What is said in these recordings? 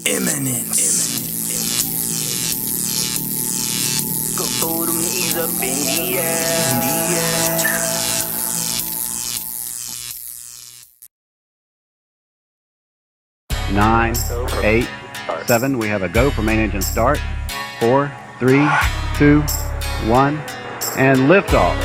Eminence. Go throw them knees up in the air. 9, 8, 7. We have a go for main engine start. 4, 3, 2, 1, and liftoff.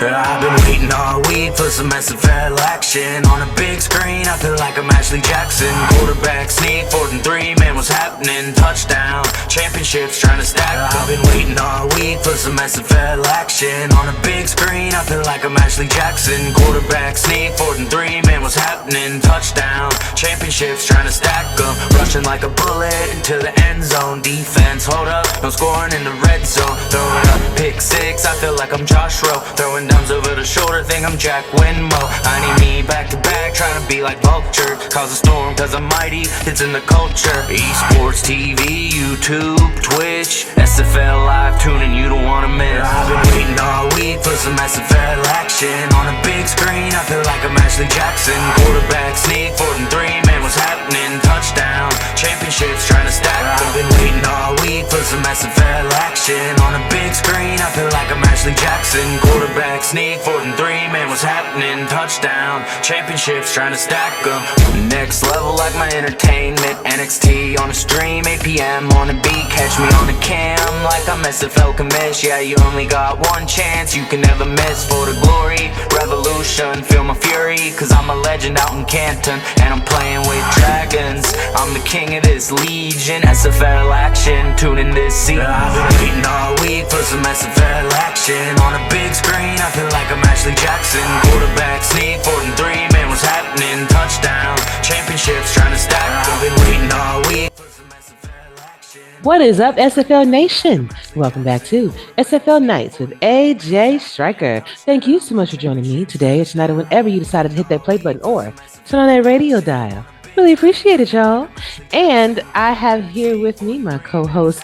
I've been waiting all week for some SFL action on a big screen. I feel like I'm Ashley Jackson. Quarterback sneak, 4th and 3, man, what's happening? Touchdown, championships trying to stack up. I've been waiting all week for some SFL action on a big screen. I feel like I'm Ashley Jackson. Quarterback sneak, 4th and 3, man, what's happening? Touchdown, championships trying to stack up. Rushing like a bullet into the end zone. Defense, hold up, no scoring in the red zone. Throw it up, pick 6, I feel like I'm Josh Rowe. Throwing downs over the shoulder, think I'm Jack Winmo. I need me back to back, trying to be like Vulture. Cause a storm, cause I'm mighty, it's in the culture. Esports TV, YouTube, Twitch, SFL Live, tuning you don't wanna miss. I've been waiting all week for some SFL action on a big screen. I feel like I'm Ashley Jackson. Quarterback sneak, 4th and 3, man, what's happening? Touchdown, championships trying to stack up. I've been waiting all week for some SFL action on a big screen. I feel like I'm Ashley Jackson. Quarterback sneak, 4th and 3, man, what's happening? Touchdown, championships trying to stack them. Next level like my entertainment. NXT on a stream, 8 p.m. on a beat. Catch me on the cam like I'm SFL commish. Yeah, you only got one chance, you can never miss. For the glory, revolution, feel my fury. Cause I'm a legend out in Canton, and I'm playing with dragons. I'm the king of this legion. SFL action, tuning this season. I've been waiting all week for some SFL action on a big screen. I feel like I'm Ashley Jackson. Quarterback sneak, 4th and 3, man, what's happening? Touchdown, championships trying to stack. I've been waiting all week for some SFL action. What is up, SFL Nation? Welcome back to SFL Nights with A.J.Striker. Thank you so much for joining me today or tonight, or whenever you decided to hit that play button or turn on that radio dial. Really appreciate it, y'all. And I have here with me my co-host,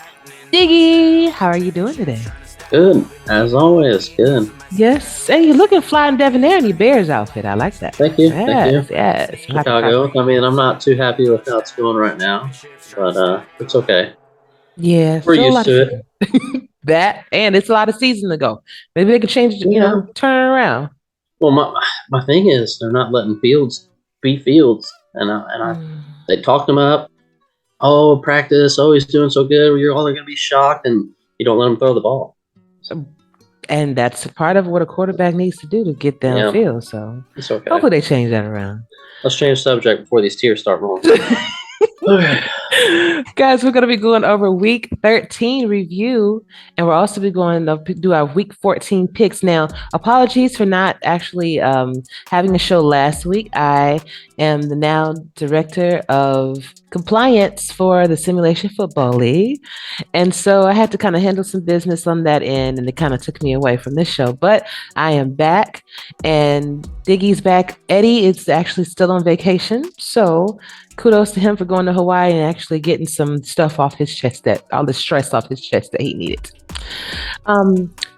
Diggy. How are you doing today? Good, as always, good. Yes, and you're looking fly and debonair in your Bears outfit. I like that. Thank you, yes, thank you. Yes, Chicago. I mean, I'm not too happy with how it's going right now, but it's okay. Yeah, we're used to it. That, and it's a lot of season to go. Maybe they could change it, turn it around. Well, my thing is they're not letting Fields be Fields, and they talked him up. Oh, practice. Oh, he's doing so good. You're all going to be shocked, and you don't let him throw the ball. And that's part of what a quarterback needs to do to get downfield. So it's okay. Hopefully they change that around. Let's change subject before these tears start rolling. Guys, we're going to be going over week 13 review, and we're also be going to do our week 14 picks. Now, apologies for not actually having a show last week. I am the now director of compliance for the Simulation Football League, and so I had to kind of handle some business on that end, and it kind of took me away from this show. But I am back, and Diggy's back. Eddie is actually still on vacation, so kudos to him for going to Hawaii and actually getting some stuff off his chest, that all the stress off his chest that he needed.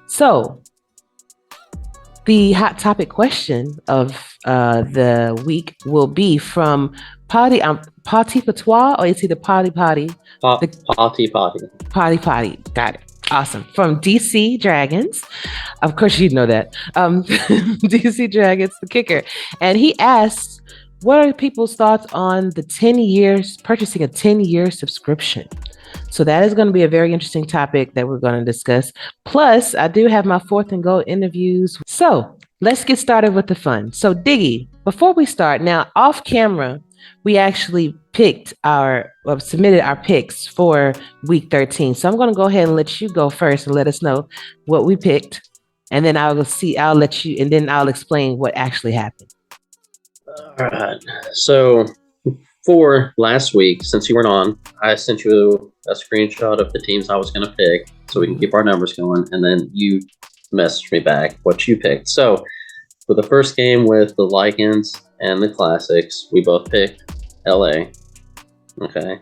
So the hot topic question of the week will be from Potty Patois, or is he the Potty? Potty. Got it. Awesome. From DC Dragons. Of course you know that. DC Dragons, the kicker. And he asks, what are people's thoughts on the 10 years, purchasing a 10-year subscription? So that is going to be a very interesting topic that we're going to discuss. Plus, I do have my 4th and Goal interviews. So let's get started with the fun. So Diggy, before we start, now off camera, we actually submitted our picks for week 13. So I'm going to go ahead and let you go first and let us know what we picked. And then I'll let you, and then I'll explain what actually happened. All right. So for last week, since you weren't on, I sent you a screenshot of the teams I was going to pick so we can keep our numbers going. And then you messaged me back what you picked. So for the first game with the Lycans and the Classics, we both picked LA. Okay.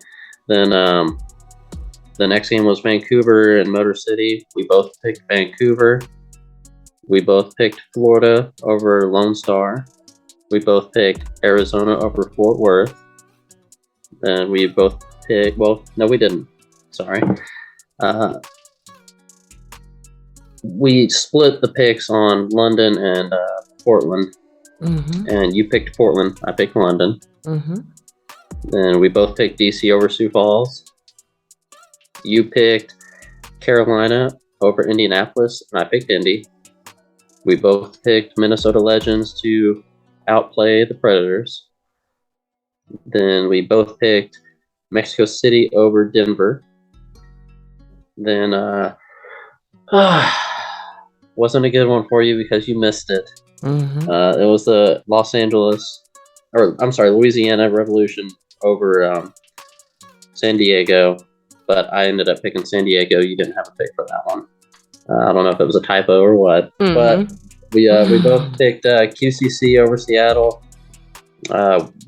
Then the next game was Vancouver and Motor City. We both picked Vancouver. We both picked Florida over Lone Star. We both picked Arizona over Fort Worth. and we both picked. Well, no, we didn't. Sorry. We split the picks on London and Portland, and you picked Portland. I picked London. Then we both picked DC over Sioux Falls. You picked Carolina over Indianapolis, and I picked Indy. We both picked Minnesota Legends to outplay the Predators. Then we both picked Mexico City over Denver. Then wasn't a good one for you because you missed it. It was the Louisiana Revolution over San Diego, but I ended up picking San Diego. You didn't have a pick for that one. I don't know if it was a typo or what, but we both picked QCC over Seattle.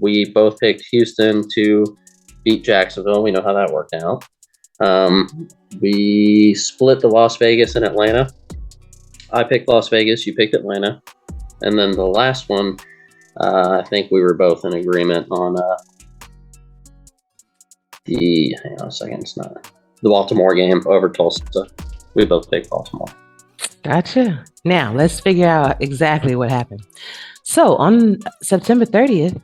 We both picked Houston to beat Jacksonville. We know how that worked out. We split the Las Vegas and Atlanta. I picked Las Vegas, you picked Atlanta. And then the last one, I think we were both in agreement on hang on a second, it's not the Baltimore game over Tulsa. We both picked Baltimore. Gotcha. Now let's figure out exactly what happened. So on September 30th,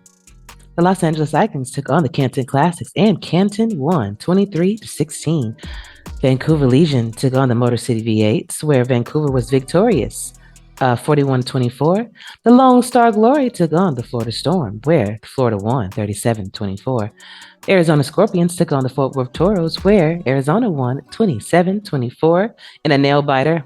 the Los Angeles Icons took on the Canton Classics, and Canton won 23-16. Vancouver Legion took on the Motor City V8s, where Vancouver was victorious, 41-24. The Lone Star Glory took on the Florida Storm, where Florida won 37-24. Arizona Scorpions took on the Fort Worth Toros, where Arizona won 27-24 in a nail-biter.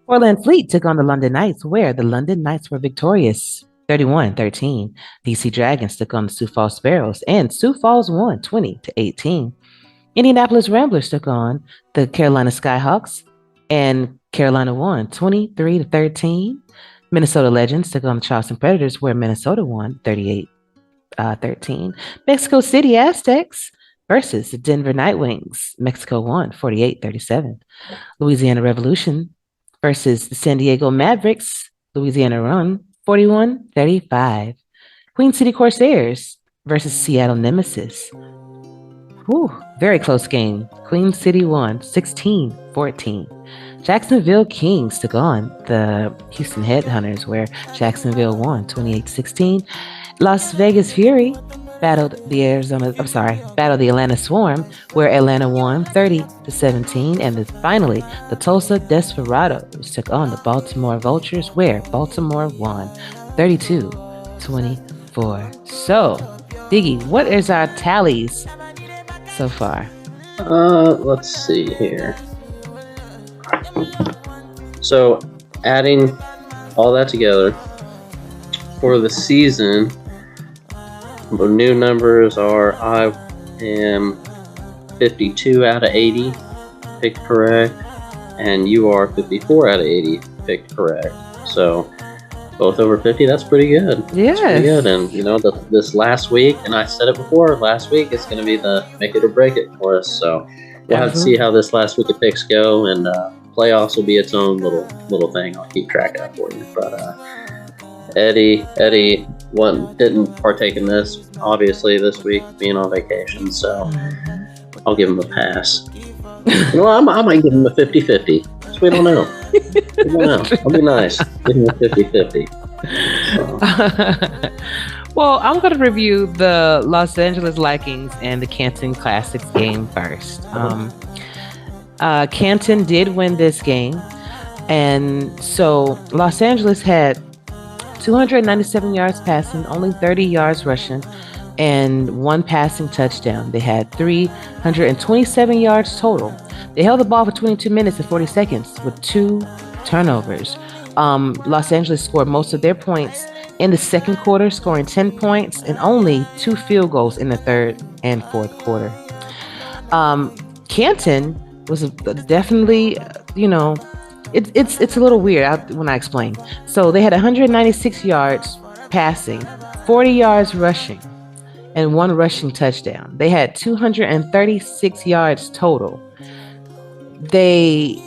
Portland Fleet took on the London Knights, where the London Knights were victorious, 31-13. DC Dragons took on the Sioux Falls Sparrows, and Sioux Falls won 20-18. Indianapolis Ramblers took on the Carolina Skyhawks, and Carolina won 23-13. Minnesota Legends took on the Charleston Predators, where Minnesota won 38-13. Mexico City Aztecs versus the Denver Nightwings. Mexico won 48-37. Louisiana Revolution versus the San Diego Mavericks. Louisiana won 41-35. Queen City Corsairs versus Seattle Nemesis. Very close game. Queen City won 16-14. Jacksonville Kings took on the Houston Headhunters, where Jacksonville won 28-16. Las Vegas Fury battled the Atlanta Swarm, where Atlanta won 30-17. And finally, the Tulsa Desperados took on the Baltimore Vultures, where Baltimore won 32-24. So, Diggy, what is our tallies so far? Let's see here. So, adding all that together for the season, the new numbers are I am 52 out of 80 picked correct, and you are 54 out of 80 picked correct. So, both over 50, that's pretty good. Yes. That's pretty good. And, this last week, and I said it before, last week it's going to be the make it or break it for us. So, we'll have to see how this last week of picks go, and playoffs will be its own little thing I'll keep track of for you. But Eddie didn't partake in this, obviously, this week, being on vacation, so I'll give him a pass. I might give him a 50-50. We don't know. I'll be nice. Give him a 50-50. Well, I'm going to review the Los Angeles Vikings and the Canton Classics game first. Canton did win this game, and so Los Angeles had 297 yards passing, only 30 yards rushing, and one passing touchdown. They had 327 yards total. They held the ball for 22 minutes and 40 seconds with 2 turnovers. Los Angeles scored most of their points in the second quarter, scoring 10 points and only 2 field goals in the third and fourth quarter. Canton was definitely, it's a little weird when I explain. So they had 196 yards passing, 40 yards rushing, and 1 rushing touchdown. They had 236 yards total. They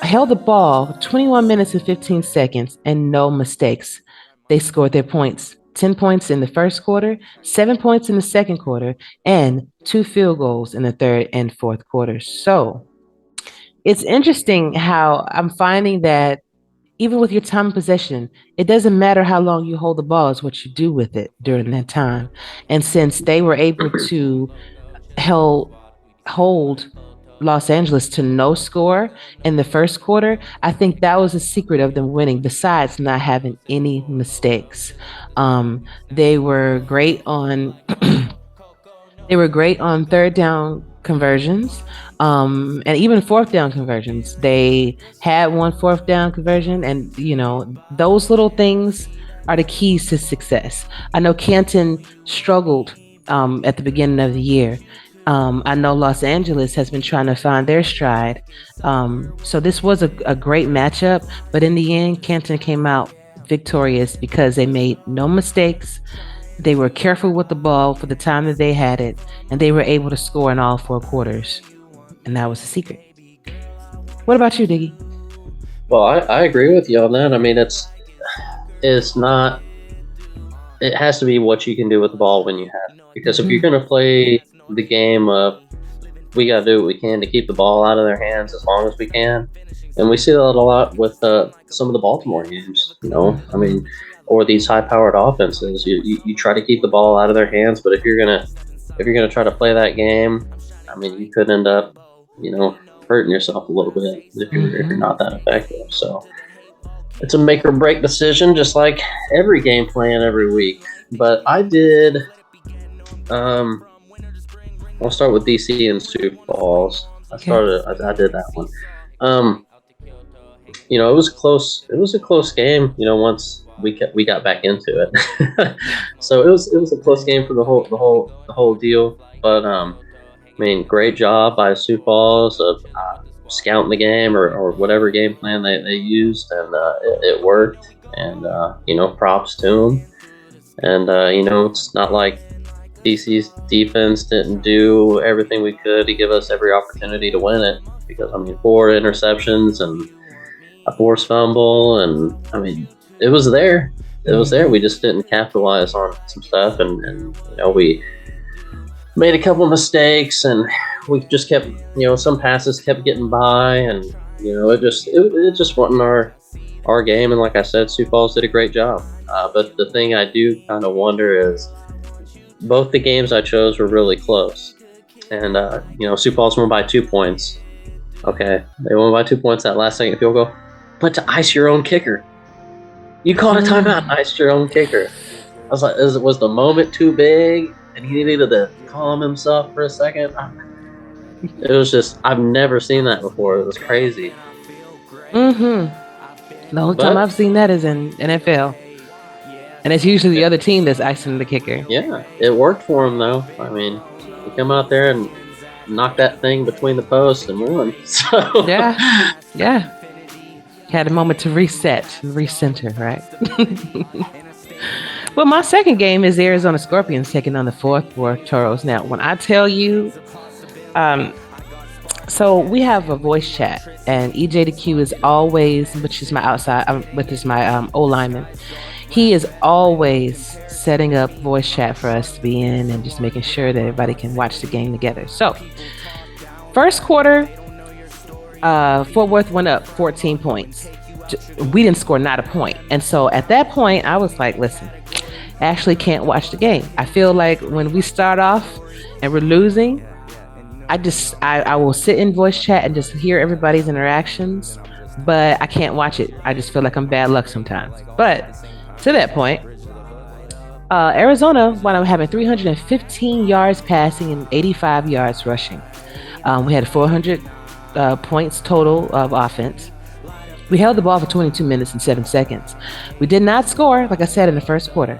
held the ball for 21 minutes and 15 seconds and no mistakes. They scored their points 10 points in the first quarter, 7 points in the second quarter, and 2 field goals in the third and fourth quarters. So it's interesting how I'm finding that even with your time of possession, it doesn't matter how long you hold the ball, it's what you do with it during that time. And since they were able to hold Los Angeles to no score in the first quarter, I think that was a secret of them winning, besides not having any mistakes. They were great on third down conversions, and even fourth down conversions. They had one fourth down conversion, and those little things are the keys to success. I know Canton struggled at the beginning of the year. I know Los Angeles has been trying to find their stride. So this was a great matchup, but in the end, Canton came out victorious because they made no mistakes. They were careful with the ball for the time that they had it, and they were able to score in all 4 quarters. And that was the secret. What about you, Diggy? Well, I agree with you on that. I mean, it's not. It has to be what you can do with the ball when you have it. Because if you're going to play the game of we got to do what we can to keep the ball out of their hands as long as we can, and we see that a lot with some of the Baltimore games. I mean, or these high-powered offenses, you try to keep the ball out of their hands. But if you're gonna try to play that game, I mean, you could end up, hurting yourself a little bit if you're not that effective. So it's a make or break decision, just like every game plan every week. But I did. I'll start with DC and Sioux Falls. I did that one. It was close. It was a close game. Once we got back into it, so it was a close game for the whole deal. But I mean, great job by Sioux Falls of scouting the game or whatever game plan they used, and it worked. And props to them. And it's not like DC's defense didn't do everything we could to give us every opportunity to win it, because 4 interceptions and a forced fumble, and it was there. We just didn't capitalize on some stuff, and we made a couple of mistakes, and we just kept some passes kept getting by, and it just wasn't our game. And like I said, Sioux Falls did a great job. But the thing I do kind of wonder is, both the games I chose were really close, and Sioux Falls won by 2 points. Okay, they won by 2 points that last second field goal, but to ice your own kicker, you called a timeout and iced your own kicker. I was like, was the moment too big, and he needed to calm himself for a second? It was just, I've never seen that before. It was crazy. The only time I've seen that is in NFL. And it's usually the other team that's icing the kicker. Yeah, it worked for him, though. I mean, he come out there and knocked that thing between the posts and won. So yeah. Had a moment to reset, recenter, right? Well, my second game is Arizona Scorpions taking on the Fort Worth Toros. Now, when I tell you, so we have a voice chat, and EJ the Q is always, which is my O lineman. He is always setting up voice chat for us to be in and just making sure that everybody can watch the game together. So, first quarter, Fort Worth went up 14 points. We didn't score not a point. And so at that point, I was like, listen, I actually can't watch the game. I feel like when we start off and we're losing, I will sit in voice chat and just hear everybody's interactions, but I can't watch it. I just feel like I'm bad luck sometimes. But to that point, Arizona wound up having 315 yards passing and 85 yards rushing. We had 400 points total of offense. We held the ball for 22 minutes and 7 seconds. We did not score, like I said, in the first quarter.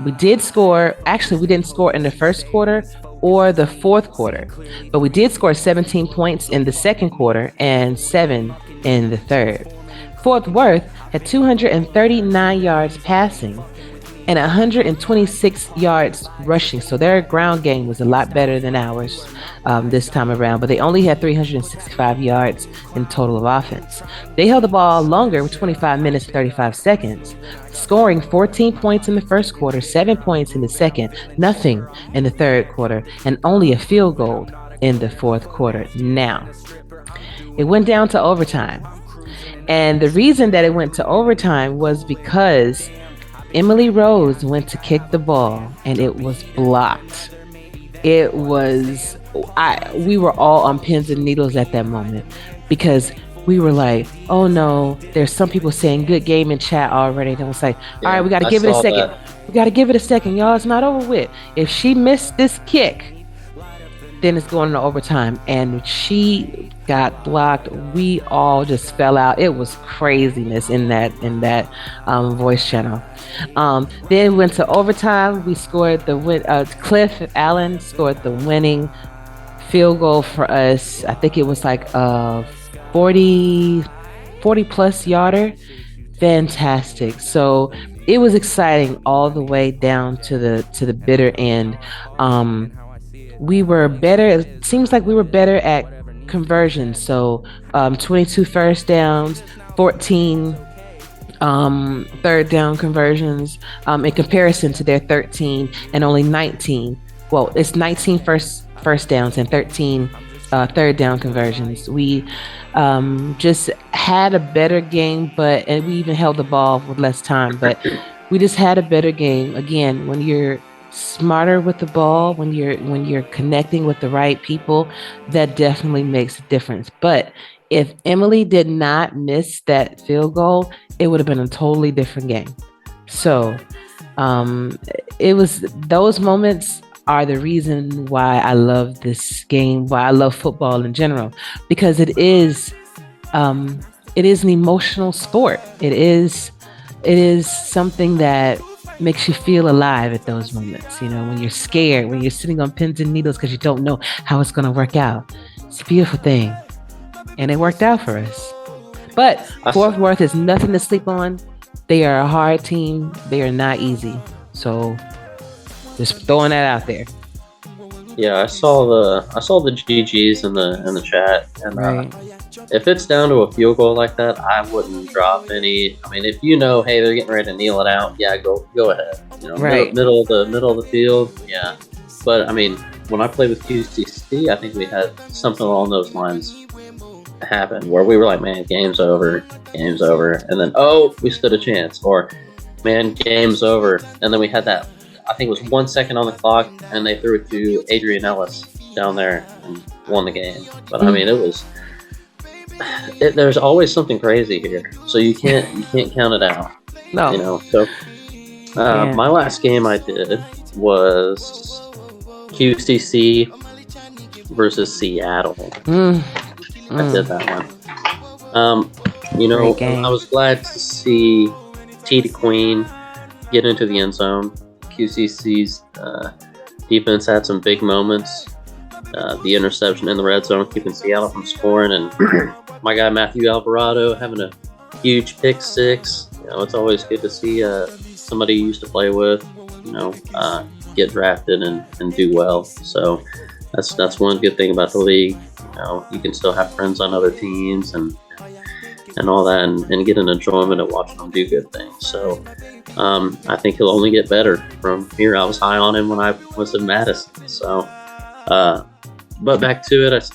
We didn't score in the first quarter or the fourth quarter, but we did score 17 points in the second quarter and 7 in the third. Fort Worth had 239 yards passing and 126 yards rushing. So their ground game was a lot better than ours this time around, but they only had 365 yards in total of offense. They held the ball longer with 25 minutes and 35 seconds, scoring 14 points in the first quarter, 7 points in the second, nothing in the third quarter, and only a field goal in the fourth quarter. Now, it went down to overtime. And the reason that it went to overtime was because Emily Rose went to kick the ball and it was blocked. We were all on pins and needles at that moment because we were like, oh no, there's some people saying good game in chat already. And it was like, all right, we got to give it a second. We got to give it a second, y'all. It's not over with. If she missed this kick, then it's going into overtime. And she got blocked. We all just fell out. It was craziness in that voice channel. Then went to overtime. We scored the win. Cliff Allen scored the winning field goal for us. I think it was like 40 plus yarder. Fantastic. So it was exciting all the way down to the bitter end. We were better. It seems like we were better at conversions. So 22 first downs, 14 third down conversions in comparison to their 13 and only 19. Well, it's 19 first downs and 13 third down conversions. We just had a better game, and we even held the ball with less time, but we just had a better game. Again, when you're smarter with the ball, when you're connecting with the right people, that definitely makes a difference. But if Emily did not miss that field goal, it would have been a totally different game. So it was, those moments are the reason why I love this game, why I love football in general, because it is an emotional sport. It is something that makes you feel alive at those moments. You know, when you're scared, when you're sitting on pins and needles because you don't know how it's going to work out. It's a beautiful thing. And it worked out for us. But Fort Worth is nothing to sleep on. They are a hard team. They are not easy. So just throwing that out there. Yeah, I saw the GGs in the chat, and Right. If it's down to a field goal like that, I wouldn't drop any. I mean, if you know, hey, they're getting ready to kneel it out, yeah, go ahead. You know, Right. middle of the field, yeah. But I mean, when I played with QCC, I think we had something along those lines happen where we were like, man, game's over, and then we stood a chance, or man, game's over, and then we had that. I think it was 1 second on the clock, and they threw it to Adrian Ellis down there and won the game. But I mean, there's always something crazy here, so you can't count it out. No. You know. So my last game I did was QCC versus Seattle. I did that one. You know, I was glad to see T Queen get into the end zone. QCC's defense had some big moments. The interception in the red zone, keeping Seattle from scoring, and my guy Matthew Alvarado having a huge pick six. You know, it's always good to see somebody you used to play with, you know, get drafted and do well. So that's one good thing about the league. You know, you can still have friends on other teams and all that, and get an enjoyment of watching them do good things. So I think he'll only get better from here. I was high on him when I was in Madison. So, but back to it,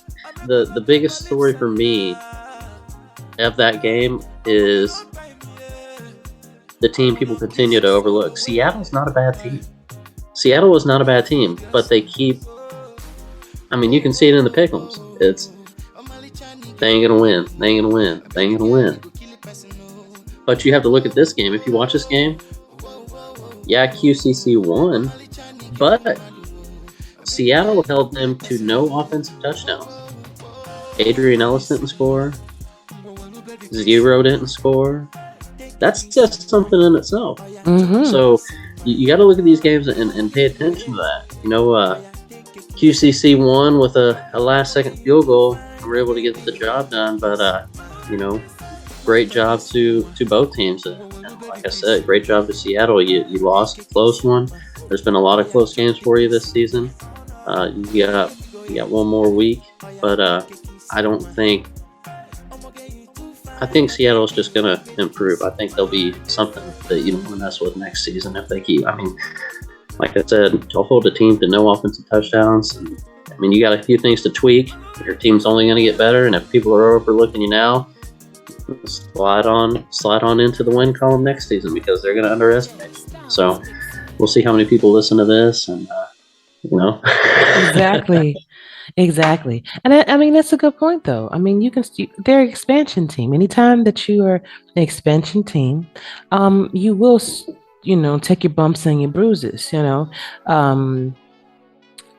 the biggest story for me of that game is the team people continue to overlook. Seattle's not a bad team. Seattle is not a bad team, but they keep. I mean, you can see it in the pick'ems. It's they ain't gonna win. They ain't gonna win. They ain't gonna win. But you have to look at this game. If you watch this game, yeah, QCC won, but Seattle held them to no offensive touchdowns. Adrian Ellis didn't score. Zero didn't score. That's just something in itself. Mm-hmm. So you got to look at these games and pay attention to that. You know, QCC won with a last-second field goal. We were able to get the job done, but you know, great job to both teams. And like I said, great job to Seattle. You lost a close one. There's been a lot of close games for you this season. You got one more week, but I think Seattle's just going to improve. I think they'll be something that you don't want to mess with next season if they keep. I mean, like I said, to hold a team to no offensive touchdowns. And, I mean, you got a few things to tweak. Your team's only going to get better, and if people are overlooking you now, slide on into the win column next season because they're going to underestimate you. So we'll see how many people listen to this, and Exactly. And I mean, that's a good point, though. I mean, they're an expansion team. Anytime that you are an expansion team, you will, take your bumps and your bruises,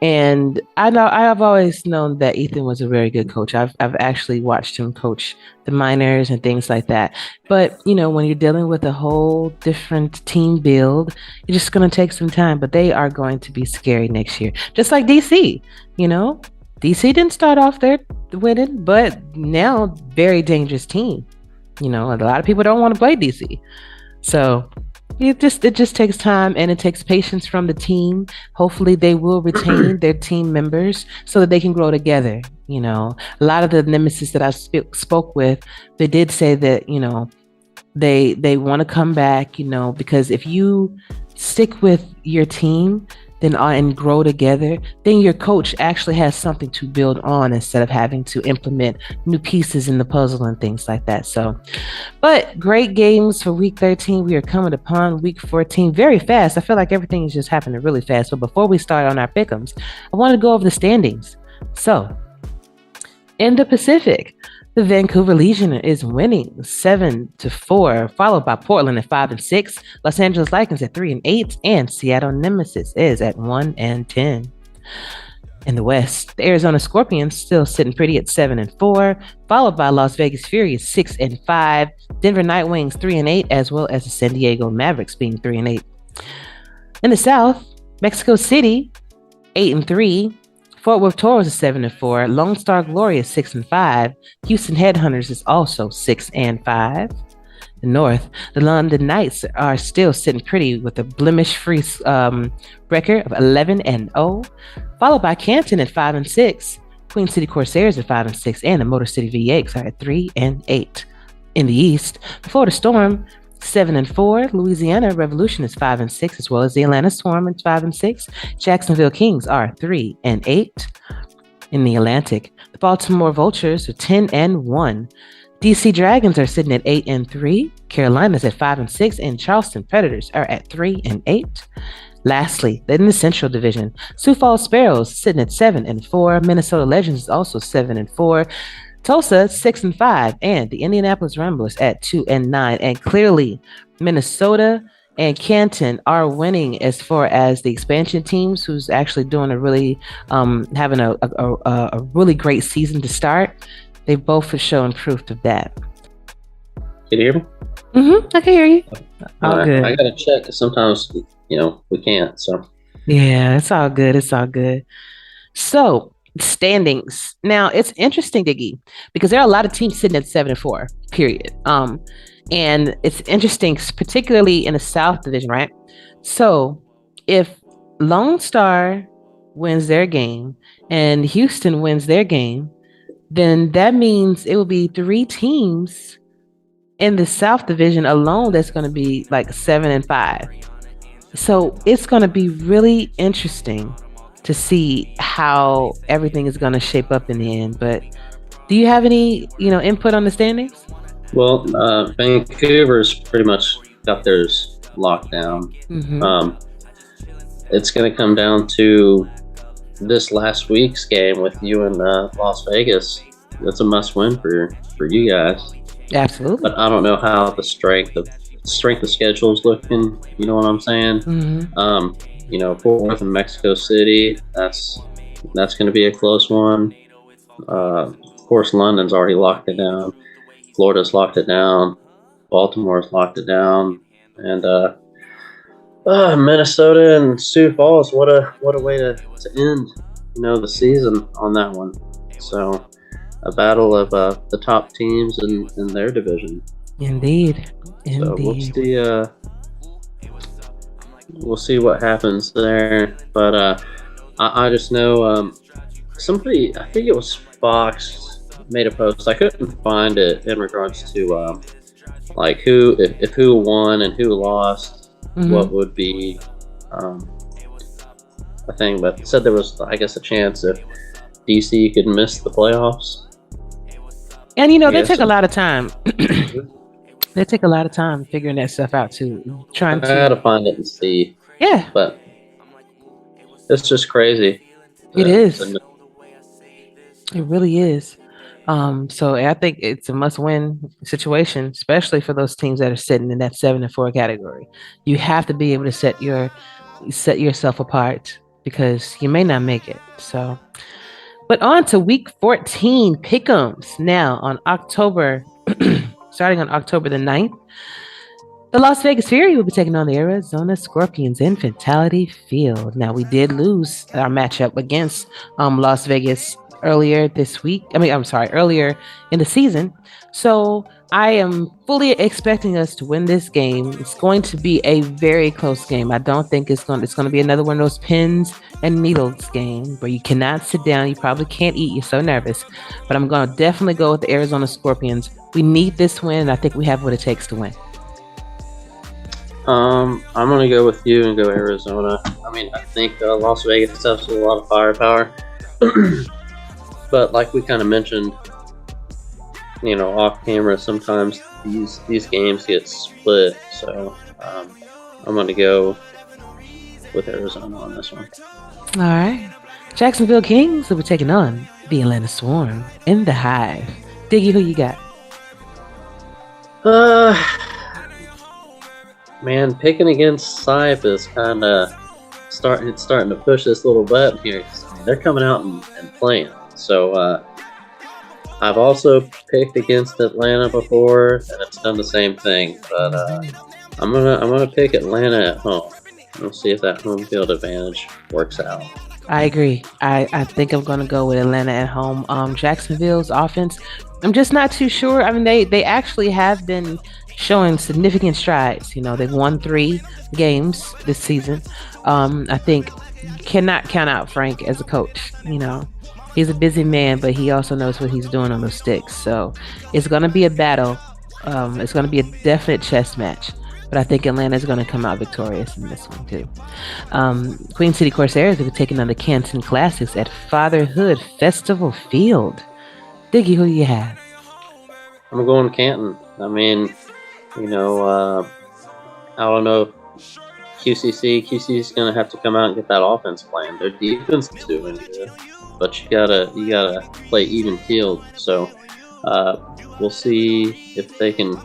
and I've always known that Ethan was a very good coach. I've actually watched him coach the minors and things like that. But, when you're dealing with a whole different team build, it's just going to take some time. But they are going to be scary next year. Just like DC, DC didn't start off there winning, but now very dangerous team. A lot of people don't want to play DC. So it just takes time, and it takes patience from the team. Hopefully they will retain their team members so that they can grow together. A lot of the nemesis that I spoke with, they did say that, they want to come back, because if you stick with your team and grow together, then your coach actually has something to build on instead of having to implement new pieces in the puzzle and things like that. So, but great games for week 13. We are coming upon week 14 very fast. I feel like everything is just happening really fast. But before we start on our pick'ems, I want to go over the standings. So, in the Pacific, the Vancouver Legion is winning 7-4, followed by Portland at 5-6, Los Angeles Lakers at 3-8, and Seattle Nemesis is at 1-10. In the West, the Arizona Scorpions still sitting pretty at 7-4, followed by Las Vegas Fury at 6-5, Denver Nightwings 3-8, as well as the San Diego Mavericks being 3-8. In the South, Mexico City 8-3. Fort Worth Toros is 7-4. Lone Star Glory is 6-5. Houston Headhunters is also 6-5. The North, the London Knights are still sitting pretty with a blemish-free record of 11-0, followed by Canton at 5-6. Queen City Corsairs at 5-6, and the Motor City V8s are at 3-8. In the East, the Florida Storm 7-4. Louisiana Revolution is 5-6, as well as the Atlanta Swarm at 5-6. Jacksonville Kings are 3-8. In the Atlantic, the Baltimore Vultures are 10-1. DC Dragons are sitting at 8-3. Carolina's at 5-6, and Charleston Predators are at 3-8. Lastly, in the Central Division, Sioux Falls Sparrows sitting at 7-4. Minnesota Legends is also 7-4. Tulsa 6-5, and the Indianapolis Ramblers at 2-9. And clearly, Minnesota and Canton are winning as far as the expansion teams, who's actually doing a really having a really great season to start. They both have shown proof of that. Can you hear me? I can hear you. All good. I gotta check because sometimes we can't. So yeah, it's all good. It's all good. So. Standings. Now it's interesting, Diggy, because there are a lot of teams sitting at 7-4, period. And it's interesting, particularly in the South Division, right? So if Lone Star wins their game and Houston wins their game, then that means it will be 3 teams in the South Division alone that's going to be like 7-5. So it's going to be really interesting to see how everything is going to shape up in the end. But do you have any, input on the standings? Well, Vancouver's pretty much got theirs locked down. It's going to come down to this last week's game with you and Las Vegas. That's a must-win for you guys. Absolutely. But I don't know how the strength of schedule is looking. You know what I'm saying? Fort Worth and Mexico City, that's going to be a close one. Of course, London's already locked it down. Florida's locked it down. Baltimore's locked it down. And Minnesota and Sioux Falls, what a way to end the season on that one. So a battle of the top teams in their division. Indeed. So Indeed. we'll see what happens there. But I just know somebody, I think it was Fox, made a post. I couldn't find it in regards to like who, if who won and who lost, what would be a thing. But it said there was, I guess, a chance if DC could miss the playoffs. And they take a lot of time. They take a lot of time figuring that stuff out too. I gotta find it and see. Yeah. But it's just crazy. It is. It really is. So I think it's a must-win situation, especially for those teams that are sitting in that 7-4 category. You have to be able to set yourself apart because you may not make it. So, but on to week 14 pick'ems now on starting on October the 9th. The Las Vegas Fury will be taking on the Arizona Scorpions in Fatality Field. Now, we did lose our matchup against Las Vegas earlier in the season. So I am fully expecting us to win this game. It's going to be a very close game. I don't think it's going to be another one of those pins and needles game where you cannot sit down. You probably can't eat. You're so nervous. But I'm going to definitely go with the Arizona Scorpions. We need this win, and I think we have what it takes to win. I'm gonna go with you and go Arizona. I mean, I think Las Vegas has a lot of firepower, but like we kind of mentioned, off camera, sometimes these games get split. So I'm gonna go with Arizona on this one. All right, Jacksonville Kings will be taking on the Atlanta Swarm in the Hive. Diggy, who you got? Man, picking against Sype is kind of starting to push this little button here. They're coming out and playing. So I've also picked against Atlanta before, and it's done the same thing. But I'm gonna pick Atlanta at home. We'll see if that home field advantage works out. I agree. I think I'm gonna go with Atlanta at home. Jacksonville's offense, I'm just not too sure. I mean, they actually have been showing significant strides. They've won 3 games this season. I think you cannot count out Frank as a coach. He's a busy man, but he also knows what he's doing on those sticks. So it's going to be a battle. It's going to be a definite chess match. But I think Atlanta is going to come out victorious in this one too. Queen City Corsairs will be taking on the Canton Classics at Fatherhood Festival Field. Diggy, who you have? I'm going Canton. I mean, I don't know. QCC is going to have to come out and get that offense playing. Their defense is doing good, but you gotta play even field. So we'll see if they can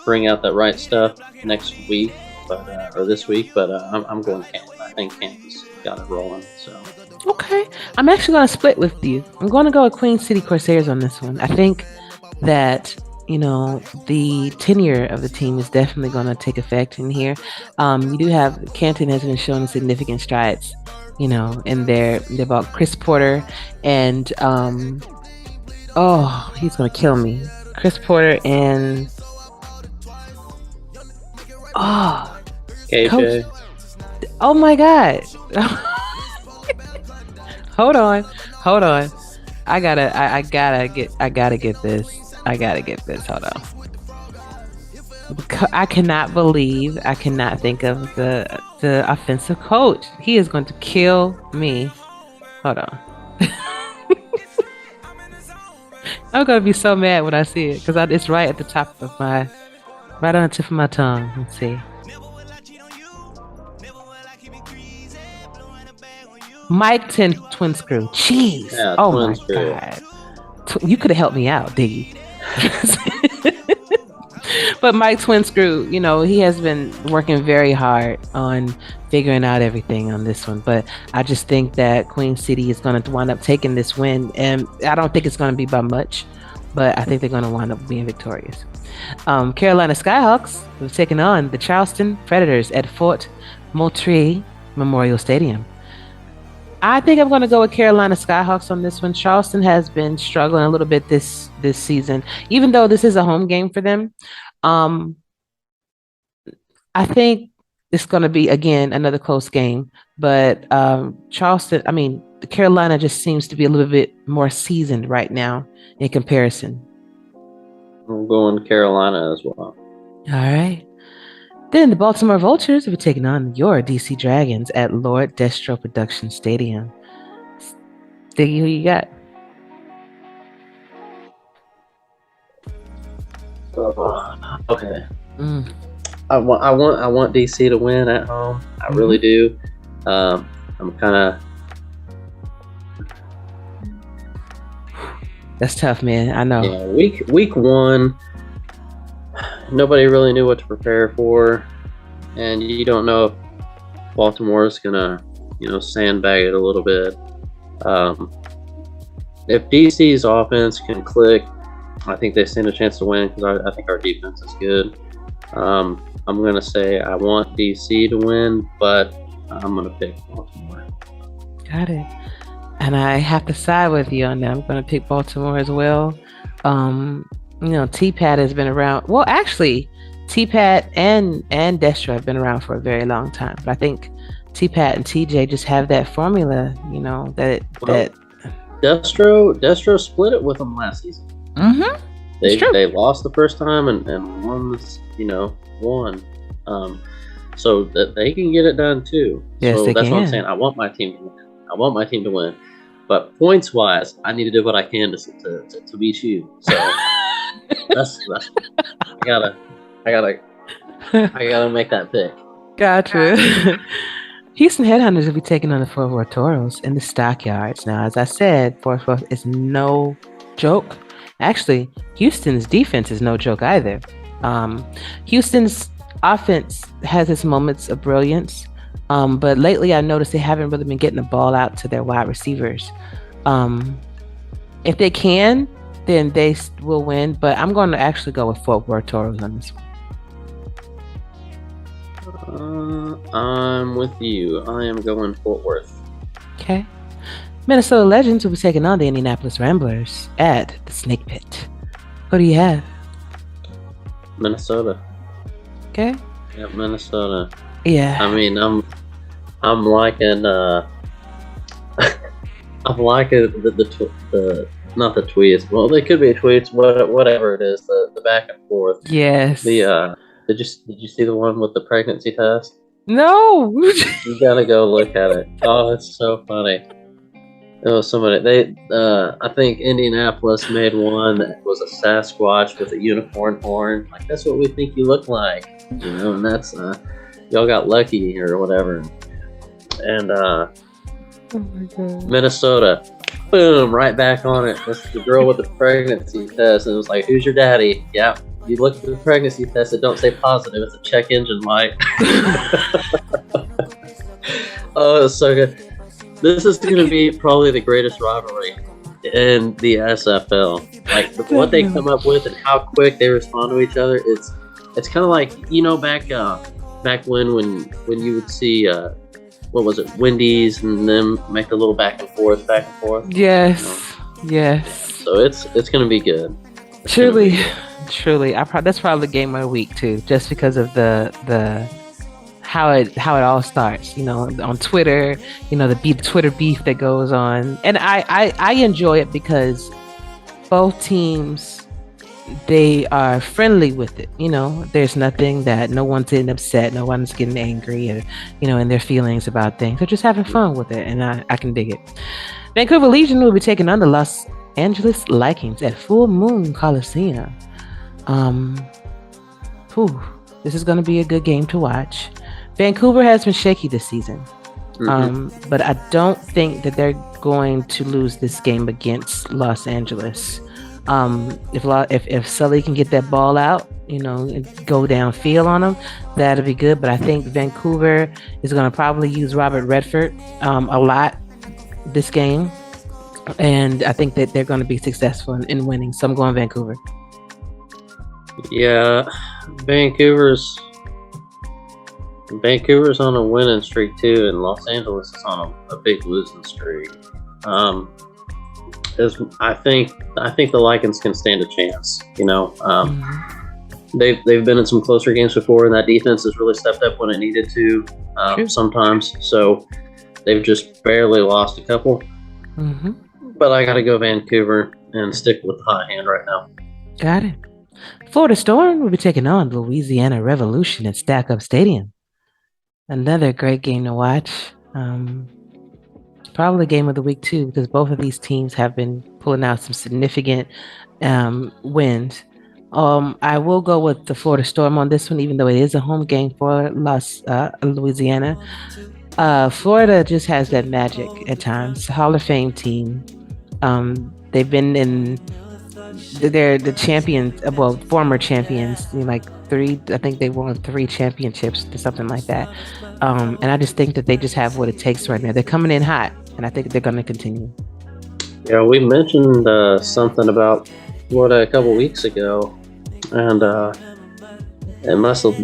bring out that right stuff next week, or this week. But I'm going Canton. I think Canton's got it rolling. So okay, I'm actually going to split with you. I'm going to go with Queen City Corsairs on this one. I think that the tenure of the team is definitely going to take effect in here. You do have Canton has been showing significant strides, in they're about Chris Porter and he's going to kill me. Chris Porter and KJ. Coach, oh my God. Hold on. I gotta get this. Hold on. I cannot think of the offensive coach. He is going to kill me. Hold on. I'm going to be so mad when I see it because it's right at the top of right on the tip of my tongue. Let's see. Mike Twin Screw. Jeez. Yeah, oh my Screw. God. You could have helped me out, Diggy. But Mike Twin Screw, he has been working very hard on figuring out everything on this one. But I just think that Queen City is going to wind up taking this win. And I don't think it's going to be by much, but I think they're going to wind up being victorious. Carolina Skyhawks have taken on the Charleston Predators at Fort Moultrie Memorial Stadium. I think I'm going to go with Carolina Skyhawks on this one. Charleston has been struggling a little bit this season, even though this is a home game for them. I think it's going to be again another close game, but Carolina just seems to be a little bit more seasoned right now in comparison. I'm going Carolina as well. All right. Then the Baltimore Vultures will be taking on your DC Dragons at Lord Destro Production Stadium. Diggy, who you got? Okay. I want DC to win at home. I really do. I'm kind of. That's tough, man. I know. Yeah, week one, nobody really knew what to prepare for, and you don't know if Baltimore is gonna, sandbag it a little bit. If DC's offense can click, I think they stand a chance to win because I think our defense is good. I'm gonna say I want DC to win, but I'm gonna pick Baltimore. Got it. And I have to side with you on that. I'm going to pick Baltimore as well. T-Pat has been around. Well, actually, T-Pat and Destro have been around for a very long time. But I think T-Pat and TJ just have that formula, that Destro split it with them last season. Mm-hmm. They lost the first time and won this, won. So that they can get it done too. Yes, so they that's can. what I'm saying. I want my team to win. But points wise, I need to do what I can to beat you. So that's I gotta make that pick. Gotcha. Houston Headhunters will be taking on the Fort Worth Toros in the Stockyards. Now, as I said, Fort Worth is no joke. Actually, Houston's defense is no joke either. Houston's offense has its moments of brilliance. But lately I noticed they haven't really been getting the ball out to their wide receivers. If they can, then they will win. But I'm going to actually go with Fort Worth Toros on this one. I'm with you. I am going Fort Worth. Okay. Minnesota Legends will be taking on the Indianapolis Ramblers at the Snake Pit. What do you have? Minnesota. Okay. Yeah, Minnesota. Yeah. I mean, I'm liking I'm liking the not the tweets. Well, they could be tweets, whatever it is. The back and forth. Yes. Did you see the one with the pregnancy test? No. You gotta go look at it. Oh, it's so funny. It was somebody. I think Indianapolis made one that was a Sasquatch with a unicorn horn. Like, that's what we think you look like, and that's y'all got lucky or whatever. And oh my God. Minnesota, boom, right back on it. That's the girl with the pregnancy test, and it was like, "Who's your daddy?" Yeah, you look at the pregnancy test. It don't say positive. It's a check engine light. Oh, it's so good. This is going to be probably the greatest rivalry in the SFL. Like what they come up with and how quick they respond to each other. It's kind of like back when you would see what was it, Wendy's and them make a little back and forth. Yes. Yes. So it's going to be good. Truly. That's probably the game of the week too, just because of the how it all starts, on Twitter, the Twitter beef that goes on. And I enjoy it because both teams, they are friendly with it. There's nothing that no one's getting upset, no one's getting angry or, in their feelings about things. They're just having fun with it, and I can dig it. Vancouver Legion will be taking on the Los Angeles Likings at Full Moon Coliseum. This is going to be a good game to watch. Vancouver has been shaky this season, but I don't think that they're going to lose this game against Los Angeles. If Sully can get that ball out, and go downfield on them, that'll be good. But I think Vancouver is going to probably use Robert Redford a lot this game, and I think that they're going to be successful in winning. So I'm going Vancouver. Yeah, Vancouver's Vancouver's on a winning streak too, and Los Angeles is on a big losing streak. I think the Lycans can stand a chance. They've been in some closer games before, and that defense has really stepped up when it needed to. Sometimes, so they've just barely lost a couple. Mm-hmm. But I got to go Vancouver and stick with the hot hand right now. Got it. Florida Storm will be taking on Louisiana Revolution at Stack Up Stadium. Another great game to watch. Probably the game of the week too, because both of these teams have been pulling out some significant wins. I will go with the Florida Storm on this one, even though it is a home game for Louisiana. Florida just has that magic at times. Hall of Fame team. They've been in. They're the champions, former champions. Like I think they won 3 championships or something like that. And I just think that they just have what it takes right now. They're coming in hot, and I think they're going to continue. Yeah, we mentioned something about Florida a couple weeks ago, and it must have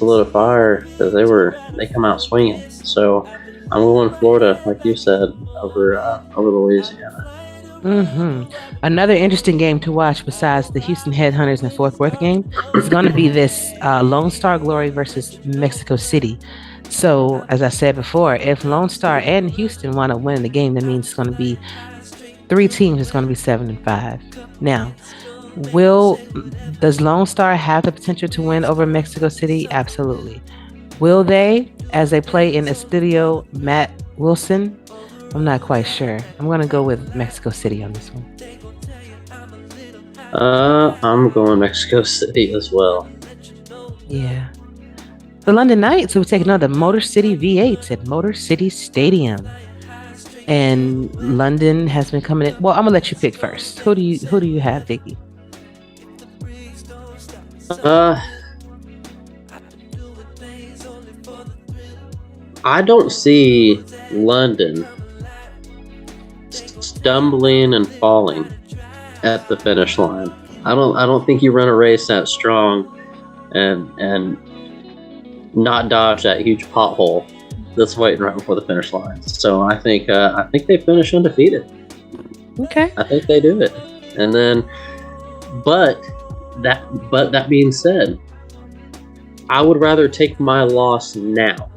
lit a fire because they come out swinging. So I'm going Florida, like you said, over Louisiana. Mm-hmm. Another interesting game to watch besides the Houston Headhunters and Fort Worth game is going to be this Lone Star Glory versus Mexico City. So, as I said before, if Lone Star and Houston want to win the game, that means it's going to be 3 teams. It's going to be 7-5. Now, does Lone Star have the potential to win over Mexico City? Absolutely. Will they, as they play in Estadio Matt Wilson? I'm not quite sure. I'm going to go with Mexico City on this one. I'm going Mexico City as well. Yeah. The London Knights will take another Motor City V8s at Motor City Stadium. And London has been coming in. Well, I'm going to let you pick first. Who do you have, Diggy? I don't see London stumbling and falling at the finish line. I don't think you run a race that strong and not dodge that huge pothole that's waiting right before the finish line. So I think they finish undefeated. Okay. I think they do it. And then but that being said, I would rather take my loss now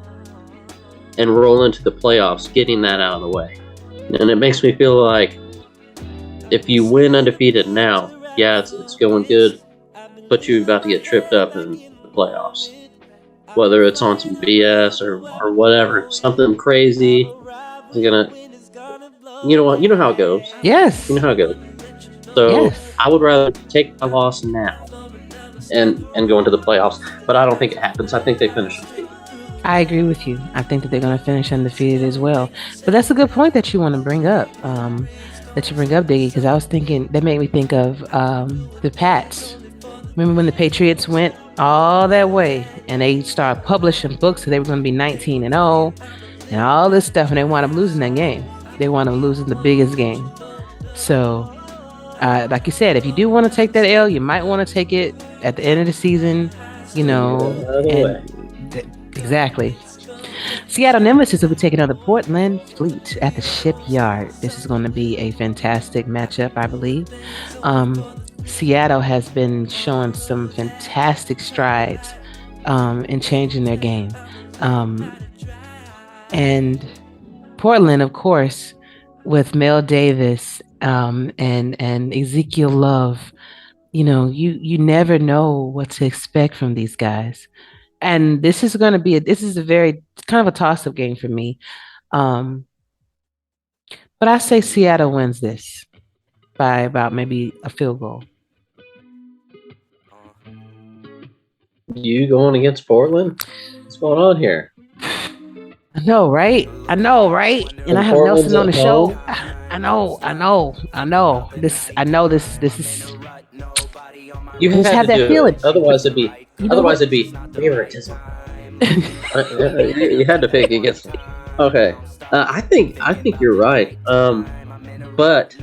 and roll into the playoffs, getting that out of the way. And it makes me feel like if you win undefeated now, yeah, it's going good, but you're about to get tripped up in the playoffs. Whether it's on some BS or whatever, something crazy is gonna, you know how it goes. Yes. You know how it goes. So yes. I would rather take my loss now and go into the playoffs, but I don't think it happens. I think they finish undefeated. I agree with you. I think that they're going to finish undefeated as well. But that's a good point that you want to bring up, Diggy, because I was thinking, that made me think of the Pats. Remember when the Patriots went all that way and they started publishing books that they were going to be 19-0 and all this stuff, and they wound up losing that game. They wound up losing the biggest game. So, like you said, if you do want to take that L, you might want to take it at the end of the season, Exactly. Seattle Nemesis will be taking on the Portland Fleet at the Shipyard. This is going to be a fantastic matchup, I believe. Seattle has been showing some fantastic strides in changing their game. And Portland, of course, with Mel Davis and Ezekiel Love, you never know what to expect from these guys. And this is going to be a very kind of a toss-up game for me. But I say Seattle wins this by about maybe a field goal. You going against Portland? What's going on here? I know, right? And I have Nelson on the show. I know. This is. You just have that feeling. Otherwise, it'd be favoritism. You had to pick against me. Okay, I think you're right. But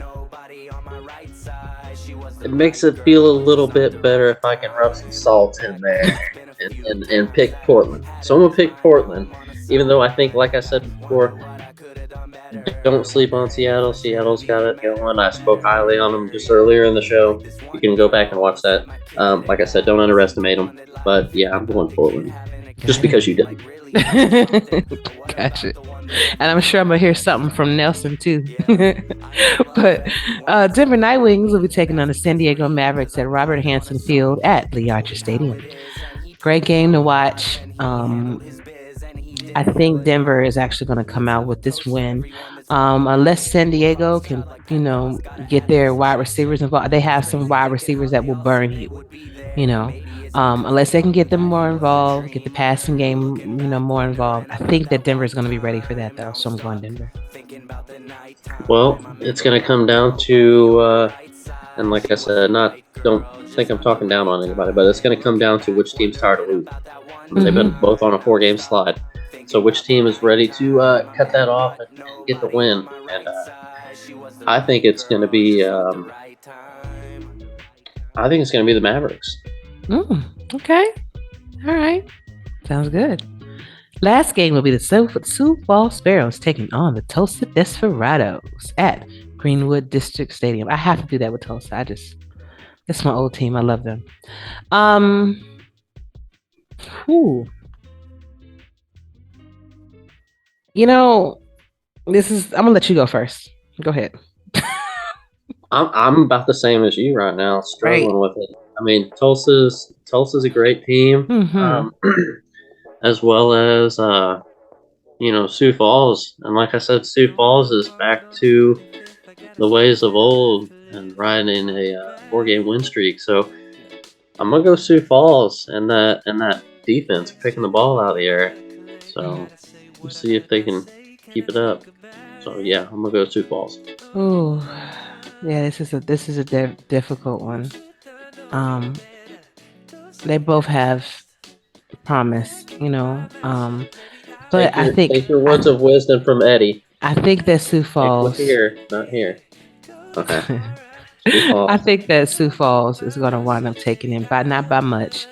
it makes it feel a little bit better if I can rub some salt in there and pick Portland. So I'm gonna pick Portland, even though I think, like I said before, don't sleep on Seattle. Seattle's got it going. I spoke highly on them just earlier in the show. You can go back and watch that. Like I said, don't underestimate them. But yeah, I'm going Portland just because you did. Gotcha. And I'm sure I'm gonna hear something from Nelson too. But Denver Nightwings will be taking on the San Diego Mavericks at Robert Hansen Field at Lee Archer Stadium. Great game to watch. I think Denver is actually going to come out with this win, unless San Diego can, get their wide receivers involved. They have some wide receivers that will burn you, unless they can get them more involved, get the passing game, more involved. I think that Denver is going to be ready for that, though. So I'm going Denver. Well, it's going to come down to, and like I said, don't think I'm talking down on anybody, but it's going to come down to which team's tired of losing. They've been both on a 4-game slide. So which team is ready to cut that off and get the win? And I think it's going to be the Mavericks. Okay. All right. Sounds good. Last game will be the Sioux Falls Sparrows taking on the Tulsa Desperados at Greenwood District Stadium. I have to do that with Tulsa. It's my old team. I love them. I'm gonna let you go first. Go ahead. I'm about the same as you right now, struggling with it. I mean, Tulsa's a great team, as well as Sioux Falls. And like I said, Sioux Falls is back to the ways of old and riding a 4-game win streak. So I'm gonna go Sioux Falls and that defense picking the ball out of the air. So we'll see if they can keep it up. So yeah, I'm gonna go Sioux Falls. Oh, yeah, this is a difficult one. They both have promise, but I think take your words of wisdom from Eddie. I think that Sioux Falls here, not here. Okay. I think that Sioux Falls is going to wind up taking it, not by much.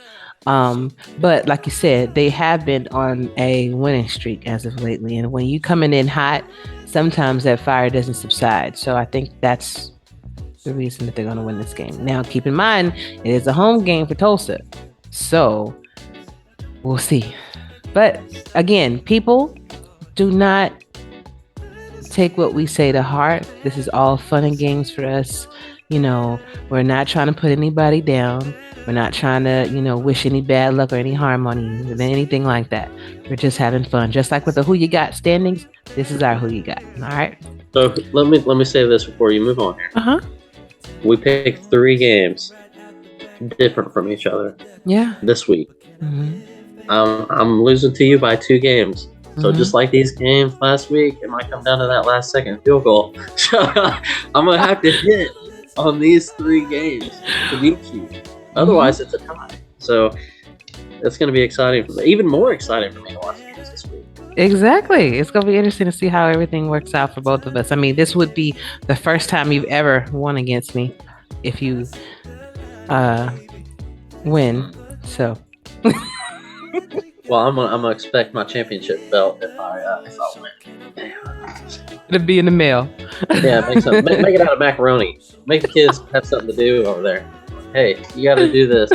But like you said, they have been on a winning streak as of lately. And when you coming in hot, sometimes that fire doesn't subside. So I think that's the reason that they're going to win this game. Now, keep in mind, it is a home game for Tulsa. So we'll see. But again, people, do not take what we say to heart. This is all fun and games for us. We're not trying to put anybody down. We're not trying to, wish any bad luck or any harm on you or anything like that. We're just having fun. Just like with the Who You Got standings, this is our Who You Got. All right. So let me say this before you move on here. We picked 3 games different from each other. Yeah. This week. I'm losing to you by 2 games. So just like these games last week, it might come down to that last second field goal. So I'm gonna have to hit on these 3 games to beat you. Otherwise, it's a tie. So it's going to be exciting for me, even more exciting for me to watch games this week. Exactly. It's going to be interesting to see how everything works out for both of us. I mean, this would be the first time you've ever won against me if you win. So. Well, I'm gonna expect my championship belt if I win. It'll be in the mail. Yeah, make it out of macaroni. Make the kids have something to do over there. Hey, you got to do this.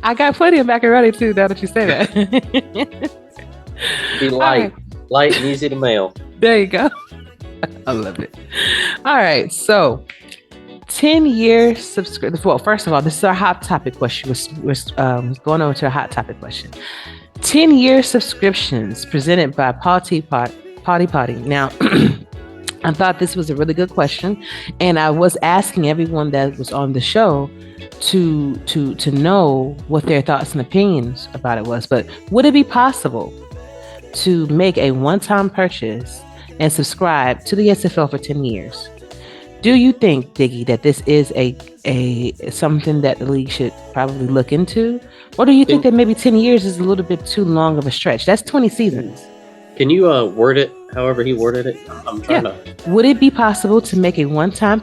I got plenty of macaroni too. Now that you say that. Be light and easy to mail. There you go. I love it. All right, so 10-year subscription. Well, first of all, this is our hot topic question. We're going over to a hot topic question. 10-year subscriptions presented by Potty. Now, I thought this was a really good question, and I was asking everyone that was on the show to know what their thoughts and opinions about it was. But would it be possible to make a one-time purchase and subscribe to the SFL for 10 years? Do you think, Diggy, that this is a something that the league should probably look into? Or do you think that maybe 10 years is a little bit too long of a stretch? That's 20 seasons. Can you word it however he worded it? I'm trying to. Would it be possible to make a one-time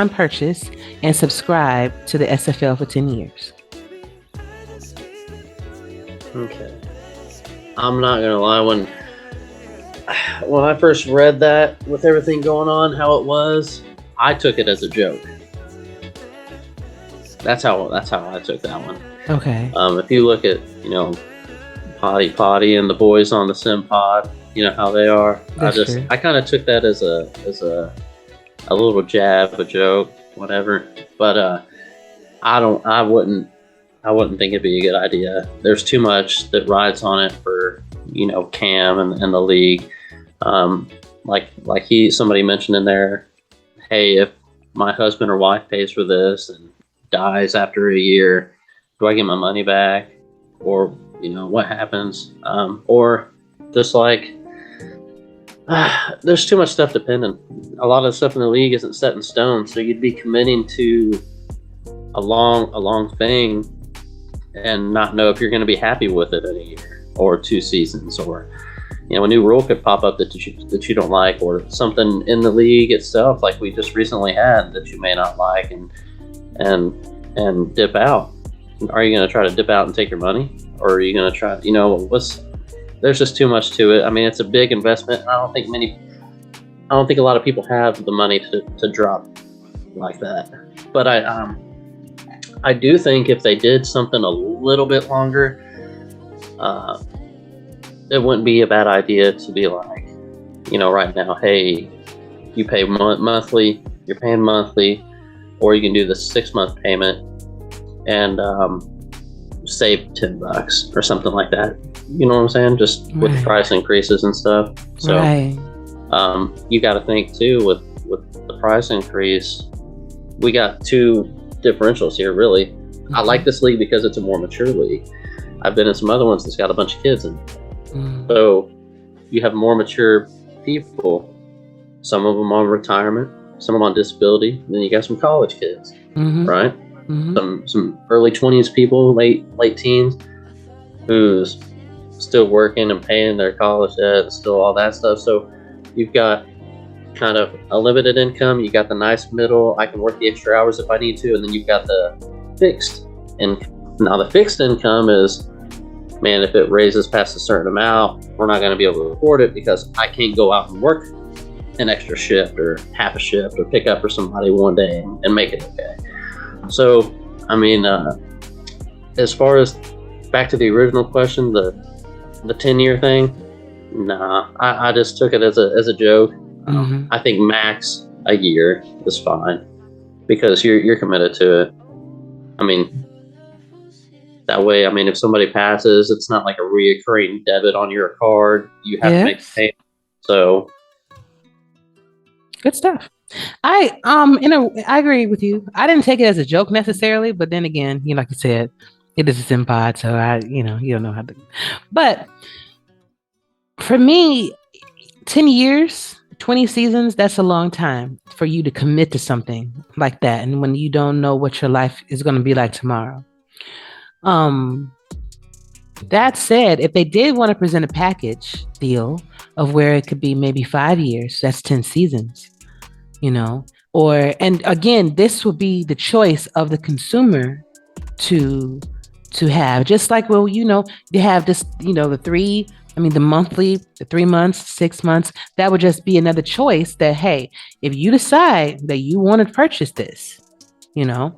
purchase and subscribe to the SFL for 10 years? Okay. I'm not gonna lie, when I first read that with everything going on, how it was, I took it as a joke. That's how I took that one. Okay. If you look at, Potty and the boys on the Sim Pod, you know how they are. That's I kind of took that as a little jab, a joke, whatever. But I wouldn't think it'd be a good idea. There's too much that rides on it for Cam and the league. Somebody mentioned in there, hey, if my husband or wife pays for this and dies after a year, do I get my money back? Or what happens? Or just there's too much stuff dependent. A lot of the stuff in the league isn't set in stone, so you'd be committing to a long thing and not know if you're going to be happy with it in a year or 2 seasons, or a new rule could pop up that you don't like, or something in the league itself like we just recently had that you may not like, and dip out. Are you going to try to dip out and take your money, or are you going to try? There's just too much to it. I mean, it's a big investment. I don't think a lot of people have the money to drop like that. But I do think if they did something a little bit longer, it wouldn't be a bad idea to be like, right now, hey, you pay monthly, you're paying monthly, or you can do the 6-month payment and save $10 or something like that. You know what I'm saying? Just with Right. price increases and stuff. So Right. you got to think too with the price increase. We got 2 differentials here, really. I like this league because it's a more mature league. I've been in some other ones that's got a bunch of kids in it. Mm. So you have more mature people. Some of them on retirement, some of them on disability. And then you got some college kids, Mhm. right? Mhm. Some early 20s people, late teens, who's still working and paying their college debt, still all that stuff. So you've got kind of a limited income. You got the nice middle. I can work the extra hours if I need to, and then you've got the fixed income. Now the fixed income is, man, if it raises past a certain amount, we're not going to be able to afford it because I can't go out and work an extra shift or half a shift or pick up for somebody one day and make it okay. So, I mean, as far as back to the original question, the 10-year thing, nah, I just took it as a joke. Mhm. I think max a year is fine because you're committed to it. I mean, that way, I mean, if somebody passes, it's not like a reoccurring debit on your card. You have to make Yes. a payment. So, Good stuff. I agree with you. I didn't take it as a joke necessarily, but then again, like you said, it is a sim pod, so you don't know how to. But for me, 10 years, 20 seasons, that's a long time for you to commit to something like that, and when you don't know what your life is going to be like tomorrow. That said, if they did want to present a package deal of where it could be maybe 5 years, that's 10 seasons. And again, this will be the choice of the consumer to have, just like, well, you have this, the monthly, the 3 months, 6 months, that would just be another choice that, hey, if you decide that you want to purchase this, and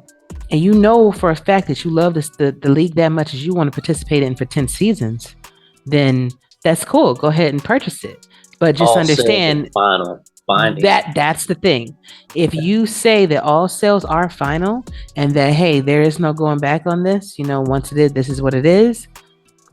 for a fact that you love this, the league that much as you want to participate in for 10 seasons, then that's cool. Go ahead and purchase it. But just understand final binding. That's the thing. If you say that all sales are final and that, hey, there is no going back on this, once it is, this is what it is,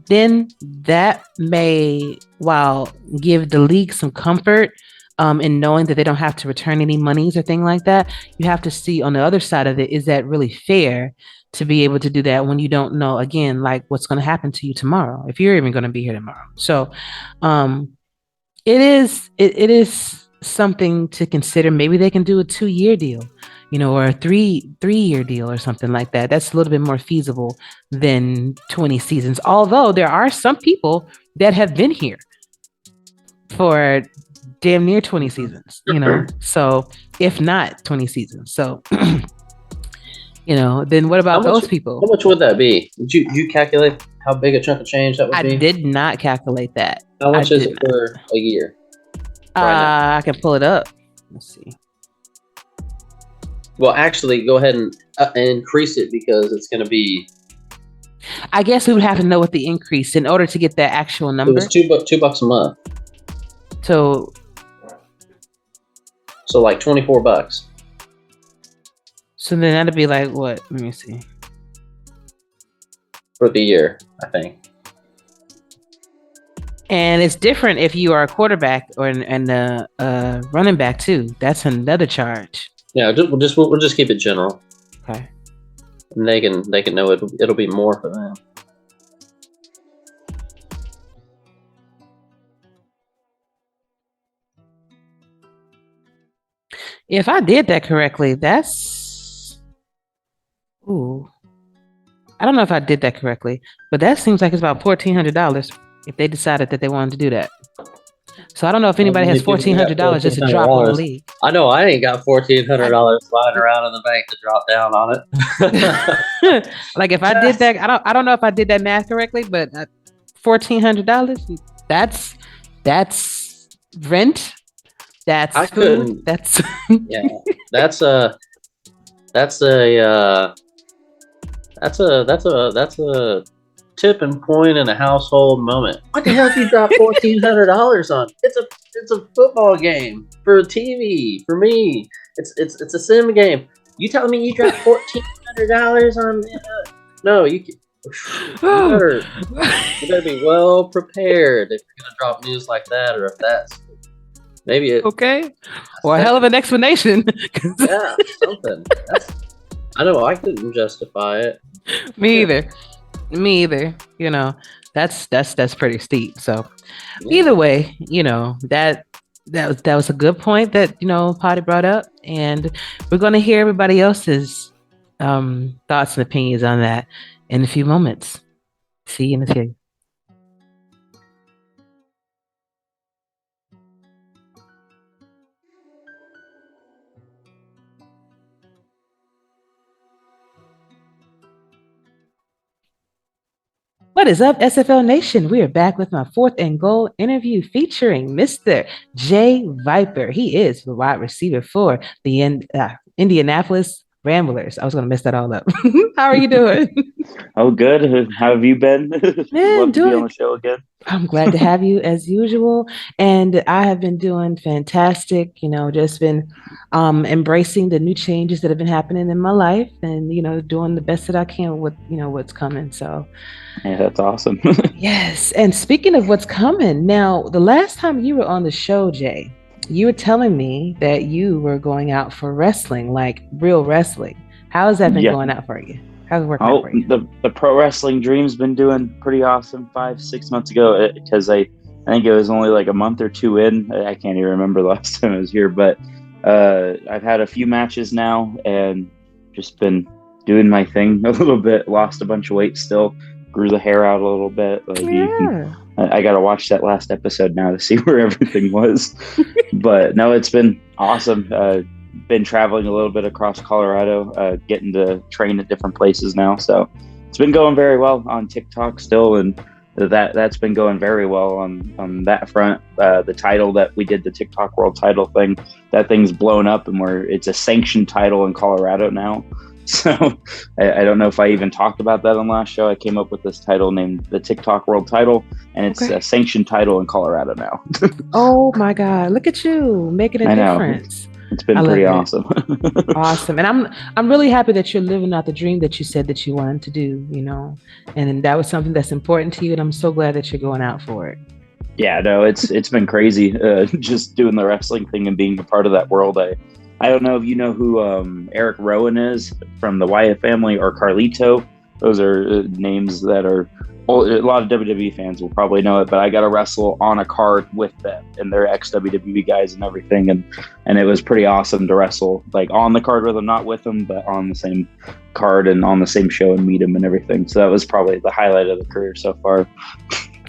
then that may, while give the league some comfort in knowing that they don't have to return any monies or thing like that, you have to see on the other side of it, is that really fair to be able to do that when you don't know, again, like what's going to happen to you tomorrow, if you're even going to be here tomorrow. So it is something to consider. Maybe they can do a 2-year deal, or a three-year deal or something like that. That's a little bit more feasible than 20 seasons. Although there are some people that have been here for damn near 20 seasons, so if not 20 seasons. So Then what about those people? How much would that be? Did you calculate how big a chunk of change that would be? I did not calculate that. How much is it for a year? I can pull it up. Let's see. Well, actually, go ahead and increase it because it's going to be. I guess we would have to know what the increase in order to get that actual number. It was $2 a month. So like $24. So then that'd be like what? Let me see. For the year, I think. And it's different if you are a quarterback or a running back too. That's another charge. Yeah, we'll just keep it general. Okay. And they can know it'll be more for them. If I did that correctly, that's. Ooh. I don't know if I did that correctly, but that seems like it's about $1,400 if they decided that they wanted to do that. So I don't know if anybody has $1,400 just to drop on the league. I know I ain't got $1,400 lying around in the bank to drop down on it. Like if I did that, I don't know if I did that math correctly, but $1,400, that's rent. That's food. That's yeah. That's a tipping point in a household moment. What the hell did you drop $1,400 on? It's a football game for TV. For me, it's a sim game. You telling me you dropped $1,400 on? No, you better be well prepared if you're gonna drop news like that, or if that's maybe it. Okay. Well, a hell of an explanation. Yeah, something. I know I couldn't justify it. Me either. That's pretty steep. So either way, that was a good point that Potty brought up, and we're going to hear everybody else's thoughts and opinions on that in a few moments. See you in a few. What is up, SFL Nation? We are back with my fourth and goal interview featuring Mr. Jay Viper. He is the wide receiver for the Indianapolis Ramblers. I was going to mess that all up. How are you doing? Oh, good. How have you been? Man, love to be on the show again. I'm glad to have you as usual. And I have been doing fantastic, just been embracing the new changes that have been happening in my life and, doing the best that I can with, what's coming. So yeah, that's awesome. Yes. And speaking of what's coming, now, the last time you were on the show, Jay, you were telling me that you were going out for wrestling, like real wrestling. How has that been going out for you? How's it working out for you? The pro wrestling dream's been doing pretty awesome 5-6 months ago, because I think it was only like a month or two in. I can't even remember the last time I was here, but I've had a few matches now and just been doing my thing a little bit. Lost a bunch of weight still. Grew the hair out a little bit. I got to watch that last episode now to see where everything was. But no, it's been awesome. Been traveling a little bit across Colorado, getting to train at different places now. So it's been going very well on TikTok still, and that's been going very well on that front. The title that we did, the TikTok World Title thing, that thing's blown up, and it's a sanctioned title in Colorado now. So I don't know if I even talked about that on last show. I came up with this title named the TikTok World Title, and it's a sanctioned title in Colorado now. Oh my God! Look at you making a difference. It's been pretty awesome. Awesome, and I'm really happy that you're living out the dream that you said that you wanted to do. And that was something that's important to you, and I'm so glad that you're going out for it. Yeah, no, it's been crazy just doing the wrestling thing and being a part of that world. I don't know if you know who Eric Rowan is from the Wyatt family, or Carlito. Those are names that are a lot of WWE fans will probably know it, but I got to wrestle on a card with them, and they're ex-WWE guys and everything, and it was pretty awesome to wrestle like on the card with them, not with them, but on the same card and on the same show and meet them and everything. So that was probably the highlight of the career so far.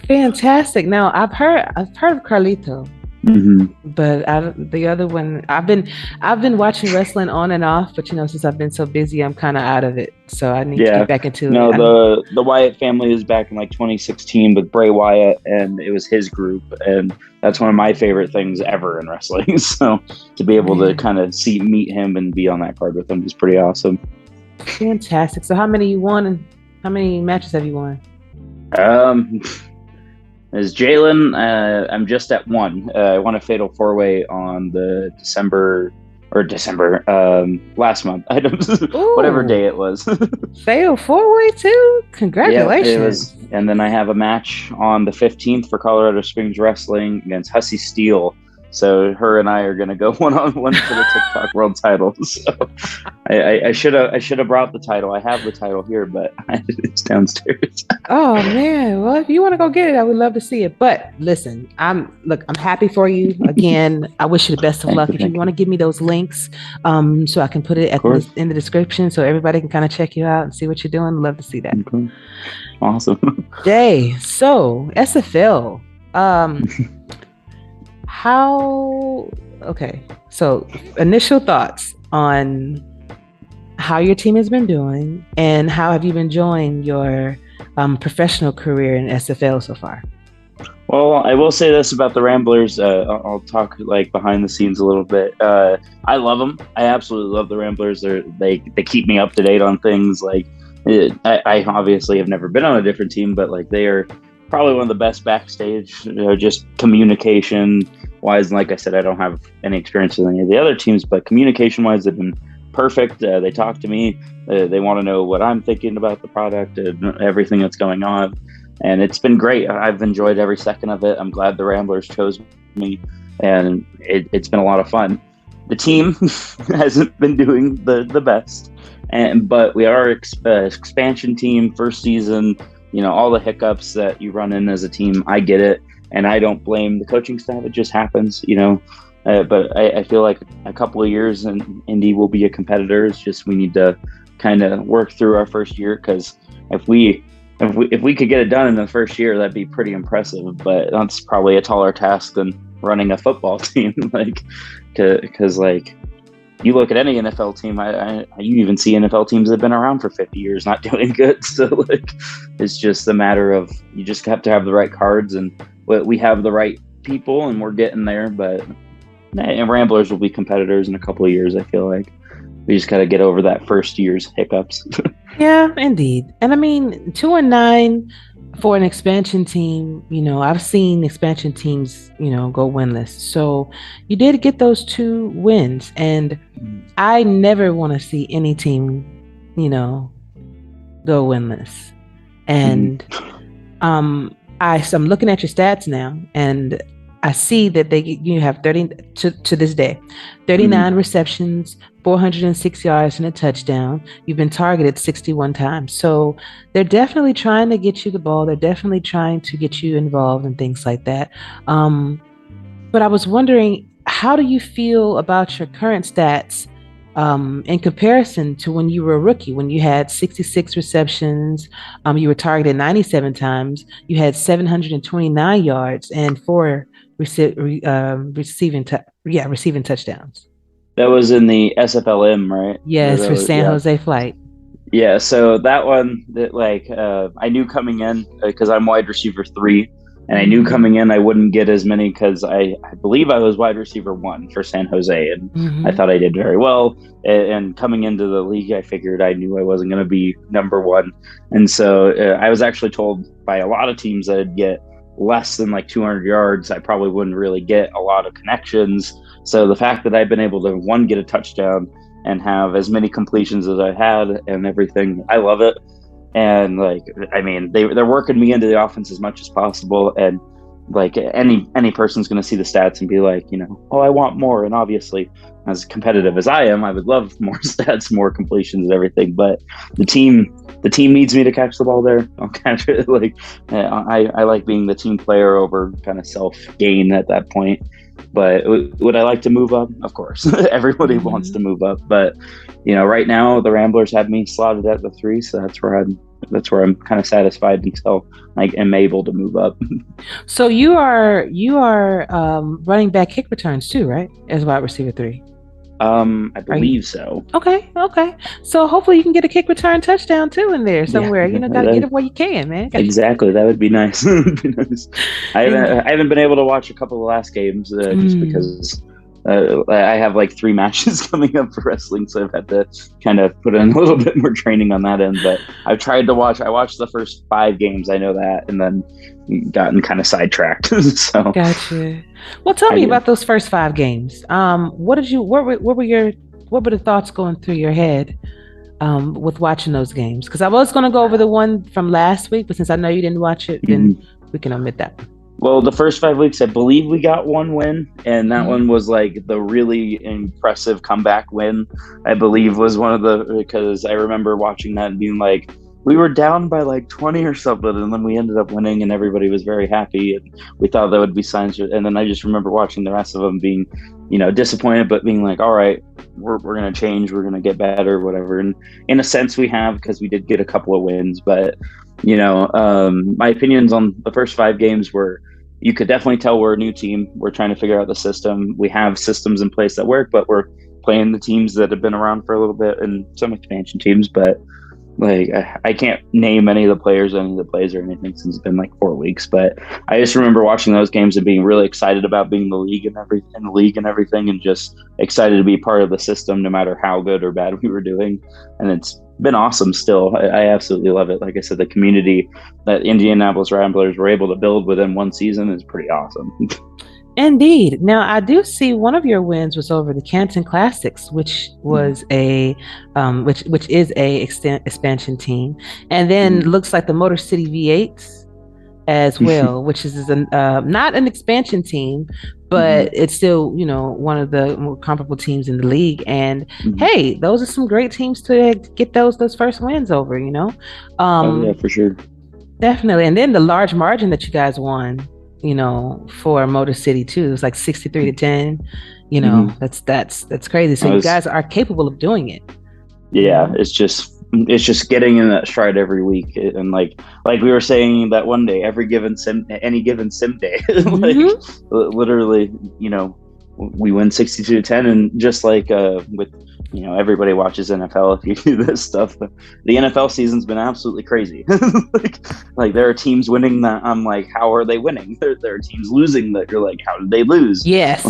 Fantastic. Now I've heard of Carlito. But the other one, I've been watching wrestling on and off, but since I've been so busy, I'm kind of out of it. So I need to get back into no, it. the Wyatt family was back in like 2016 with Bray Wyatt, and it was his group, and that's one of my favorite things ever in wrestling. So to be able to kind of meet him and be on that card with him is pretty awesome. Fantastic. So how many you won, and how many matches have you won? As Jalen, I'm just at one. I won a fatal 4-way on the December last month. Whatever day it was. Fatal 4-way too. Congratulations. Yeah, it was. And then I have a match on the 15th for Colorado Springs Wrestling against Hussey Steele. So her and I are going to go 1-on-1 for the TikTok world title. So I should have brought the title. I have the title here, but it's downstairs. Oh man! Well, if you want to go get it, I would love to see it. But listen, I'm happy for you. Again, I wish you the best of luck. If you want to give me those links, so I can put it in the description, so everybody can kind of check you out and see what you're doing. Love to see that. Okay. Awesome. Jay, so SFL. So initial thoughts on how your team has been doing and how have you been enjoying your professional career in SFL so far? Well, I will say this about the Ramblers. I'll talk like behind the scenes a little bit. I love them. I absolutely love the Ramblers. They keep me up to date on things. Like I obviously have never been on a different team, but like they are probably one of the best backstage, just communication wise. And like I said, I don't have any experience with any of the other teams, but communication wise, they've been perfect. They talk to me. They want to know what I'm thinking about the product and everything that's going on. And it's been great. I've enjoyed every second of it. I'm glad the Ramblers chose me, and it's been a lot of fun. The team hasn't been doing the best, but we are expansion team, first season. All the hiccups that you run in as a team, I get it, and I don't blame the coaching staff. It just happens, But I feel like a couple of years and Indy will be a competitor. It's just we need to kind of work through our first year, because if we could get it done in the first year, that'd be pretty impressive. But that's probably a taller task than running a football team. Because you look at any NFL team, you even see NFL teams that have been around for 50 years not doing good. So it's just a matter of you just have to have the right cards, and we have the right people, and we're getting there. But Ramblers will be competitors in a couple of years. I feel like we just got to get over that first year's hiccups. Yeah, indeed. And I mean, 2-9 for an expansion team, I've seen expansion teams, go winless. So you did get those 2 wins, and I never want to see any team, go winless. And I'm looking at your stats now, and I see that you have 30 to this day, 39 receptions, 406 yards and a touchdown. You've been targeted 61 times. So they're definitely trying to get you the ball. They're definitely trying to get you involved and things like that. But I was wondering, how do you feel about your current stats in comparison to when you were a rookie, when you had 66 receptions, you were targeted 97 times, you had 729 yards and 4 receiving touchdowns. That was in the SFLm, right? Yes, for San Jose flight. Yeah, so that one, I knew coming in, because I'm wide receiver 3, and I knew coming in I wouldn't get as many, because I believe I was wide receiver 1 for San Jose, and I thought I did very well. And coming into the league, I figured I knew I wasn't going to be number 1. And so I was actually told by a lot of teams that I'd get less than 200 yards. I probably wouldn't really get a lot of connections. So the fact that I've been able to, 1, get a touchdown and have as many completions as I had and everything, I love it. And they're working me into the offense as much as possible. And any person's going to see the stats and be like, oh, I want more. And obviously, as competitive as I am, I would love more stats, more completions and everything. But the team needs me to catch the ball there. I'll catch it. I like being the team player over kind of self gain at that point. But would I like to move up? Of course, everybody wants to move up. But right now the Ramblers have me slotted at the 3, so that's where I'm that's where I'm kind of satisfied until I am able to move up. So you are running back kick returns too, right? As wide receiver 3. I believe so. Okay. So hopefully you can get a kick return touchdown too in there somewhere. Gotta get it where you can, man. Exactly, that would be nice. I haven't been able to watch a couple of last games just because I have like 3 matches coming up for wrestling, so I've had to kind of put in a little bit more training on that end. But I've tried to watch. I watched the first 5 games, I know that, and then gotten kind of sidetracked. So gotcha. Well, tell me about those first 5 games. What were the thoughts going through your head with watching those games? Because I was going to go over the one from last week, but since I know you didn't watch it, then we can omit that one. Well, the first 5 weeks, I believe we got 1 win, and that one was like the really impressive comeback win. I believe was one of because I remember watching that and being like, we were down by like 20 or something, and then we ended up winning, and everybody was very happy, and we thought that would be signs. And then I just remember watching the rest of them being, disappointed, but being like, all right, we're going to change, we're going to get better, whatever. And in a sense, we have, because we did get a couple of wins, but my opinions on the first 5 games were, you could definitely tell we're a new team. We're trying to figure out the system. We have systems in place that work, but we're playing the teams that have been around for a little bit and some expansion teams. But like, I can't name any of the players, any of the plays or anything since it's been like 4 weeks. But I just remember watching those games and being really excited about being in the league and everything, and just excited to be part of the system, no matter how good or bad we were doing. And it's been awesome still. I absolutely love it. Like I said, the community that Indianapolis Ramblers were able to build within 1 season is pretty awesome. Indeed. Now, I do see one of your wins was over the Canton Classics, which was which is a expansion team, and then looks like the Motor City V8s as well, which is not an expansion team, but it's still one of the more comparable teams in the league. And hey, those are some great teams to get those first wins over. Oh yeah, for sure, definitely. And then the large margin that you guys won, for Motor City too. It was like 63-10. That's crazy. So you guys are capable of doing it. Yeah, it's just getting in that stride every week, and like we were saying that one day, any given sim day, literally, we win 62-10, and just like with everybody watches NFL. If you do this stuff, the NFL season's been absolutely crazy. like there are teams winning that I'm like, how are they winning? There are teams losing that you're like, how did they lose? Yes.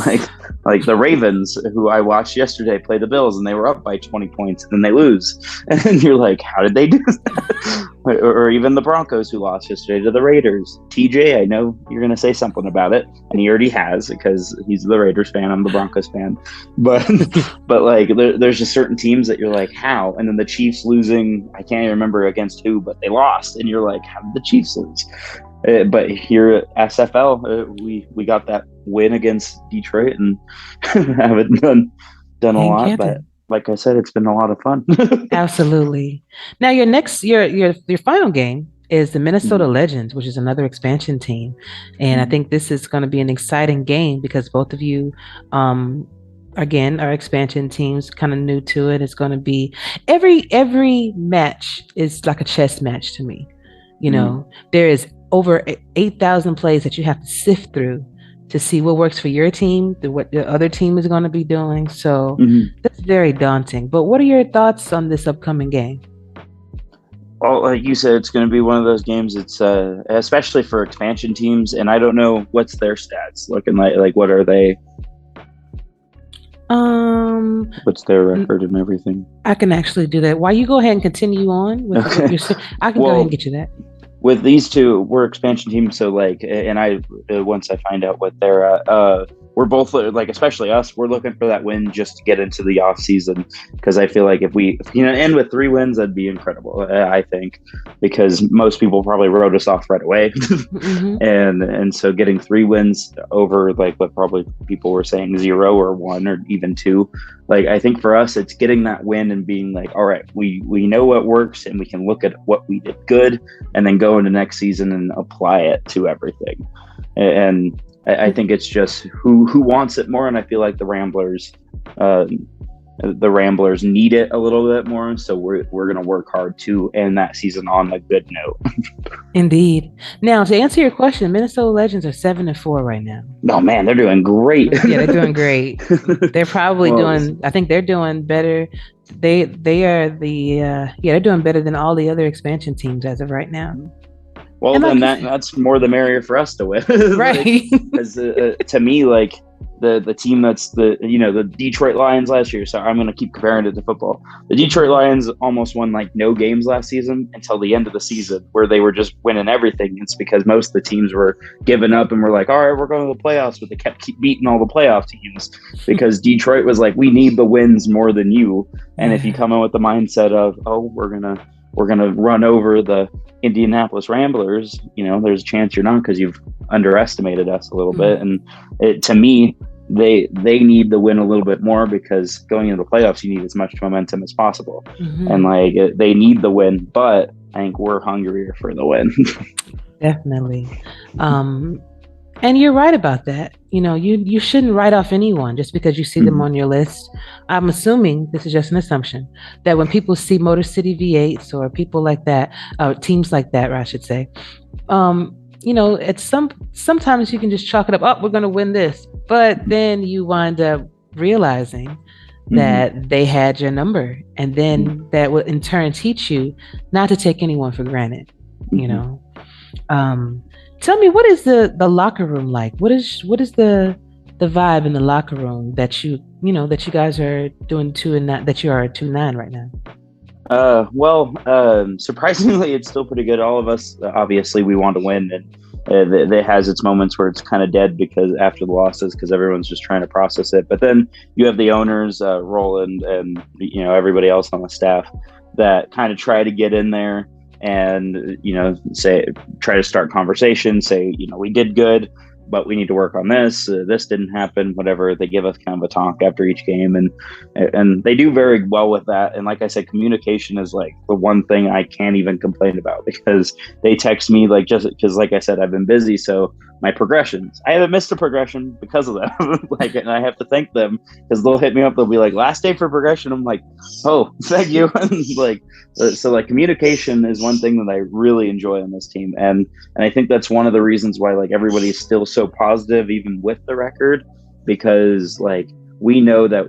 Like the Ravens, who I watched yesterday, play the Bills, and they were up by 20 points, and then they lose, and you're like, how did they do that? or even the Broncos, who lost yesterday to the Raiders. TJ, I know you're gonna say something about it, and he already has, because he's the Raiders fan, I'm the Broncos fan. But like there's just certain teams that you're like, how? And then the Chiefs losing, I can't even remember against who, but they lost, and you're like, how did the Chiefs lose? But here at SFL, we got that win against Detroit, and haven't done a lot, but like I said, it's been a lot of fun. Absolutely. Now your final game is the Minnesota Legends, which is another expansion team, and I think this is going to be an exciting game because both of you, again, are expansion teams, kind of new to it. It's going to be every match is like a chess match to me. There is over 8,000 plays that you have to sift through to see what works for your team, what the other team is going to be doing. So that's very daunting. But what are your thoughts on this upcoming game? Well, like you said, it's going to be one of those games. It's especially for expansion teams, and I don't know what's their stats looking like. Like, what are they? What's their record and everything? I can actually do that. While you go ahead and continue on with I can go ahead and get you that. With these two, we're expansion teams, so like, and I once I find out what they're we're both like, especially us, we're looking for that win just to get into the off season, because I feel like if we end with 3 wins, that'd be incredible. I think, because most people probably wrote us off right away, and so getting 3 wins over like what probably people were saying 0 or 1 or even 2. Like, I think for us, it's getting that win and being like, all right, we know what works, and we can look at what we did good, and then go into next season and apply it to everything. And I think it's just who wants it more, and I feel like the Ramblers the Ramblers need it a little bit more. So we're going to work hard to end that season on a good note. Indeed. Now, to answer your question, Minnesota Legends are 7-4 right now. Oh man, they're doing great. Yeah, they're doing great. They're probably doing. I think they're doing better. They are the they're doing better than all the other expansion teams as of right now. Well, and then that's more the merrier for us to win, right? Because to me, like the team that's the Detroit Lions last year. So I'm going to keep comparing it to football. The Detroit Lions almost won like no games last season until the end of the season, where they were just winning everything. It's because most of the teams were giving up and were like, all right, we're going to the playoffs, but they keep beating all the playoff teams because Detroit was like, we need the wins more than you. And if you come in with the mindset of, oh, we're gonna run over the Indianapolis Ramblers, there's a chance you're not, because you've underestimated us a little bit. And to me, they need to win a little bit more, because going into the playoffs, you need as much momentum as possible. And like they need the win, but I think we're hungrier for the win. Definitely. And you're right about that. You shouldn't write off anyone just because you see them on your list. I'm assuming, this is just an assumption, that when people see Motor City V8s or people like that, teams like that, I should say, sometimes you can just chalk it up. Oh, we're going to win this. But then you wind up realizing that they had your number, and then that will in turn teach you not to take anyone for granted. Tell me, what is the locker room like? What is the vibe in the locker room that you guys are doing 2-9, that you are 2-9 right now? Surprisingly, it's still pretty good. All of us, obviously, we want to win, and it has its moments where it's kind of dead because after the losses, because everyone's just trying to process it. But then you have the owners, Roland, and everybody else on the staff that kind of try to get in there and try to start conversation, say we did good, but we need to work on this. This didn't happen, whatever. They give us kind of a talk after each game, and they do very well with that. And like I said, communication is like the one thing I can't even complain about, because they text me like, just because, like I said, I've been busy. So my progressions, I haven't missed a progression because of that. And I have to thank them, because they'll hit me up. They'll be like, last day for progression. I'm like, oh, thank you. So communication is one thing that I really enjoy on this team. And I think that's one of the reasons why like everybody's still so positive, even with the record, because like we know that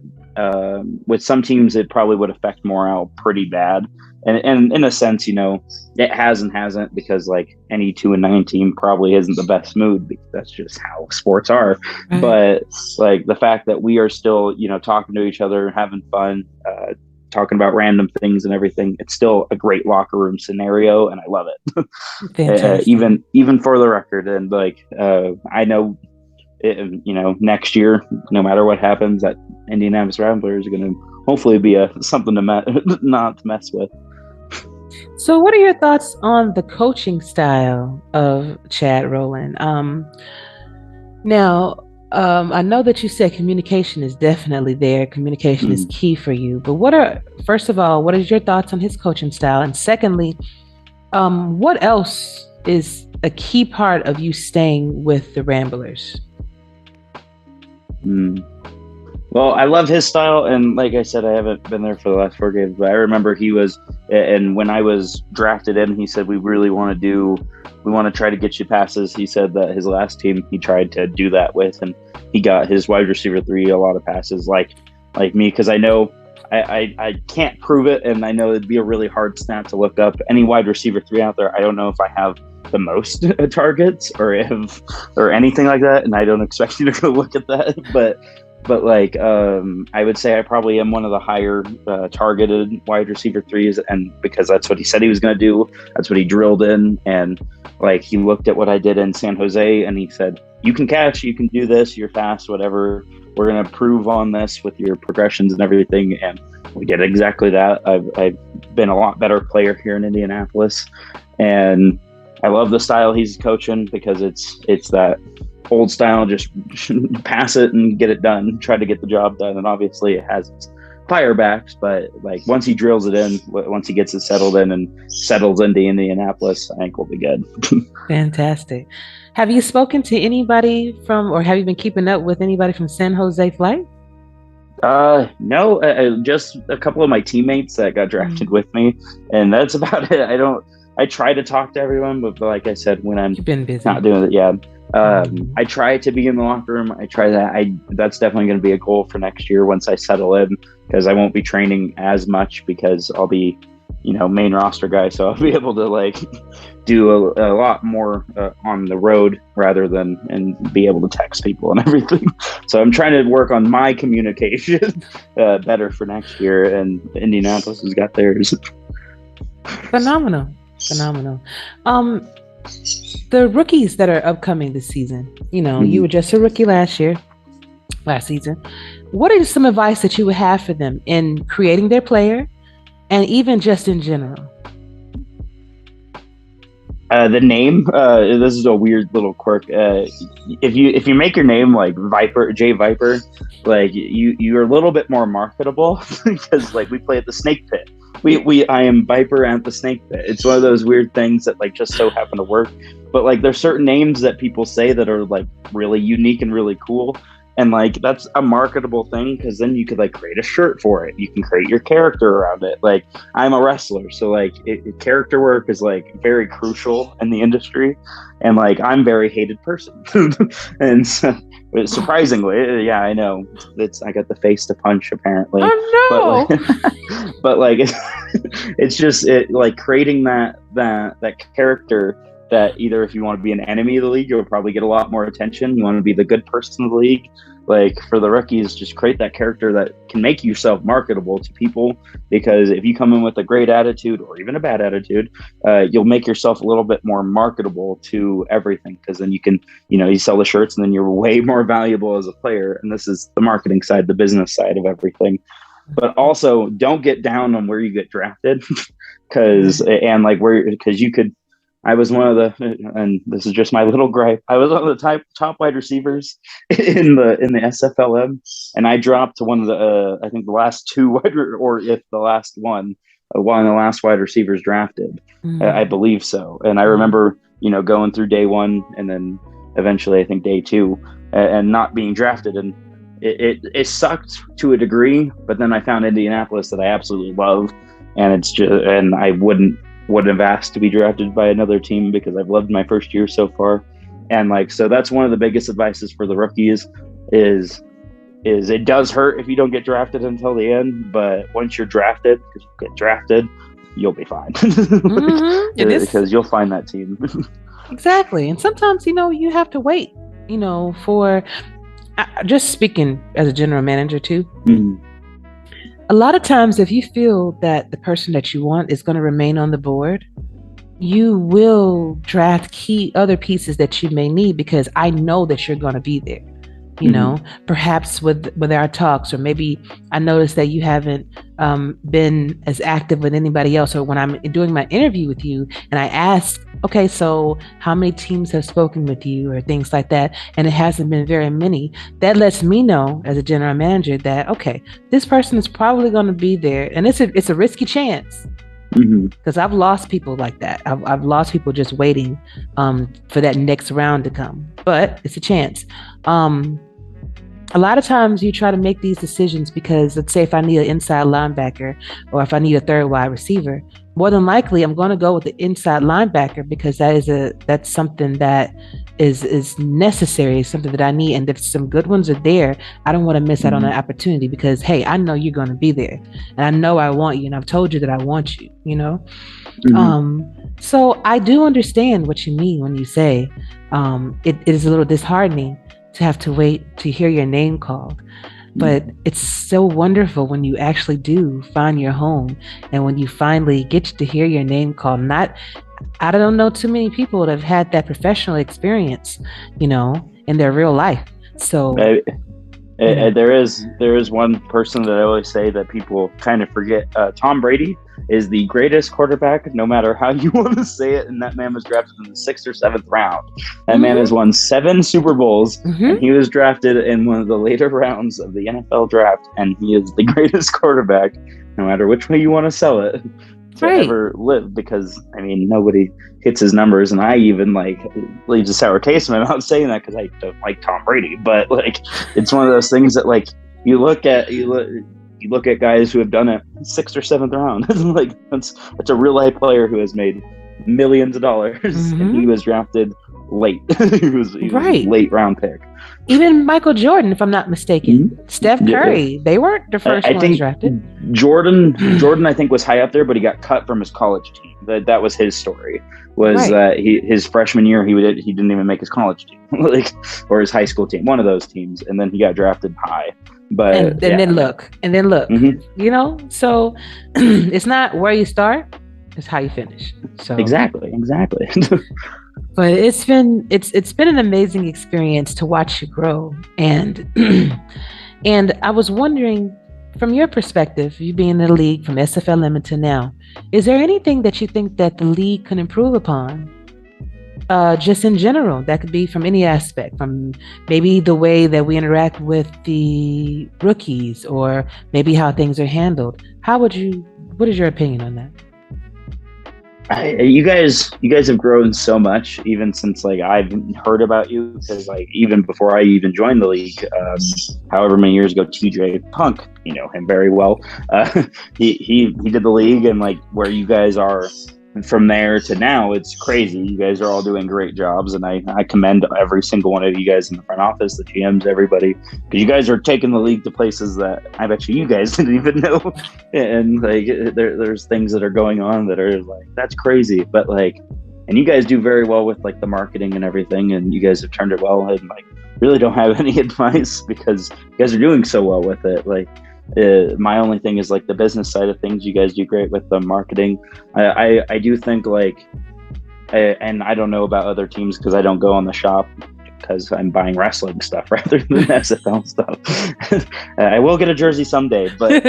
with some teams, it probably would affect morale pretty bad. And in a sense, it hasn't, because like any 2-9 team probably isn't the best mood, because that's just how sports are. Right. But like the fact that we are still, talking to each other, having fun, talking about random things and everything, it's still a great locker room scenario, and I love it. Even for the record. And like I know next year, no matter what happens, that Indianapolis Ramblers are going to hopefully be something to not to mess with. So what are your thoughts on the coaching style of Chad Rowland? Now, I know that you said communication is definitely there. Communication is key for you. But first of all, what is your thoughts on his coaching style? And secondly, what else is a key part of you staying with the Ramblers? Well, I love his style, and like I said, I haven't been there for the last 4 games, but I remember and when I was drafted in, he said, we want to try to get you passes. He said that his last team, he tried to do that with, and he got his wide receiver 3 a lot of passes like me, because I know I can't prove it, and I know it'd be a really hard stat to look up. Any wide receiver 3 out there, I don't know if I have the most targets or anything like that, and I don't expect you to go look at that, but like I would say I probably am one of the higher targeted wide receiver 3s, and because that's what he said he was going to do, that's what he drilled in. And like he looked at what I did in San Jose, and he said, you can catch, you can do this, you're fast, whatever, we're going to prove on this with your progressions and everything. And we did exactly that. I've been a lot better player here in Indianapolis, and I love the style he's coaching, because it's that old style, just pass it and get it done, try to get the job done. And obviously it has its firebacks, but like once he drills it in, once he gets it settled in and settles into Indianapolis, I think we'll be good. Fantastic. Have you spoken to anybody or have you been keeping up with anybody from San Jose Flight? No, just a couple of my teammates that got drafted with me, and that's about it. I try to talk to everyone, but like I said, when I'm You've been busy. not doing it, yeah. I try to be in the locker room. I try that. That's definitely going to be a goal for next year once I settle in, because I won't be training as much because I'll be, main roster guy. So I'll be able to like do a lot more on the road rather than and be able to text people and everything. So I'm trying to work on my communication better for next year, and Indianapolis has got theirs. Phenomenal. The rookies that are upcoming this season, you were just a rookie last season. What is some advice that you would have for them in creating their player and even just in general? The name, this is a weird little quirk. If you make your name like J Viper, like you're a little bit more marketable because like we play at the Snake Pit. I am Viper at the Snake Pit. It's one of those weird things that like just so happen to work. But like there's certain names that people say that are like really unique and really cool. And like that's a marketable thing because then you could like create a shirt for it. You can create your character around it. Like I'm a wrestler, so like character work is like very crucial in the industry. And like I'm a very hated person. And so, surprisingly, yeah, I know I got the face to punch apparently. Oh no! But like it's just like creating that character. That either if you want to be an enemy of the league, you'll probably get a lot more attention. You want to be the good person of the league. Like for the rookies, just create that character that can make yourself marketable to people. Because if you come in with a great attitude or even a bad attitude, you'll make yourself a little bit more marketable to everything. Because then you can, you sell the shirts and then you're way more valuable as a player. And this is the marketing side, the business side of everything. But also don't get down on where you get drafted. Because you could. I was one of the, and this is just my little gripe. I was one of the top wide receivers in the SFLm, and I dropped to one of the, I think the last two or if the last one of the last wide receivers drafted. I believe so. And I remember, going through day one and then eventually I think day two and not being drafted. And it sucked to a degree, but then I found Indianapolis that I absolutely love. And I wouldn't have asked to be drafted by another team because I've loved my first year so far. And so that's one of the biggest advices for the rookies is it does hurt if you don't get drafted until the end, but once you're drafted, because you get drafted, you'll be fine. Because you'll find that team. Exactly. And sometimes, you have to wait, for just speaking as a general manager too. Mm-hmm. A lot of times, if you feel that the person that you want is going to remain on the board, you will draft key other pieces that you may need because I know that you're going to be there. Perhaps with our talks, or maybe I noticed that you haven't been as active with anybody else. Or when I'm doing my interview with you and I ask, okay, so how many teams have spoken with you or things like that? And it hasn't been very many. That lets me know as a general manager that, okay, this person is probably going to be there. And it's a risky chance. Because I've lost people like that. I've lost people just waiting for that next round to come. But it's a chance. A lot of times you try to make these decisions because, let's say if I need an inside linebacker or if I need a third wide receiver, more than likely I'm going to go with the inside linebacker because that's something that is necessary, something that I need. And if some good ones are there, I don't want to miss out on an opportunity because, hey, I know you're going to be there and I know I want you and I've told you that I want you, So I do understand what you mean when you say it is a little disheartening to have to wait to hear your name called. But it's so wonderful when you actually do find your home and when you finally get to hear your name called. I don't know too many people that have had that professional experience, in their real life. So there is one person that I always say that people kind of forget. Tom Brady is the greatest quarterback, no matter how you want to say it. And that man was drafted in the 6th or 7th round. That man has won 7 Super Bowls, and he was drafted in one of the later rounds of the NFL draft. And he is the greatest quarterback, no matter which way you want to sell it, to ever live. Because nobody hits his numbers, and I even leaves a sour taste in my mouth saying that because I don't like Tom Brady. But it's one of those things that you look at guys who have done it 6th or 7th round. Like that's a real life player who has made millions of dollars, and he was drafted late. he was Right. a late round pick. Even Michael Jordan, if I'm not mistaken, Steph Curry, they weren't the first I ones think drafted. Jordan, I think, was high up there, but he got cut from his college team. That was his story. Was Right. his freshman year he didn't even make his college team, like, or his high school team, one of those teams, and then he got drafted high. But and then look, you know. So it's not where you start; it's how you finish. So exactly. But it's been an amazing experience to watch you grow, and and I was wondering, from your perspective, you being in the league from SFLm to now, is there anything that you think that the league can improve upon? Just in general, that could be from any aspect, from maybe the way that we interact with the rookies, or maybe how things are handled. What is your opinion on that? You guys have grown so much, even since like I've heard about you, because like even before I even joined the league, however many years ago, TJ Punk, you know him very well. He did the league, and like where you guys are from there to now, it's crazy. You guys are all doing great jobs, and I commend every single one of you guys in the front office, the GMs, everybody, because you guys are taking the league to places that I bet you guys didn't even know. And like there's things that are going on that are like, that's crazy, but like, and you guys do very well with like the marketing and everything, and you guys have turned it well, and like really don't have any advice because you guys are doing so well with it. Like my only thing is like the business side of things. You guys do great with the marketing. I do think like, and I don't know about other teams because I don't go on the shop because I'm buying wrestling stuff rather than SFL stuff. I will get a jersey someday, but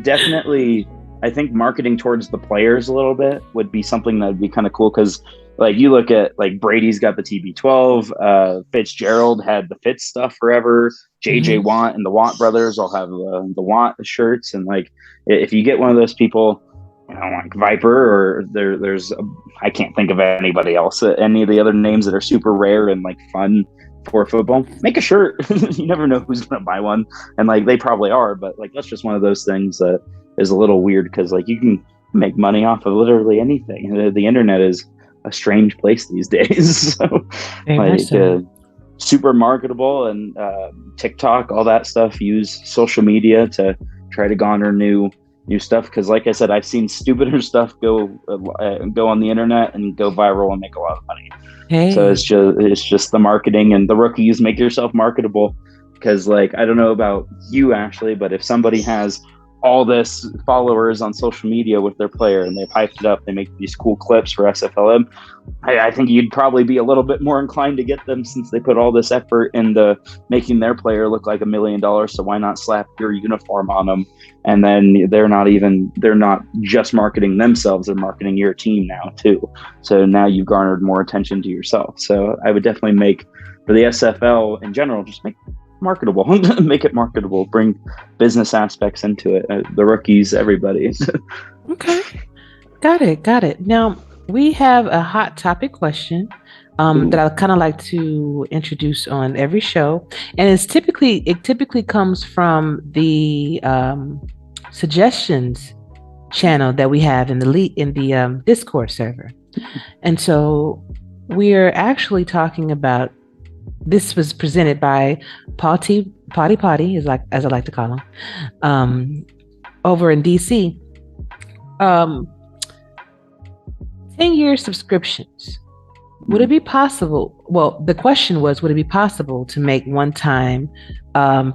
definitely I think marketing towards the players a little bit would be something that would be kind of cool, because like you look at like Brady's got the TB12, Fitzgerald had the Fitz stuff forever, JJ Watt and the Watt brothers all have the Watt shirts, and like if you get one of those people, you know, like Viper, or there's I can't think of anybody else, any of the other names that are super rare and like fun for football, make a shirt. You never know who's gonna buy one, and like they probably are, but like that's just one of those things that is a little weird, because like you can make money off of literally anything. The internet is a strange place these days. So like super marketable, and TikTok, all that stuff, use social media to try to garner new stuff, because like I said, I've seen stupider stuff go on the internet and go viral and make a lot of money. So it's just the marketing, and the rookies, make yourself marketable, because like I don't know about you, Ashley, but if somebody has all this followers on social media with their player and they've hyped it up, they make these cool clips for SFLm, I think you'd probably be a little bit more inclined to get them, since they put all this effort into making their player look like $1 million. So why not slap your uniform on them? And then they're not just marketing themselves, they're marketing your team now too. So now you've garnered more attention to yourself. So I would definitely make, for the SFL in general, just make marketable. Make it marketable, bring business aspects into it, the rookies, everybody. Okay, got it. Now we have a hot topic question that I kind of like to introduce on every show, and it typically comes from the suggestions channel that we have in the Discord server. And so we're actually talking about, this was presented by Potty, as I like to call him, over in DC. 10-year subscriptions. Would it be possible? Well, the question was, would it be possible to make one-time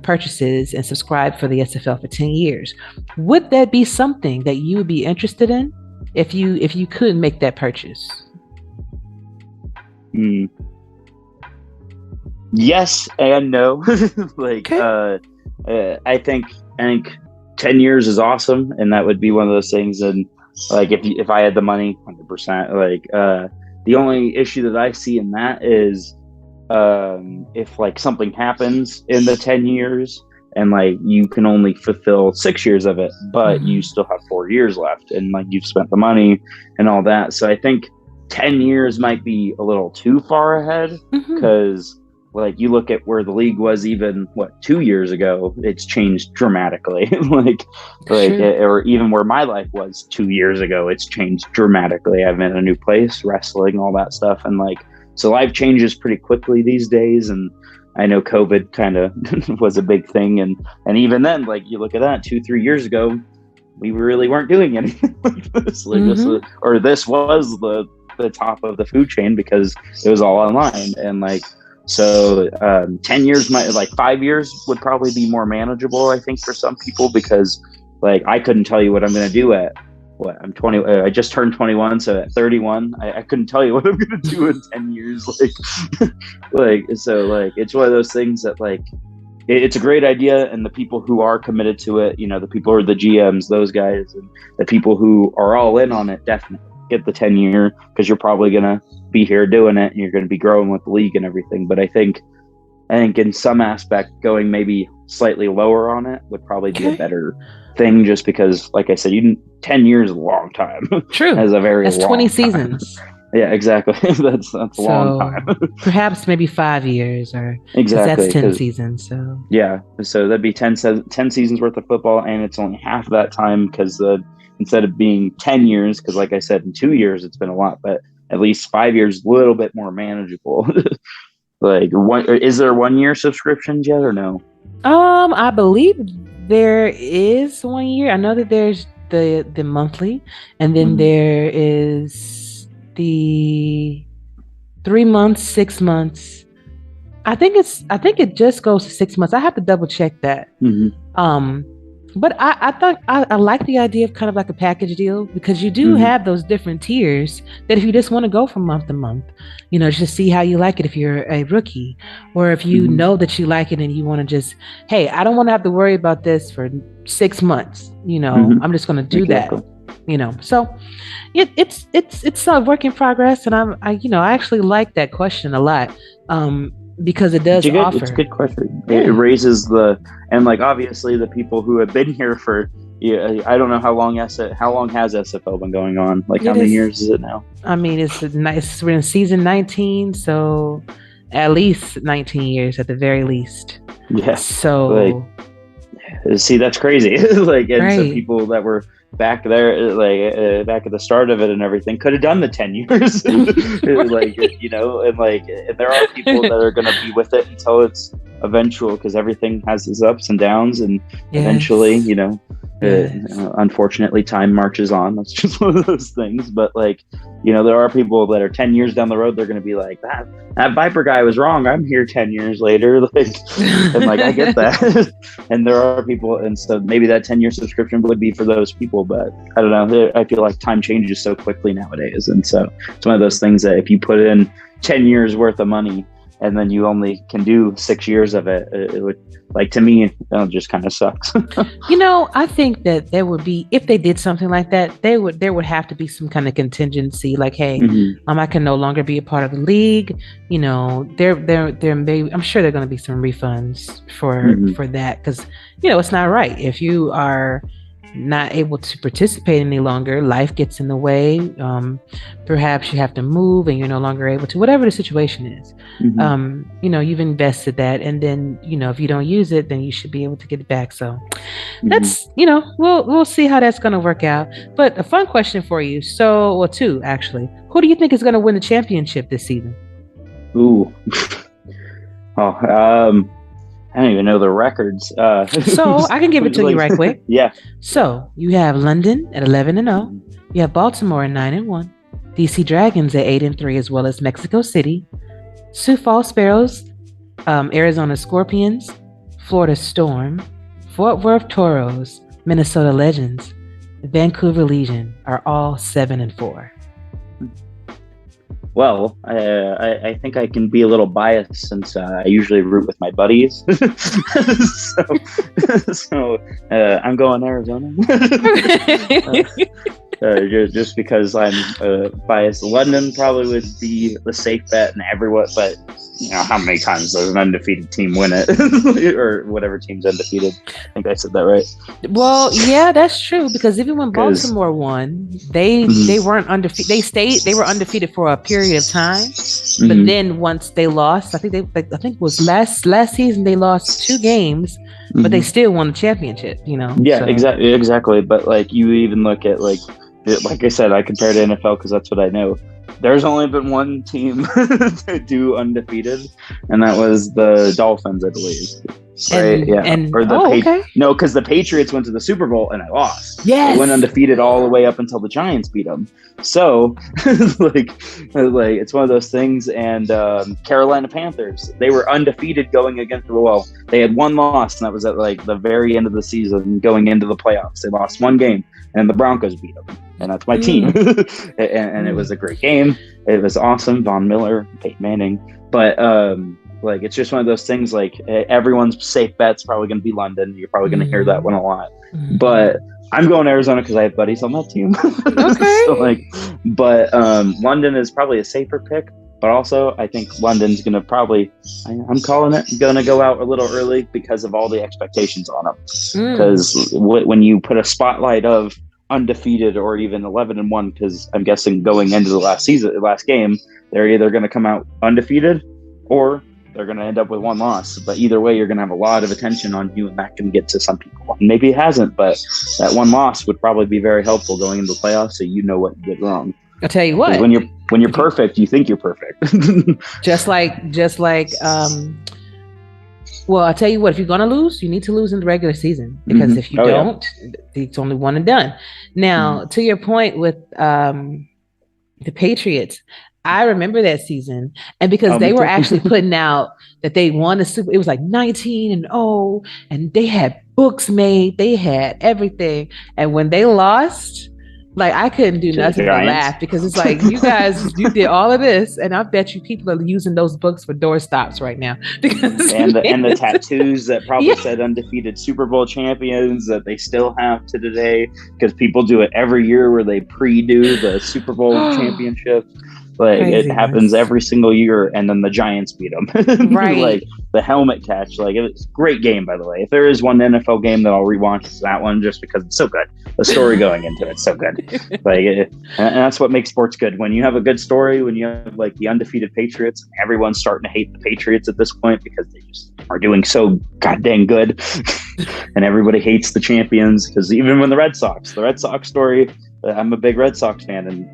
purchases and subscribe for the SFL for 10 years? Would that be something that you would be interested in if you could make that purchase? Yes and no. Like, okay. I think 10 years is awesome, and that would be one of those things. And like, if I had the money, 100%. Like, the only issue that I see in that is if like something happens in the 10 years, and like you can only fulfill 6 years of it, but you still have 4 years left, and like you've spent the money and all that. So I think 10 years might be a little too far ahead, because like you look at where the league was even 2 years ago, it's changed dramatically. like or even where my life was 2 years ago, it's changed dramatically. I'm in a new place, wrestling, all that stuff, and like so life changes pretty quickly these days. And I know COVID kind of was a big thing, and even then, like you look at that 2-3 years ago, we really weren't doing anything like this. Like this was the top of the food chain because it was all online. And like so 10 years 5 years would probably be more manageable, I think, for some people, because like I couldn't tell you what I'm going to do at I'm 20. I just turned 21, so at 31 I couldn't tell you what I'm going to do in 10 years. Like so like it's one of those things that like it's a great idea, and the people who are committed to it, you know, the people who are the GMs, those guys, and the people who are all in on it, definitely get the 10-year, because you're probably going to be here doing it and you're going to be growing with the league and everything. But I think in some aspect, going maybe slightly lower on it would probably be a better thing, just because, like I said, 10 years is a long time. True. That's 20 time. seasons. Yeah, exactly. that's a long time. Perhaps maybe 5 years, or exactly, that's 10 seasons. So yeah, so that'd be 10 seasons worth of football, and it's only half that time because instead of being 10 years, because like I said, in 2 years it's been a lot, but at least 5 years, a little bit more manageable. Like, is there 1 year subscriptions yet or no? I believe there is 1 year. I know that there's the monthly, and then there is the 3 months, 6 months. I think it just goes to 6 months. I have to double check that. But I thought I like the idea of kind of like a package deal, because you do have those different tiers that if you just want to go from month to month, you know, just see how you like it if you're a rookie, or if you know that you like it and you want to just, hey, I don't want to have to worry about this for 6 months, you know, I'm just going to do that, you know. So it's a work in progress, and I actually like that question a lot. Because it does offer. It's a good question. It raises and like obviously the people who have been here for, I don't know how long has SFL been going on? Like how many years is it now? I mean, we're in season 19, so at least 19 years at the very least. Yeah. So like, see, that's crazy. Like, and some people that were back there, back at the start of it and everything, could have done the 10 years. Like, you know, and like, and there are people that are going to be with it until it's eventual, because everything has its ups and downs, and eventually, you know, unfortunately time marches on. That's just one of those things. But like, you know, there are people that are 10 years down the road, they're going to be like, that Viper guy was wrong, I'm here 10 years later. Like, and like, I get that. And there are people, and so maybe that 10-year subscription would be for those people, but I don't know, I feel like time changes so quickly nowadays, and so it's one of those things that if you put in 10 years worth of money and then you only can do 6 years of it, it would, like, to me, it just kind of sucks. You know, I think that there would be, if they did something like that, there would have to be some kind of contingency, like, hey, I can no longer be a part of the league. You know, there may, I'm sure there are going to be some refunds for that, because, you know, it's not right if you are not able to participate any longer, life gets in the way, perhaps you have to move and you're no longer able to, whatever the situation is. You know, you've invested that, and then, you know, if you don't use it, then you should be able to get it back. So that's, you know, we'll see how that's going to work out. But a fun question for you, so, well, two actually, who do you think is going to win the championship this season? I don't even know the records. So I can give it to you right quick. Yeah. So you have London at 11-0. You have Baltimore at 9-1. DC Dragons at 8-3, as well as Mexico City, Sioux Falls Sparrows, Arizona Scorpions, Florida Storm, Fort Worth Toros, Minnesota Legends, Vancouver Legion are all 7-4. Well, I think I can be a little biased since I usually root with my buddies. so I'm going Arizona. Just because I'm biased. London probably would be the safe bet, and everyone, but how many times does an undefeated team win it, or whatever team's undefeated? I think I said that right. Well, yeah, that's true, because even when Baltimore won, they weren't undefeated. They were undefeated for a period of time, but then once they lost, I think it was last season they lost 2 games, but they still won the championship. Yeah, so. exactly. But like you even look at like I said, I compare to NFL because that's what I know. There's only been one team to do undefeated, and that was the Dolphins, I believe. Right? No, because the Patriots went to the Super Bowl and I lost. Yes, they went undefeated all the way up until the Giants beat them. So, like it's one of those things. And Carolina Panthers, they were undefeated going against they had 1 loss, and that was at like the very end of the season, going into the playoffs. They lost 1 game, and the Broncos beat them. And that's my team. and it was a great game. It was awesome. Von Miller, Peyton Manning. But like, it's just one of those things, like everyone's safe bet's probably going to be London. You're probably going to hear that one a lot. But I'm going to Arizona because I have buddies on that team. Okay. So but London is probably a safer pick. But also, I think London's going to probably, I'm calling it, going to go out a little early because of all the expectations on them. Because when you put a spotlight of undefeated or even 11-1, because I'm guessing going into the last game, they're either going to come out undefeated or they're going to end up with 1 loss. But either way, you're going to have a lot of attention on you, and that can get to some people. Maybe it hasn't, but that 1 loss would probably be very helpful going into the playoffs, so you know what you did wrong. I'll tell you what. When you're perfect, you think you're perfect. just like. Well, I'll tell you what, if you're going to lose, you need to lose in the regular season, because if you don't, it's only one and done. Now, to your point with the Patriots, I remember that season, and because they were actually putting out that they won a Super, it was like 19-0, and they had books made, they had everything. And when they lost, like, I couldn't do nothing but laugh, because it's like, you guys, you did all of this, and I bet you people are using those books for doorstops right now. Because and the tattoos that probably said undefeated Super Bowl champions that they still have to today, because people do it every year where they pre-do the Super Bowl championship. Like, craziness. It happens every single year, and then the Giants beat them. Right. Like, the helmet catch. Like, it's a great game, by the way. If there is one NFL game that I'll rewatch, it's that one, just because it's so good. The story going into it's so good. Like, and that's what makes sports good. When you have a good story, when you have, like, the undefeated Patriots, everyone's starting to hate the Patriots at this point because they just are doing so goddamn good. And everybody hates the champions, because even when the Red Sox story, I'm a big Red Sox fan, and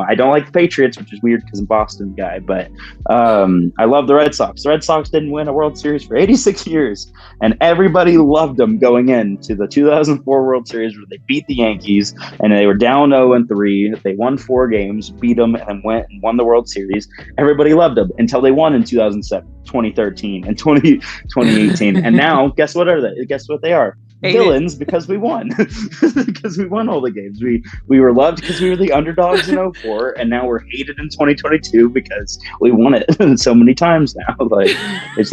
I don't like the Patriots, which is weird because I'm a Boston guy, but I love the Red Sox. The Red Sox didn't win a World Series for 86 years, and everybody loved them going into the 2004 World Series, where they beat the Yankees, and they were down 0-3. They won 4 games, beat them, and went and won the World Series. Everybody loved them until they won in 2007, 2013, and 2018. And now, guess what they are? Villains, because we won. Because we won all the games. We were loved because we were the underdogs in 2004, and now we're hated in 2022 because we won it so many times now. Like, it's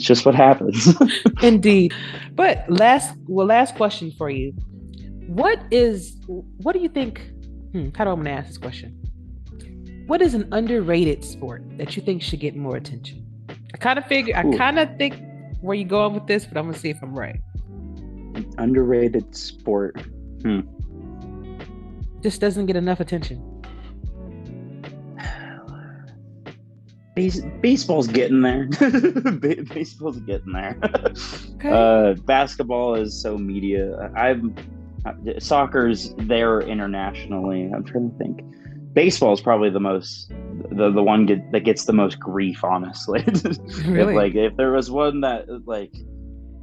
just what happens. Indeed. But last question for you. What do you think, how do I want to ask this question? What is an underrated sport that you think should get more attention? I kind of think where you're going with this, but I'm going to see if I'm right. An underrated sport. Just doesn't get enough attention. Baseball's getting there. Baseball's getting there. Okay. Basketball is so media. Soccer's there internationally. I'm trying to think. Baseball is probably the one that gets the most grief, honestly. Really? If there was one that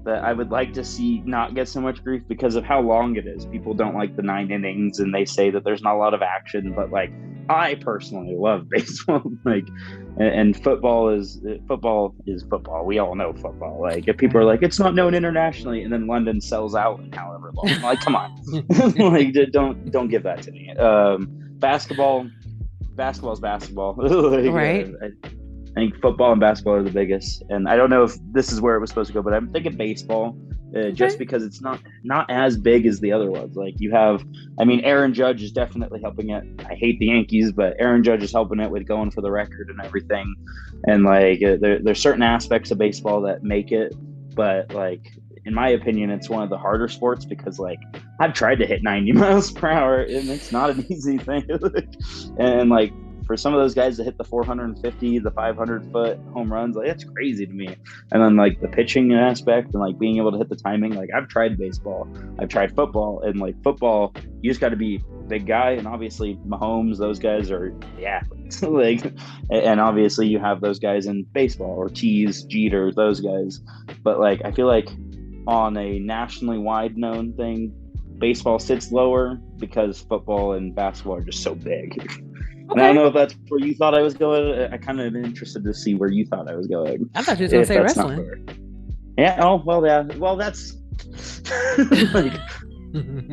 I would like to see not get so much grief because of how long it is. People don't like the 9 innings, and they say that there's not a lot of action, but like, I personally love baseball. Like, and football is football. We all know football. Like, if people are like, it's not known internationally, and then London sells out in however long. I'm like, come on. Like, don't give that to me. Basketball is basketball. Like, right. I think football and basketball are the biggest, and I don't know if this is where it was supposed to go, but I'm thinking baseball, just because it's not as big as the other ones. Like you have, I mean, Aaron Judge is definitely helping it. I hate the Yankees, but Aaron Judge is helping it with going for the record and everything. And like there's certain aspects of baseball that make it, but like in my opinion, it's one of the harder sports because like I've tried to hit 90 miles per hour and it's not an easy thing. And like for some of those guys to hit the 450, the 500-foot home runs, like that's crazy to me. And then like the pitching aspect and like being able to hit the timing, like I've tried baseball, I've tried football, and like football, you just got to be a big guy, and obviously Mahomes, those guys are the athletes. Like, and obviously you have those guys in baseball, Ortiz, Jeter, those guys. But like I feel like on a nationally wide known thing, baseball sits lower because football and basketball are just so big. And I don't know if that's where you thought I was going. I kind of am interested to see where you thought I was going. I thought you were going to say wrestling. Yeah. Oh, well, yeah. Well, that's like,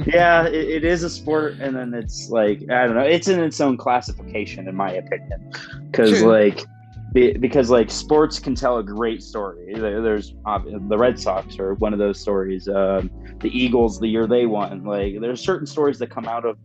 yeah, it is a sport. And then it's like, I don't know. It's in its own classification, in my opinion. Because like sports can tell a great story. There's the Red Sox are one of those stories. The Eagles, the year they won. Like there's certain stories that come out of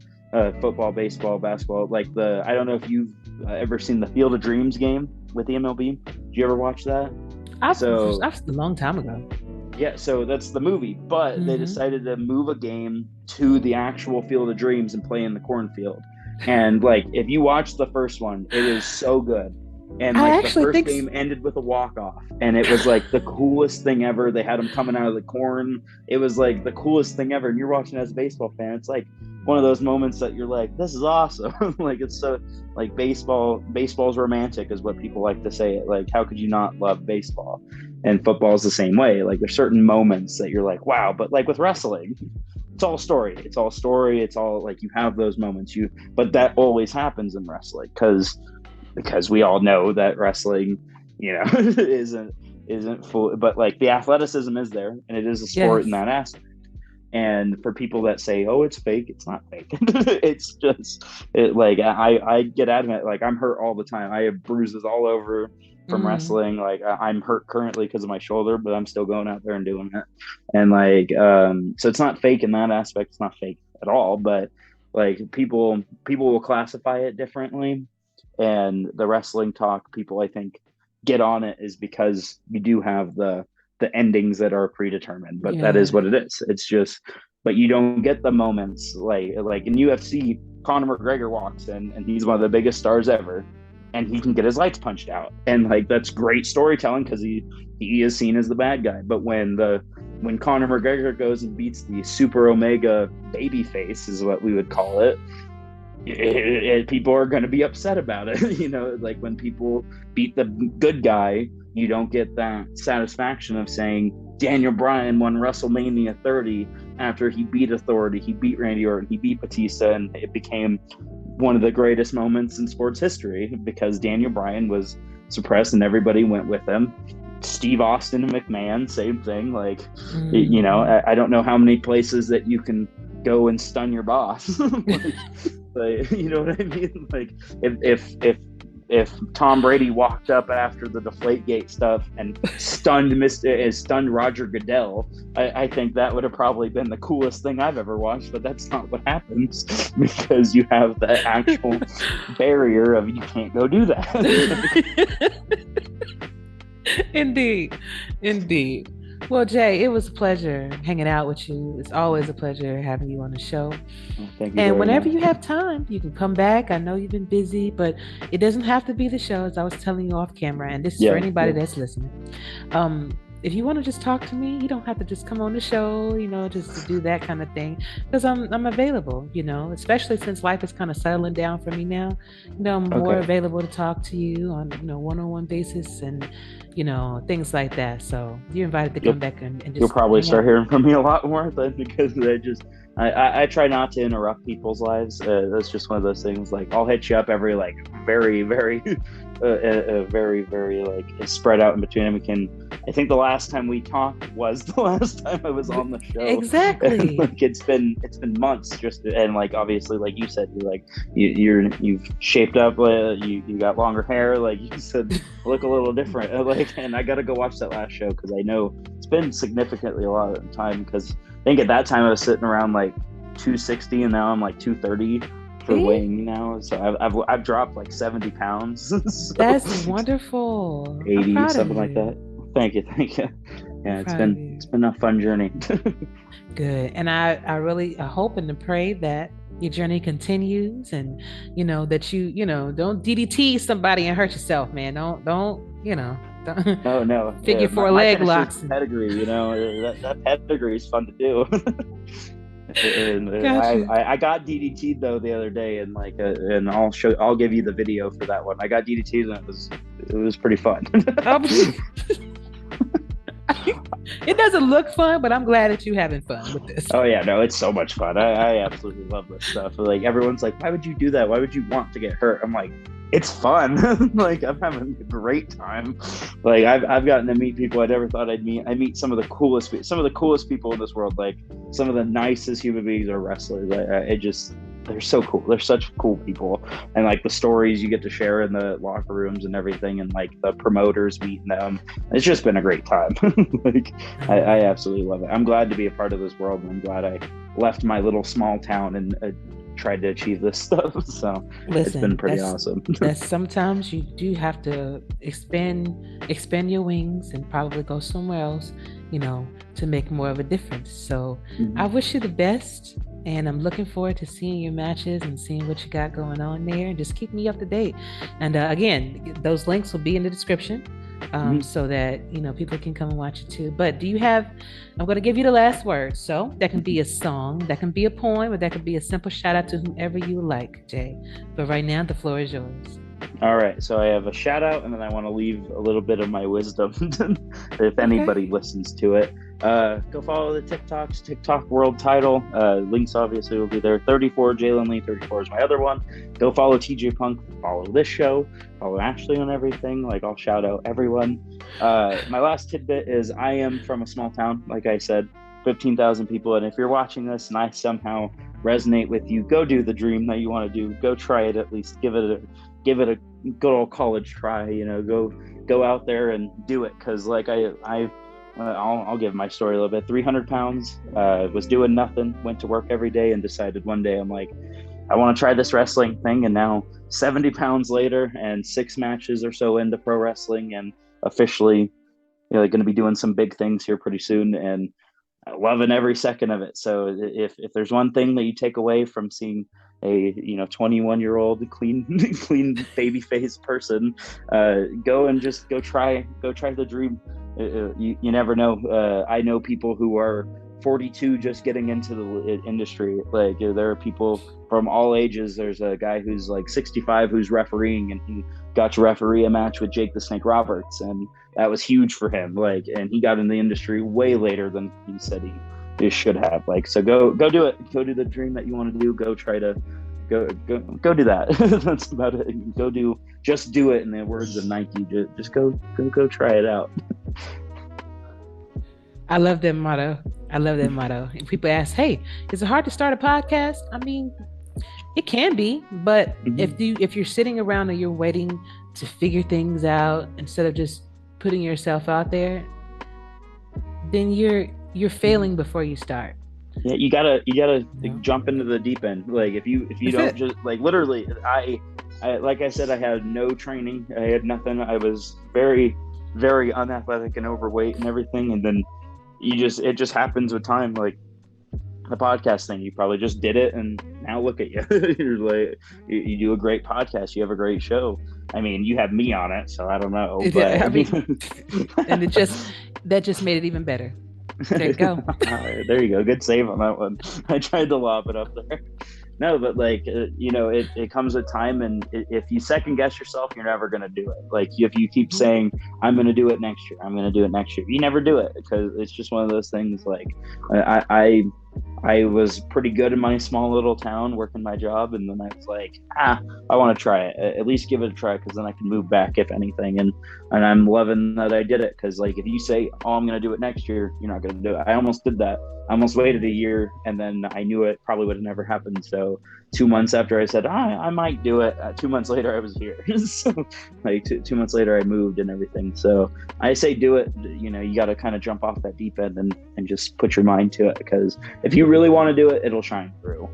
football, baseball, basketball. Like I don't know if you've ever seen the Field of Dreams game with the MLB. Did you ever watch that? That's a long time ago. Yeah, so that's the movie, but they decided to move a game to the actual Field of Dreams and play in the cornfield. And like, if you watch the first one, it is so good. And like the first game ended with a walk-off, and it was like the coolest thing ever. They had them coming out of the corn. It was like the coolest thing ever. And you're watching as a baseball fan. It's like one of those moments that you're like, this is awesome. Like it's so like baseball's romantic is what people like to say it. Like, how could you not love baseball? And football's the same way. Like there's certain moments that you're like, wow. But like with wrestling, it's all story. It's all like you have those moments. But that always happens in wrestling because we all know that wrestling, isn't full, but like the athleticism is there, and it is a sport in that aspect. And for people that say, "Oh, it's fake," it's not fake. It's just like I get adamant. Like I'm hurt all the time. I have bruises all over from wrestling. Like I'm hurt currently because of my shoulder, but I'm still going out there and doing it. And like, so it's not fake in that aspect. It's not fake at all. But like people will classify it differently. And the wrestling talk people, I think, get on it is because you do have the endings that are predetermined, but that is what it is. It's just, but you don't get the moments like in UFC, Conor McGregor walks in and he's one of the biggest stars ever, and he can get his lights punched out, and like that's great storytelling because he is seen as the bad guy. But when Conor McGregor goes and beats the Super Omega baby face, is what we would call it, people are going to be upset about it. Like when people beat the good guy, you don't get that satisfaction of saying Daniel Bryan won WrestleMania 30 after he beat Authority, he beat Randy Orton, he beat Batista, and it became one of the greatest moments in sports history because Daniel Bryan was suppressed and everybody went with him. Steve Austin and McMahon, same thing. Like, I don't know how many places that you can go and stun your boss. Like, you know what I mean? Like if Tom Brady walked up after the Deflategate stuff and stunned Roger Goodell, I think that would have probably been the coolest thing I've ever watched. But that's not what happens because you have the actual barrier of you can't go do that. Indeed. Well, Jay, it was a pleasure hanging out with you. It's always a pleasure having you on the show. Well, thank you. And whenever you have time, you can come back. I know you've been busy, but it doesn't have to be the show, as I was telling you off camera. And this is for anybody that's listening. If you want to just talk to me, you don't have to just come on the show, just to do that kind of thing, because I'm available, especially since life is kind of settling down for me now. I'm more available to talk to you on, one-on-one basis and, things like that. So you're invited to come back and just. You'll probably start hearing from me a lot more then because I try not to interrupt people's lives. That's just one of those things. Like I'll hit you up every like very very like spread out in between. And we can. I think the last time we talked was the last time I was on the show. Exactly. And, like it's been months. Just and like obviously like you said, you've shaped up. You got longer hair. Like you said, look a little different. Like and I got to go watch that last show because I know it's been significantly a lot of time because. I think at that time I was sitting around like 260 and now I'm like 230 for weighing now. So I've dropped like 70 pounds. So That's wonderful. 80, something like that. Thank you. Yeah, it's been a fun journey. Good. And I really hope and pray that your journey continues and that you don't DDT somebody and hurt yourself, man. Don't No. Figure four leg locks. Pedigree, that pedigree is fun to do. And Gotcha. I got DDT'd though the other day, and and I'll give you the video for that one. I got DDT'd and it was pretty fun. It doesn't look fun, but I'm glad that you're having fun with this. Oh yeah, no, it's so much fun. I absolutely love this stuff. Like everyone's like, why would you do that? Why would you want to get hurt? I'm like, it's fun. Like I'm having a great time. Like I've gotten to meet people I never thought I'd meet. I meet some of the coolest people in this world. Like some of the nicest human beings are wrestlers. They're so cool. They're such cool people, and like the stories you get to share in the locker rooms and everything, and like the promoters meeting them. It's just been a great time. Like I absolutely love it. I'm glad to be a part of this world, and I'm glad I left my little small town and tried to achieve this stuff. So it's been pretty awesome. That's sometimes you do have to expand your wings and probably go somewhere else, to make more of a difference. So I wish you the best. And I'm looking forward to seeing your matches and seeing what you got going on there. And just keep me up to date. And again, those links will be in the description so that, people can come and watch it too. But I'm going to give you the last word. So that can be a song, that can be a poem, or that could be a simple shout out to whomever you like, Jay. But right now, the floor is yours. All right. So I have a shout out and then I want to leave a little bit of my wisdom if anybody listens to it. Go follow the TikTok world title. Links obviously will be there. 34 Jalen Lee, 34 is my other one. Go follow TJ Punk, follow this show, follow Ashley on everything. Like I'll shout out everyone. My last tidbit is I am from a small town, like I said, 15,000 people. And if you're watching this and I somehow resonate with you, go do the dream that you want to do. Go try it at least. Give it a good old college try. Go out there and do it. Because like I'll give my story a little bit. 300 pounds, was doing nothing, went to work every day and decided one day I'm like, I want to try this wrestling thing. And now 70 pounds later and 6 matches or so into pro wrestling and officially going to be doing some big things here pretty soon and loving every second of it. So if there's one thing that you take away from seeing a 21-year-old clean baby face person, go try the dream. You never know. I know people who are 42 just getting into the industry. Like there are people from all ages. There's a guy who's like 65 who's refereeing, and he got to referee a match with Jake the Snake Roberts, and that was huge for him. Like, and he got in the industry way later than he said he should have. Like, so go do it. Go do the dream that you want to do. Go try to go do that. That's about it. Just do it. In the words of Nike, just go try it out. I love that motto. And people ask, hey, is it hard to start a podcast? I mean, it can be, but if you're sitting around and you're waiting to figure things out instead of just putting yourself out there, then you're failing before you start. Yeah, you gotta jump into the deep end. Like if you don't just like literally, I like I said, I had no training. I had nothing. I was very, very unathletic and overweight and everything. And then it just happens with time. Like the podcast thing, you probably just did it, and now look at you. You're like, you do a great podcast. You have a great show. I mean, you have me on it, so I don't know. But, yeah, I mean, and that just made it even better. There you go. Right, there you go. Good save on that one. I tried to lob it up there. No, but like, it comes with time, and if you second guess yourself, you're never going to do it. Like if you keep saying, I'm going to do it next year, I'm going to do it next year, you never do it because it's just one of those things. Like I was pretty good in my small little town working my job, and then I was like, I want to try it. At least give it a try, because then I can move back if anything. And I'm loving that I did it, because like if you say, oh, I'm going to do it next year, you're not going to do it. I almost did that. I almost waited a year, and then I knew it probably would have never happened. So 2 months after I said, I might do it, 2 months later I was here. So like 2 months later I moved and everything. So I say do it. You got to kind of jump off that deep end and just put your mind to it, because if you really want to do it, it'll shine through.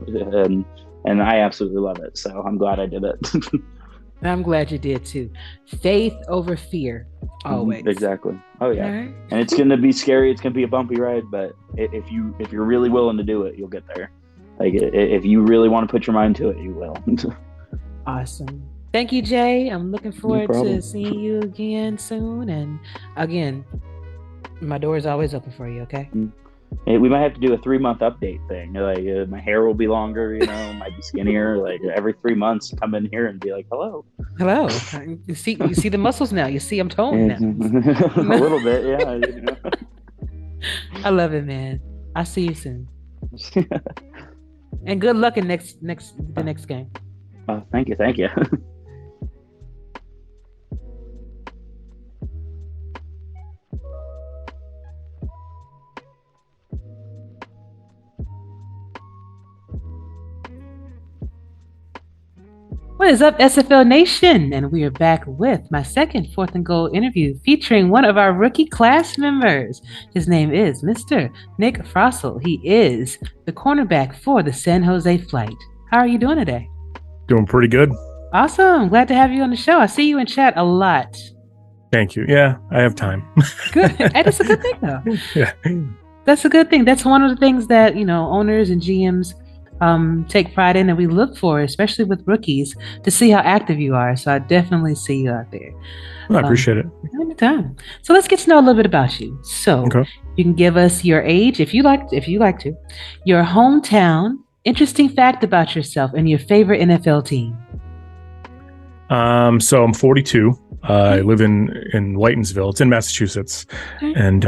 And I absolutely love it. So I'm glad I did it. I'm glad you did too. Faith over fear, always. Exactly. Oh yeah. Right. And it's gonna be scary. It's gonna be a bumpy ride, but if you're really willing to do it, you'll get there. Like if you really want to put your mind to it, you will. Awesome. Thank you, Jay. I'm looking forward problem. to seeing you again soon. And again, my door is always open for you. Okay. We might have to do a 3-month update thing. Like my hair will be longer, might be skinnier. Like every 3 months, come in here and be like, "Hello." You see the muscles now. You see I'm toned now. A little bit, yeah. I love it, man. I'll see you soon. And good luck in the next game. Oh, thank you. What is up, SFL Nation? And we are back with my second 4th and Goal interview featuring one of our rookie class members. His name is Mr. Nick Frossil. He is the cornerback for the San Jose Flight. How are you doing today? Doing pretty good. Awesome. Glad to have you on the show. I see you in chat a lot. Thank you. Yeah, I have time. Good. And it's a good thing, though. Yeah. That's a good thing. That's one of the things that, owners and GMs take pride in, and we look for, especially with rookies, to see how active you are. So I definitely see you out there. Well, I appreciate it. Anytime. So let's get to know a little bit about you. So You can give us your age, if you like to, your hometown, interesting fact about yourself, and your favorite NFL team. So I'm 42. I live in Whitensville. It's in Massachusetts. Okay. And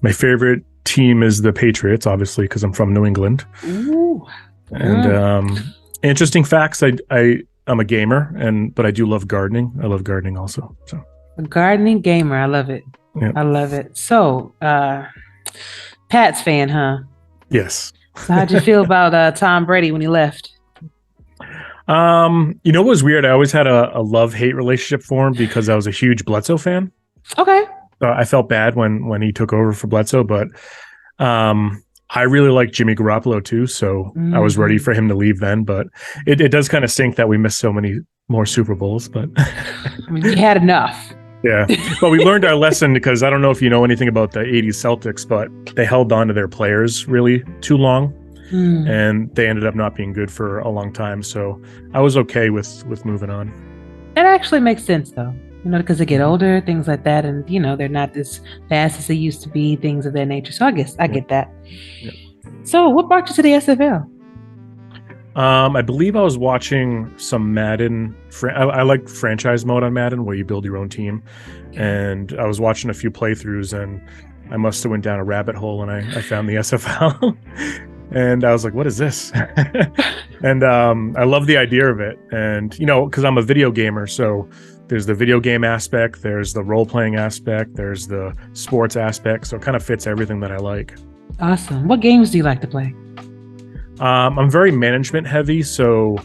my favorite team is the Patriots, obviously, because I'm from New England. Ooh. And interesting facts, I'm a gamer, but I do love gardening. I love gardening also. So A gardening gamer. I love it. Yeah. I love it. So, Pats fan, huh? Yes. So how'd you feel about Tom Brady when he left? What was weird? I always had a love-hate relationship for him because I was a huge Bledsoe fan. Okay. I felt bad when he took over for Bledsoe, but I really like Jimmy Garoppolo too, so I was ready for him to leave then. But it does kind of stink that we missed so many more Super Bowls. But I mean, you had enough. Yeah, but we learned our lesson, because I don't know if you know anything about the 80s Celtics, but they held on to their players really too long, and they ended up not being good for a long time. So I was okay with moving on. That actually makes sense, though. Because they get older, things like that, and they're not as fast as they used to be, things of that nature. So I guess I get that. Yeah. So what brought you to the SFL? I believe I was watching some Madden. I like franchise mode on Madden, where you build your own team, and I was watching a few playthroughs, and I must have went down a rabbit hole, and I found the SFL, and I was like, "What is this?" And I love the idea of it, and because I'm a video gamer, so. There's the video game aspect, there's the role-playing aspect, there's the sports aspect, so it kind of fits everything that I like. Awesome. What games do you like to play? I'm very management heavy, so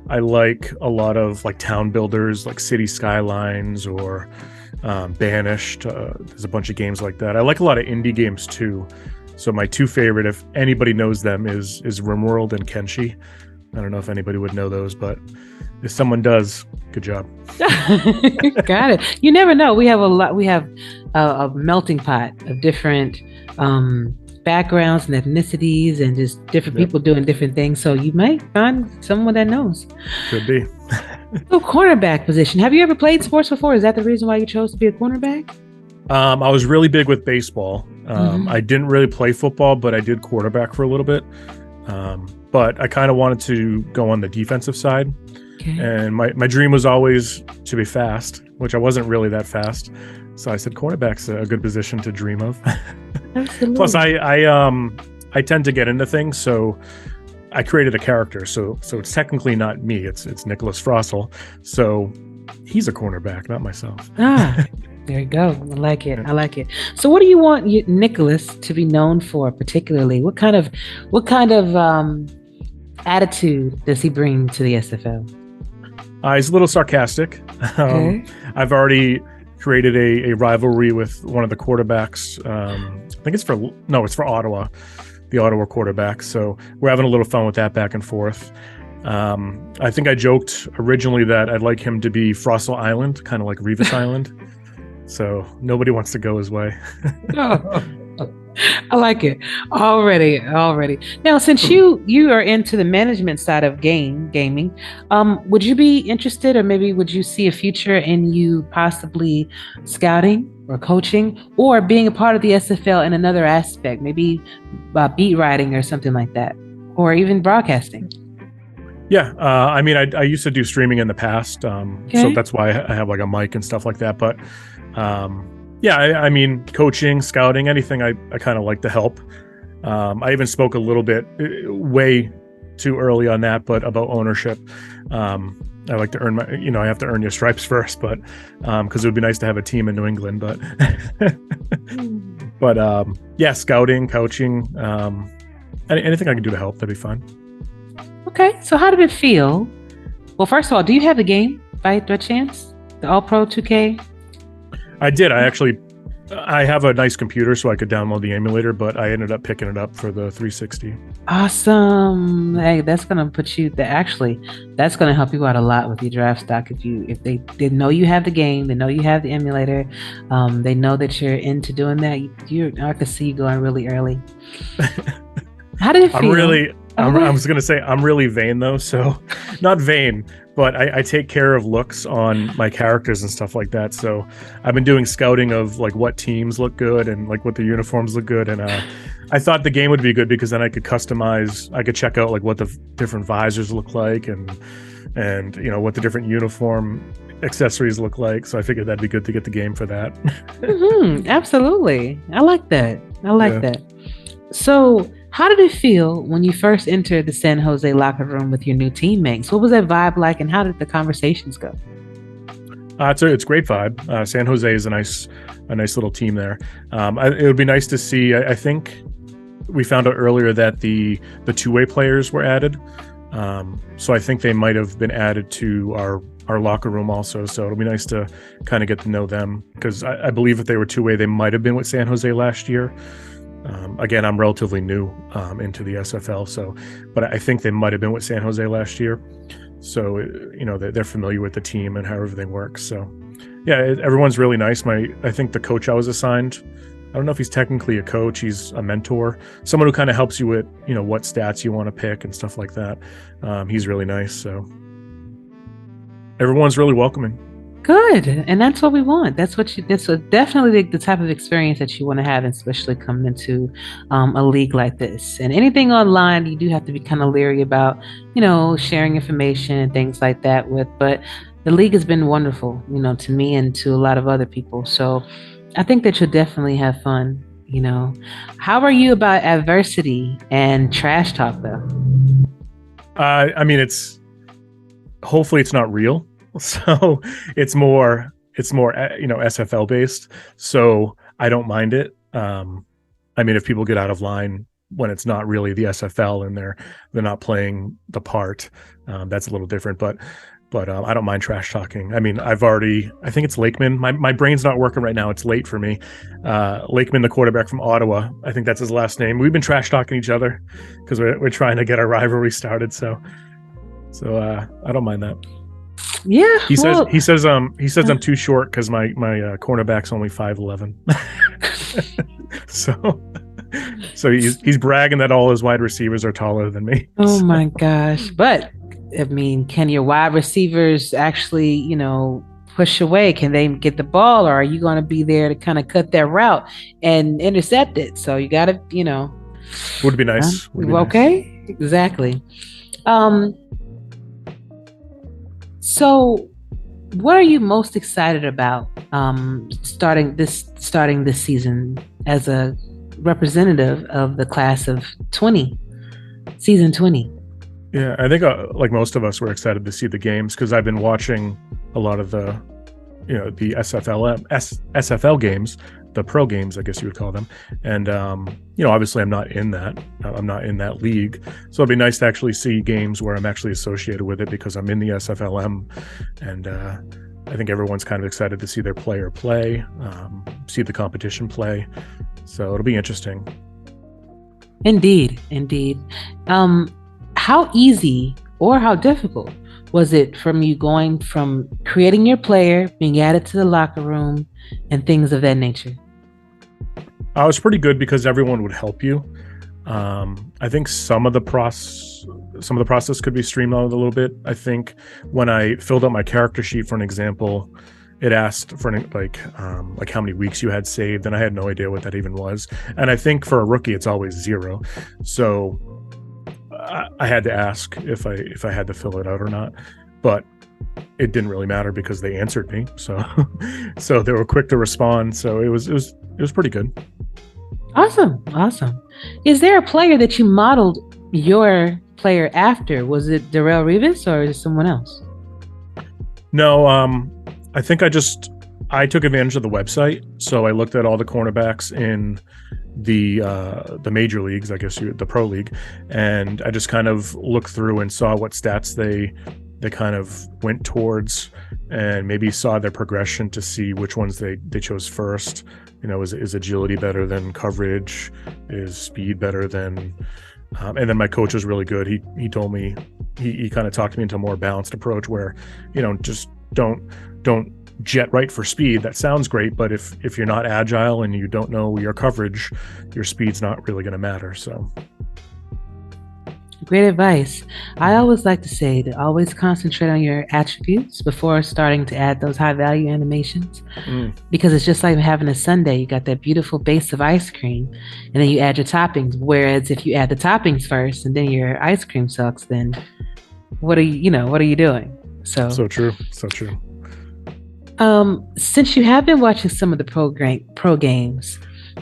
I like a lot of like town builders, like City Skylines or Banished. There's a bunch of games like that. I like a lot of indie games too. So my two favorite, if anybody knows them, is RimWorld and Kenshi. I don't know if anybody would know those, but if someone does, good job. Got it. You never know. We have a melting pot of different backgrounds and ethnicities and just different people doing different things. So you might find someone that knows. Could be. So cornerback position. Have you ever played sports before? Is that the reason why you chose to be a cornerback? I was really big with baseball. I didn't really play football, but I did quarterback for a little bit. But I kind of wanted to go on the defensive side. Okay. And my dream was always to be fast, which I wasn't really that fast. So I said cornerback's a good position to dream of. Absolutely. Plus, I I tend to get into things, so I created a character. So it's technically not me. It's Nicholas Frossil. So he's a cornerback, not myself. There you go. I like it. I like it. So what do you want Nicholas to be known for particularly? What kind of attitude does he bring to the SFL? He's a little sarcastic. Okay. I've already created a rivalry with one of the quarterbacks. I think it's for Ottawa, the Ottawa quarterback. So we're having a little fun with that back and forth. I think I joked originally that I'd like him to be Frossil Island, kind of like Revis Island. So nobody wants to go his way. I like it already. Now, since you are into the management side of gaming, would you be interested, or maybe would you see a future in you possibly scouting or coaching or being a part of the SFL in another aspect, maybe beat writing or something like that, or even broadcasting? Yeah, I mean, I used to do streaming in the past, so that's why I have like a mic and stuff like that. But yeah, I mean, coaching, scouting, anything, I kind of like to help. I even spoke a little bit, way too early on that, but about ownership. I like to earn I have to earn your stripes first, but because it would be nice to have a team in New England. But yeah, scouting, coaching, anything I can do to help, that'd be fun. Okay, so how did it feel? Well, first of all, do you have the game by chance? The All Pro 2K? I did. I have a nice computer, so I could download the emulator, but I ended up picking it up for the 360. Awesome. Hey, that's gonna put you that's gonna help you out a lot with your draft stock. If they know you have the game, they know you have the emulator, they know that you're into doing that. I could see you going really early. How did it feel? I was going to say, I'm really vain though. So not vain, but I take care of looks on my characters and stuff like that. So I've been doing scouting of like what teams look good and like what the uniforms look good. And I thought the game would be good because then I could check out like what the different visors look like and what the different uniform accessories look like. So I figured that'd be good to get the game for that. Absolutely. I like that. That. So how did it feel when you first entered the San Jose locker room with your new teammates? What was that vibe like, and how did the conversations go? It's a great vibe. San Jose is a nice little team there. It would be nice to see. I think we found out earlier that the two-way players were added. So I think they might have been added to our locker room also. So it'll be nice to kind of get to know them, because I believe if they were two-way, they might have been with San Jose last year. Again, I'm relatively new into the SFL, but I think they might have been with San Jose last year. So, they're familiar with the team and how everything works. So, yeah, everyone's really nice. I think the coach I was assigned, I don't know if he's technically a coach, he's a mentor, someone who kind of helps you with, what stats you want to pick and stuff like that. He's really nice. So everyone's really welcoming. Good. And that's what we want. That's definitely the type of experience that you want to have, especially coming into a league like this. And anything online, you do have to be kind of leery about, sharing information and things like that with. But the league has been wonderful, to me and to a lot of other people. So I think that you'll definitely have fun. How are you about adversity and trash talk, though? I mean, hopefully it's not real. So it's more SFL based. So I don't mind it. I mean, if people get out of line when it's not really the SFL and they're not playing the part, that's a little different. But I don't mind trash talking. I mean, I think it's Lakeman. My brain's not working right now. It's late for me. Lakeman, the quarterback from Ottawa, I think that's his last name. We've been trash talking each other because we're trying to get our rivalry started. So I don't mind that. Yeah, he says I'm too short because my cornerback's only 5'11". so he's bragging that all his wide receivers are taller than me. Oh my gosh! But I mean, can your wide receivers actually, push away? Can they get the ball, or are you going to be there to kind of cut that route and intercept it? So you got to, Would be nice. Okay, nice. Exactly. So what are you most excited about starting this season as a representative of the class of 20, season 20. Yeah, I think like most of us were excited to see the games because I've been watching a lot of the SFL games, the pro games, I guess you would call them. And, obviously I'm not in that. I'm not in that league. So it'd be nice to actually see games where I'm actually associated with it because I'm in the SFLm. And I think everyone's kind of excited to see their player play, see the competition play. So it'll be interesting. Indeed. How easy or how difficult was it from you going from creating your player, being added to the locker room, and things of that nature? I was pretty good because everyone would help you. I think some of the process could be streamlined a little bit. I think when I filled out my character sheet, for an example, it asked for like how many weeks you had saved, and I had no idea what that even was. And I think for a rookie, it's always 0. So I had to ask if I had to fill it out or not, but it didn't really matter because they answered me. So so they were quick to respond. So it was pretty good. Awesome. Is there a player that you modeled your player after? Was it Darrell Revis or is it someone else? No, I think I took advantage of the website. So I looked at all the cornerbacks in the major leagues, I guess the pro league, and I just kind of looked through and saw what stats they kind of went towards, and maybe saw their progression to see which ones they chose first. Is agility better than coverage? Is speed better than? And then my coach was really good. He told me he kind of talked me into a more balanced approach where just don't jet right for speed. That sounds great, but if you're not agile and you don't know your coverage, your speed's not really going to matter. So great advice. I always like to say to always concentrate on your attributes before starting to add those high value animations, because it's just like having a sundae. You got that beautiful base of ice cream and then you add your toppings, whereas if you add the toppings first and then your ice cream sucks, then what are you doing? So true. Since you have been watching some of the pro games,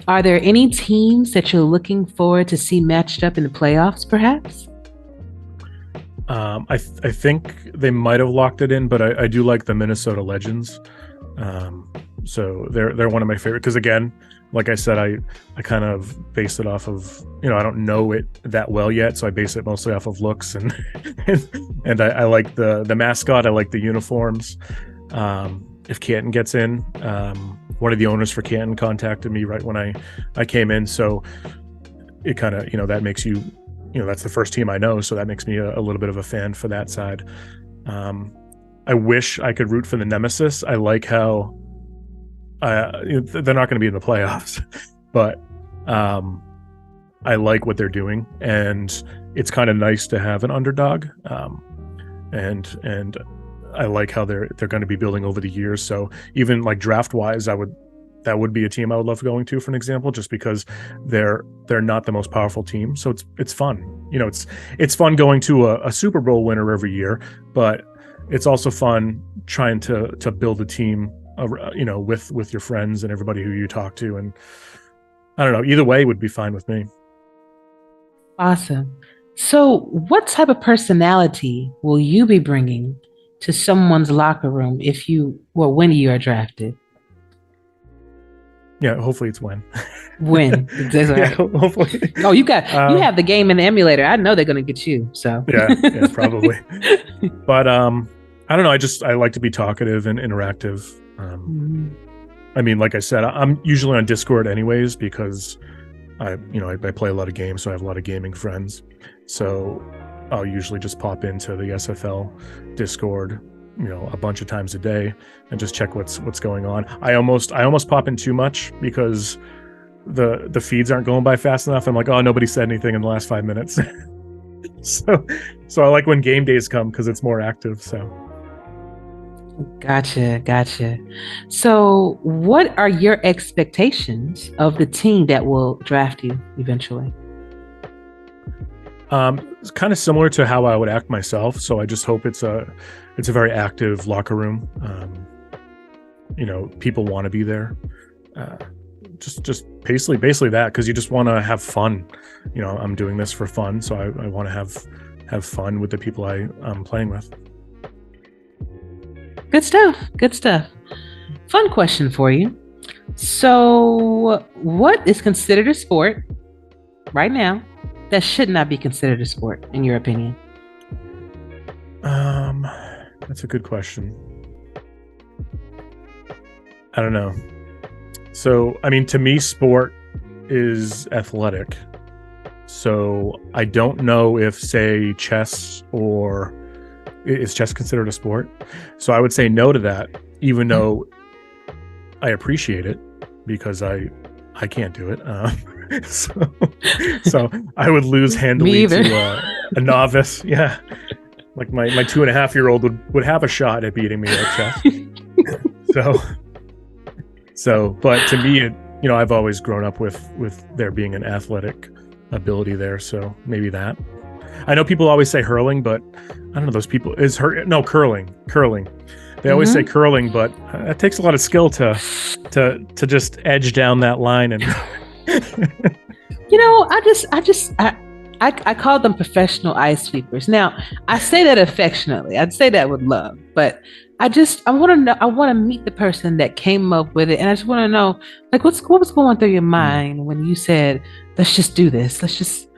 are there any teams that you're looking forward to see matched up in the playoffs, perhaps? I think they might have locked it in, but I do like the Minnesota Legends. So they're one of my favorite because, again, like I said, I kind of base it off of, I don't know it that well yet, so I base it mostly off of looks and and I like the mascot. I like the uniforms. If Canton gets in, one of the owners for Canton contacted me right when I came in, so it kind of that makes you that's the first team I know, so that makes me a little bit of a fan for that side. I wish I could root for the Nemesis. I like how they're not going to be in the playoffs, but I like what they're doing, and it's kind of nice to have an underdog, and I like how they're going to be building over the years. So even like draft wise, that would be a team I would love going to, for an example, just because they're not the most powerful team. So it's fun. It's fun going to a Super Bowl winner every year, but it's also fun trying to build a team, with your friends and everybody who you talk to. And I don't know, either way would be fine with me. Awesome. So what type of personality will you be bringing to someone's locker room when you are drafted? Yeah, hopefully it's when. When? Yeah, hopefully. Oh, you have the game in the emulator. I know they're going to get you. So yeah, probably. But I don't know. I like to be talkative and interactive. I mean, like I said, I'm usually on Discord anyways because I play a lot of games, so I have a lot of gaming friends. So I'll usually just pop into the SFL Discord, a bunch of times a day and just check what's going on. I almost pop in too much because the feeds aren't going by fast enough. I'm like, oh, nobody said anything in the last 5 minutes. so I like when game days come because it's more active. So Gotcha. So what are your expectations of the team that will draft you eventually? It's kind of similar to how I would act myself. So I just hope it's a very active locker room. People want to be there. just basically that, because you just want to have fun. You know, I'm doing this for fun, so I want to have fun with the people I'm playing with. Good stuff. Good stuff. Fun question for you. So, what is considered a sport right now that should not be considered a sport, in your opinion? That's a good question. I don't know. So, I mean, to me, sport is athletic. So I don't know if, say, chess is chess considered a sport? So I would say no to that, even though I appreciate it, because I can't do it. So I would lose handily to a novice. Yeah. Like my 2.5-year-old would have a shot at beating me at chess. So, but to me, I've always grown up with there being an athletic ability there. So maybe that. I know people always say hurling, but I don't know those people. Curling. They always say curling, but it takes a lot of skill to just edge down that line. And I call them professional ice sweepers. Now, I say that affectionately. I'd say that with love, but I want to know. I want to meet the person that came up with it, and I just want to know, like, what was going through your mind when you said, "Let's just do this. Let's just."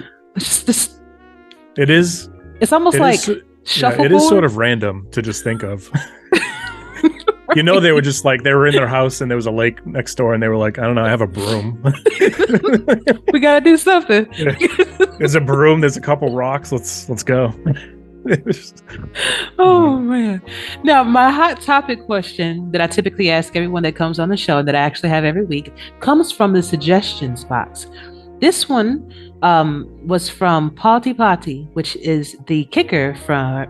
It is. It's almost like shuffleboard. It is sort of random to just think of. Right. They were just like, they were in their house and there was a lake next door, and they were like, I don't know, I have a broom. We gotta do something. There's a broom. There's a couple rocks. Let's go. Oh man! Now, my hot topic question that I typically ask everyone that comes on the show, that I actually have every week, comes from the suggestions box. This one was from Palti Pati, which is the kicker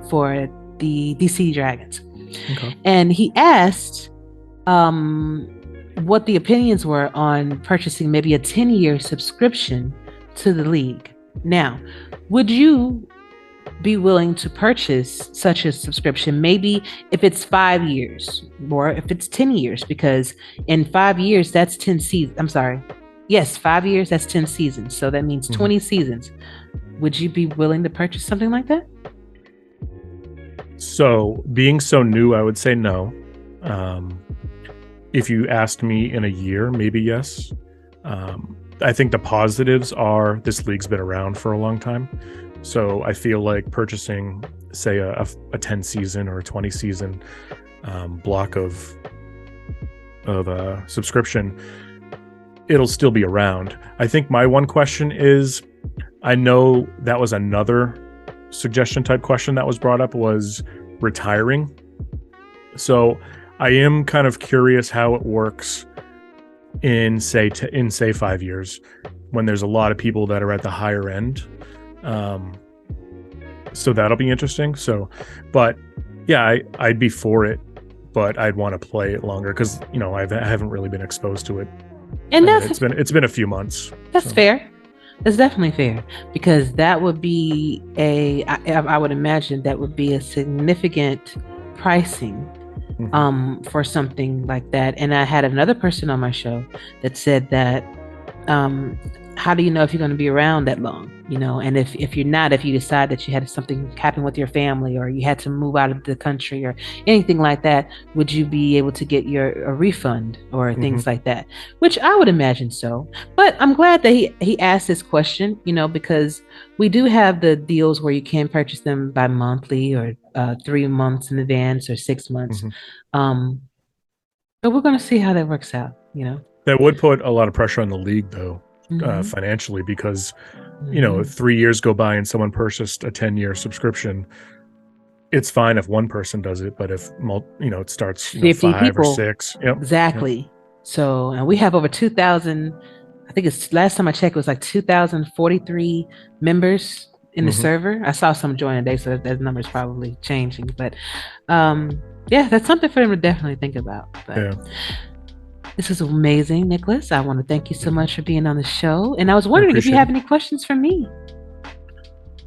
for the DC Dragons. Okay. And he asked what the opinions were on purchasing maybe a 10-year subscription to the league. Now, would you be willing to purchase such a subscription, maybe if it's 5 years or if it's 10 years? Because in 5 years, that's 10 seasons. I'm sorry. Yes, 5 years, that's 10 seasons. So that means 20 seasons. Would you be willing to purchase something like that? So, being so new, I would say no. If you asked me in a year, maybe yes. I think the positives are this league's been around for a long time. So I feel like purchasing, say, a 10 season or a 20 season block of a subscription, it'll still be around. I think my one question is, I know that was another suggestion type question that was brought up, was retiring. So I am kind of curious how it works in say 5 years, when there's a lot of people that are at the higher end. So that'll be interesting. So, but yeah, I'd be for it, but I'd want to play it longer because I haven't really been exposed to it, and it's been a few months. That's fair. That's definitely fair, because that would be I would imagine that would be a significant pricing for something like that. And I had another person on my show that said that how do you know if you're going to be around that long? And if you're not, if you decide that you had something happen with your family, or you had to move out of the country or anything like that, would you be able to get a refund or things like that? Which I would imagine so. But I'm glad that he asked this question, because we do have the deals where you can purchase them by monthly or 3 months in advance or 6 months. But we're going to see how that works out, That would put a lot of pressure on the league, though. Financially, because 3 years go by and someone purchased a 10-year subscription, it's fine if one person does it, but if it starts 50 5 people, or 6. Yep. Exactly. Yep. So, and we have over 2,000. I think it's last time I checked, it was like 2,043 members in the server. I saw some join today, so that number is probably changing. But yeah, that's something for them to definitely think about. But, yeah. This is amazing, Nicholas. I want to thank you so much for being on the show. And I was wondering if you have any questions for me.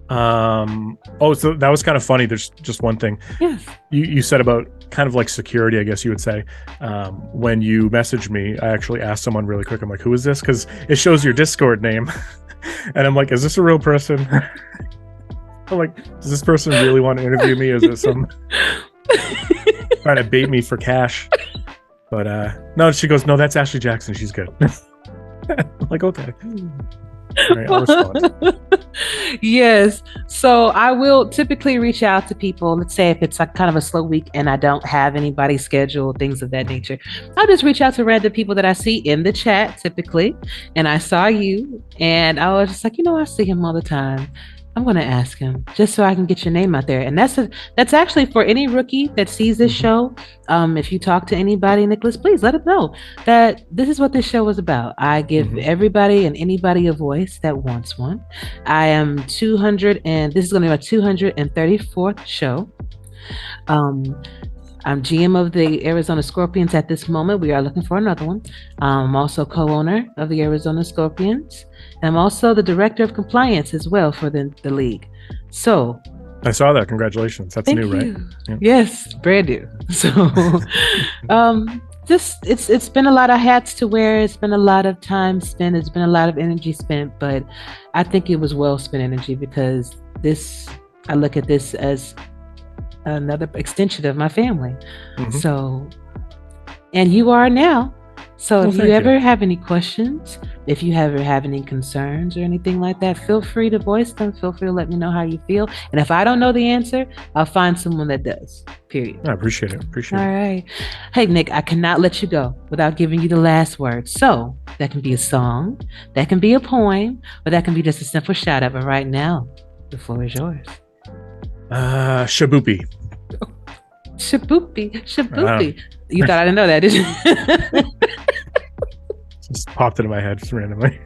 So that was kind of funny. There's just one thing. Yes. You said about kind of like security, I guess you would say. When you messaged me, I actually asked someone really quick. I'm like, who is this? Because it shows your Discord name. And I'm like, is this a real person? I'm like, does this person really want to interview me? Is it some trying to bait me for cash? But no, she goes, no, that's Ashley Jackson. She's good. I'm like, okay. All right, I'll respond. Yes. So I will typically reach out to people. Let's say if it's like kind of a slow week and I don't have anybody scheduled, things of that nature. I'll just reach out to random people that I see in the chat typically. And I saw you and I was just like, I see him all the time. I'm going to ask him just so I can get your name out there. And that's actually for any rookie that sees this show. If you talk to anybody, Nicholas, please let them know that this is what this show is about. I give everybody and anybody a voice that wants one. I am this is going to be my 234th show. I'm GM of the Arizona Scorpions at this moment. We are looking for another one. I'm also co-owner of the Arizona Scorpions. And I'm also the director of compliance as well for the league. So I saw that. Congratulations. That's new, right? Yeah. Yes, brand new. So it's been a lot of hats to wear. It's been a lot of time spent. It's been a lot of energy spent, but I think it was well spent energy because I look at this as another extension of my family. So, and you are now. So if you ever have any questions, if you ever have any concerns or anything like that, feel free to voice them. Feel free to let me know how you feel. And if I don't know the answer, I'll find someone that does. Period. I appreciate it. All right. Hey, Nick, I cannot let you go without giving you the last word. So that can be a song, that can be a poem, or that can be just a simple shout out. But right now, the floor is yours. Shaboopy. Shaboopy. You thought I didn't know that, did you? Just popped into my head just randomly.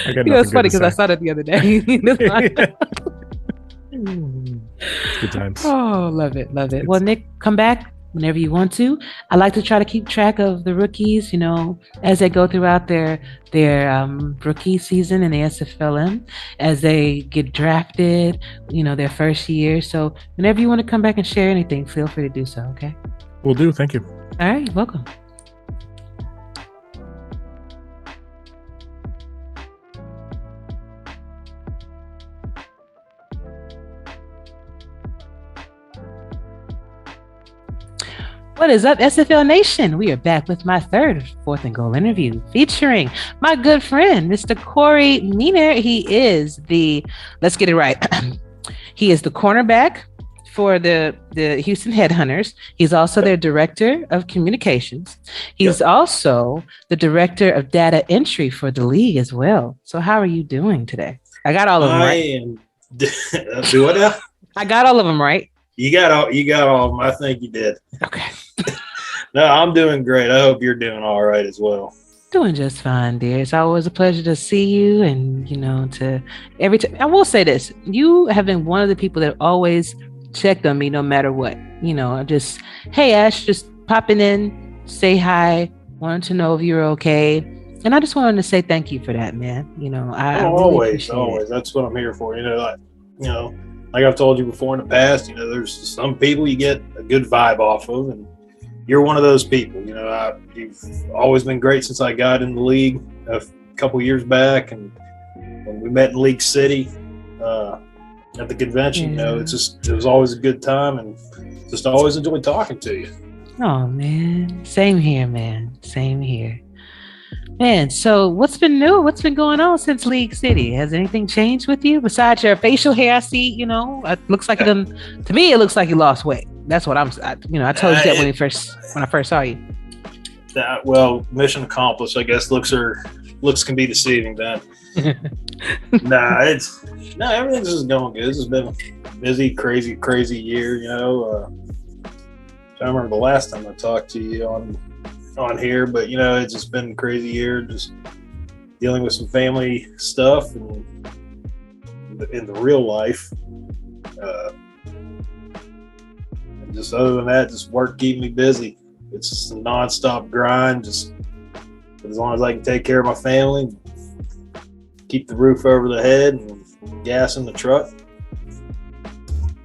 It's funny because I saw that the other day. Good times. Oh, love it. Well, Nick, come back whenever you want to. I like to try to keep track of the rookies, as they go throughout their rookie season in the SFLm, as they get drafted, their first year. So whenever you want to come back and share anything, feel free to do so. Okay. Will do. Thank you. All right. Welcome. What is up, SFL Nation? We are back with my third Fourth and Goal interview featuring my good friend, Mr. Cory Mennor. He is let's get it right. He is the cornerback for the Houston Headhunters. He's also their director of communications. He's also the director of data entry for the league as well. So how are you doing today? I got all of them right. Do what now? I got all of them right. You got all of them. I think you did. Okay. No, I'm doing great. I hope you're doing all right as well. Doing just fine, dear. It's always a pleasure to see you, and to every time. I will say this: you have been one of the people that always checked on me, no matter what. Just hey, Ash, just popping in, say hi, wanted to know if you're okay, and I just wanted to say thank you for that, man. I really always. That's what I'm here for. Like I've told you before in the past, there's some people you get a good vibe off of, and you're one of those people. You've always been great since I got in the league a couple years back, and when we met in League City at the convention, it was always a good time, and just always enjoyed talking to you. Oh man, same here, man. Same here. Man, so what's been new? What's been going on since League City? Has anything changed with you besides your facial hair? I see, it looks like to me, it looks like you lost weight. That's what I told you that when I first saw you. Well, mission accomplished. I guess looks can be deceiving then. Everything's just going good. This has been a busy, crazy year, I remember the last time I talked to you on here, but it's just been a crazy year, just dealing with some family stuff and in the real life. And just other than that, just work keeping me busy. It's just a nonstop grind, just as long as I can take care of my family, keep the roof over the head, and gas in the truck,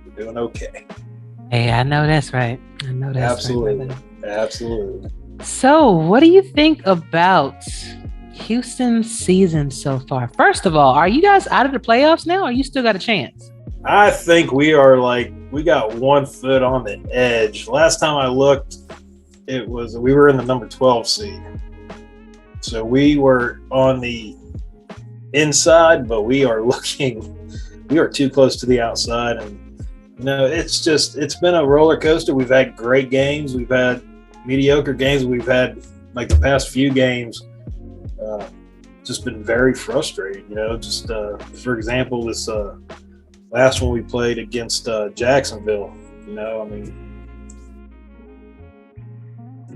we're doing okay. Hey, I know that's right. I know that's Absolutely. right. Absolutely. So, what do you think about Houston's season so far? First of all, are you guys out of the playoffs now, or you still got a chance? I think we got 1 foot on the edge. Last time I looked, we were in the number 12 seed. So we were on the inside, but we are too close to the outside. And, it's been a roller coaster. We've had great games. We've had mediocre games. We've had, like, the past few games, just been very frustrating. For example, this last one we played against Jacksonville,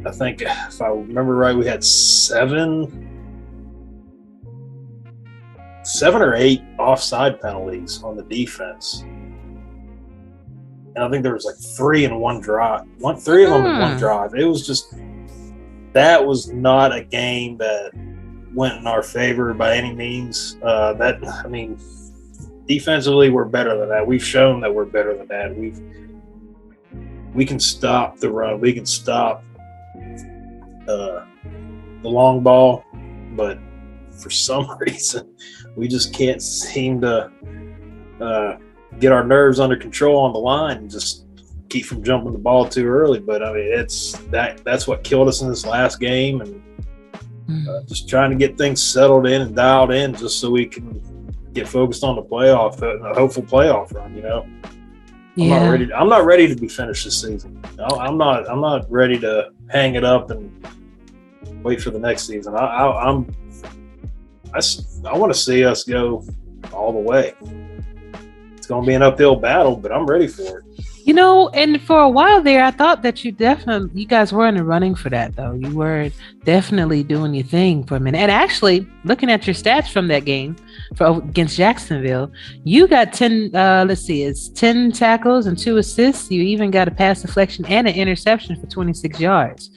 I think if I remember right, we had 7 or 8 offside penalties on the defense. And I think there was like 3 in one drive. 3 of them in one drive. It was that was not a game that went in our favor by any means. Defensively, we're better than that. We've shown that we're better than that. We can stop the run. We can stop the long ball, but for some reason, we just can't seem to get our nerves under control on the line and just keep from jumping the ball too early. But that's what killed us in this last game, and just trying to get things settled in and dialed in, just so we can get focused on the hopeful playoff run. I'm not ready to be finished this season. I'm not ready to hang it up and wait for the next season. I want to see us go all the way. It's going to be an uphill battle, but I'm ready for it. And for a while there, I thought that you guys were in the running for that, though. You were definitely doing your thing for a minute. And actually, looking at your stats from that game against Jacksonville, you got 10 tackles and 2 assists. You even got a pass deflection and an interception for 26 yards,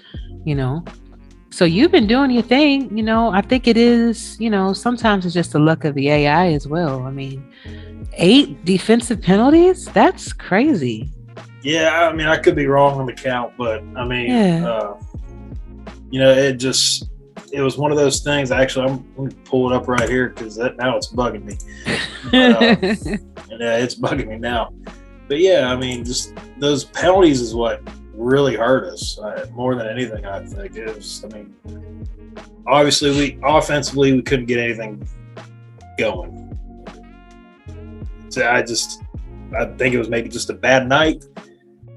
So you've been doing your thing. I think it is, sometimes it's just the luck of the AI as well. 8 defensive penalties? That's crazy. Yeah, I could be wrong on the count, but it was one of those things. Actually, I'm going to pull it up right here because now it's bugging me. It's bugging me now. But just those penalties is what really hurt us more than anything. I think it was. Obviously, offensively we couldn't get anything going. So I think it was maybe just a bad night.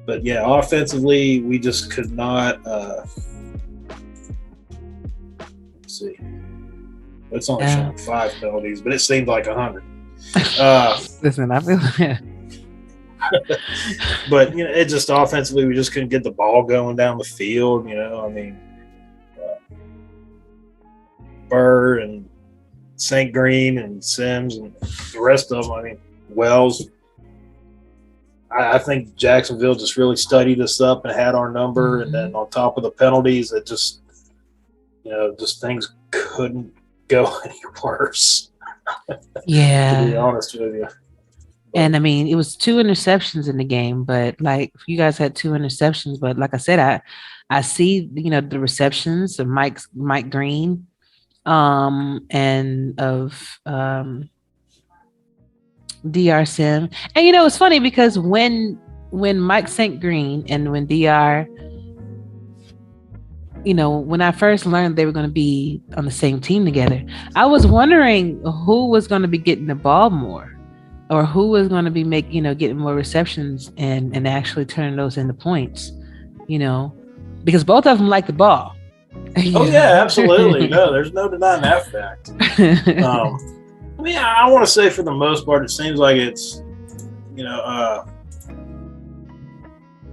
But yeah, offensively, we just could not. Let's see. It's only showing 5 penalties, but it seemed like 100. Listen, I feel But it just offensively, we just couldn't get the ball going down the field. Burr and St. Green and Sims and the rest of them. Wells. I think Jacksonville just really studied us up and had our number, and then on top of the penalties, it just things couldn't go any worse. Yeah. To be honest with you. And it was 2 interceptions in the game, but you guys had 2 interceptions, but like I said, I see the receptions of Mike Green, and of DR Sim. And it's funny because when Mike St. Green and when DR, when I first learned they were going to be on the same team together, I was wondering who was going to be getting the ball more, or who was going to be getting more receptions and actually turning those into points, because both of them like the ball. Oh yeah, absolutely. No, there's no denying that fact. I want to say for the most part, it seems like it's,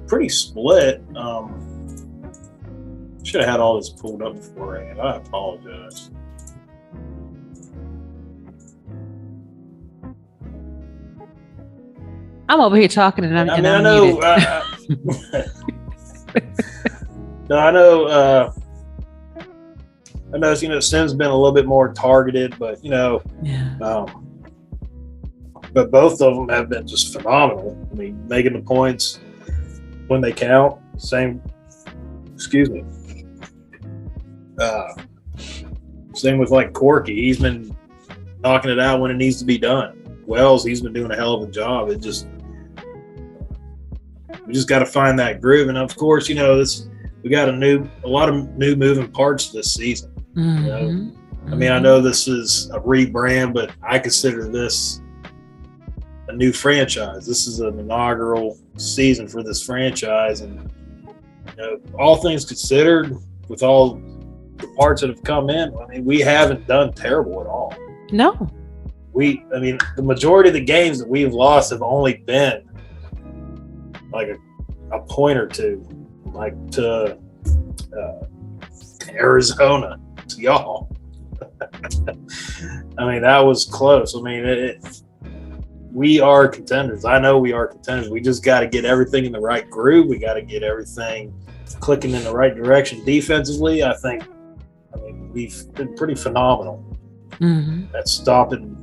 pretty split. Should have had all this pulled up beforehand. I apologize. I'm over here talking and I'm I know. No, I know. I know, Sim's been a little bit more targeted, but but both of them have been just phenomenal. I mean, making the points when they count. Same with like Corky. He's been knocking it out when it needs to be done. Wells, he's been doing a hell of a job. We just got to find that groove. And of course, we got a lot of new moving parts this season. I mean, I know this is a rebrand, but I consider this a new franchise. This is an inaugural season for this franchise, and all things considered, with all the parts that have come in, I mean, we haven't done terrible at all. No. The majority of the games that we've lost have only been like a point or two, like to Arizona, to y'all. I mean, that was close. I mean, we are contenders. I know we are contenders. We just got to get everything in the right groove. We got to get everything clicking in the right direction. Defensively, I mean, we've been pretty phenomenal at stopping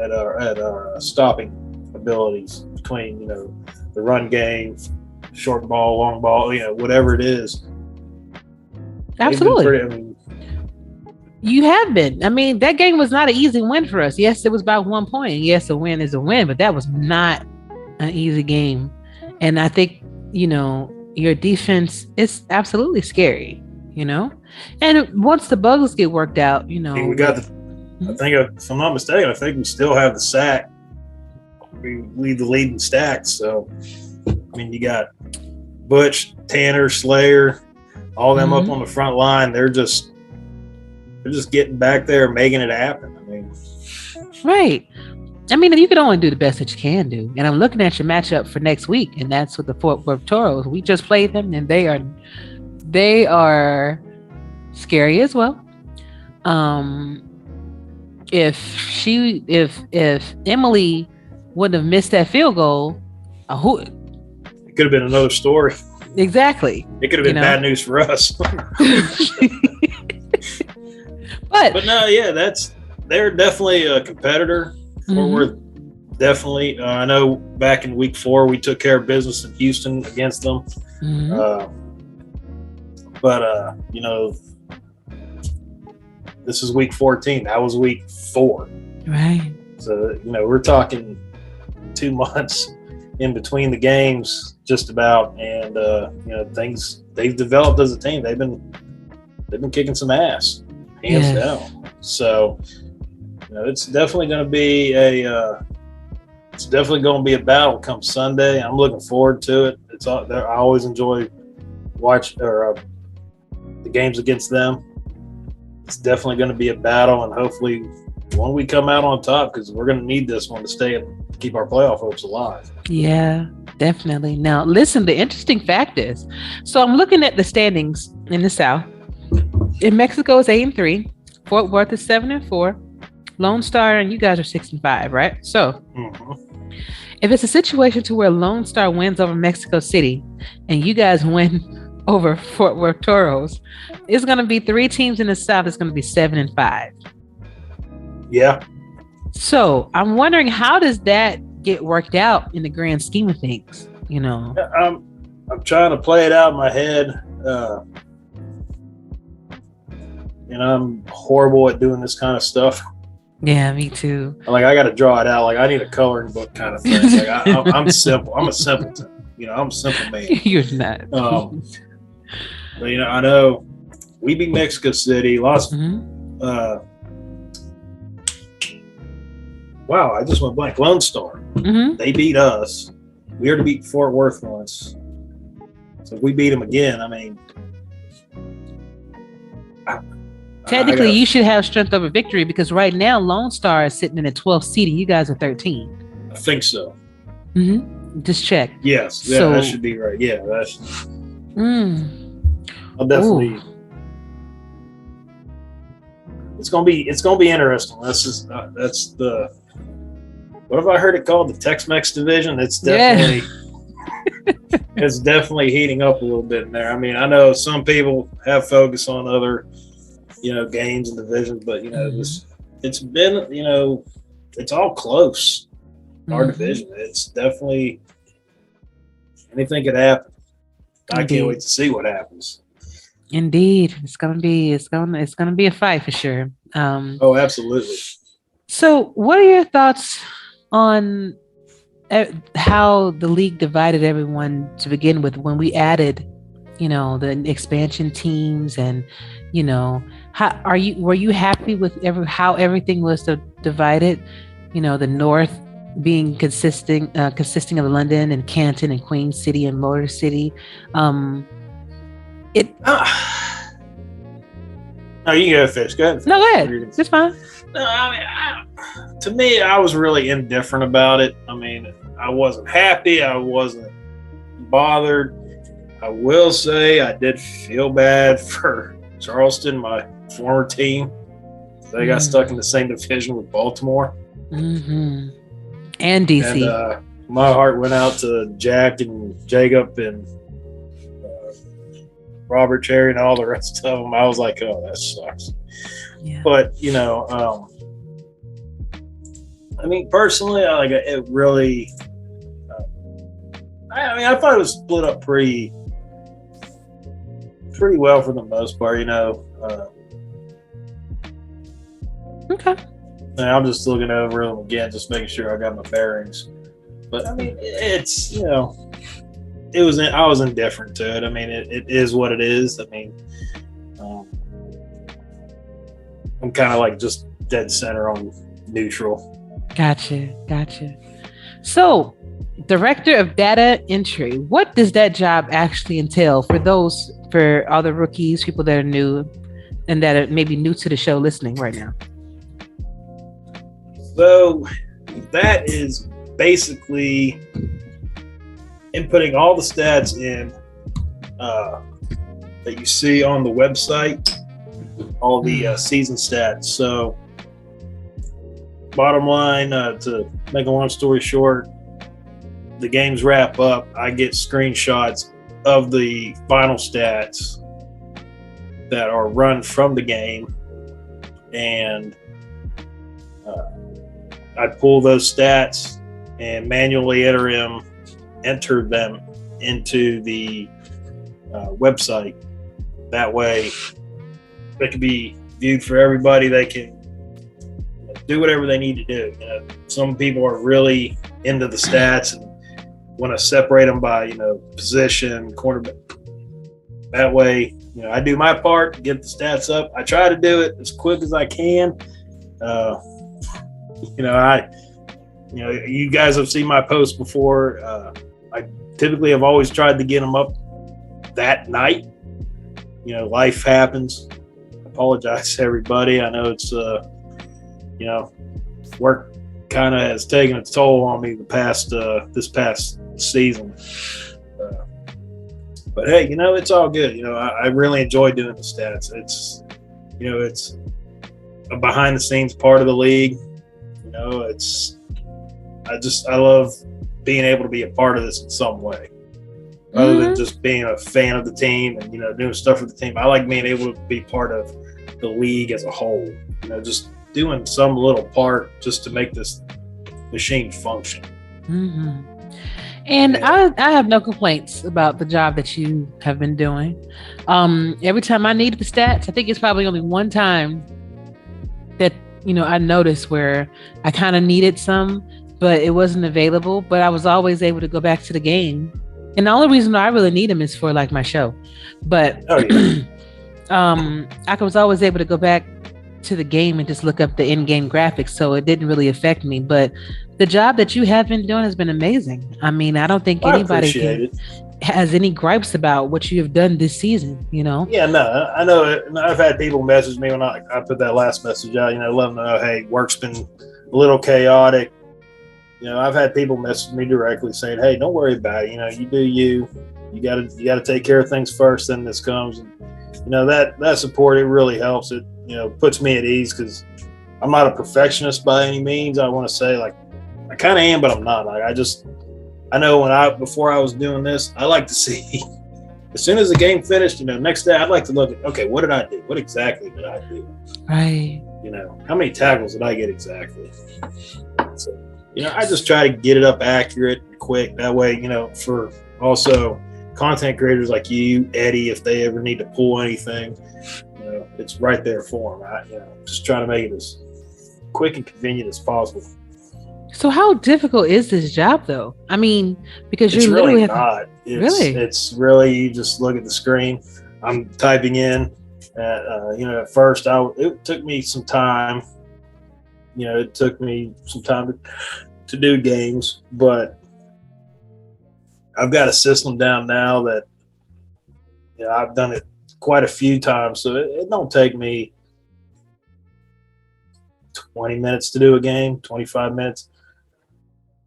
our stopping abilities between the run game, short ball, long ball, whatever it is. Absolutely. You have been. I mean, that game was not an easy win for us. Yes, it was about 1 point. Yes, a win is a win, but that was not an easy game. And I think, your defense is absolutely scary, And once the bugs get worked out, we got I think, if I'm not mistaken, I think we still have the sack. We lead the lead in stacks. So, I mean, you got Butch, Tanner, Slayer, all them up on the front line. They're just getting back there, making it happen. I mean, right. I mean, you can only do the best that you can do. And I'm looking at your matchup for next week, and that's with the Fort Worth Toros. We just played them, and they are scary as well. If Emily wouldn't have missed that field goal, it could have been another story. Exactly. It could have been bad news for us. But no, yeah, they're definitely a competitor. Fort Worth, definitely. I know back in week 4 we took care of business in Houston against them. But this is week 14. That was week 4. Right. So we're talking 2 months in between the games, just about, and things they've developed as a team. They've been kicking some ass, hands down. So it's definitely going to be a battle come Sunday. I'm looking forward to it. I always enjoy the games against them. It's definitely going to be a battle, and hopefully one we come out on top, because we're going to need this one to stay and keep our playoff hopes alive. Yeah, definitely. Now, listen, the interesting fact is, so I'm looking at the standings in the South. In Mexico is 8-3. Fort Worth is 7-4. Lone Star and you guys are 6-5, right? So if it's a situation to where Lone Star wins over Mexico City and you guys win over Fort Worth Toros, it's going to be 3 teams in the South. It's going to be 7-5. Yeah. So I'm wondering, how does that get worked out in the grand scheme of things? I'm trying to play it out in my head. I'm horrible at doing this kind of stuff. Yeah, me too. Like, I got to draw it out. Like, I need a coloring book kind of thing. Like, I'm simple. I'm a simpleton. I'm a simple man. You're not. But I know we beat Mexico City. Lost. Wow, I just went blank. Lone Star. They beat us. We already beat Fort Worth once. So if we beat them again, I mean, technically, you should have strength over victory, because right now Lone Star is sitting in the 12th seed and you guys are 13. I think so. Just check. Yes. Yeah, that should be right. Yeah, that's. I'll definitely. Ooh. It's gonna be interesting. That's the. What have I heard it called? The Tex-Mex division. It's definitely. It's definitely heating up a little bit in there. I mean, I know some people have focused on other, games and divisions, but it's been, it's all close. our division. It's definitely anything could happen. I can't wait to see what happens. Indeed, it's gonna be a fight for sure. Oh, absolutely. So, what are your thoughts on how the league divided everyone to begin with when we added, the expansion teams, and were you happy with how everything was divided? The North being consisting of London and Canton and Queen City and Motor City. No, you can go fish. Go ahead. No, go ahead. It's fine. No, I mean, to me, I was really indifferent about it. I mean, I wasn't happy. I wasn't bothered. I will say I did feel bad for Charleston, my former team. They got stuck in the same division with Baltimore. Mm-hmm. And DC. And my heart went out to Jack and Jacob and Robert Cherry and all the rest of them. I was like, oh, that sucks. Yeah. But, I mean, personally, it really, I thought it was split up pretty well for the most part, Okay. And I'm just looking over them again, just making sure I got my bearings. But I mean, it's I was indifferent to it. I mean, it is what it is. I mean, I'm kind of like just dead center on neutral. Gotcha. So, Director of Data Entry, what does that job actually entail for all the rookies, people that are new and that are maybe new to the show listening right now? So that is basically inputting all the stats in that you see on the website, all the season stats. So bottom line, to make a long story short, the games wrap up, I get screenshots of the final stats that are run from the game, and I pull those stats and manually enter them into the website. That way they can be viewed for everybody. They can do whatever they need to do. Some people are really into the stats and want to separate them by, position, quarterback. That way, I do my part, get the stats up. I try to do it as quick as I can. You guys have seen my posts before. I typically have always tried to get them up that night. Life happens. I apologize to everybody. I know it's, work kind of has taken its toll on me this past season. But hey, it's all good. I really enjoy doing the stats. It's, it's a behind the scenes part of the league. I love being able to be a part of this in some way, other than just being a fan of the team and, doing stuff for the team. I like being able to be part of the league as a whole, just doing some little part just to make this machine function. Mm-hmm. And I have no complaints about the job that you have been doing. Every time I needed the stats, I think it's probably only one time that, I noticed where I kind of needed some, but it wasn't available. But I was always able to go back to the game. And the only reason I really need them is for like my show. But I was always able to go back to the game and just look up the in-game graphics. So it didn't really affect me. But the job that you have been doing has been amazing. I mean, I don't think anybody has any gripes about what you have done this season, Yeah, no, I know. I've had people message me when I put that last message out, let them know, hey, work's been a little chaotic. I've had people message me directly saying, hey, don't worry about it. You do you. You gotta take care of things first, then this comes. And, that support, it really helps. It, puts me at ease because I'm not a perfectionist by any means. I want to say, like, I kind of am, but I'm not. Like, I know before I was doing this, I like to see as soon as the game finished, next day I'd like to look at, okay, what did I do? What exactly did I do? Right. How many tackles did I get exactly? So I just try to get it up accurate and quick. That way, for also content creators like you, Eddie, if they ever need to pull anything, it's right there for them. Just trying to make it as quick and convenient as possible. So how difficult is this job, though? I mean, because It's you really literally not. Really? It's really, you just look at the screen. I'm typing in. At first, it took me some time. It took me some time to do games, but I've got a system down now that I've done it quite a few times, so it don't take me 20 minutes to do a game, 25 minutes.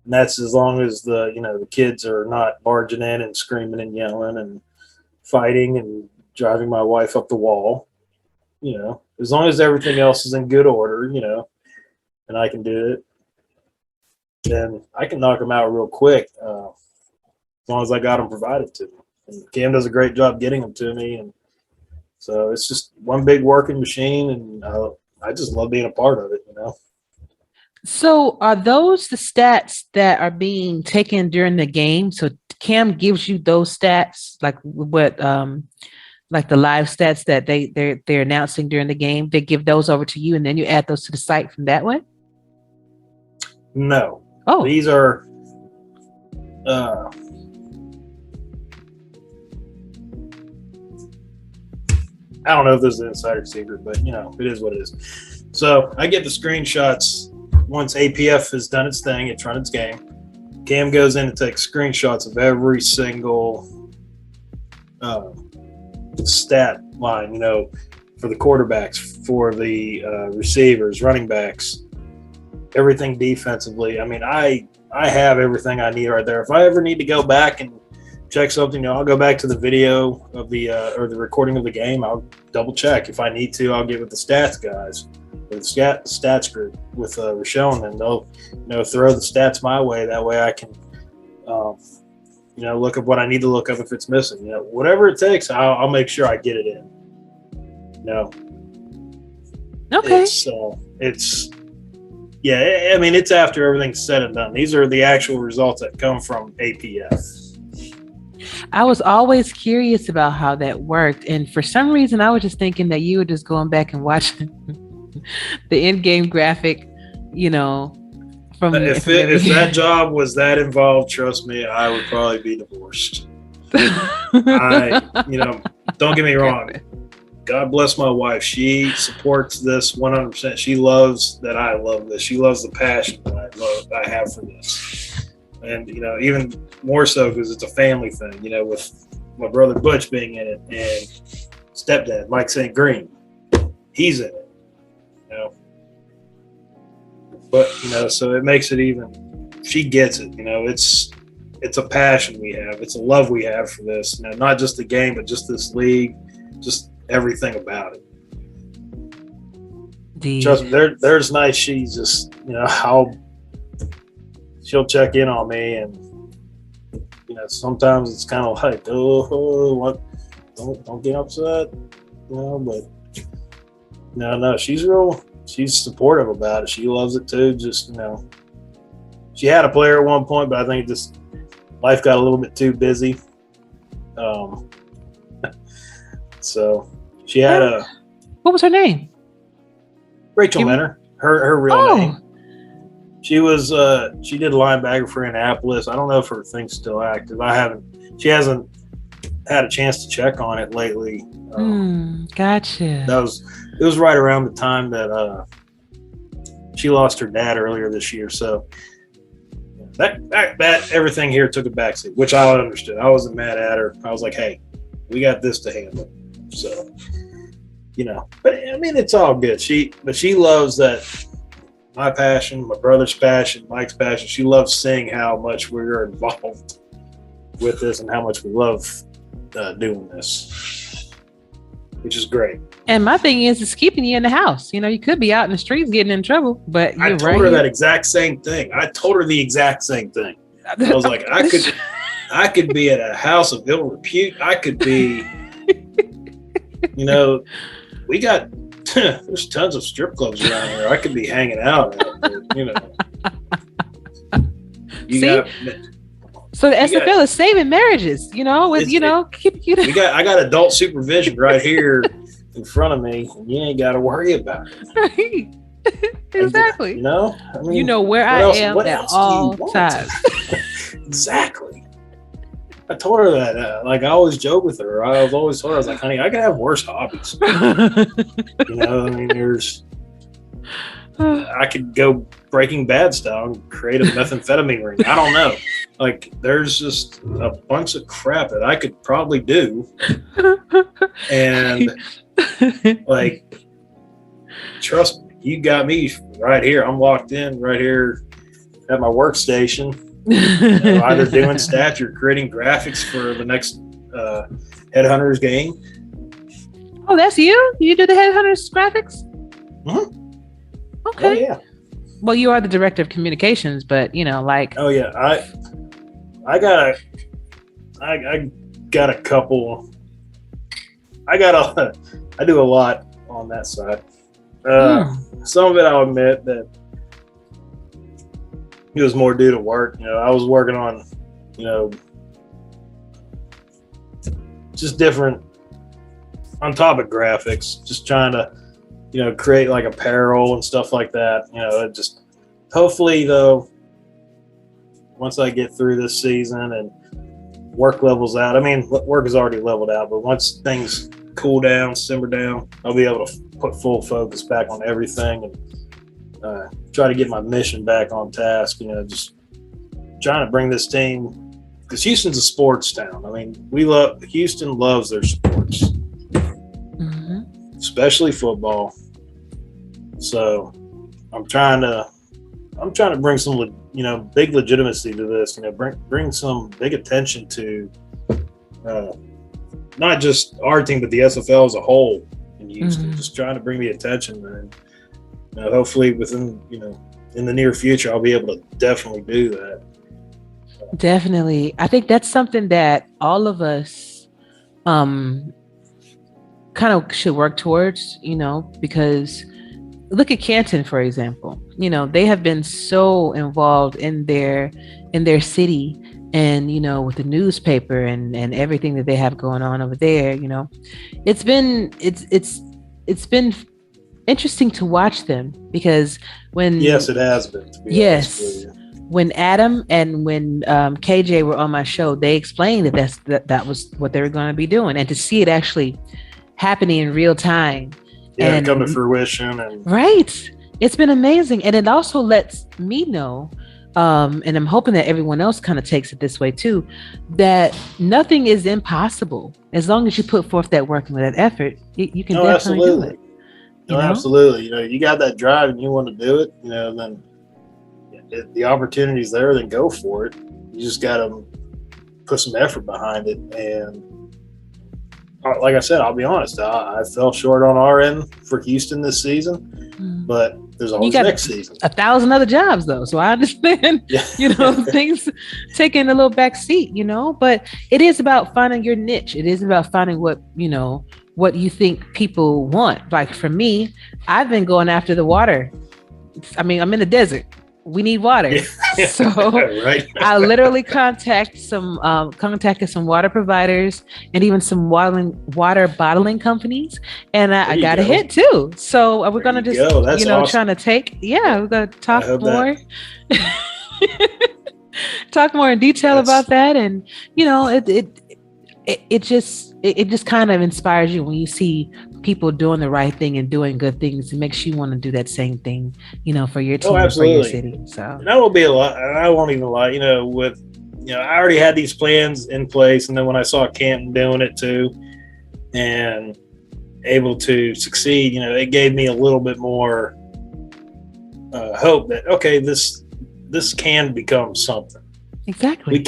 And that's as long as the kids are not barging in and screaming and yelling and fighting and driving my wife up the wall. As long as everything else is in good order, and I can do it, then I can knock them out real quick, as long as I got them provided to me. And Cam does a great job getting them to me, and so it's just one big working machine, and I just love being a part of it. So are those the stats that are being taken during the game? So Cam gives you those stats, like what, like the live stats that they're announcing during the game. They give those over to you, and then you add those to the site from that way. No. Oh, These are I don't know if this is an insider secret, but it is what it is. So I get the screenshots once APF has done its thing, it's run its game. Cam goes in and takes screenshots of every single stat line, for the quarterbacks, for the receivers, running backs, everything defensively. I mean, I have everything I need right there. If I ever need to go back and check something, I'll go back to the video of the or the recording of the game. I'll double check. If I need to, I'll get with the stats guys, or the stats group with Rochelle, and then they'll throw the stats my way. That way I can look up what I need to look up if it's missing. Whatever it takes, I'll make sure I get it in. okay. It's after everything's said and done. These are the actual results that come from APF. I was always curious about how that worked, and for some reason, I was just thinking that you were just going back and watching the in-game graphic, from. If that job was that involved, trust me, I would probably be divorced. Don't get me wrong. God bless my wife. She supports this 100%. She loves that I love this. She loves the passion that I have for this. And, even more so because it's a family thing, with my brother Butch being in it and stepdad, Mike St. Green. He's in it, But, so it makes it even, she gets it, it's a passion we have. It's a love we have for this. Not just the game, but just this league, just everything about it. Trust me, there's nights she just, she'll check in on me, and sometimes it's kind of like, what? Don't get upset, But no, she's supportive about it. She loves it too. Just she had a player at one point, but I think just life got a little bit too busy. So she had what was her name? Rachel Mennor, her real name. She was she did linebacker for Indianapolis. I don't know if her thing's still active. She hasn't had a chance to check on it lately. Gotcha. It was right around the time that she lost her dad earlier this year. So that everything here took a backseat, which I understood. I wasn't mad at her. I was like, hey, we got this to handle. So, but I mean, it's all good. She loves that. My passion, my brother's passion, Mike's passion. She loves seeing how much we're involved with this and how much we love doing this, which is great. And my thing is, it's keeping you in the house. You could be out in the streets getting in trouble, but I told her that exact same thing. I told her the exact same thing. I was like, I could be at a house of ill repute. I could be, we got. There's tons of strip clubs around here. I could be hanging out at, You See? got, So the You SFL got- is saving marriages, you know, with, I got adult supervision right here in front of me, and you ain't got to worry about it. Right. Exactly. You know, I mean, You know where what I else- am what at else do you all want? times. Exactly. I told her that. Like I always joke with her. I was always told her, I was like, honey, I can have worse hobbies. You know, I mean, I could go Breaking Bad style and create a methamphetamine ring. I don't know. Like, there's just a bunch of crap that I could probably do. And, like, trust me, you got me right here. I'm locked in right here at my workstation, either doing stats or creating graphics for the next Headhunters game. Oh, that's you? You do the Headhunters graphics? Mhm. Okay. Oh, yeah. Well, you are the director of communications, but like. Oh yeah, I got a couple. I do a lot on that side. Some of it I'll admit that it was more due to work. I was working on, just different on top of graphics, just trying to, create like apparel and stuff like that. It just hopefully though, once I get through this season and work levels out, I mean, work is already leveled out, but once things cool down, simmer down, I'll be able to put full focus back on everything and try to get my mission back on task. Just trying to bring this team, because Houston's a sports town. I mean, Houston loves their sports, especially football. So I'm trying to bring some, big legitimacy to this. Bring some big attention to not just our team, but the SFL as a whole in Houston. Just trying to bring the attention, and hopefully within, in the near future, I'll be able to definitely do that. Definitely. I think that's something that all of us kind of should work towards, because look at Canton, for example. They have been so involved in their city and, with the newspaper and everything that they have going on over there. It's been interesting to watch them, because when Yes, it has been, to be honest with you. When Adam and when KJ were on my show, they explained that was what they were going to be doing, and to see it actually happening in real time. Yeah, and come to fruition. And right. It's been amazing. And it also lets me know, and I'm hoping that everyone else kind of takes it this way too, that nothing is impossible. As long as you put forth that work and that effort, you can definitely do it. Absolutely. You got that drive and you want to do it, then if the opportunity's there, then go for it. You just got to put some effort behind it. And like I said, I'll be honest, I fell short on our end for Houston this season, but there's always next season. 1,000 other jobs though. So I understand, things taking a little back seat, but it is about finding your niche. It is about finding what you think people want. Like for me, I've been going after the water. I'm in the desert. We need water. So right. I literally contacted some water providers and even some water bottling companies, and I got a hit too. So we're going to just, awesome. trying to take, we're going to talk more, talk more in detail about that. And, it just kind of inspires you when you see people doing the right thing and doing good things. It makes you want to do that same thing, for your team, and for your city. So and that will be a lot. And I won't even lie, with, I already had these plans in place. And then when I saw Canton doing it too and able to succeed, it gave me a little bit more hope that, okay, this can become something. Exactly. You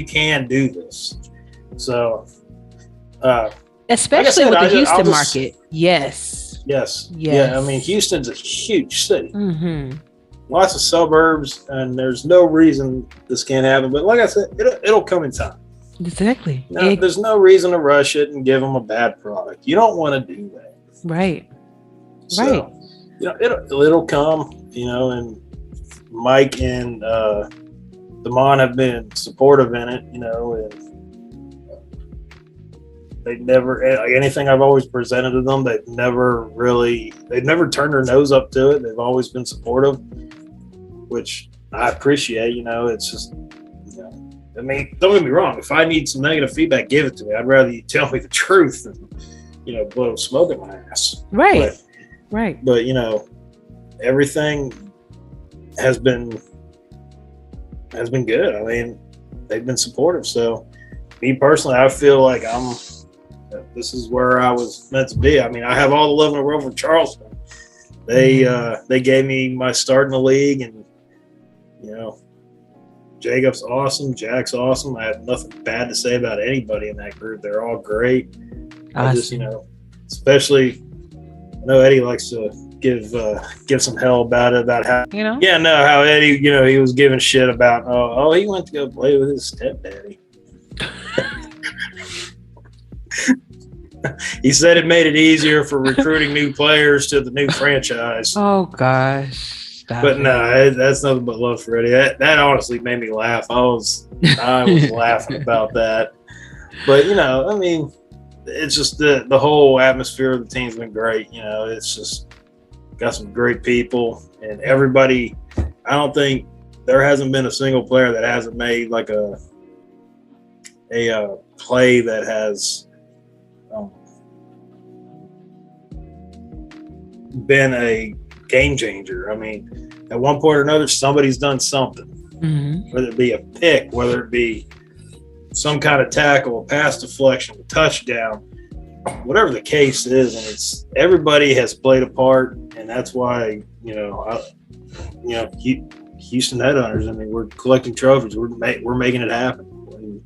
can do this. So, especially with the Houston market. Yes. Yeah. I mean, Houston's a huge city. Lots of suburbs, and there's no reason this can't happen. But like I said, it'll come in time. Exactly. There's no reason to rush it and give them a bad product. You don't want to do that. Right. So, it'll come, and Mike and Damon have been supportive in it, you know, and they never, like anything I've always presented to them, they've never turned their nose up to it. They've always been supportive, which I appreciate. You know, it's just, you know, I mean, don't get me wrong. If I need some negative feedback, give it to me. I'd rather you tell me the truth than, you know, blow smoke in my ass. Right. But you know, everything has been good. I mean, they've been supportive. So, me personally, I feel like this is where I was meant to be. I mean, I have all the love in the world for Charleston. They gave me my start in the league, and you know, Jacob's awesome, Jack's awesome. I have nothing bad to say about anybody in that group. They're all great. Awesome. I just, you know, especially, I know Eddie likes to give some hell about it, about how, you know, how Eddie, you know, he was giving shit about he went to go play with his stepdaddy. He said it made it easier for recruiting new players to the new franchise. Oh gosh. But no, that's nothing but love for Eddie. That honestly made me laugh. I was laughing about that. But you know, I mean, it's just the whole atmosphere of the team's been great. You know, it's just got some great people, and everybody. I don't think there hasn't been a single player that hasn't made like a play that has been a game changer. I mean, at one point or another, somebody's done something, whether it be a pick, whether it be some kind of tackle, a pass deflection, a touchdown, whatever the case is. And it's everybody has played a part, and that's why, you know, Houston Headhunters, I mean, we're collecting trophies. We're making it happen. And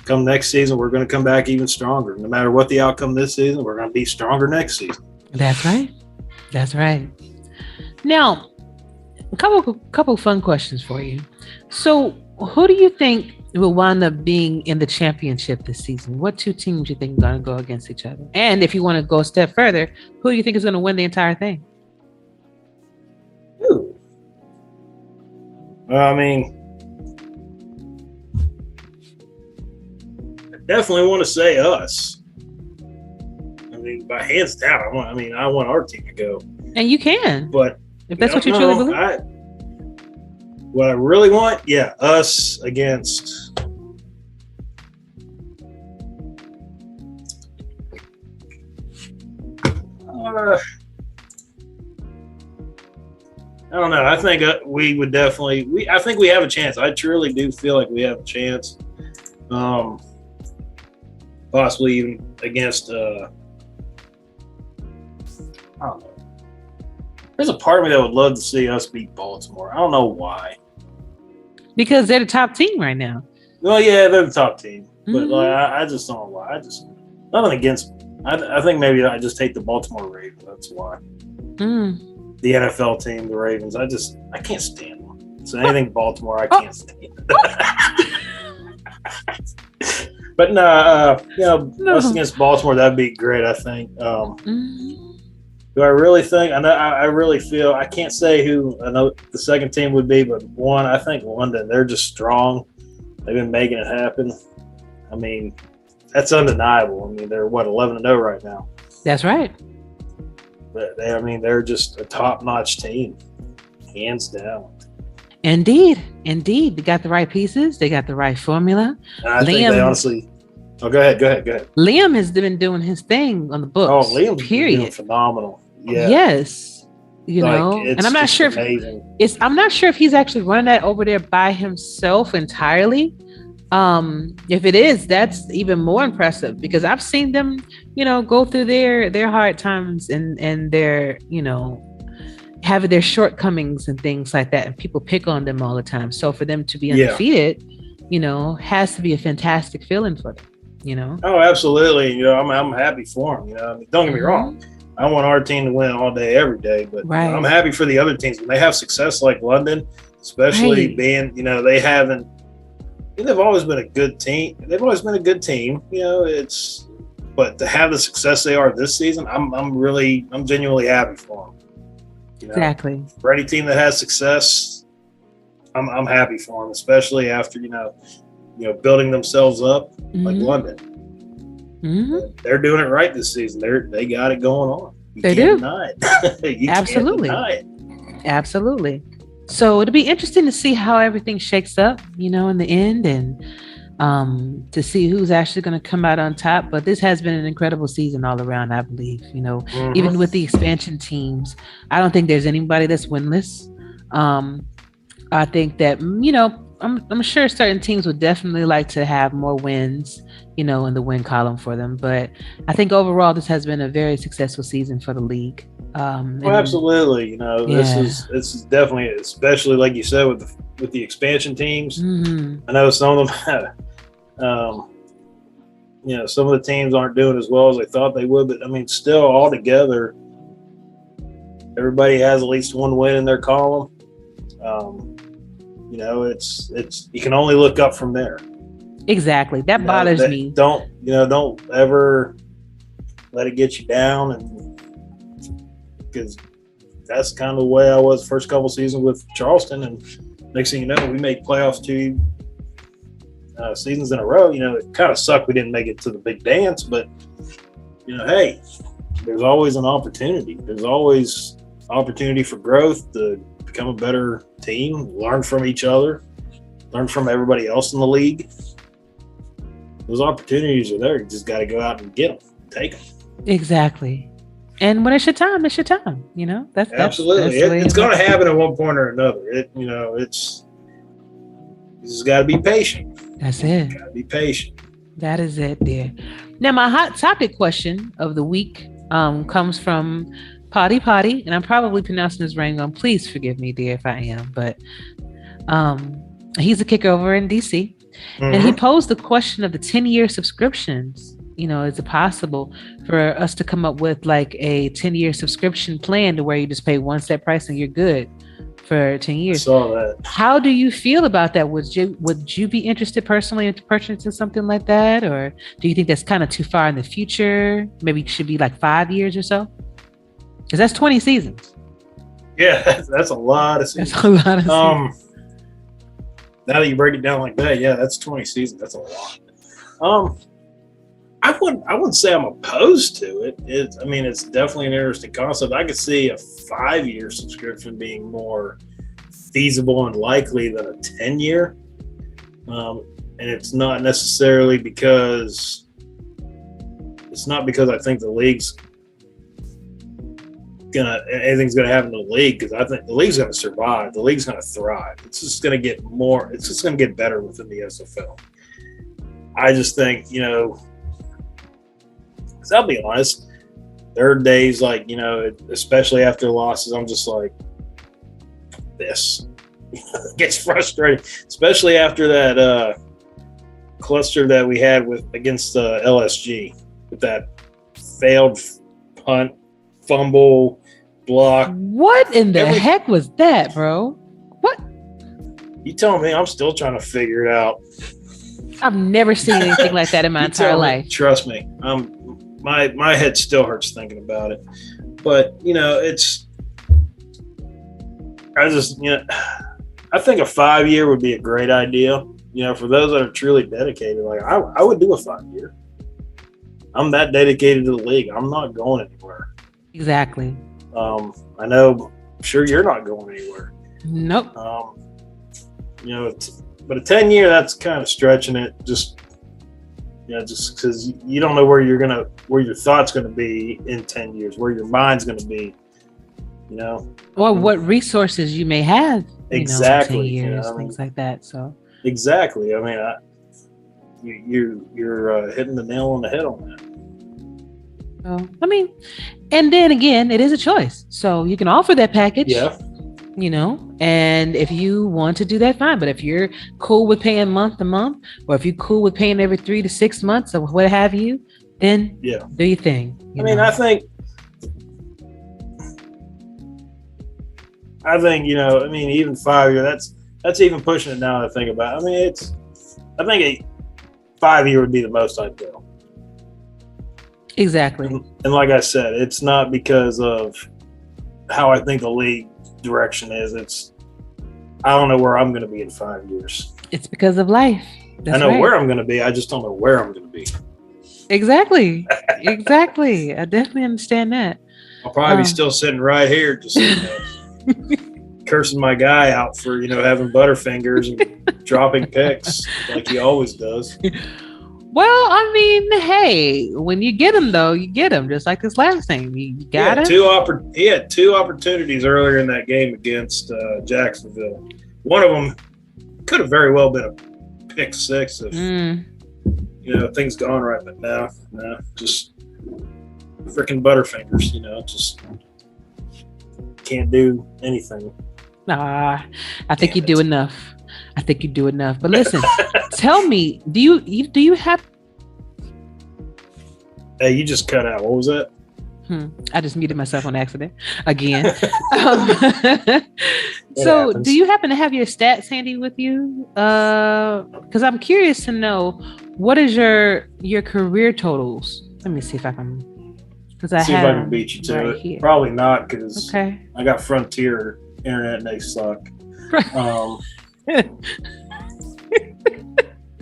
come next season, we're going to come back even stronger. No matter what the outcome this season, we're going to be stronger next season. That's right. That's right. Now, a couple fun questions for you. So, who do you think will wind up being in the championship this season? What two teams do you think are going to go against each other? And if you want to go a step further, who do you think is going to win the entire thing? Ooh. I mean, I definitely want to say us. I mean, by hands down, I want our team to go. And you can. But if that's what you truly believe. What I really want, us against I don't know. I think we would definitely. I think we have a chance. I truly do feel like we have a chance. Possibly even against. I don't know. There's a part of me that would love to see us beat Baltimore. I don't know why. Because they're the top team right now. Well, yeah, they're the top team, but like, I just don't know why. I just nothing against. I think maybe I just hate the Baltimore Ravens. That's why. The NFL team, the Ravens. I can't stand them. So anything Baltimore, I can't stand. But no, us against Baltimore, that'd be great. I think. Do I really think? I really feel. I can't say who I know the second team would be, but one, I think London. They're just strong. They've been making it happen. I mean, that's undeniable. I mean, they're 11-0 right now. That's right. But they're just a top-notch team, hands down. Indeed. They got the right pieces. They got the right formula. And I think they honestly. Oh, go ahead. Liam has been doing his thing on the books. Oh, Liam's been doing phenomenal. Yeah. Yes. You know, and I'm not sure I'm not sure if he's actually running that over there by himself entirely. If it is, that's even more impressive because I've seen them, go through their hard times and their, having their shortcomings and things like that, and people pick on them all the time. So for them to be undefeated, has to be a fantastic feeling for them. Oh, absolutely. I'm happy for them. Don't get me wrong. I want our team to win all day, every day, but I'm happy for the other teams when they have success like London, especially being, they've always been a good team. They've always been a good team. But to have the success they are this season, I'm genuinely happy for them. Exactly. For any team that has success, I'm happy for them, especially after building themselves up like Mhm. London. Mhm. They're doing it right this season. They got it going on. You They can't do. deny it. You Absolutely. can't deny it. Absolutely. So it'll be interesting to see how everything shakes up, in the end, and to see who's actually going to come out on top. But this has been an incredible season all around, I believe. Even with the expansion teams, I don't think there's anybody that's winless. I think that I'm sure certain teams would definitely like to have more wins, in the win column for them. But I think overall, this has been a very successful season for the league. Well, absolutely. This is definitely, especially like you said with the expansion teams. Mhm. I know some of them, some of the teams aren't doing as well as they thought they would, but I mean, still all together, everybody has at least one win in their column. It's you can only look up from there. Exactly. That bothers me. Don't ever let it get you down, and because that's kind of the way I was the first couple seasons with Charleston, and next thing you know, we made playoffs 2 seasons in a row. It kind of sucked we didn't make it to the big dance, but hey, there's always an opportunity. There's always opportunity for growth to become a better team, learn from each other, learn from everybody else in the league. Those opportunities are there. You just got to go out and get them, take them. Exactly. And when it's your time, it's your time. That's Absolutely. It's going to happen at one point or another. It's you just got to be patient. That's it. Got to be patient. That is it, dear. Now, my hot topic question of the week comes from Potty, and I'm probably pronouncing his wrong. Please forgive me, dear, if I am. But he's a kicker over in DC, and he posed the question of the 10-year subscriptions. Is it possible for us to come up with like a 10-year subscription plan to where you just pay one set price and you're good for 10 years? I saw that. How do you feel about that? Would you be interested personally in purchasing something like that, or do you think that's kind of too far in the future? Maybe it should be like 5 years or so, because that's 20 seasons. Yeah, that's a lot of seasons. That's a lot of seasons. Now that you break it down like that, yeah, that's 20 seasons. That's a lot. I wouldn't say I'm opposed to it. It's definitely an interesting concept. I could see a 5-year subscription being more feasible and likely than a 10-year. And it's not necessarily because I think the league's anything's gonna happen to the league, because I think the league's gonna survive. The league's gonna thrive. It's just gonna get more. It's just gonna get better within the SFL. I just think, because I'll be honest, there are days like, especially after losses, I'm just like, this gets frustrating, especially after that cluster that we had against LSG with that failed punt, fumble, block. What in the heck was that, bro? What? You tell me. I'm still trying to figure it out. I've never seen anything like that in my entire life. Trust me. My head still hurts thinking about it. But, I think a 5-year would be a great idea. For those that are truly dedicated, like I would do a 5-year. I'm that dedicated to the league. I'm not going anywhere. Exactly. I know, I'm sure you're not going anywhere. Nope. But a 10-year, that's kind of stretching it. Just because you don't know where your thoughts going to be in 10 years, where your mind's going to be. Or what resources you may have. Exactly. In 10 years, things like that. So. Exactly. You're hitting the nail on the head on that. So, and then again, it is a choice. So you can offer that package. Yeah. And if you want to do that, fine. But if you're cool with paying month to month, or if you're cool with paying every 3 to 6 months or what have you, then do your thing. I think, even 5-year, that's even pushing it now to think about. I think a 5-year would be the most ideal. Exactly. And like I said, it's not because of how I think the league direction is. I don't know where I'm going to be in 5 years. It's because of life. That's I know right. where I'm going to be. I just don't know where I'm going to be. Exactly. Exactly. I definitely understand that. I'll probably be still sitting right here, just cursing my guy out for having butterfingers and dropping picks like he always does. Well, I mean, hey, when you get him though, you get him. Just like this last time, you got him. He had two opportunities earlier in that game against Jacksonville. One of them could have very well been a pick six if things gone right, but no, just freaking butterfingers. Just can't do anything. Nah, I think you do enough. I think you do enough. But listen, tell me, do you have? Hey, you just cut out. What was that? I just muted myself on accident again. So, do you happen to have your stats handy with you? Because I'm curious to know what is your career totals. Let me see if I can. Because see if I can beat you to right it. Here. Probably not, because I got Frontier internet and they suck.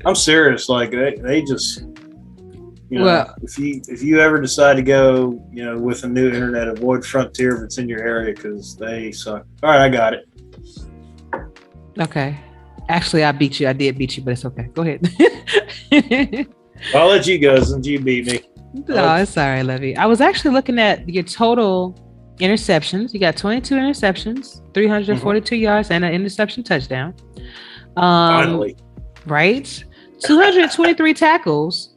I'm serious. Like they just, if you ever decide to go, with a new internet, avoid Frontier if it's in your area because they suck. All right, I got it. Okay. Actually, I beat you. I did beat you, but it's okay. Go ahead. I'll let you go since you beat me. No, it's all right, Levy. I was actually looking at your total interceptions. You got 22 interceptions, 342 yards, and an interception touchdown. Finally. Right? 223 tackles,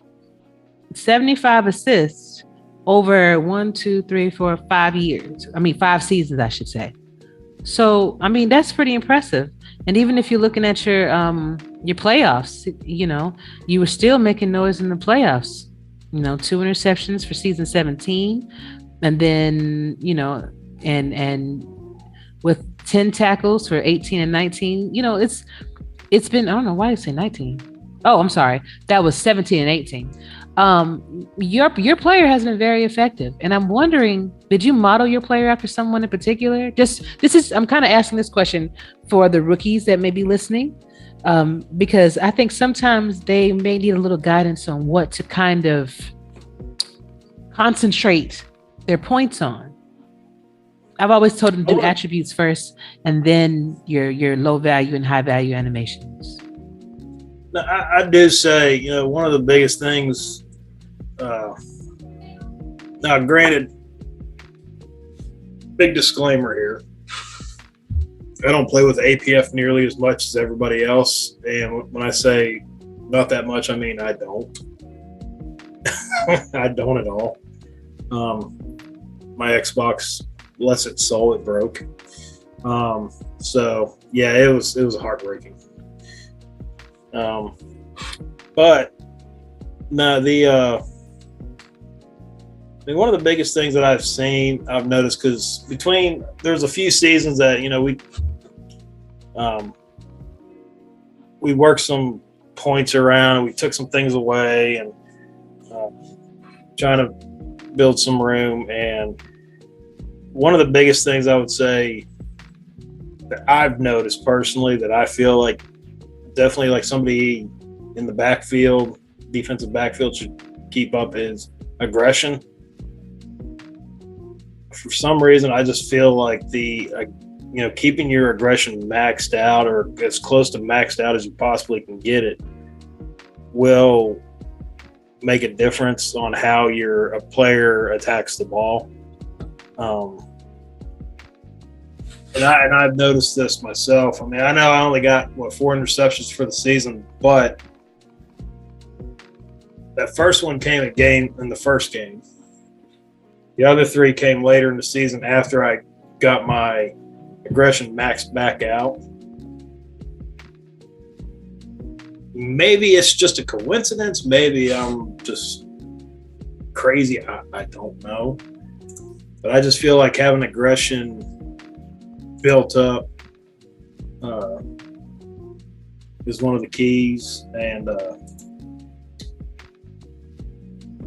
75 assists over 5 years. 5 seasons, I should say. So, that's pretty impressive. And even if you're looking at your playoffs, you were still making noise in the playoffs. 2 interceptions for season 17. And then, and with 10 tackles for 18 and 19, it's been, I don't know why I say 19. Oh, I'm sorry. That was 17 and 18. Your player has been very effective. And I'm wondering, did you model your player after someone in particular? I'm kind of asking this question for the rookies that may be listening. Because I think sometimes they may need a little guidance on what to kind of concentrate their points on. I've always told them to do attributes first and then your low value and high value animations. Now, I do say, one of the biggest things, now granted, big disclaimer here, I don't play with APF nearly as much as everybody else. And when I say not that much, I mean I don't. I don't at all. My Xbox, bless its soul, it broke. So yeah, it was heartbreaking. But no, one of the biggest things that I've noticed, because there's a few seasons that we worked some points around, we took some things away, and trying to build some room. And one of the biggest things I would say that I've noticed personally that I feel like definitely like somebody in the backfield, defensive backfield, should keep up is aggression. For some reason, I just feel like keeping your aggression maxed out or as close to maxed out as you possibly can get it will make a difference on how a player attacks the ball. And I've noticed this myself. I know I only got 4 interceptions for the season, but that first one came in the first game. The other 3 came later in the season after I got my aggression maxed back out. Maybe it's just a coincidence. Maybe I'm just crazy. I don't know. But I just feel like having aggression built up is one of the keys. And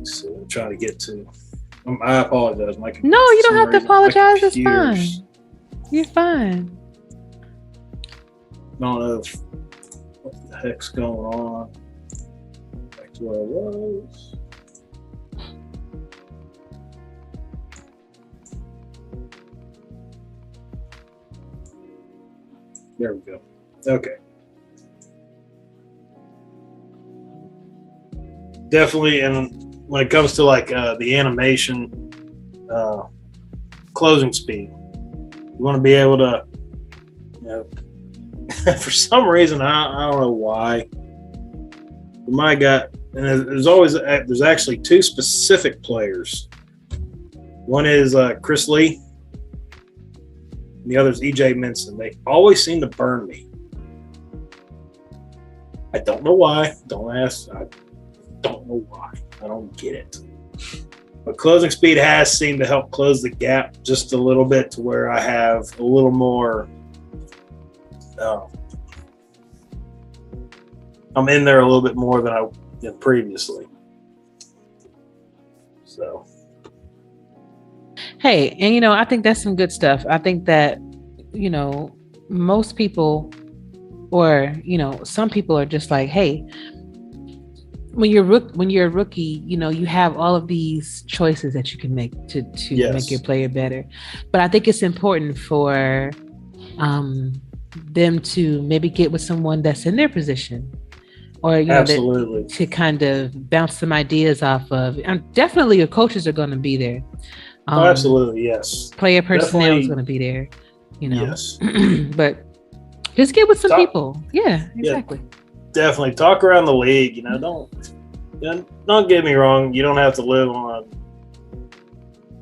so I'm trying to get to. I apologize, Mike. No, you don't have to apologize. It's fine. You're fine. don't know what the heck's going on. Back to where I was. There we go. Okay. Definitely, and when it comes to like the animation closing speed, you want to be able to, you know, for some reason, I don't know why, my got, and there's actually two specific players. One is Chris Lee, and the other is E.J. Minson. They always seem to burn me. I don't know why. Don't ask. I don't know why. I don't get it. But closing speed has seemed to help close the gap just a little bit to where I have a little more. I'm in there a little bit more than previously. So. Hey, and I think that's some good stuff. I think that, most people, or some people are just like, hey, when you're a rookie, you have all of these choices that you can make to Yes. make your player better. But I think it's important for them to maybe get with someone that's in their position, or Absolutely. to kind of bounce some ideas off of. And definitely your coaches are going to be there. Absolutely, yes. Player personnel is Definitely. going to be there, Yes. but just get with some Talk- people. Yeah, exactly. Definitely talk around the league. Don't get me wrong. You don't have to live on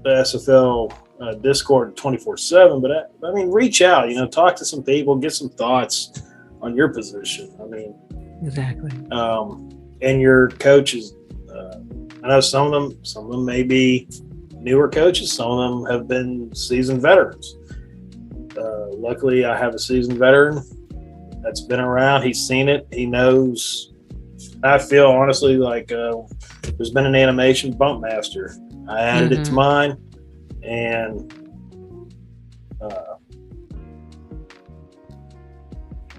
the SFL Discord 24/7, but I mean, reach out. Talk to some people, get some thoughts on your position. I mean, Exactly. and your coaches. I know some of them may be newer coaches. Some of them have been seasoned veterans. Luckily, I have a seasoned veteran that's been around. He's seen it. He knows. I feel honestly like there's been an animation bump master. I added it to mine, and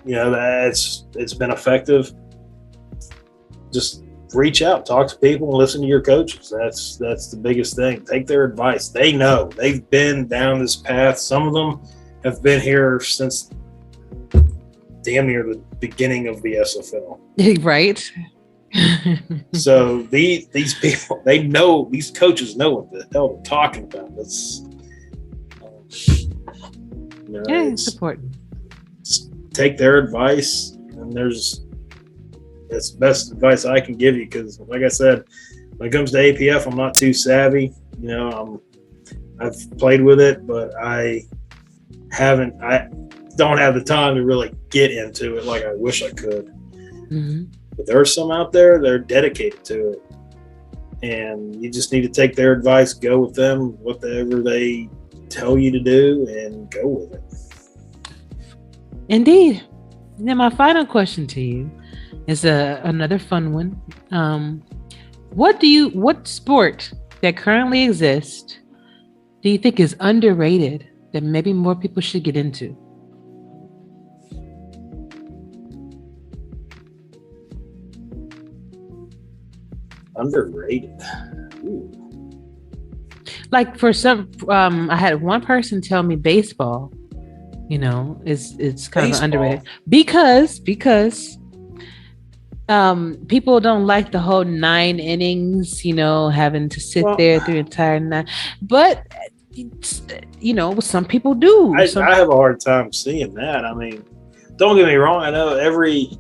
it's been effective. Just reach out, talk to people, and listen to your coaches. That's the biggest thing. Take their advice. They know. They've been down this path. Some of them have been here since damn near the beginning of the SFL. Right. So these people, they know, these coaches know what the hell they're talking about. It's important. Just take their advice, and that's the best advice I can give you, because like I said, when it comes to APF, I'm not too savvy. I've played with it, but I don't have the time to really get into it like I wish I could. Mm-hmm. But there are some out there that are dedicated to it, and you just need to take their advice, go with them, whatever they tell you to do, and go with it. Indeed. And then my final question to you is another fun one. What sport that currently exists do you think is underrated that maybe more people should get into? Underrated. Ooh. Like for some, I had one person tell me baseball, it's kind of underrated because people don't like the whole 9 innings, having to sit there through the entire 9. But some people do. I have a hard time seeing that. I mean, don't get me wrong. I know every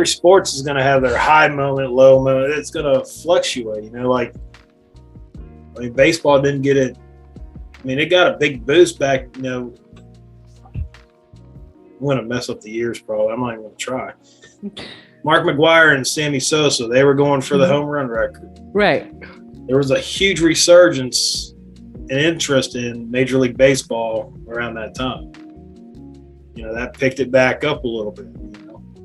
sports is going to have their high moment, low moment. It's going to fluctuate. Baseball didn't get it. It got a big boost back. I'm going to mess up the years probably. I'm not even going to try. Mark McGwire and Sammy Sosa, they were going for the home run record. Right. There was a huge resurgence and interest in Major League Baseball around that time. That picked it back up a little bit.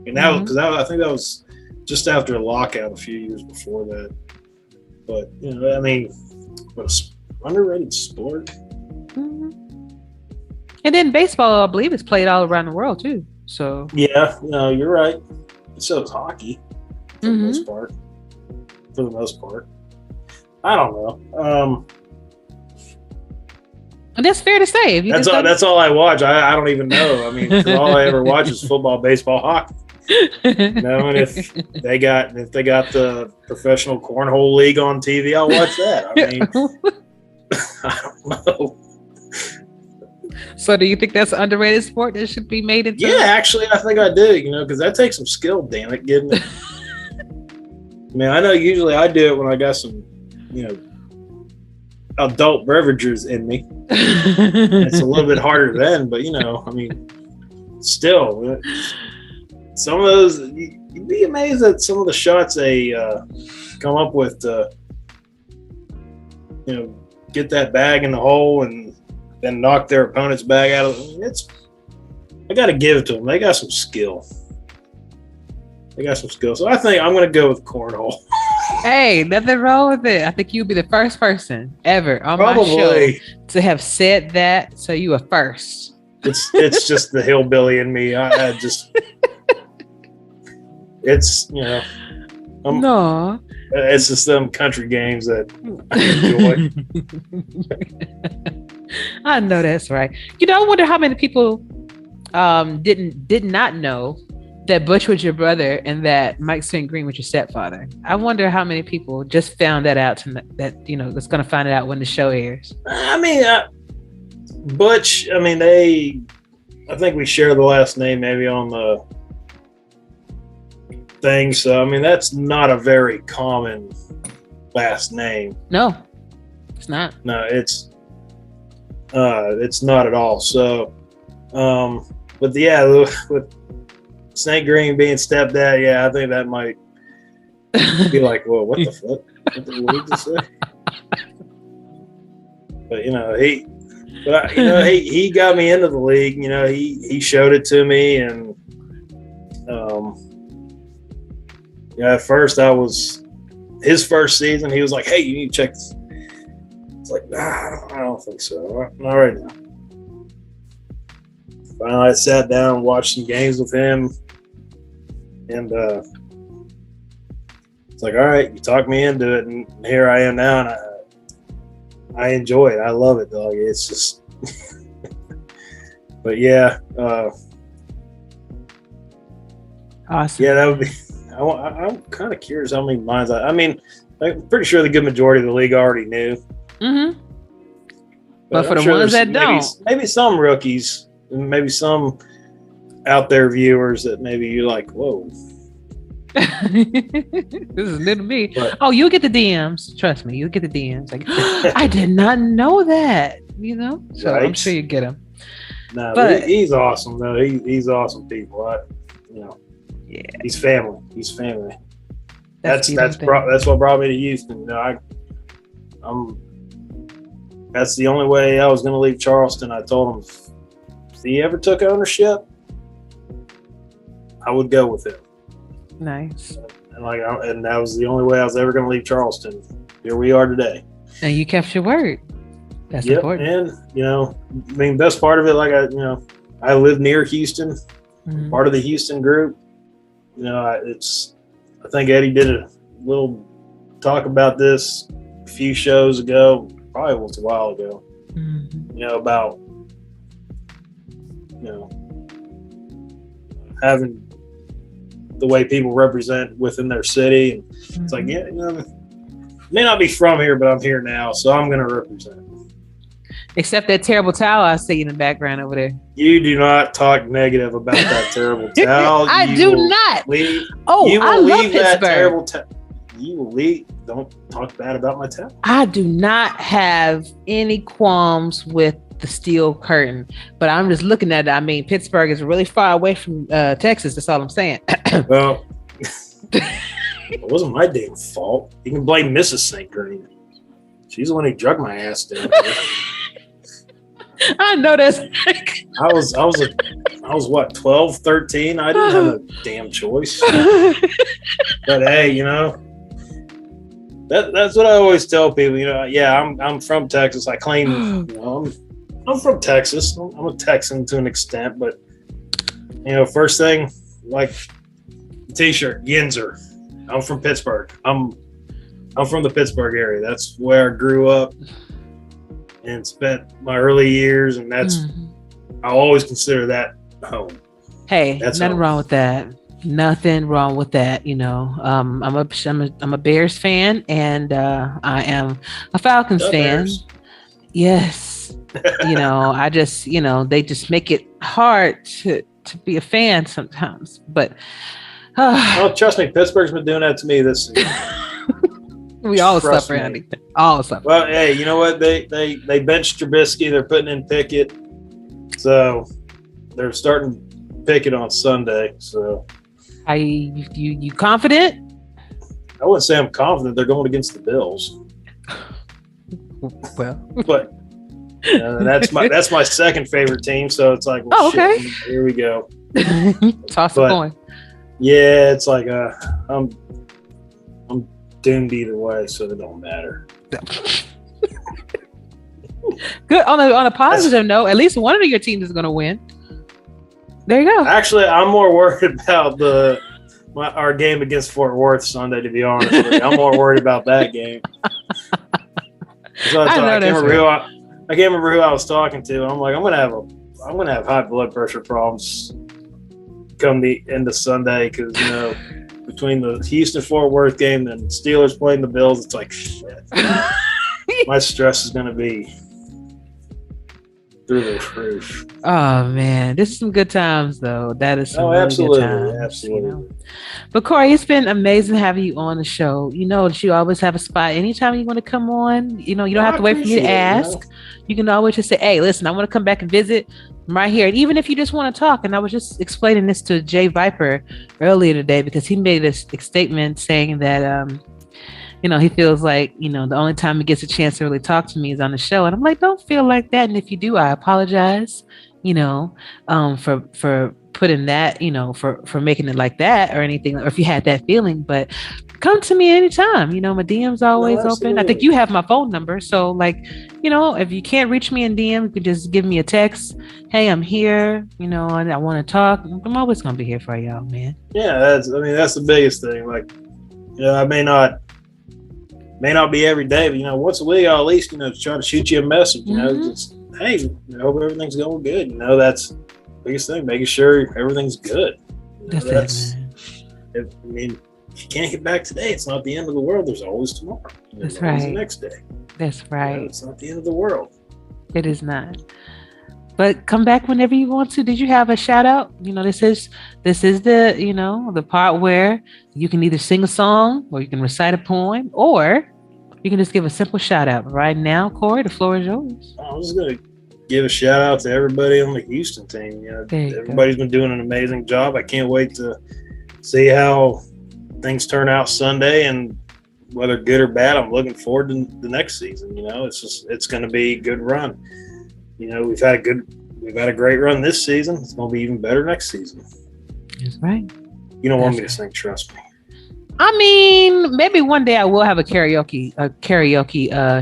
And that because I think that was just after a lockout a few years before that. But what underrated sport. Mm-hmm. And then baseball, I believe, is played all around the world too. So Yeah, no, you're right. So is hockey for the Mhm. most part. For the most part, I don't know. and that's fair to say. If you That's just all. don't- That's all I watch. I don't even know. I mean, 'cause all I ever watch is football, baseball, hockey. You know, and if they got the professional cornhole league on TV, I'll watch that. I mean, I don't know. So do you think that's an underrated sport that should be made into? Yeah, actually, I think I do. You know, because that takes some skill. Damn it, getting it. I mean, I know usually I do it when I got some, adult beverages in me. It's a little bit harder then, but I mean, still, some of those you'd be amazed at some of the shots they come up with to, get that bag in the hole and then knock their opponent's bag out of it. I got to give it to them. They got some skill. So I think I'm going to go with cornhole. Hey, nothing wrong with it. I think you'll be the first person ever on my show Probably. to have said that. So you are first. It's just the hillbilly in me. I just it's No. it's just them country games that I enjoy. I know that's right. I wonder how many people did not know that Butch was your brother and that Mike St. Green was your stepfather. I wonder how many people just found that out tonight, that's going to find it out when the show airs. I mean, Butch. I mean, I think we share the last name maybe on the thing. So I mean, that's not a very common last name. No, it's not. No, it's not at all. So, but yeah, with St. Green being stepdad, yeah, I think that might be like, well, what the fuck? What did we just say? But he got me into the league. He showed it to me, and at first I was his first season. He was like, "Hey, you need to check this." It's like, nah, I don't think so. Not right now. Finally, I sat down and watched some games with him, and it's like, all right, you talked me into it, and here I am now, and I enjoy it. I love it, dog. It's just, but yeah, Awesome. yeah, that would be. I'm kind of curious how many minds. I mean, I'm pretty sure the good majority of the league already knew. Mm-hmm. But for I'm the sure ones there's that don't, maybe some rookies, and maybe some out there viewers that maybe you're like, whoa. this is new to me. But- Oh, you'll get the DMs. Trust me, you'll get the DMs. Like, I did not know that. So I'm Right. sure you get them. No, But- he's awesome though. He's awesome people. Yeah, He's family. He's family. that's That's what brought me to Houston. That's the only way I was going to leave Charleston. I told him if he ever took ownership, I would go with him. nice. And that was the only way I was ever going to leave Charleston. Here we are today. And you kept your word. That's Yep. important. And best part of it, I live near Houston, Mhm. part of the Houston group. I think Eddie did a little talk about this a few shows ago, probably was a while ago, Mhm. about, having the way people represent within their city. And it's like, yeah, may not be from here, but I'm here now, so I'm going to represent. Except that terrible towel I see in the background over there. You do not talk negative about that terrible towel. I You do will not. leave- Oh, you will I love leave that Pittsburgh. terrible towel. You will leave. Don't talk bad about my towel. I do not have any qualms with the steel curtain, but I'm just looking at it. I mean, Pittsburgh is really far away from Texas. That's all I'm saying. Well, it wasn't my damn fault. You can blame Mrs. St. Green. She's the one who drug my ass down here. I know that's. I was what, 12, 13? I didn't have a damn choice. But hey, that's what I always tell people. Yeah, I'm from Texas. I claim, I'm from Texas. I'm a Texan to an extent, but first thing, like T-shirt, Yinzer. I'm from Pittsburgh. I'm from the Pittsburgh area. That's where I grew up and spent my early years, and that's I always consider that home. Hey, That's nothing home. wrong with that. Nothing wrong with that. I'm a Bears fan, and I am a Falcons The fan. Bears. Yes. I just, they just make it hard to be a fan sometimes. But Oh, trust me, Pittsburgh's been doing that to me this season. we all Trust suffer, me. honey. All suffer. Well, hey, you know what? They benched Trubisky. They're putting in Pickett, so they're starting Pickett on Sunday. So You confident? I wouldn't say I'm confident. They're going against the Bills, Well, but that's my second favorite team. So it's like, well, okay. shit, here we go. Toss a But- coin. Yeah, it's like I'm doomed either way, so it don't matter. Good. On a positive note, at least one of your teams is going to win. There you go. Actually, I'm more worried about our game against Fort Worth Sunday. To be honest with you, I'm more worried about that game. So I can't remember who I was talking to. I'm like, I'm gonna have high blood pressure problems come the end of Sunday because between the Houston Fort Worth game and Steelers playing the Bills, it's like shit. My stress is gonna be through the roof. Oh man, this is some good times though. That is some really absolutely, good times. absolutely. But Cory, it's been amazing having you on the show. You know that you always have a spot anytime you want to come on. You don't have to wait for me to ask. You can always just say, "Hey, listen, I want to come back and visit." I'm right here. And even if you just want to talk, and I was just explaining this to Jay Viper earlier today because he made this statement saying that he feels like, the only time he gets a chance to really talk to me is on the show. And I'm like, don't feel like that. And if you do, I apologize, for putting that, for making it like that or anything, or if you had that feeling. But come to me anytime. My DM's always open. I think you have my phone number. So if you can't reach me in DM, you could just give me a text. Hey, I'm here, and I want to talk. I'm always going to be here for y'all, man. Yeah, that's the biggest thing. Like, I may not be every day, but once a week I'll at least try to shoot you a message. Just hey, hope everything's going good. That's the biggest thing, making sure everything's good. That's it, man. If you can't get back today, it's not the end of the world. There's always tomorrow. That's There's always right. the next day. That's right. It's not the end of the world. It is not. But come back whenever you want to. Did you have a shout out? This is the the part where you can either sing a song or you can recite a poem or you can just give a simple shout out. Right now, Cory, the floor is yours. I'm just gonna give a shout out to everybody on the Houston team. Everybody's been doing an amazing job. I can't wait to see how things turn out Sunday, and whether good or bad, I'm looking forward to the next season. It's going to be a good run. We've had a great run this season. It's going to be even better next season. That's right. You don't want me to sing, trust me. I mean, maybe one day I will have a karaoke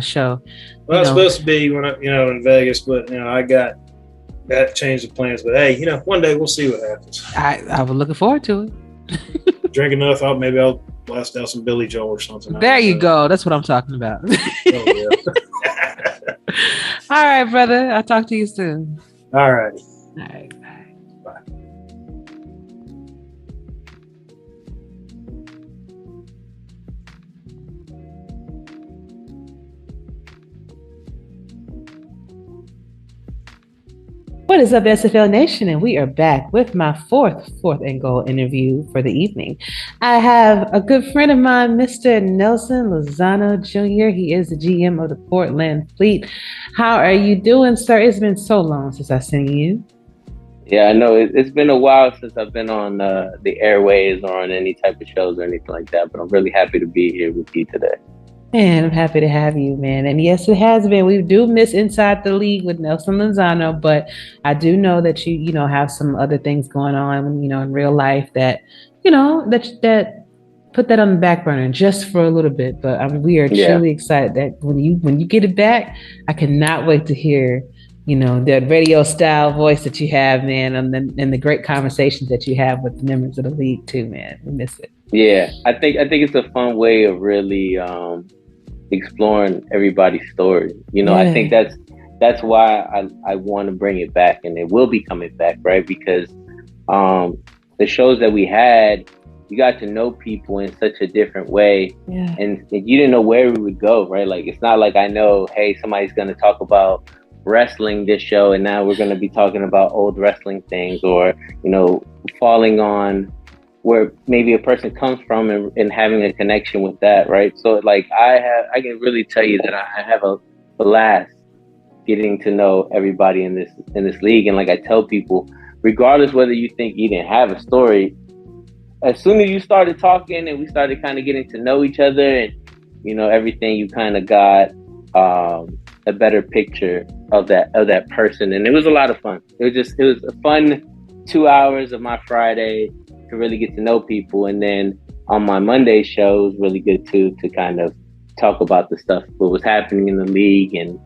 show. Well, it's supposed to be when in Vegas, but I got that changed the plans. But hey, one day we'll see what happens. I was looking forward to it. Drink enough, maybe I'll blast out some Billy Joel or something. There you go. That's what I'm talking about. Oh, yeah. All right, brother. I'll talk to you soon. All right. All right. Bye. What is up, SFL Nation? And we are back with my fourth and goal interview for the evening. I have a good friend of mine, Mr. Nelson Lozano Jr. He is the GM of the Portland Fleet. How are you doing, sir? It's been so long since I've seen you. Yeah, I know. It's been a while since I've been on the airways or on any type of shows or anything like that, but I'm really happy to be here with you today. Man, I'm happy to have you, man. And yes, it has been. We do miss Inside the League with Nelson Lozano, but I do know that you have some other things going on, in real life that, that put that on the back burner just for a little bit. But we are truly excited that when you get it back, I cannot wait to hear, that radio style voice that you have, man, and the great conversations that you have with the members of the league too, man. We miss it. Yeah, I think it's a fun way of really exploring everybody's story. I think that's why I want to bring it back, and it will be coming back, right? Because the shows that we had, you got to know people in such a different way, and you didn't know where we would go, right? Like, it's not like I know, hey, somebody's going to talk about wrestling this show, and now we're going to be talking about old wrestling things, or falling on where maybe a person comes from and having a connection with that, right? So like I can really tell you that I have a blast getting to know everybody in this league. And like I tell people, regardless whether you think you didn't have a story, as soon as you started talking and we started kind of getting to know each other and everything, you kind of got a better picture of that person. And it was a lot of fun. It was a fun 2 hours of my Friday to really get to know people. And then on my Monday show, it was really good too, to kind of talk about the stuff, what was happening in the league, and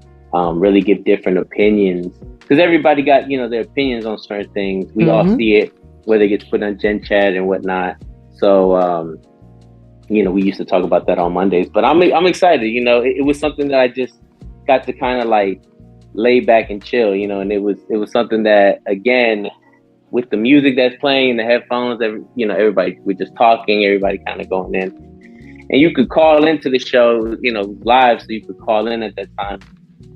really give different opinions. Because everybody got, their opinions on certain things. We all see it, whether it gets put on Gen Chat and whatnot. So, we used to talk about that on Mondays. But I'm excited, it was something that I just got to kind of like lay back and chill, and it was something that, again, with the music that's playing, the headphones, everybody, we're just talking, everybody kind of going in. And you could call into the show, live, so you could call in at that time,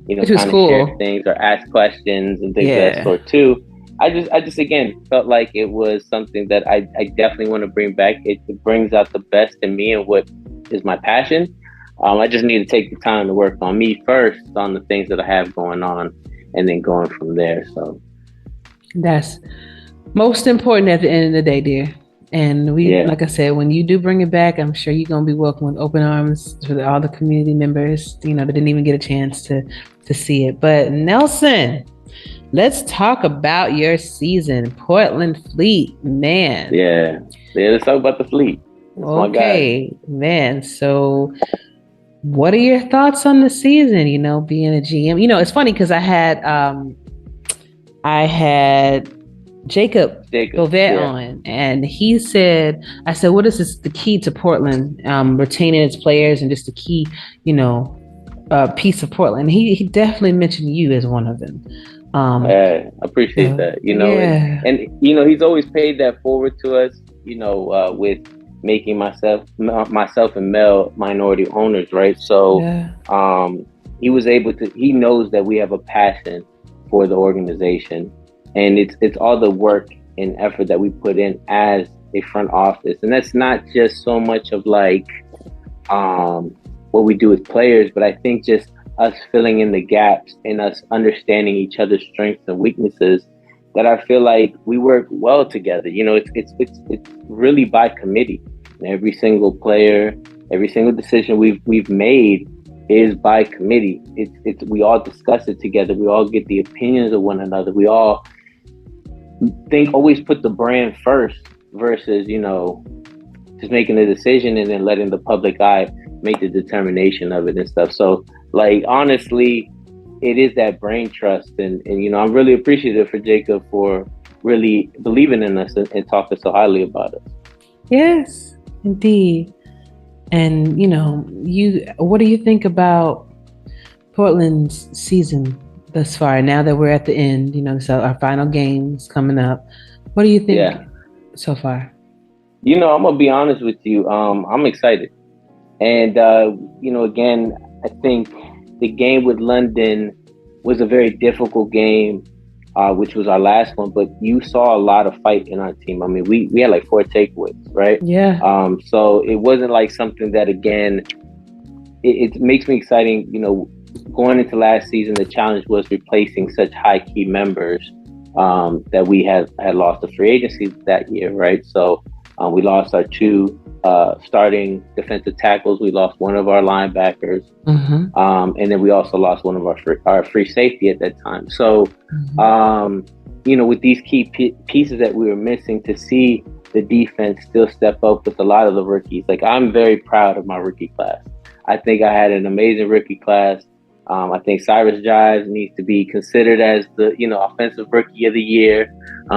which was kind of cool. share things or ask questions and things of that sort too. I just again felt like it was something that I definitely want to bring back. It brings out the best in me and what is my passion. I just need to take the time to work on me first, on the things that I have going on, and then going from there. So that's most important at the end of the day, dear. And like I said, when you do bring it back, I'm sure you're going to be welcomed with open arms to all the community members, that didn't even get a chance to see it. But Nelson, let's talk about your season. Portland Fleet, man. Yeah, let's talk about the Fleet. That's okay, man. So what are your thoughts on the season, being a GM? It's funny because I had Jacob Bovet on, and he said, I said, what is this, the key to Portland retaining its players and just the key, piece of Portland? He definitely mentioned you as one of them. I appreciate that, and he's always paid that forward to us, with making myself and Mel minority owners, right? So he was able to, he knows that we have a passion for the organization. And it's all the work and effort that we put in as a front office. And that's not just so much of like what we do with players, but I think just us filling in the gaps and us understanding each other's strengths and weaknesses, that I feel like we work well together. It's really by committee. And every single player, every single decision we've made is by committee. It's we all discuss it together. We all get the opinions of one another. We all always put the brand first versus, just making a decision and then letting the public eye make the determination of it and stuff. So like, honestly, it is that brain trust. And I'm really appreciative for Jacob for really believing in us and talking so highly about us. Yes, indeed. And, what do you think about Portland's season thus far? Now that we're at the end, so our final game's coming up. What do you think so far? I'm going to be honest with you. I'm excited. And, again, I think the game with London was a very difficult game, which was our last one. But you saw a lot of fight in our team. I mean, we had like 4 takeaways, right? Yeah. So it wasn't like something that, again, it makes me exciting. Going into last season, the challenge was replacing such high key members that we had lost the free agency that year, right? So we lost our 2 starting defensive tackles. We lost one of our linebackers, and then we also lost one of our free safety at that time. So, with these key pieces that we were missing, to see the defense still step up with a lot of the rookies. Like, I'm very proud of my rookie class. I think I had an amazing rookie class. I think Cyrus Jives needs to be considered as the, offensive rookie of the year,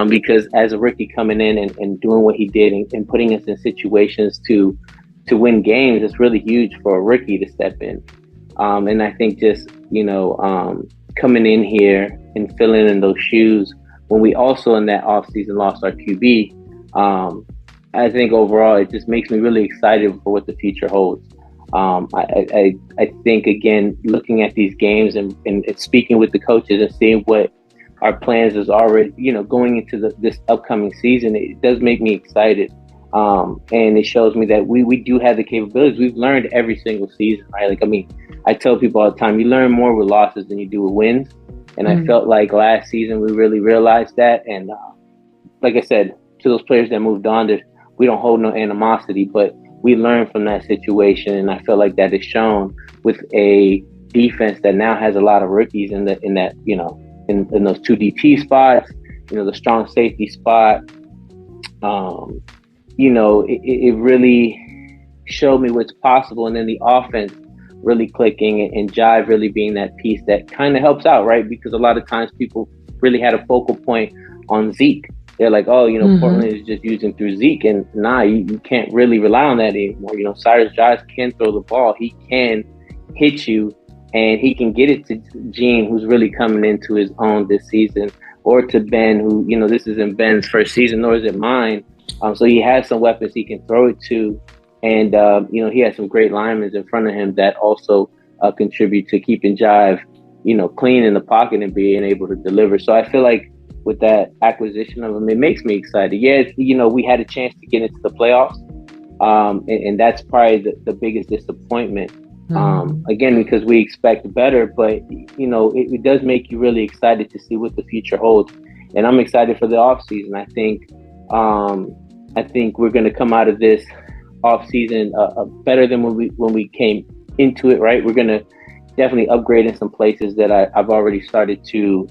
because as a rookie coming in and doing what he did and putting us in situations to win games, it's really huge for a rookie to step in. And I think just, coming in here and filling in those shoes when we also in that offseason lost our QB, I think overall it just makes me really excited for what the future holds. I think, again, looking at these games and speaking with the coaches and seeing what our plans is already, going into this upcoming season, it does make me excited. And it shows me that we do have the capabilities. We've learned every single season, right? I tell people all the time, you learn more with losses than you do with wins. And I felt like last season we really realized that. And like I said, to those players that moved on, we don't hold no animosity, but we learned from that situation. And I feel like that is shown with a defense that now has a lot of rookies in that, in those two DT spots, the strong safety spot. It really showed me what's possible. And then the offense really clicking and Jive really being that piece that kind of helps out, right? Because a lot of times people really had a focal point on Zeke. They're like, Portland is just using through Zeke. And you can't really rely on that anymore. Cyrus Jives can throw the ball. He can hit you and he can get it to Gene, who's really coming into his own this season, or to Ben, who, this isn't Ben's first season, nor is it mine. So he has some weapons he can throw it to. And, he has some great linemen in front of him that also contribute to keeping Jive, clean in the pocket and being able to deliver. So I feel like with that acquisition of him, it makes me excited. Yeah, we had a chance to get into the playoffs. And that's probably the biggest disappointment. Again, because we expect better, but, it does make you really excited to see what the future holds. And I'm excited for the offseason. I think we're going to come out of this offseason better than when we came into it, right? We're going to definitely upgrade in some places that I've already started to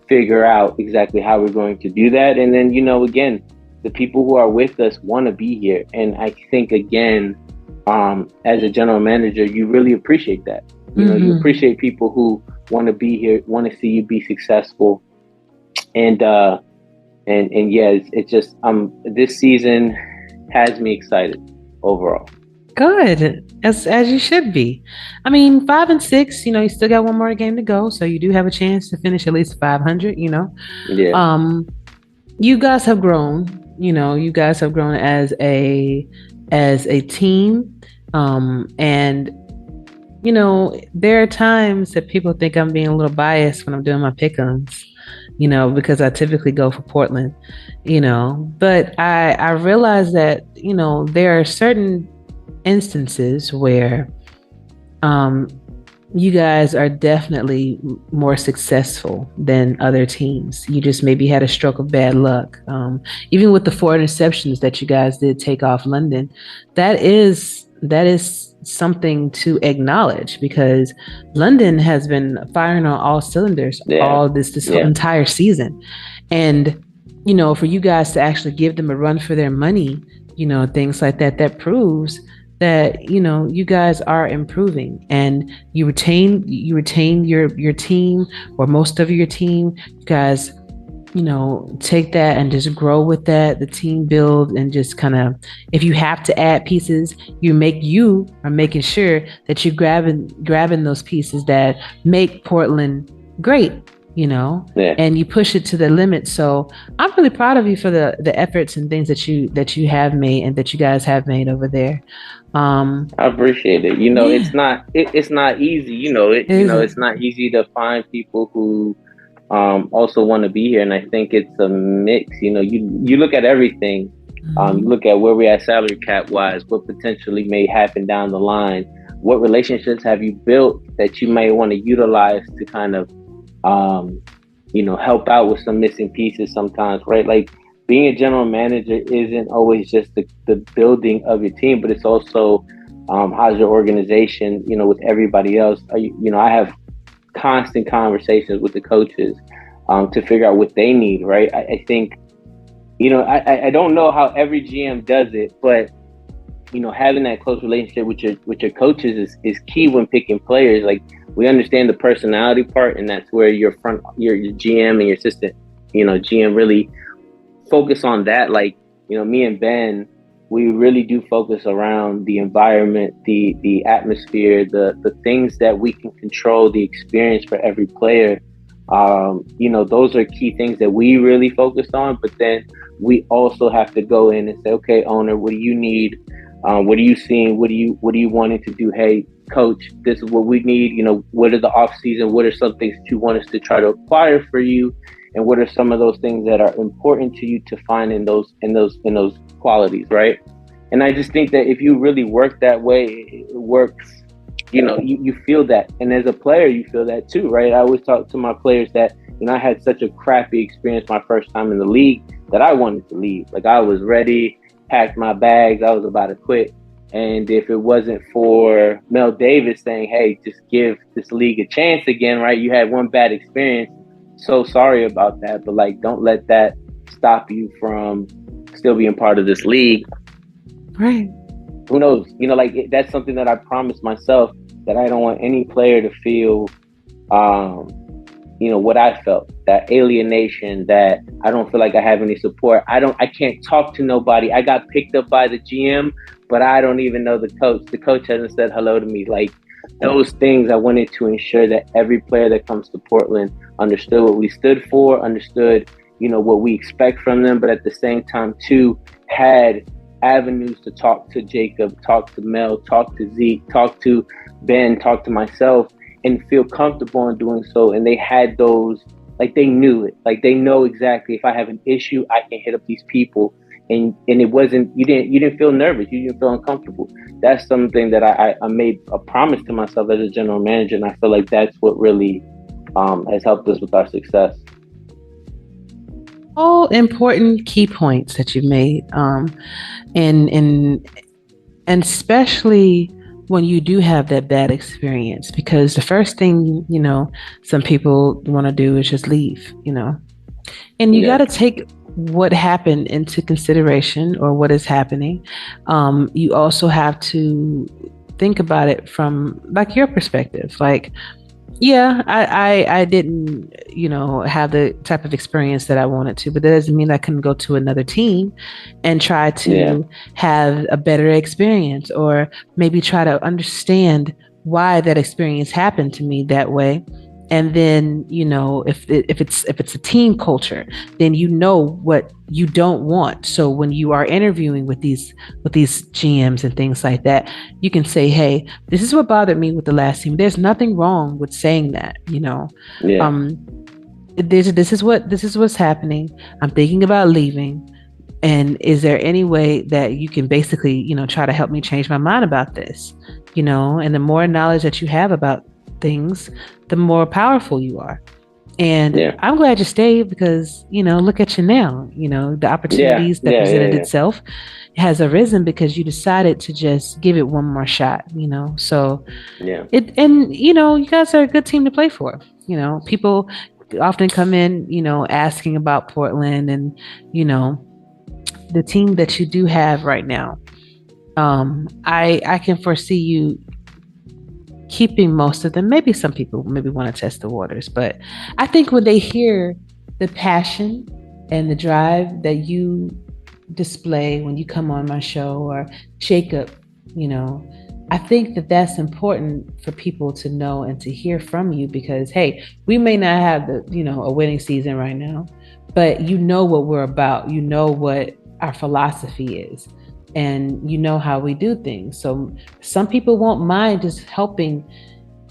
figure out exactly how we're going to do that. And then, again, the people who are with us want to be here. And I think, again, as a general manager, you really appreciate that. You appreciate people who want to be here, want to see you be successful. And yeah, it's just this season has me excited overall. Good, as you should be. 5 and 6. You still got one more game to go, so you do have a chance to finish at least 500. Yeah. You guys have grown. You guys have grown as a team. And there are times that people think I'm being a little biased when I'm doing my pick-ems. Because I typically go for Portland, but I realize that, there are certain instances where you guys are definitely more successful than other teams. You just maybe had a stroke of bad luck. Even with the 4 interceptions that you guys did take off London, that is something to acknowledge, because London has been firing on all cylinders all this entire season. And, for you guys to actually give them a run for their money, things like that proves that, you guys are improving, and you retain your team, or most of your team. You guys, take that and just grow with that, the team build, and just kind of, if you have to add pieces, you are making sure that you're grabbing those pieces that make Portland great, and you push it to the limit. So I'm really proud of you for the efforts and things that you have made and that you guys have made over there. I appreciate it. It's not easy. It's not easy to find people who also want to be here. And I think it's a mix. You look at everything. You look at where we're at salary cap wise, what potentially may happen down the line, what relationships have you built that you may want to utilize to kind of help out with some missing pieces sometimes, right? Like, being a general manager isn't always just the building of your team, but it's also how's your organization, with everybody else. I have constant conversations with the coaches to figure out what they need, right? I think, I don't know how every GM does it, but having that close relationship with your coaches is key when picking players. Like, we understand the personality part, and that's where your GM and your assistant, GM really focus on that. Like, me and Ben, we really do focus around the environment, the atmosphere, the things that we can control, the experience for every player. Those are key things that we really focused on. But then we also have to go in and say, okay, owner, what do you need? What are you seeing? What do you wanting to do? Hey, coach, this is what we need. What are the off season? What are some things that you want us to try to acquire for you? And what are some of those things that are important to you to find in those qualities, right? And I just think that if you really work that way, it works. You feel that, and as a player, you feel that too, right? I always talk to my players that I had such a crappy experience my first time in the league that I wanted to leave. Like, I was ready, packed my bags, I was about to quit. And if it wasn't for Mel Davis saying, "Hey, just give this league a chance again," right? You had one bad experience. So sorry about that, but like, don't let that stop you from still being part of this league. Right. Who knows? That's something that I promised myself, that I don't want any player to feel, what I felt, that alienation, that I don't feel like I have any support. I can't talk to nobody. I got picked up by the GM, but I don't even know the coach. The coach hasn't said hello to me. Like, those things, I wanted to ensure that every player that comes to Portland understood what we stood for, understood, what we expect from them, but at the same time too, had avenues to talk to Jacob, talk to Mel, talk to Zeke, talk to Ben, talk to myself, and feel comfortable in doing so. And they had those, like, they knew it. Like, they know exactly, if I have an issue, I can hit up these people. And it wasn't, you didn't feel nervous, you didn't feel uncomfortable. That's something that I made a promise to myself as a general manager, and I feel like that's what really has helped us with our success. All important key points that you made, and especially when you do have that bad experience, because the first thing some people want to do is just leave, and you got to take what happened into consideration, or what is happening. You also have to think about it from like your perspective. Like, yeah, I didn't, have the type of experience that I wanted to, but that doesn't mean I couldn't go to another team and try to have a better experience, or maybe try to understand why that experience happened to me that way. And then, if it's a team culture, then what you don't want. So when you are interviewing with these GMs and things like that, you can say, "Hey, this is what bothered me with the last team." There's nothing wrong with saying that, This is what's happening. I'm thinking about leaving. And is there any way that you can basically, try to help me change my mind about this? And the more knowledge that you have about things, the more powerful you are. And I'm glad you stayed, because look at you now. The opportunities that presented itself has arisen because you decided to just give it one more shot. So you guys are a good team to play for. People often come in asking about Portland, and the team that you do have right now. I can foresee you keeping most of them. Maybe some people want to test the waters, but I think when they hear the passion and the drive that you display when you come on my show, or Jacob, I think that that's important for people to know and to hear from you, because, hey, we may not have a winning season right now, but what we're about, what our philosophy is, and how we do things. So some people won't mind just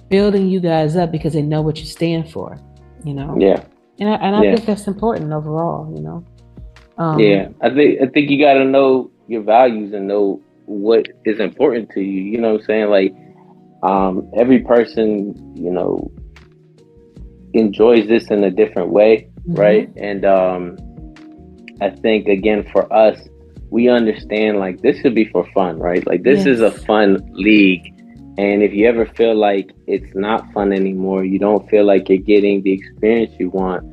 building you guys up, because they know what you stand for, And I think that's important overall, I think you got to know your values and know what is important to you. You know what I'm saying? Like, every person, enjoys this in a different way, right? And I think, again, for us, we understand, like, this should be for fun, right? Like, this is a fun league. And if you ever feel like it's not fun anymore, you don't feel like you're getting the experience you want,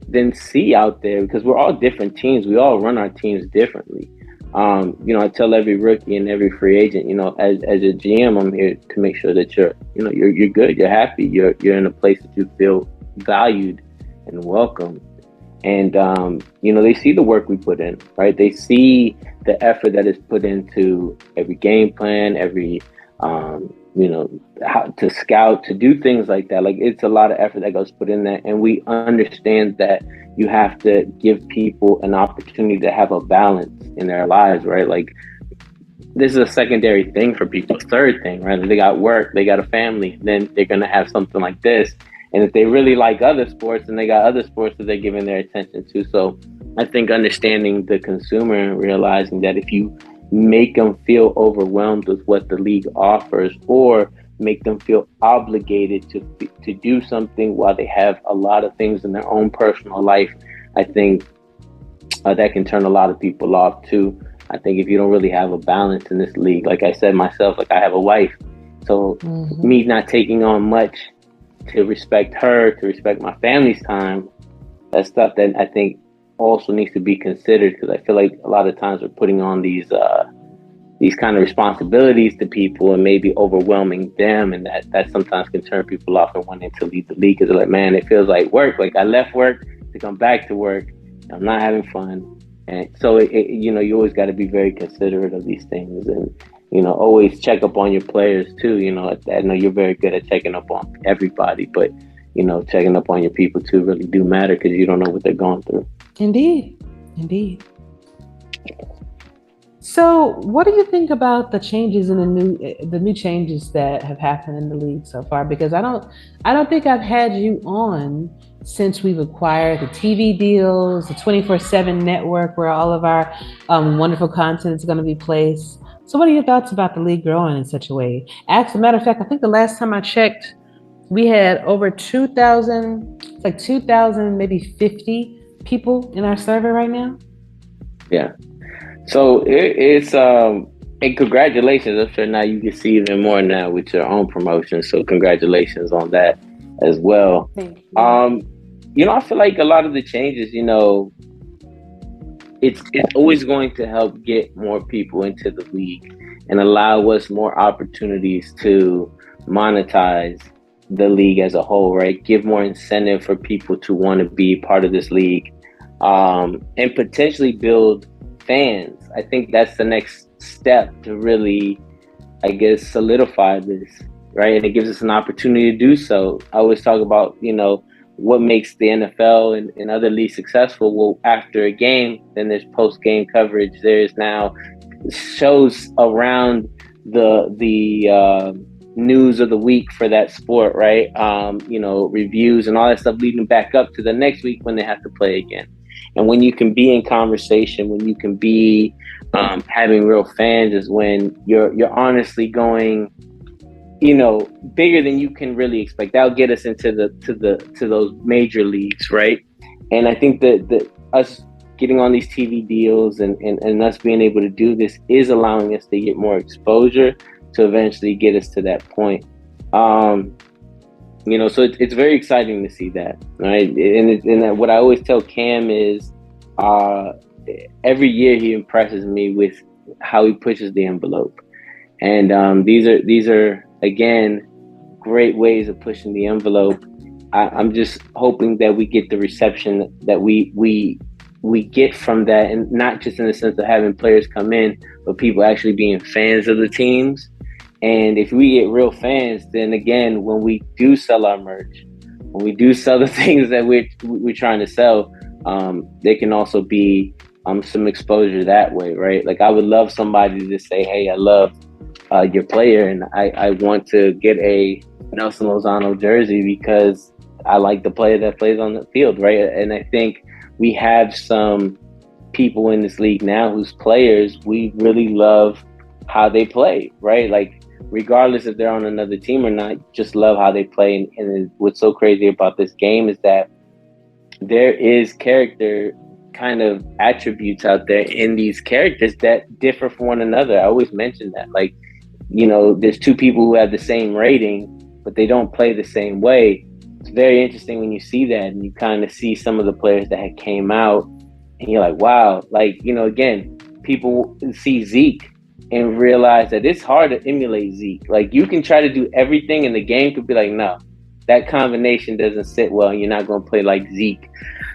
then see out there, because we're all different teams. We all run our teams differently. I tell every rookie and every free agent, as a GM, I'm here to make sure that you're good, you're happy, you're in a place that you feel valued and welcome. And they see the work we put in, right? They see the effort that is put into every game plan, every how to scout, to do things like that. Like, it's a lot of effort that goes put in that, and we understand that you have to give people an opportunity to have a balance in their lives, right? Like, this is a secondary thing for people, third thing, right? They got work, they got a family, then they're gonna have something like this. And if they really like other sports, then they got other sports that they're giving their attention to. So I think understanding the consumer and realizing that if you make them feel overwhelmed with what the league offers, or make them feel obligated to do something while they have a lot of things in their own personal life, I think that can turn a lot of people off too. I think if you don't really have a balance in this league, like I said myself, like, I have a wife, so me not taking on much to respect her, to respect my family's time, that's stuff that I think also needs to be considered, because I feel like a lot of times we're putting on these kind of responsibilities to people and maybe overwhelming them, and that sometimes can turn people off and wanting to leave the league, because they're like, man, it feels like work. Like, I left work to come back to work, I'm not having fun. And so you always got to be very considerate of these things, and always check up on your players too. I know you're very good at checking up on everybody, but checking up on your people too really do matter, because you don't know what they're going through. Indeed. So, what do you think about the changes in the new changes that have happened in the league so far? Because I don't think I've had you on since we've acquired the TV deals, the 24/7 network where all of our wonderful content is going to be placed. So, what are your thoughts about the league growing in such a way? As a matter of fact, I think the last time I checked, we had over 2,000, it's like 2,000, maybe 50 people in our server right now. Yeah. So it's and congratulations. I'm sure now you can see even more now with your own promotion. So congratulations on that as well. Thank you. I feel like a lot of the changes, it's always going to help get more people into the league and allow us more opportunities to monetize the league as a whole, right? Give more incentive for people to want to be part of this league, and potentially build fans. I think that's the next step to really, I guess, solidify this, right? And it gives us an opportunity to do so. I always talk about, what makes the NFL and other leagues successful. Well, after a game, then there's post-game coverage. There's now shows around the news of the week for that sport, right? Reviews and all that stuff leading back up to the next week when they have to play again. And when you can be in conversation, when you can be having real fans, is when you're honestly going, bigger than you can really expect. That'll get us into to those major leagues, right? And I think that us getting on these TV deals and us being able to do this is allowing us to get more exposure to eventually get us to that point. So it's very exciting to see that, right? And what I always tell Cam is, every year he impresses me with how he pushes the envelope, and these are again great ways of pushing the envelope. I'm just hoping that we get the reception that we get from that, and not just in the sense of having players come in, but people actually being fans of the teams. And if we get real fans, then again, when we do sell our merch, when we do sell the things that we're trying to sell, there can also be some exposure that way, right? Like, I would love somebody to say, hey, I love your player, and I want to get a Nelson Lozano jersey because I like the player that plays on the field, right? And I think we have some people in this league now whose players, we really love how they play, right? Like, regardless if they're on another team or not, just love how they play. And what's so crazy about this game is that there is character kind of attributes out there in these characters that differ from one another. I always mention that, like, there's two people who have the same rating, but they don't play the same way. It's very interesting when you see that, and you kind of see some of the players that had came out, and you're like, wow, like, again, people see Zeke and realize that it's hard to emulate Zeke. Like, you can try to do everything and the game could be like, no, that combination doesn't sit well. You're not going to play like Zeke.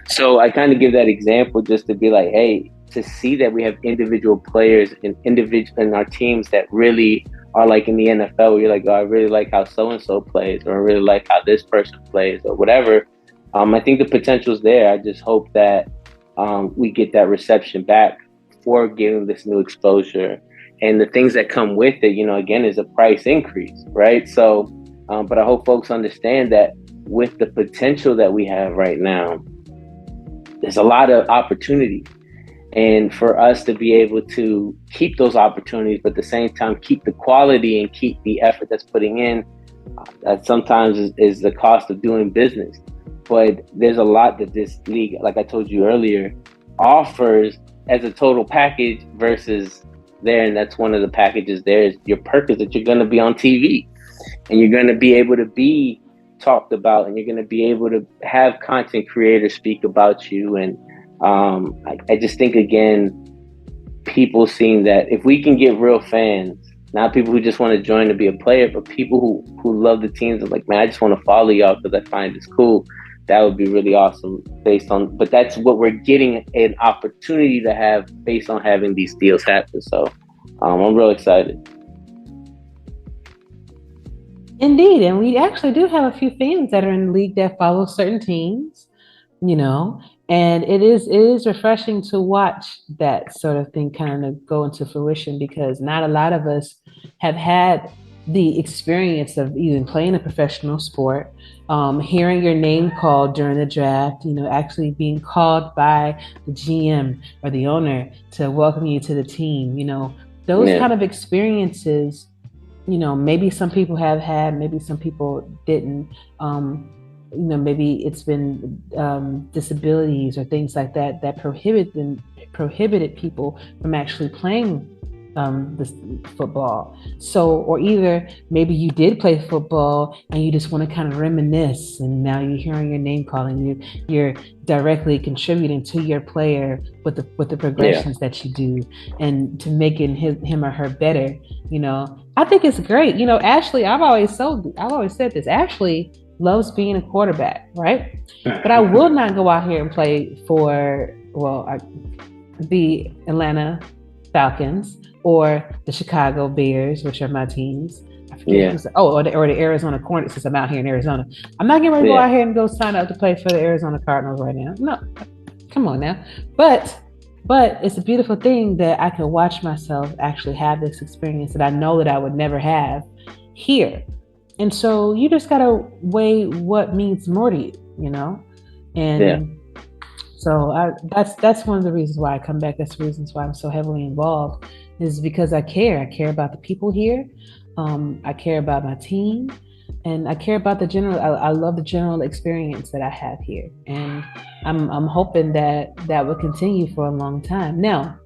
So I kind of give that example just to be like, hey, to see that we have individual players and in our teams that really are like in the NFL, where you're like, oh, I really like how so-and-so plays, or I really like how this person plays, or whatever. I think the potential's there. I just hope that we get that reception back for giving this new exposure. And the things that come with it, again, is a price increase, right? So, but I hope folks understand that with the potential that we have right now, there's a lot of opportunity. And for us to be able to keep those opportunities, but at the same time, keep the quality and keep the effort that's putting in, that sometimes is the cost of doing business. But there's a lot that this league, like I told you earlier, offers as a total package versus there. And that's one of the packages there is your perk is that you're going to be on TV and you're going to be able to be talked about, and you're going to be able to have content creators speak about you. And I just think, again, people seeing that if we can get real fans, not people who just want to join to be a player, but people who love the teams and like, man, I just want to follow y'all because I find this cool. That would be really awesome but that's what we're getting an opportunity to have based on having these deals happen. So I'm real excited. Indeed. And we actually do have a few fans that are in the league that follow certain teams, and it is refreshing to watch that sort of thing kind of go into fruition, because not a lot of us have had the experience of even playing a professional sport, hearing your name called during the draft, actually being called by the GM or the owner to welcome you to the team, those kind of experiences, maybe some people have had, maybe some people didn't, maybe it's been disabilities or things like that prohibited people from actually playing this football. So, or either maybe you did play football and you just want to kind of reminisce, and now you're hearing your name calling, you're directly contributing to your player with the progressions that you do and to making him or her better. I think it's great. Ashley, I've always said this. Ashley loves being a quarterback, right? But I will not go out here and play for the Atlanta Falcons or the Chicago Bears, which are my teams. I forget or the Arizona Hornets, since I'm out here in Arizona. I'm not getting ready to go out here and go sign up to play for the Arizona Cardinals right now. No, come on now. But it's a beautiful thing that I can watch myself actually have this experience that I know that I would never have here. And so you just gotta weigh what means more to you, And so that's one of the reasons why I come back. That's the reasons why I'm so heavily involved, is because I care. I care about the people here. I care about my team, and I care about the general. I love the general experience that I have here, and I'm hoping that will continue for a long time. Now,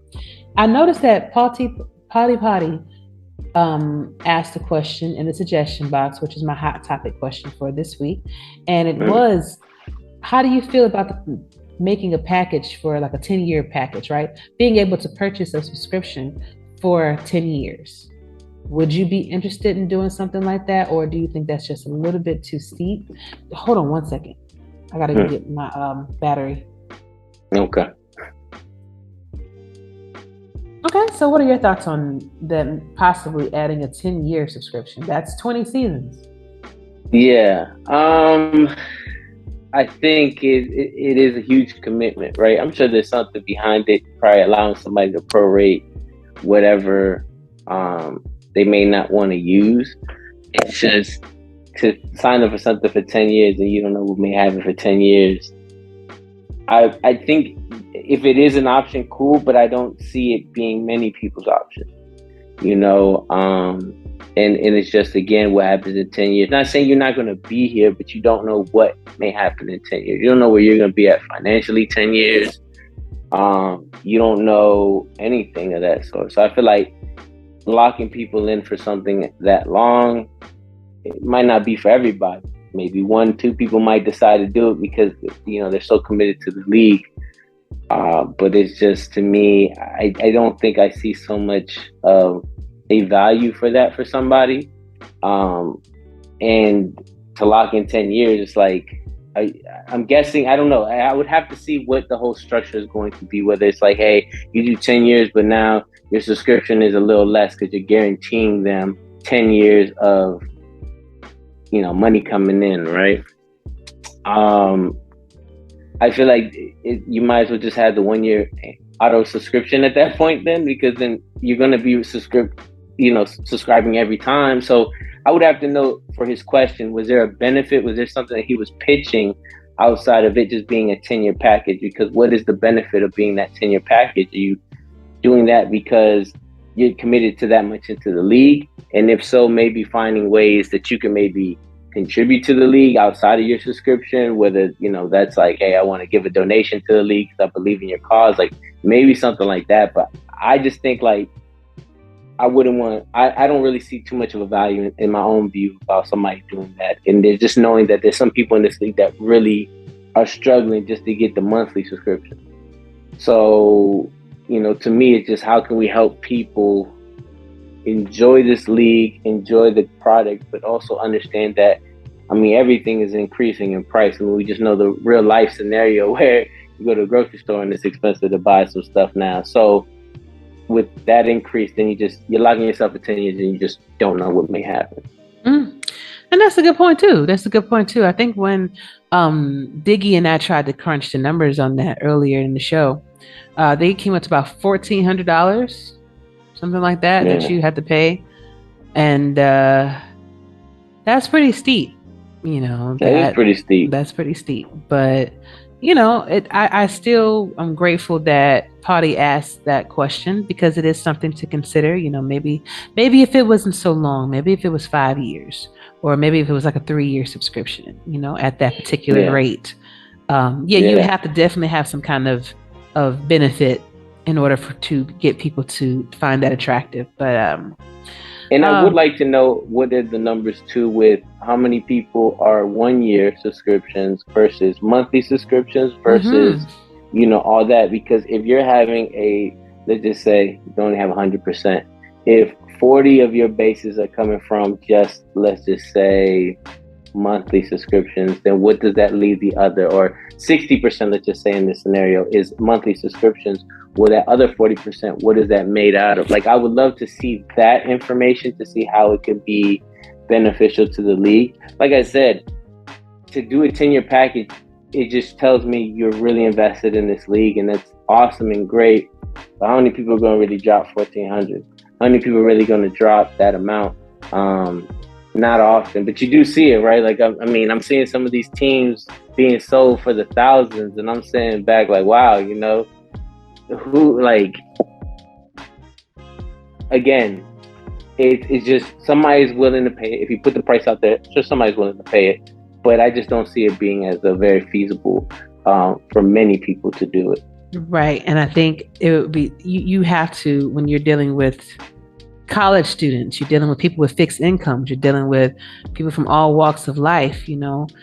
I noticed that Potty asked a question in the suggestion box, which is my hot topic question for this week, and it was, how do you feel about making a package for like a 10-year package, right? Being able to purchase a subscription for 10 years. Would you be interested in doing something like that, or do you think that's just a little bit too steep? Hold on one second. I gotta get my battery. Okay. Okay, so what are your thoughts on them possibly adding a 10-year subscription? That's 20 seasons. Yeah. I think it is a huge commitment, right? I'm sure there's something behind it, probably allowing somebody to prorate whatever they may not want to use. It's just to sign up for something for 10 years and you don't know who may have it for 10 years. I think if it is an option, cool, but I don't see it being many people's option, and it's just, again, what happens in 10 years. Not saying you're not going to be here, but you don't know what may happen in 10 years. You don't know where you're going to be at financially 10 years. You don't know anything of that sort. So I feel like locking people in for something that long, it might not be for everybody. Maybe 1-2 people might decide to do it because, they're so committed to the league. But it's just, to me, I don't think I see so much of a value for that for somebody. And to lock in 10 years, it's like, I'm guessing, I don't know. I would have to see what the whole structure is going to be, whether it's like, hey, you do 10 years, but now your subscription is a little less because you're guaranteeing them 10 years of, money coming in, right? I feel like you might as well just have the 1 year auto subscription at that point then, because then you're going to be subscribing every time. So I would have to know, for his question, was there a benefit? Was there something that he was pitching outside of it just being a 10-year package? Because what is the benefit of being that 10-year package? Are you doing that because you're committed to that much into the league? And if so, maybe finding ways that you can maybe contribute to the league outside of your subscription, whether, that's like, hey, I want to give a donation to the league because I believe in your cause, like maybe something like that. But I just think, like, I don't really see too much of a value in my own view about somebody doing that. And there's just knowing that there's some people in this league that really are struggling just to get the monthly subscription. So, to me, it's just, how can we help people enjoy this league, enjoy the product, but also understand that, everything is increasing in price. We just know the real life scenario where you go to a grocery store and it's expensive to buy some stuff now. So with that increase, then you're locking yourself for 10 years and you just don't know what may happen. And that's a good point too. I think when Diggy and I tried to crunch the numbers on that earlier in the show, they came up to about $1,400, something like that, that you had to pay. And that's pretty steep, That is pretty steep. That's pretty steep. But, I still am grateful that Potty asked that question, because it is something to consider. Maybe if it wasn't so long, maybe if it was 5 years, or maybe if it was like a 3-year subscription, at that particular rate. You would have to definitely have some kind of benefit in order to get people to find that attractive. But and I would like to know, what are the numbers too, with how many people are 1 year subscriptions versus monthly subscriptions versus all that. Because if you're having let's just say you only have 100%, if 40 of your bases are coming from just, let's just say, monthly subscriptions, then what does that leave the other, or 60%, let's just say in this scenario, is monthly subscriptions? Well, that other 40%, what is that made out of? Like, I would love to see that information to see how it could be beneficial to the league. Like I said, to do a 10-year package, it just tells me you're really invested in this league, and that's awesome and great. But how many people are going to really drop $1,400? How many people are really going to drop that amount? Not often, but you do see it, right? Like, I'm seeing some of these teams being sold for the thousands, and I'm saying back, like, wow, who, like, again, it's just, somebody's willing to pay it. If you put the price out there, sure, somebody's willing to pay it, but I just don't see it being as a very feasible for many people to do it. Right. And I think it would be, you have to, when you're dealing with college students, you're dealing with people with fixed incomes, you're dealing with people from all walks of life,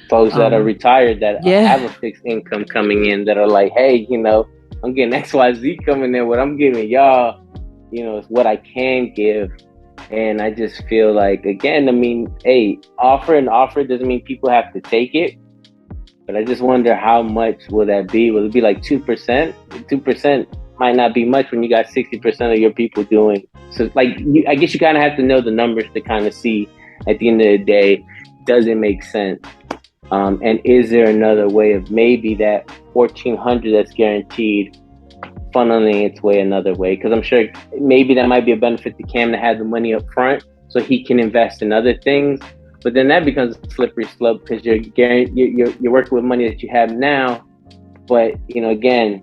folks that are retired that have a fixed income coming in, that are like, hey, I'm getting XYZ coming in, what I'm giving y'all, is what I can give. And I just feel like, again, hey, offer doesn't mean people have to take it. But I just wonder, how much will that be? Will it be like 2%? 2% might not be much when you got 60% of your people doing. So, like, I guess you kind of have to know the numbers to kind of see, at the end of the day, does it make sense? And is there another way of maybe that $1,400 that's guaranteed funneling its way another way? Because I'm sure maybe that might be a benefit to Cam to have the money up front so he can invest in other things. But then that becomes a slippery slope, because you're working with money that you have now. But, again,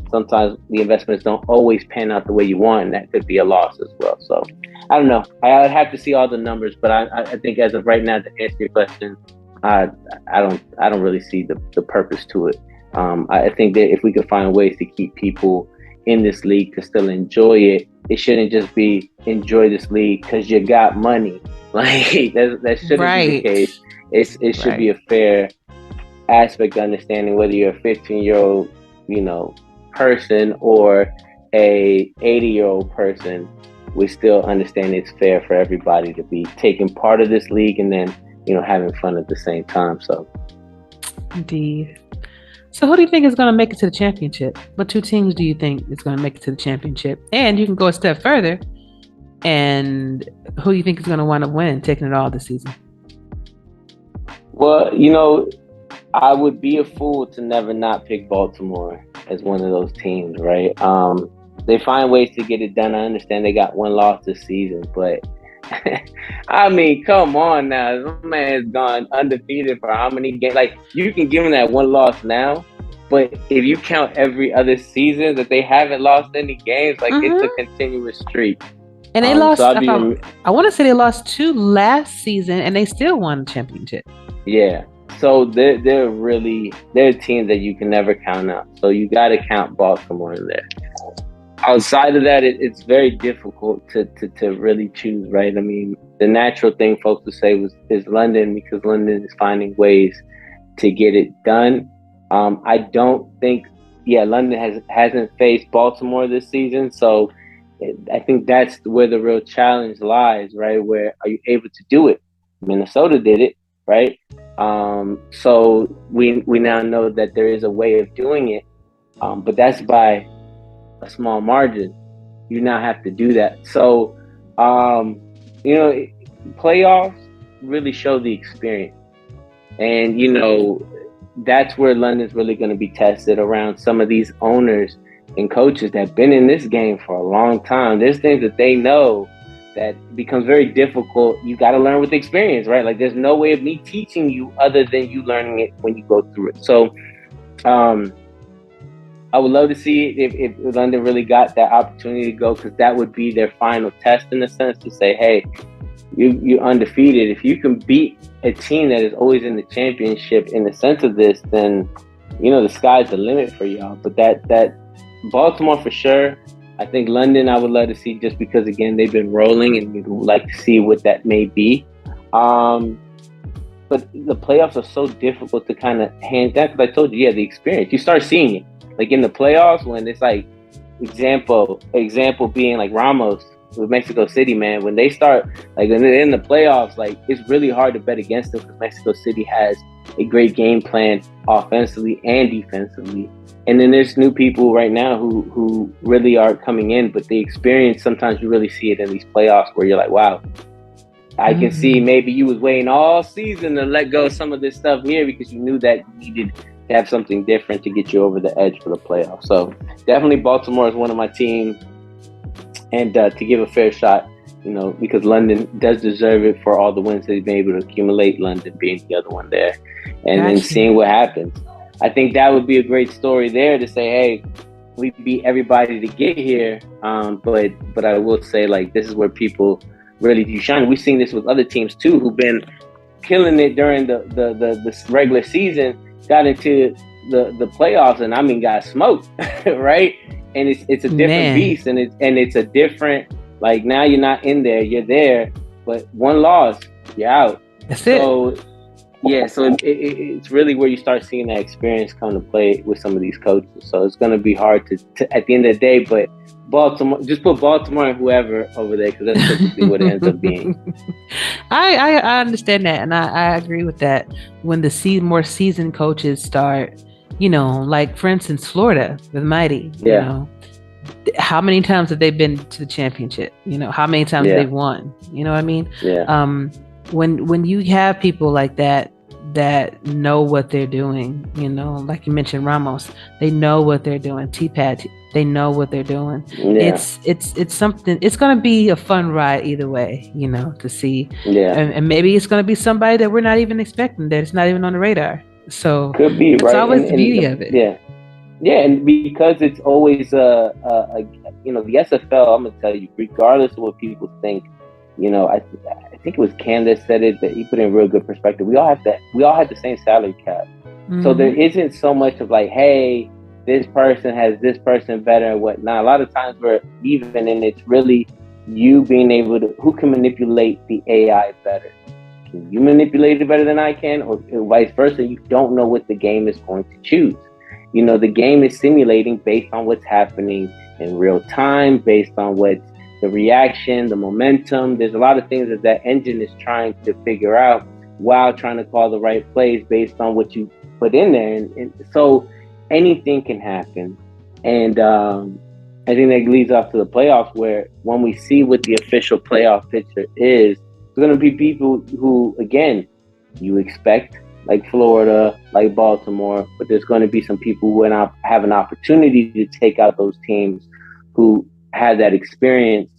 sometimes the investments don't always pan out the way you want, and that could be a loss as well. So I don't know. I would have to see all the numbers, but I think as of right now, to answer your question, I don't really see the purpose to it. I think that if we could find ways to keep people in this league to still enjoy it, it shouldn't just be enjoy this league because you got money. Like, that shouldn't be the case. It should be a fair aspect of understanding whether you're a 15-year-old, person or a 80-year-old person would still understand it's fair for everybody to be taking part of this league and then, having fun at the same time. So, indeed. So who do you think is going to make it to the championship? What two teams do you think is going to make it to the championship? And you can go a step further. And who do you think is going to wind up winning, taking it all this season? Well, I would be a fool to never not pick Baltimore as one of those teams, right? They find ways to get it done. I understand they got one loss this season, but I mean, come on now. This man's gone undefeated for how many games? Like, you can give him that one loss now, but if you count every other season that they haven't lost any games, like it's a continuous streak. And they lost, so I want to say they lost 2 last season and they still won the championship. Yeah. So they're a team that you can never count out. So you got to count Baltimore in there. Outside of that, it's very difficult to really choose, right? I mean, the natural thing folks would say is London, because London is finding ways to get it done. I don't think, London hasn't faced Baltimore this season, so I think that's where the real challenge lies, right? Where are you able to do it? Minnesota did it, right? So we now know that there is a way of doing it, but that's by a small margin. You now have to do that. So, playoffs really show the experience, and that's where London's really going to be tested around some of these owners and coaches that have been in this game for a long time. There's things that they know that becomes very difficult. You got to learn with experience, right? Like, there's no way of me teaching you other than you learning it when you go through it. So, I would love to see if London really got that opportunity to go, because that would be their final test in a sense to say, hey, you're undefeated. If you can beat a team that is always in the championship in the sense of this, then, the sky's the limit for y'all. But that Baltimore for sure. I think London I would love to see, just because, again, they've been rolling and you'd like to see what that may be. But the playoffs are so difficult to kind of hands down, because I told you, the experience. You start seeing it. Like in the playoffs, when it's like, example being like Ramos with Mexico City, man, when they start, like in the playoffs, like it's really hard to bet against them, because Mexico City has a great game plan offensively and defensively. And then there's new people right now who really are coming in, but the experience, sometimes you really see it in these playoffs where you're like, wow, I can see maybe you was waiting all season to let go of some of this stuff here because you knew that you needed to have something different to get you over the edge for the playoffs. So definitely Baltimore is one of my teams, and to give a fair shot, because London does deserve it for all the wins they've been able to accumulate, London being the other one there, and then seeing what happens. I think that would be a great story there to say, hey, we beat everybody to get here, but I will say, like, this is where people really do shine. We've seen this with other teams too, who've been killing it during the regular season, got into the playoffs, and got smoked, right? And it's a different beast, and it's a different, like, now you're not in there, you're there, but one loss, you're out. That's it. So it's really where you start seeing that experience come to play with some of these coaches. So it's going to be hard to at the end of the day, but Baltimore, just put Baltimore and whoever over there, because that's typically what it ends up being. I understand that, and I agree with that. When the more seasoned coaches start, like for instance, Florida with Mighty, how many times have they been to the championship? How many times have they won? You know what I mean? Yeah. When you have people like that know what they're doing, like you mentioned Ramos, they know what they're doing. T-Pat, they know what they're doing. Yeah. It's something. It's going to be a fun ride either way, to see. Yeah. And maybe it's going to be somebody that we're not even expecting, that it's not even on the radar. So could be, that's right? always the beauty of it. Yeah. Yeah, and because it's always the SFL, I'm gonna tell you, regardless of what people think, I think it was Cam that said it, that he put in real good perspective. We all have the same salary cap. Mm-hmm. So there isn't so much of like, hey, this person has this person better and whatnot. A lot of times we're even, and it's really you being able to, who can manipulate the AI better? Can you manipulate it better than I can? Or vice versa, you don't know what the game is going to choose. the game is simulating based on what's happening in real time, based on what's the reaction, the momentum. There's a lot of things that engine is trying to figure out while trying to call the right plays based on what you put in there. And so anything can happen. And I think that leads off to the playoffs, where when we see what the official playoff picture is, there's going to be people who, again, you expect, like Florida, like Baltimore, but there's going to be some people who have an opportunity to take out those teams who had that experience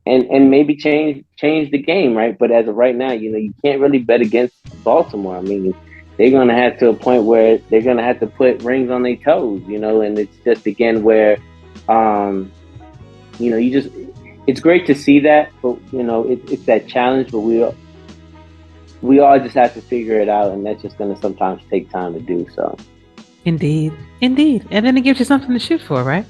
and maybe change the game, right? But as of right now, you can't really bet against Baltimore. I mean, they're going to have to a point where they're going to have to put rings on their toes, and it's just, again, where, it's great to see that, but, it's that challenge, but we all just have to figure it out, and that's just going to sometimes take time to do so. Indeed. And then it gives you something to shoot for, right?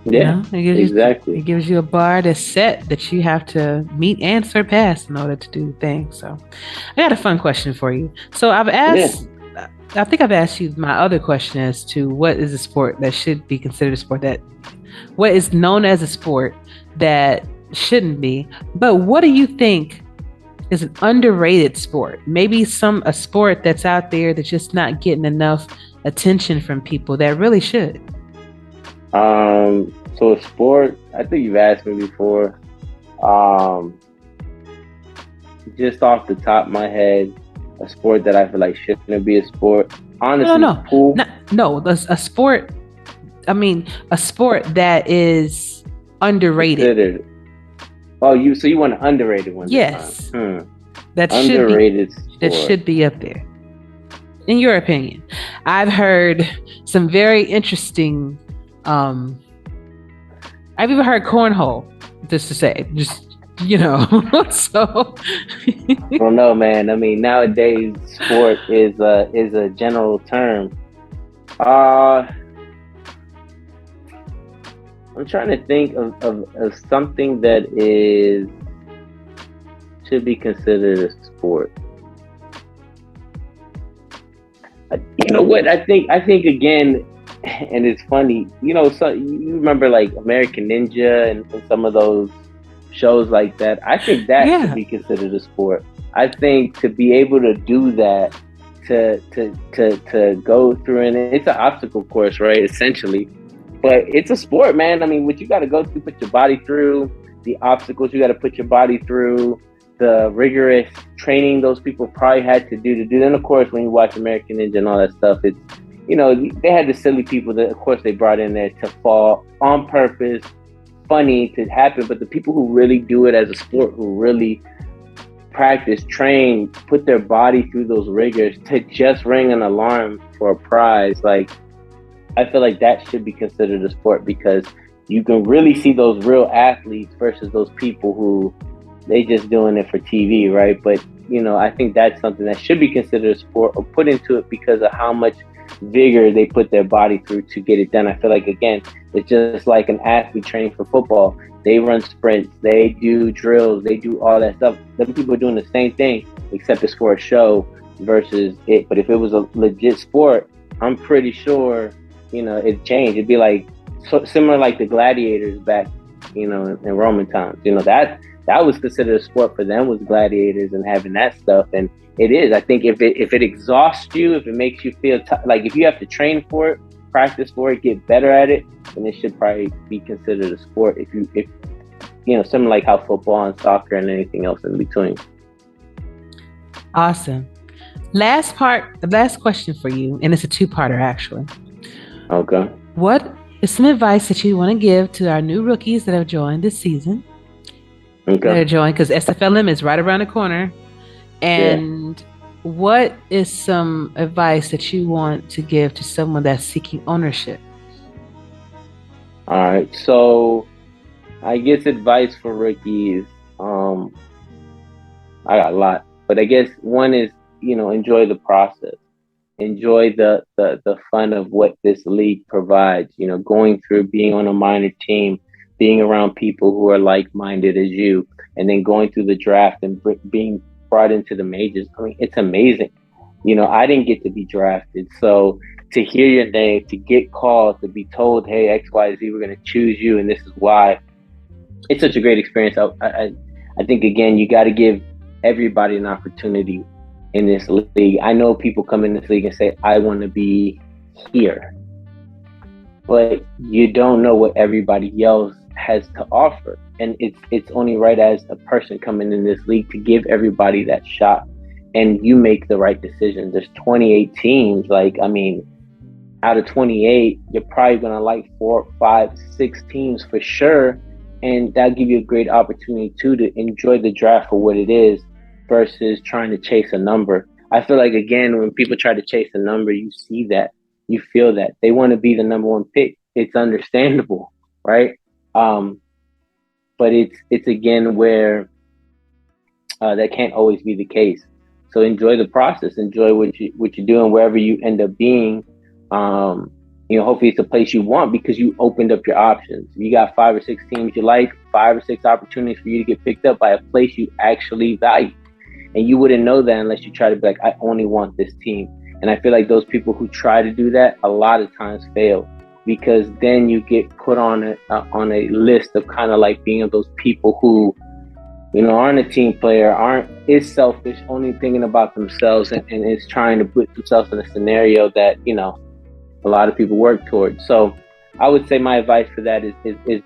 Yeah, exactly. It gives you a bar that's set that you have to meet and surpass in order to do things. So I got a fun question for you. So I think I've asked you my other question as to what is a sport that should be considered a sport, that what is known as a sport that shouldn't be. But what do you think is an underrated sport? Maybe a sport that's out there that's just not getting enough attention from people that really should. So a sport, I think you've asked me before, just off the top of my head, a sport that I feel like shouldn't be a sport. Honestly, no. Pool. No, a sport. I mean, a sport that is underrated. So you want an underrated one? Yes. That underrated sport. That should be up there. In your opinion, I've heard some very interesting. I've even heard cornhole. So so. I don't know, man. I mean, nowadays sport is a general term. I'm trying to think of something that should be considered a sport. You know what? I think again, and it's funny. So you remember like American Ninja and some of those shows like that. I think that should be considered a sport. I think to be able to do that, to go through, and it's an obstacle course, right? Essentially, but it's a sport, man. I mean, what you got to go through, put your body through, the obstacles you got to put your body through, the rigorous training those people probably had to do. Then, of course, when you watch American Ninja and all that stuff, it's, they had the silly people that, of course, they brought in there to fall on purpose, funny to happen. But the people who really do it as a sport, who really practice, train, put their body through those rigors to just ring an alarm for a prize, like, I feel like that should be considered a sport, because you can really see those real athletes versus those people who they just doing it for TV, right? But, I think that's something that should be considered a sport or put into it because of how much vigor they put their body through to get it done. I feel like, again, it's just like an athlete training for football. They run sprints, they do drills, they do all that stuff. Them people are doing the same thing, except it's for a show versus it. But if it was a legit sport, I'm pretty sure, it'd change. It'd be like similar like the gladiators back, in Roman times. That was considered a sport for them, was gladiators and having that stuff. And it is. I think if it exhausts you, if it makes you feel like if you have to train for it, practice for it, get better at it, then it should probably be considered a sport. If something like how football and soccer and anything else in between. Awesome. Last question for you, and it's a two-parter actually. Okay. What is some advice that you want to give to our new rookies that have joined this season? Okay. That are joined, because SFLm is right around the corner. And what is some advice that you want to give to someone that's seeking ownership? All right. So I guess advice for rookies, I got a lot, but I guess one is, enjoy the process. Enjoy the fun of what this league provides, going through being on a minor team, being around people who are like-minded as you, and then going through the draft and being brought into the majors. I mean, it's amazing. I didn't get to be drafted. So to hear your name, to get called, to be told, hey, XYZ, we're going to choose you, and this is why, it's such a great experience. I think, again, you got to give everybody an opportunity in this league. I know people come in this league and say, I want to be here. But you don't know what everybody else has to offer. And it's only right as a person coming in this league to give everybody that shot. And you make the right decision. There's 28 teams. Out of 28, you're probably going to like 4, 5, 6 teams for sure. And that'll give you a great opportunity, too, to enjoy the draft for what it is versus trying to chase a number. I feel like, again, when people try to chase a number, you see that. You feel that. They want to be the number one pick. It's understandable, right? But it's again, where that can't always be the case. So enjoy the process. Enjoy what you're doing wherever you end up being. Hopefully it's a place you want because you opened up your options. You got 5 or 6 teams you like, 5 or 6 opportunities for you to get picked up by a place you actually value. And you wouldn't know that unless you try to be like, I only want this team. And I feel like those people who try to do that a lot of times fail, because then you get put on a list of kind of like being of those people who, aren't a team player, is selfish, only thinking about themselves, and is trying to put themselves in a scenario that, a lot of people work towards. So I would say my advice for that is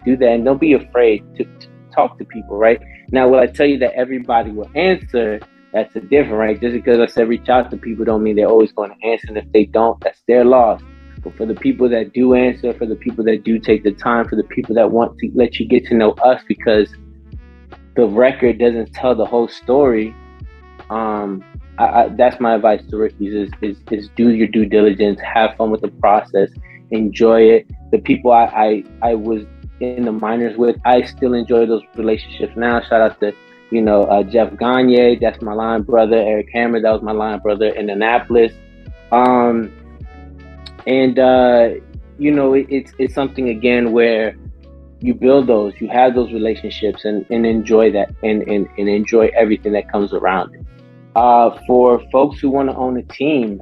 do that, and don't be afraid to talk to people, right? Now, will I tell you that everybody will answer? That's a different, right? Just because I said reach out to people don't mean they're always going to answer. And if they don't, that's their loss. But for the people that do answer, for the people that do take the time, for the people that want to let you get to know us, because the record doesn't tell the whole story, that's my advice to rookies is do your due diligence, have fun with the process, enjoy it. The people I was in the minors with, I still enjoy those relationships now. Shout out to Jeff Gagne, that's my line brother. Eric Hammer, that was my line brother in Indianapolis. It's something, again, where you build those, you have those relationships, and enjoy that, and enjoy everything that comes around it. For folks who want to own a team,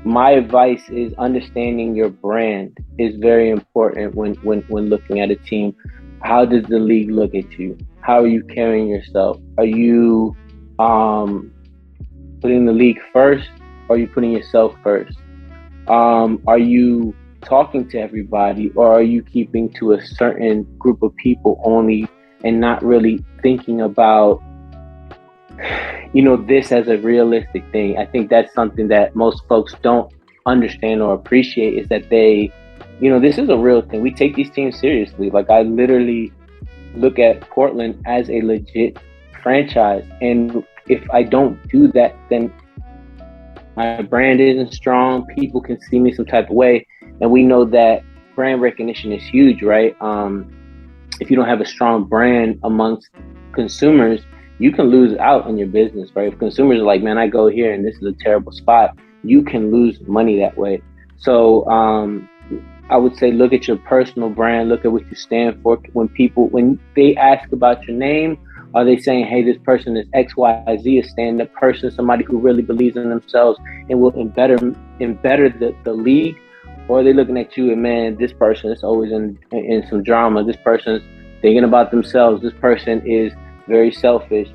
my advice is understanding your brand is very important when looking at a team. How does the league look at you? How are you carrying yourself? Are you putting the league first, or are you putting yourself first? Are you talking to everybody, or are you keeping to a certain group of people only and not really thinking about this as a realistic thing? I think that's something that most folks don't understand or appreciate, is that they, this is a real thing. We take these teams seriously. Like, I literally look at Portland as a legit franchise. And if I don't do that, then my brand isn't strong. People can see me some type of way. And we know that brand recognition is huge, right? If you don't have a strong brand amongst consumers, you can lose out in your business, right? If consumers are like, man, I go here and this is a terrible spot, you can lose money that way. So I would say look at your personal brand, look at what you stand for. When they ask about your name, are they saying, hey, this person is XYZ, a stand-up person, somebody who really believes in themselves and will embetter the league? Or are they looking at you and, man, this person is always in some drama, this person's thinking about themselves, this person is very selfish,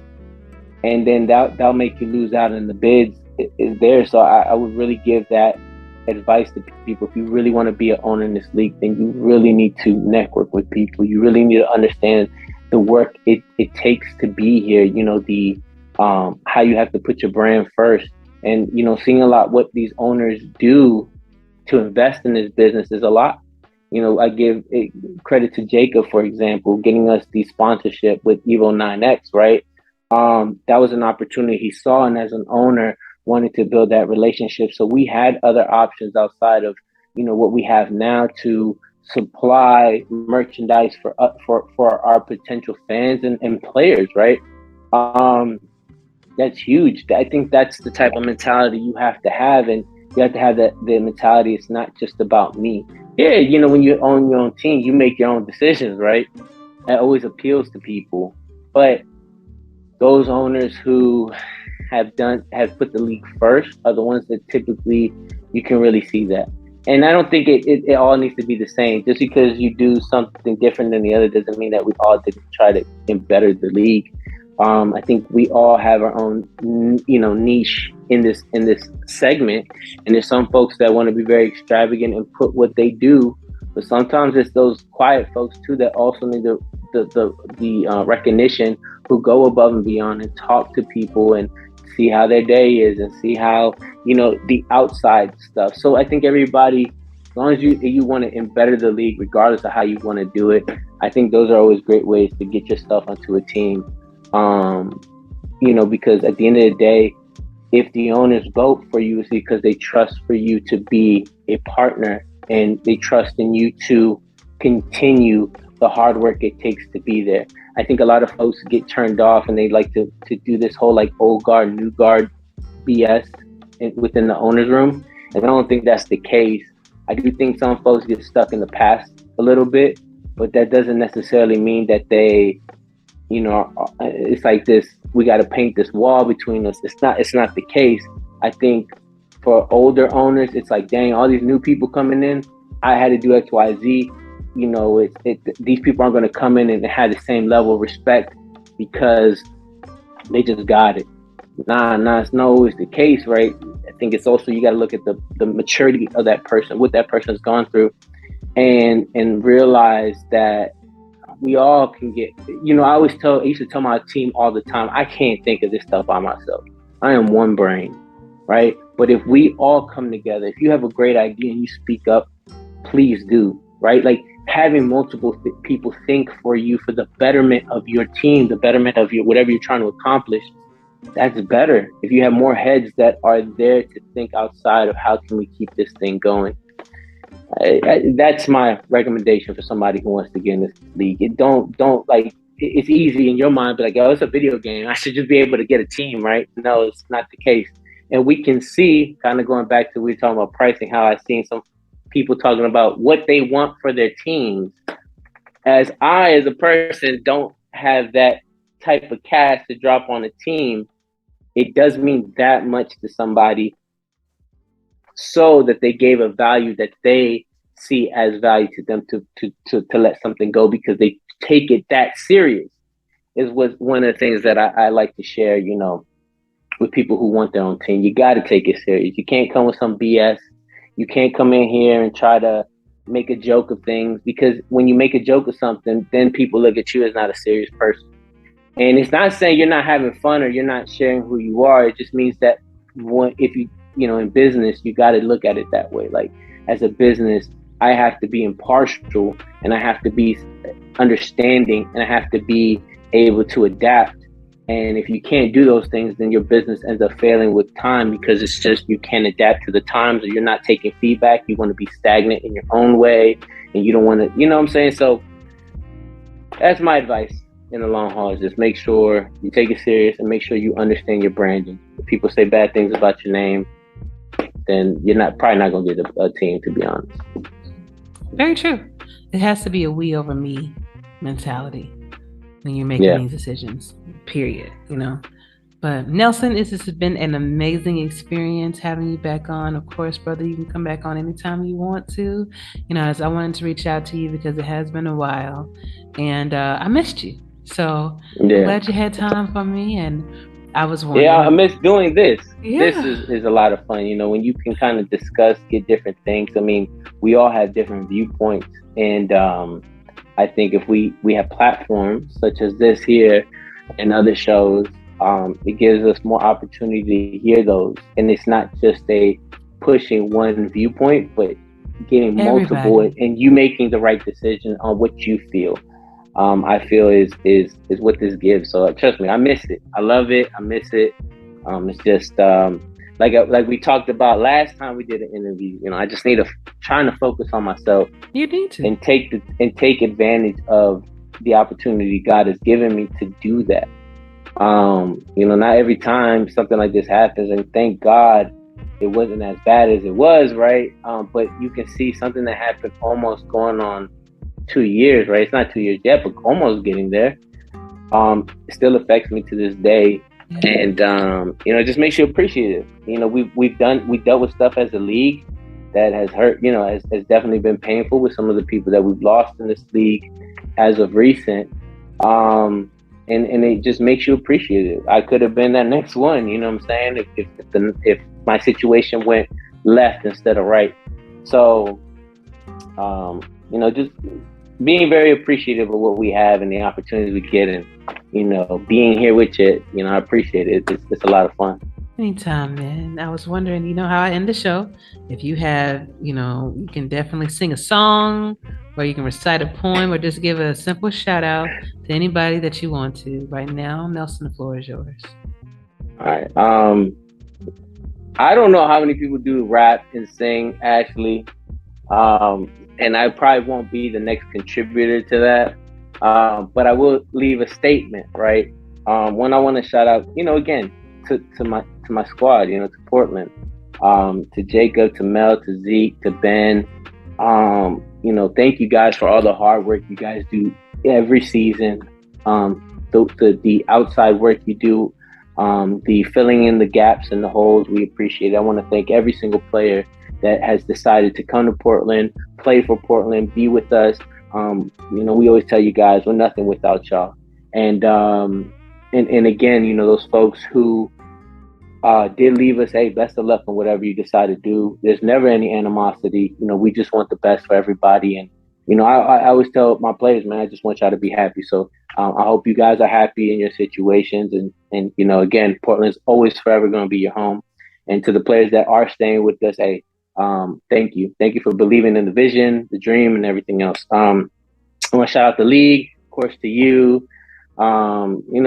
and then that'll make you lose out in the bids is there. So I would really give that advice to people. If you really want to be an owner in this league, then you really need to network with people. You really need to understand the work it takes to be here, the how you have to put your brand first. And seeing a lot what these owners do to invest in this business is a lot. I give credit to Jacob, for example, getting us the sponsorship with Evo 9X, right? That was an opportunity he saw, and as an owner, wanted to build that relationship. So we had other options outside of, what we have now to supply merchandise for our potential fans and players, right? That's huge. I think that's the type of mentality you have to have, and you have to have the mentality. It's not just about me. Yeah, when you own your own team, you make your own decisions, right? That always appeals to people. But those owners who have put the league first are the ones that typically you can really see that. And I don't think it all needs to be the same. Just because you do something different than the other doesn't mean that we all didn't try to better the league. I think we all have our own, niche in this segment, and there's some folks that want to be very extravagant and put what they do, but sometimes it's those quiet folks too that also need the recognition, who go above and beyond and talk to people and see how their day is and see how the outside stuff. So I think everybody, as long as you want to better the league, regardless of how you want to do it, I think those are always great ways to get your stuff onto a team. Because at the end of the day, if the owners vote for you, it's because they trust for you to be a partner and they trust in you to continue the hard work it takes to be there. I think a lot of folks get turned off and they like to do this whole like old guard, new guard BS within the owner's room. And I don't think that's the case. I do think some folks get stuck in the past a little bit, but that doesn't necessarily mean that they, it's like this, we got to paint this wall between us. It's not the case. I think for older owners, it's like, dang, all these new people coming in, I had to do X, Y, Z. These people aren't going to come in and have the same level of respect because they just got it. Nah, it's not always the case, right? I think it's also, you got to look at the maturity of that person, what that person's gone through, and realize that we all can get, I used to tell my team all the time, I can't think of this stuff by myself. I am one brain, right? But if we all come together, if you have a great idea and you speak up, please do, right? Like having multiple people think for you for the betterment of your team, the betterment of your whatever you're trying to accomplish, that's better. If you have more heads that are there to think outside of how can we keep this thing going. That's my recommendation for somebody who wants to get in this league. Don't like, it's easy in your mind, but like, oh, it's a video game, I should just be able to get a team, right? No, it's not the case. And we can see, kind of going back to, we were talking about pricing, how I've seen some people talking about what they want for their teams. As a person, don't have that type of cash to drop on a team, it does mean that much to somebody, so that they gave a value that they see as value to them to let something go because they take it that serious, is what one of the things that I like to share, with people who want their own team. You got to take it serious. You can't come with some BS. You can't come in here and try to make a joke of things, because when you make a joke of something, then people look at you as not a serious person. And it's not saying you're not having fun or you're not sharing who you are. It just means that if you, in business, you got to look at it that way. Like, as a business, I have to be impartial and I have to be understanding and I have to be able to adapt. And if you can't do those things, then your business ends up failing with time, because it's just, you can't adapt to the times, or you're not taking feedback. You want to be stagnant in your own way, and you don't want to, what I'm saying? So that's my advice in the long haul, is just make sure you take it serious and make sure you understand your branding. If people say bad things about your name, then you're probably not going to get a team, to be honest. Very true. It has to be a we over me mentality when you're making these decisions, period, But Nelson, this has been an amazing experience having you back on. Of course, brother, you can come back on anytime you want to. As I wanted to reach out to you because it has been a while, and I missed you. So I'm glad you had time for me, and I was wondering. Yeah, I miss doing this. Yeah. This is a lot of fun, when you can kind of discuss, get different things. I mean, we all have different viewpoints, and I think if we have platforms such as this here and other shows, it gives us more opportunity to hear those. And it's not just a pushing one viewpoint, but getting multiple and you making the right decision on what you feel. I feel is what this gives. So trust me, I miss it. I love it. I miss it. It's just like we talked about last time we did an interview. I just need trying to focus on myself. You need to, and take advantage of the opportunity God has given me to do that. Not every time something like this happens, and thank God it wasn't as bad as it was, right? But you can see something that happened almost going on 2 years, right? It's not 2 years yet, but almost getting there. It still affects me to this day. And just makes you appreciative. We dealt with stuff as a league that has hurt, has definitely been painful with some of the people that we've lost in this league as of recent. And it just makes you appreciative. I could have been that next one, you know what I'm saying? If my situation went left instead of right. So, just being very appreciative of what we have and the opportunities we get, and being here with you, I appreciate it. It's a lot of fun. Anytime, man. I was wondering, how I end the show. If you have, you can definitely sing a song, or you can recite a poem, or just give a simple shout out to anybody that you want to. Right now, Nelson, the floor is yours. All right. I don't know how many people do rap and sing, actually. And I probably won't be the next contributor to that. But I will leave a statement, right? One, I want to shout out, again, to my squad, to Portland, to Jacob, to Mel, to Zeke, to Ben. Thank you guys for all the hard work you guys do every season. The outside work you do, the filling in the gaps and the holes, we appreciate it. I want to thank every single player that has decided to come to Portland, play for Portland, be with us. We always tell you guys, we're nothing without y'all. And again, those folks who did leave us, hey, best of luck on whatever you decide to do. There's never any animosity. We just want the best for everybody. And, I always tell my players, man, I just want y'all to be happy. So I hope you guys are happy in your situations. And again, Portland's always forever going to be your home. And to the players that are staying with us, hey, thank you. Thank you for believing in the vision, the dream, and everything else. I want to shout out the league, of course, to you.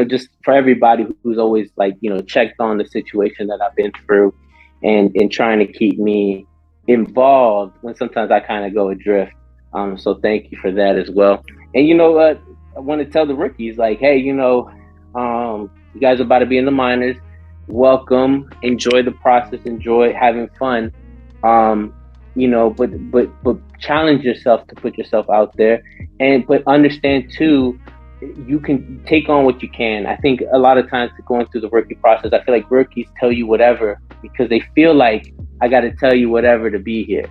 Just for everybody who's always checked on the situation that I've been through and trying to keep me involved when sometimes I kind of go adrift. So thank you for that as well. And you know what? I want to tell the rookies, hey, you guys are about to be in the minors. Welcome. Enjoy the process. Enjoy having fun. But challenge yourself to put yourself out there, but understand too, you can take on what you can. I think a lot of times going through the rookie process, I feel like rookies tell you whatever because they feel like I got to tell you whatever to be here.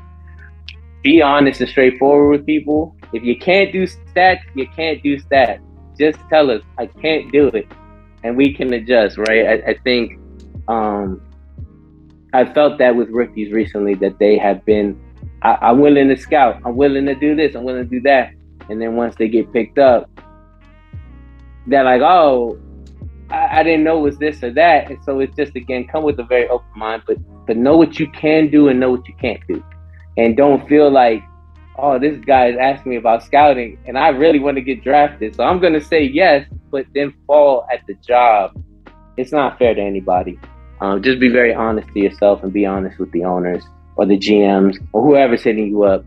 Be honest and straightforward with people. If you can't do stats, you can't do stats. Just tell us, I can't do it, and we can adjust, right? I think I felt that with rookies recently, that they have been, I'm willing to scout, I'm willing to do this, I'm willing to do that. And then once they get picked up, they're like, oh, I didn't know it was this or that. And so it's just, again, come with a very open mind, but know what you can do and know what you can't do. And don't feel like, oh, this guy is asking me about scouting and I really want to get drafted. So I'm going to say yes, but then fall at the job. It's not fair to anybody. Just be very honest to yourself and be honest with the owners or the GMs or whoever's hitting you up.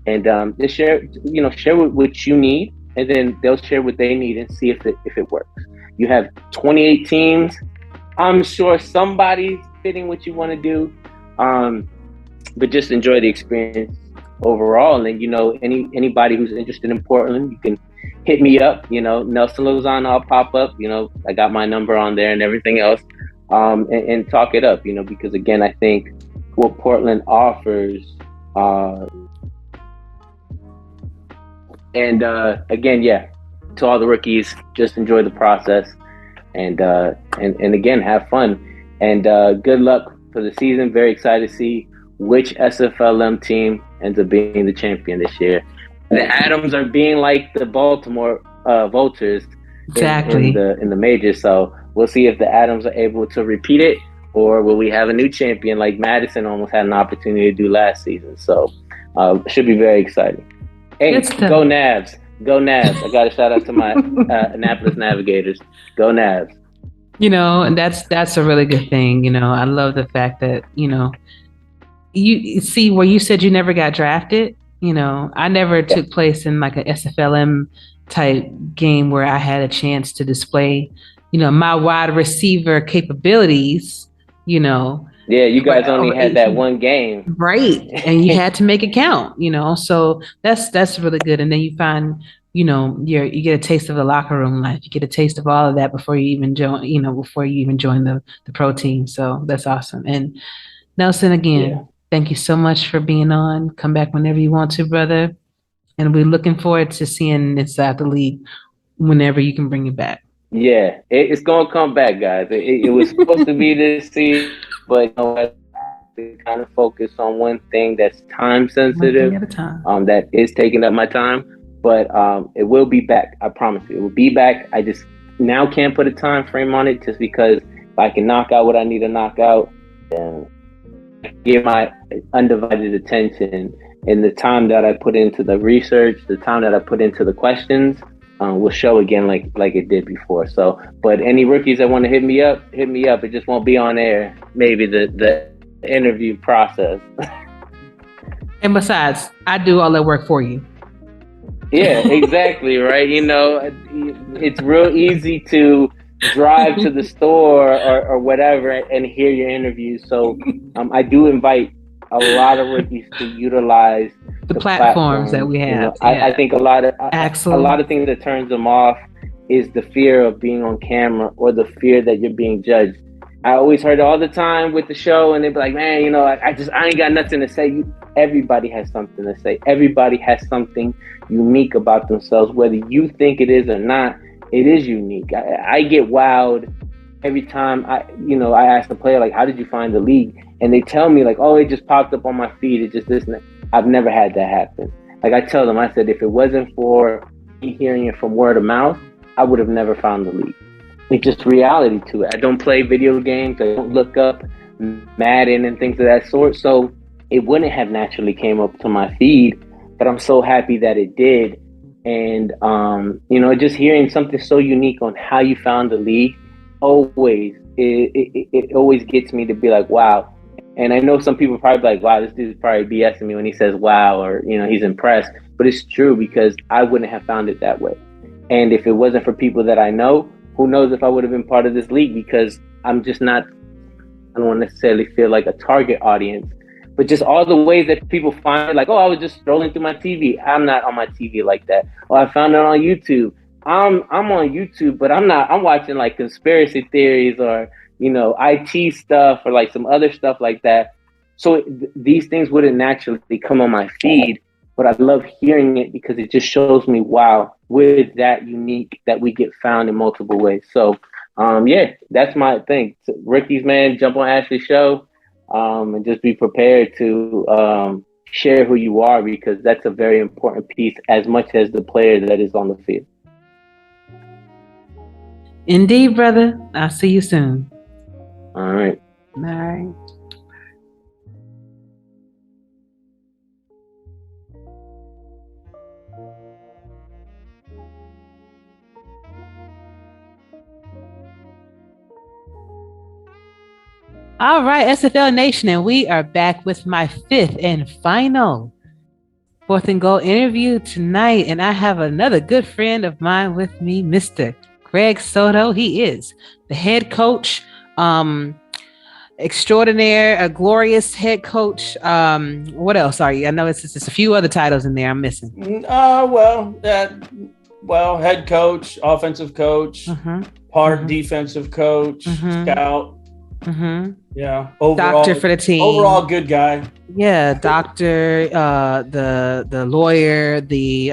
And just share what you need, and then they'll share what they need and see if it works. You have 28 teams. I'm sure somebody's fitting what you want to do, but just enjoy the experience overall. And anybody who's interested in Portland, you can hit me up. Nelson Lozano, I'll pop up. I got my number on there and everything else, and talk it up. Because again, I think what Portland offers. And again, to all the rookies, just enjoy the process, and again, have fun, and good luck for the season. Very excited to see which SFLm team ends up being the champion this year. The Adams are being like the Baltimore Vultures, exactly, in the majors. So we'll see if the Adams are able to repeat it, or will we have a new champion like Madison almost had an opportunity to do last season. So should be very exciting. Hey, go Navs. Go Navs. I got to shout out to my Annapolis Navigators. Go Navs. And that's a really good thing. I love the fact that, you see where you said you never got drafted. I never took place in like a SFLm type game where I had a chance to display, my wide receiver capabilities, Yeah, you guys only had that one game. Right. And you had to make it count, so that's really good. And then you find you get a taste of the locker room life. You get a taste of all of that before you even join the pro team. So that's awesome. And Nelson, again, thank you so much for being on. Come back whenever you want to, brother. And we're looking forward to seeing Inside the League whenever you can bring it back. Yeah, it's gonna come back, guys. It was supposed to be this season, but you know what? To kind of focus on one thing that's time sensitive. One thing at a time. That is taking up my time, but it will be back. I promise you, it will be back. I just now can't put a time frame on it, just because if I can knock out what I need to knock out, then give my undivided attention, and the time that I put into the research, the time that I put into the questions, will show again like it did before. So, but any rookies that want to hit me up. It just won't be on air. Maybe the interview process. And besides, I do all that work for you. Yeah, exactly. Right. It's real easy to drive to the store or whatever and hear your interview. So I do invite a lot of rookies to utilize the platforms that we have. I think a lot of things that turns them off is the fear of being on camera or the fear that you're being judged. I always heard all the time with the show, and they'd be like, man, I ain't got nothing to say. Everybody has something to say. Everybody has something unique about themselves, whether you think it is or not. It is unique. I get wowed every time I ask the player, like, how did you find the league? And they tell me, like, oh, it just popped up on my feed. It just this and that. I've never had that happen. Like I tell them, I said, if it wasn't for me hearing it from word of mouth, I would have never found the league. It's just reality to it. I don't play video games. I don't look up Madden and things of that sort. So it wouldn't have naturally came up to my feed, but I'm so happy that it did. And, just hearing something so unique on how you found the league, it always gets me to be like, wow. And I know some people probably be like, wow, this dude's probably BSing me when he says wow, or, he's impressed. But it's true, because I wouldn't have found it that way. And if it wasn't for people that I know, who knows if I would have been part of this league, because I'm just not, I don't want to necessarily feel like a target audience, but just all the ways that people find it, like, oh, I was just scrolling through my TV. I'm not on my TV like that. Oh, I found it on YouTube. I'm on YouTube, but I'm watching like conspiracy theories or, IT stuff or like some other stuff like that. So these things wouldn't naturally come on my feed, but I love hearing it because it just shows me, wow, we're that unique that we get found in multiple ways. So, that's my thing. So, rookies, man, jump on Ashley's show and just be prepared to share who you are, because that's a very important piece as much as the player that is on the field. Indeed, brother. I'll see you soon. All right. All right. All right, SFL Nation, and we are back with my fifth and final fourth and goal interview tonight. And I have another good friend of mine with me, Mr. Greg Soto. He is the head coach, extraordinaire, a glorious head coach. What else are you? I know it's just a few other titles in there I'm missing. Head coach, offensive coach, part defensive coach, scout. Yeah, overall, doctor for the team. Overall, good guy. Yeah, doctor, the lawyer, the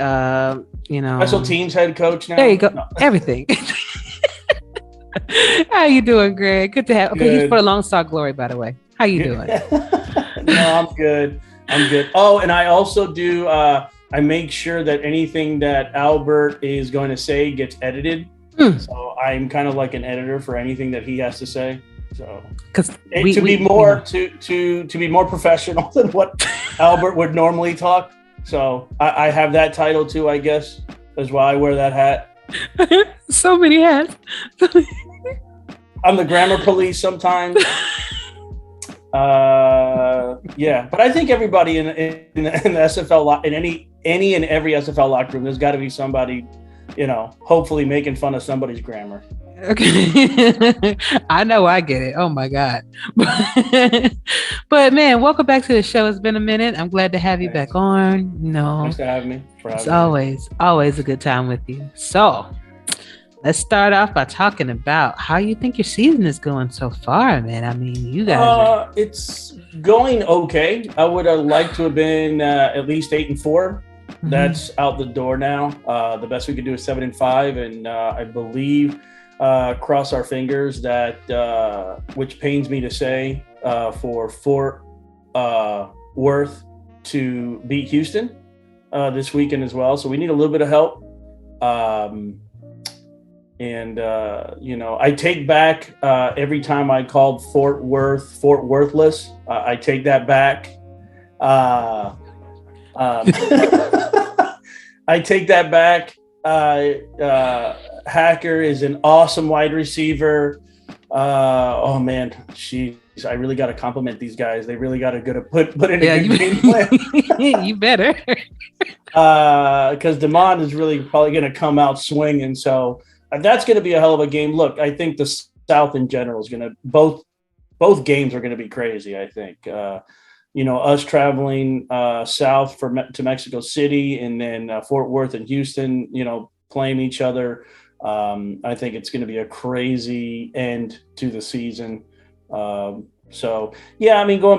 special teams head coach now. There you go. No. Everything. How you doing, Greg? Good to have. Okay, he's for the Long Star Glory, by the way. How you doing? No, I'm good. Oh, and I also do. I make sure that anything that Albert is going to say gets edited. So I'm kind of like an editor for anything that he has to say. So, to be more professional than what Albert would normally talk. So I have that title too, I guess. That's why I wear that hat. So many hats. I'm the grammar police sometimes. But I think everybody in the SFL in any and every SFL locker room, there's got to be somebody, hopefully making fun of somebody's grammar. Okay. I know I get it. Oh my God. But man, welcome back to the show. It's been a minute. I'm glad to have you back on. Thanks for having me. It's always a good time with you. So let's start off by talking about how you think your season is going so far, man. I mean, you guys it's going okay. I would have liked to have been at least 8-4. That's out the door now. The best we could do is 7-5, and I believe, cross our fingers that, which pains me to say, for Fort Worth to beat Houston this weekend as well. So we need a little bit of help. I take back every time I called Fort Worthless. I take that back. I take that back. Hacker is an awesome wide receiver. Oh man, I really got to compliment these guys. They really got to put in a good game plan. You better. Because Damon is really probably going to come out swinging. So that's going to be a hell of a game. Look, I think the South in general is going to both games are going to be crazy. I think. Us traveling south to Mexico City, and then Fort Worth and Houston, playing each other. I think it's going to be a crazy end to the season. Going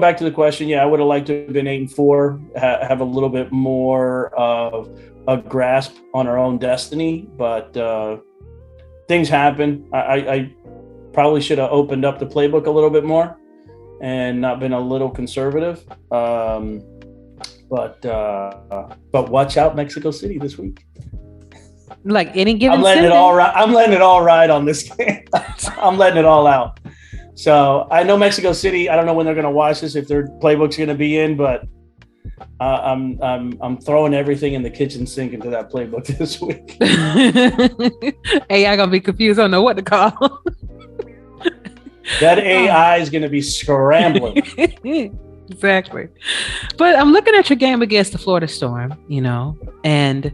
back to the question, I would have liked to have been 8-4, have a little bit more of a grasp on our own destiny, but things happen. I probably should have opened up the playbook a little bit more and not been a little conservative. But watch out, Mexico City this week. Like any given I'm letting it all ride on this game. I'm letting it all out. So I know Mexico City. I don't know when they're going to watch this, if their playbook's going to be in, but I'm throwing everything in the kitchen sink into that playbook this week. AI gonna be confused. I don't know what to call. That AI is going to be scrambling. Exactly. But I'm looking at your game against the Florida Storm, and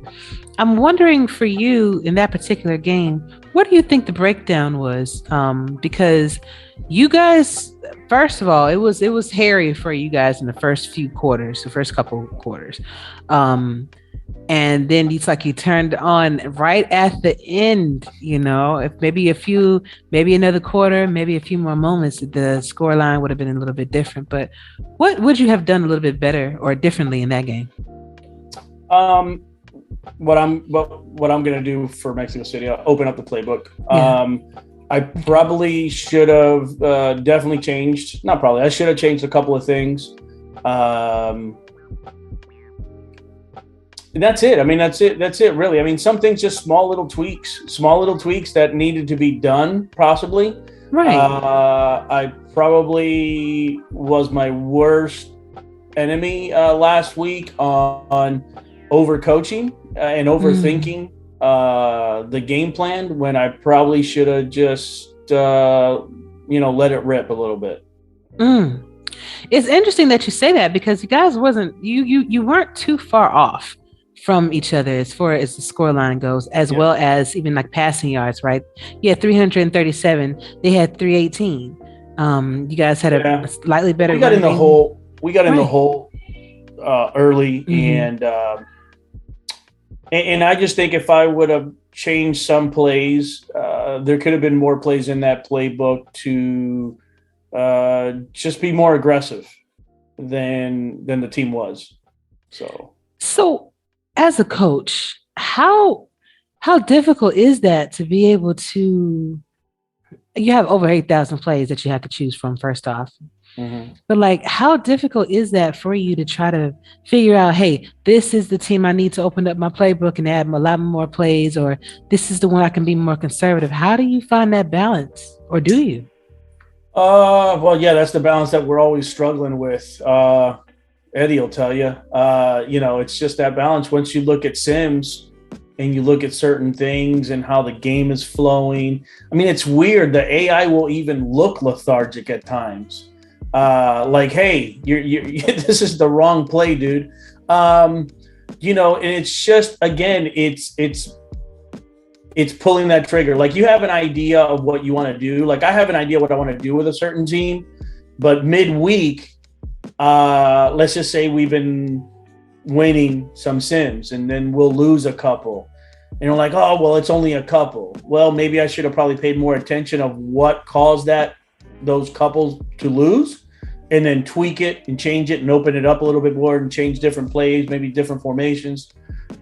I'm wondering for you in that particular game, what do you think the breakdown was? Because you guys, first of all, it was hairy for you guys in the first couple quarters. And then it's like you turned on right at the end, if maybe another quarter, maybe a few more moments, the score line would have been a little bit different. But what would you have done a little bit better or differently in that game? What I'm going to do for Mexico City, I'll open up the playbook. Yeah. I probably should have definitely changed. Not probably. I should have changed a couple of things. That's it. I mean, that's it, really. I mean, some things, just small little tweaks that needed to be done, possibly. Right. I probably was my worst enemy last week on overcoaching and overthinking the game plan, when I probably should have just, let it rip a little bit. It's interesting that you say that, because you guys you weren't too far off from each other as far as the scoreline goes, as well as even like passing yards, right? You had 337, they had 318. You guys had a slightly better. We got in the hole. Early, and I just think if I would have changed some plays, there could have been more plays in that playbook to just be more aggressive than the team was. So as a coach, how difficult is that to be able to? You have over 8,000 plays that you have to choose from, first off. But like, how difficult is that for you to try to figure out, hey, this is the team I need to open up my playbook and add a lot more plays, or this is the one I can be more conservative? How do you find that balance, or do you? That's the balance that we're always struggling with. Eddie will tell you, it's just that balance. Once you look at Sims and you look at certain things and how the game is flowing, I mean, it's weird. The AI will even look lethargic at times. Like, hey, you this is the wrong play, dude. And it's just, again, it's it's pulling that trigger. Like you have an idea of what you want to do. Like I have an idea what I want to do with a certain team, but midweek, let's just say we've been winning some sims and then we'll lose a couple. And you're like, oh, well, it's only a couple. Well, maybe I should have probably paid more attention of what caused those couples to lose, and then tweak it and change it and open it up a little bit more and change different plays, maybe different formations.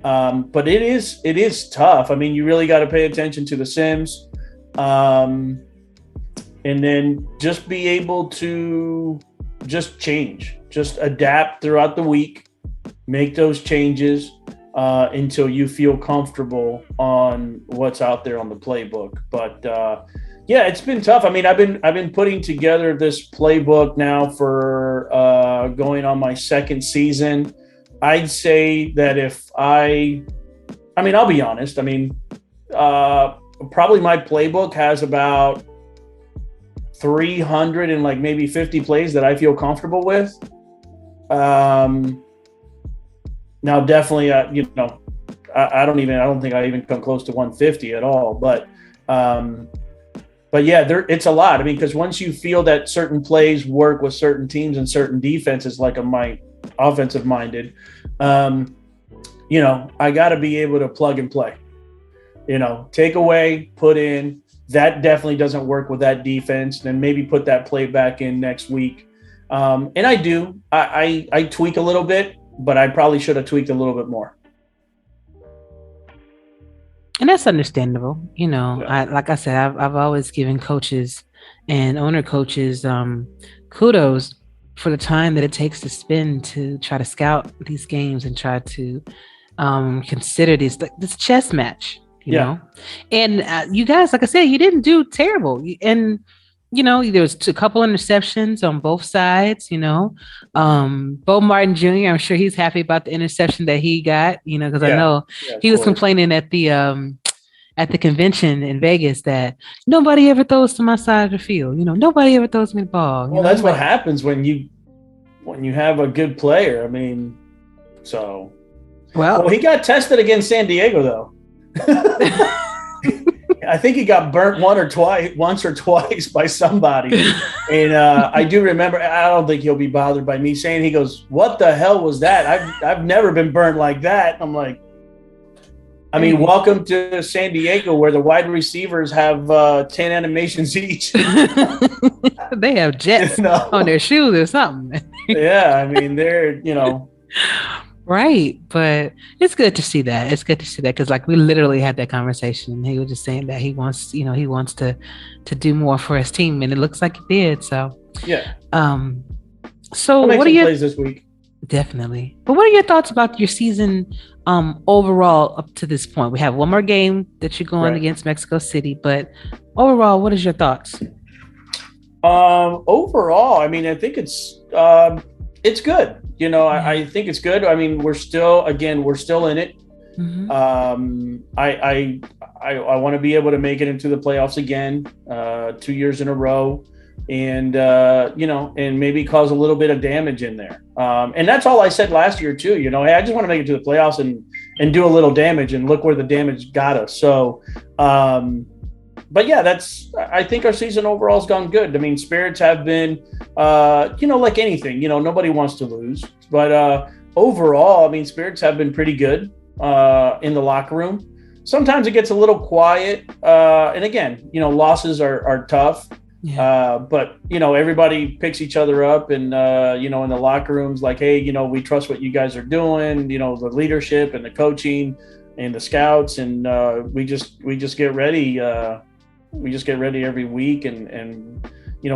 But it is tough. I mean, you really got to pay attention to the sims, and then just be able to just change, just adapt throughout the week, make those changes until you feel comfortable on what's out there on the playbook. But yeah, it's been tough. I mean, I've been putting together this playbook now for going on my second season. I'd say that I'll be honest. I mean, probably my playbook has about 300 and like maybe 50 plays that I feel comfortable with. Now, definitely, I don't think I even come close to 150 at all. But yeah, it's a lot. I mean, because once you feel that certain plays work with certain teams and certain defenses, like my offensive minded, I got to be able to plug and play. Take away, put in. That definitely doesn't work with that defense. Then maybe put that play back in next week. And I do. I tweak a little bit, but I probably should have tweaked a little bit more. And that's understandable. Yeah. Like I said, I've always given coaches and owner coaches kudos for the time that it takes to spend to try to scout these games and try to consider this chess match, you know. And you guys, like I said, you didn't do terrible. And there was a couple interceptions on both sides, Bo Martin Jr., I'm sure he's happy about the interception that he got, because I know he was complaining at the convention in Vegas that nobody ever throws to my side of the field. Nobody ever throws me the ball. Well, that's what happens when you have a good player. I mean, well, he got tested against San Diego, though. I think he got burnt once or twice by somebody. And I do remember, I don't think he'll be bothered by me saying, he goes, what the hell was that? I've never been burnt like that. I'm like, I mean, welcome to San Diego where the wide receivers have 10 animations each. They have jets on their shoes or something. Yeah, I mean, they're, Right, but it's good to see that. It's good to see that because, like, we literally had that conversation. He was just saying that he wants to do more for his team, and it looks like he did. So yeah. So what are your plays this week? Definitely. But what are your thoughts about your season overall up to this point? We have one more game that you're going against Mexico City, but overall, what is your thoughts? Overall, I mean, I think it's good. I think it's good. I mean, we're still in it. Mm-hmm. I want to be able to make it into the playoffs again, 2 years in a row, and and maybe cause a little bit of damage in there. And that's all I said last year too. Hey, I just want to make it to the playoffs and do a little damage, and look where the damage got us. So, but yeah, I think our season overall has gone good. I mean, spirits have been, like anything, nobody wants to lose, but overall, I mean, spirits have been pretty good in the locker room. Sometimes it gets a little quiet. And again, losses are tough. Yeah. But everybody picks each other up, and in the locker rooms, like, hey, we trust what you guys are doing, the leadership and the coaching and the scouts, and we just get ready. We just get ready every week and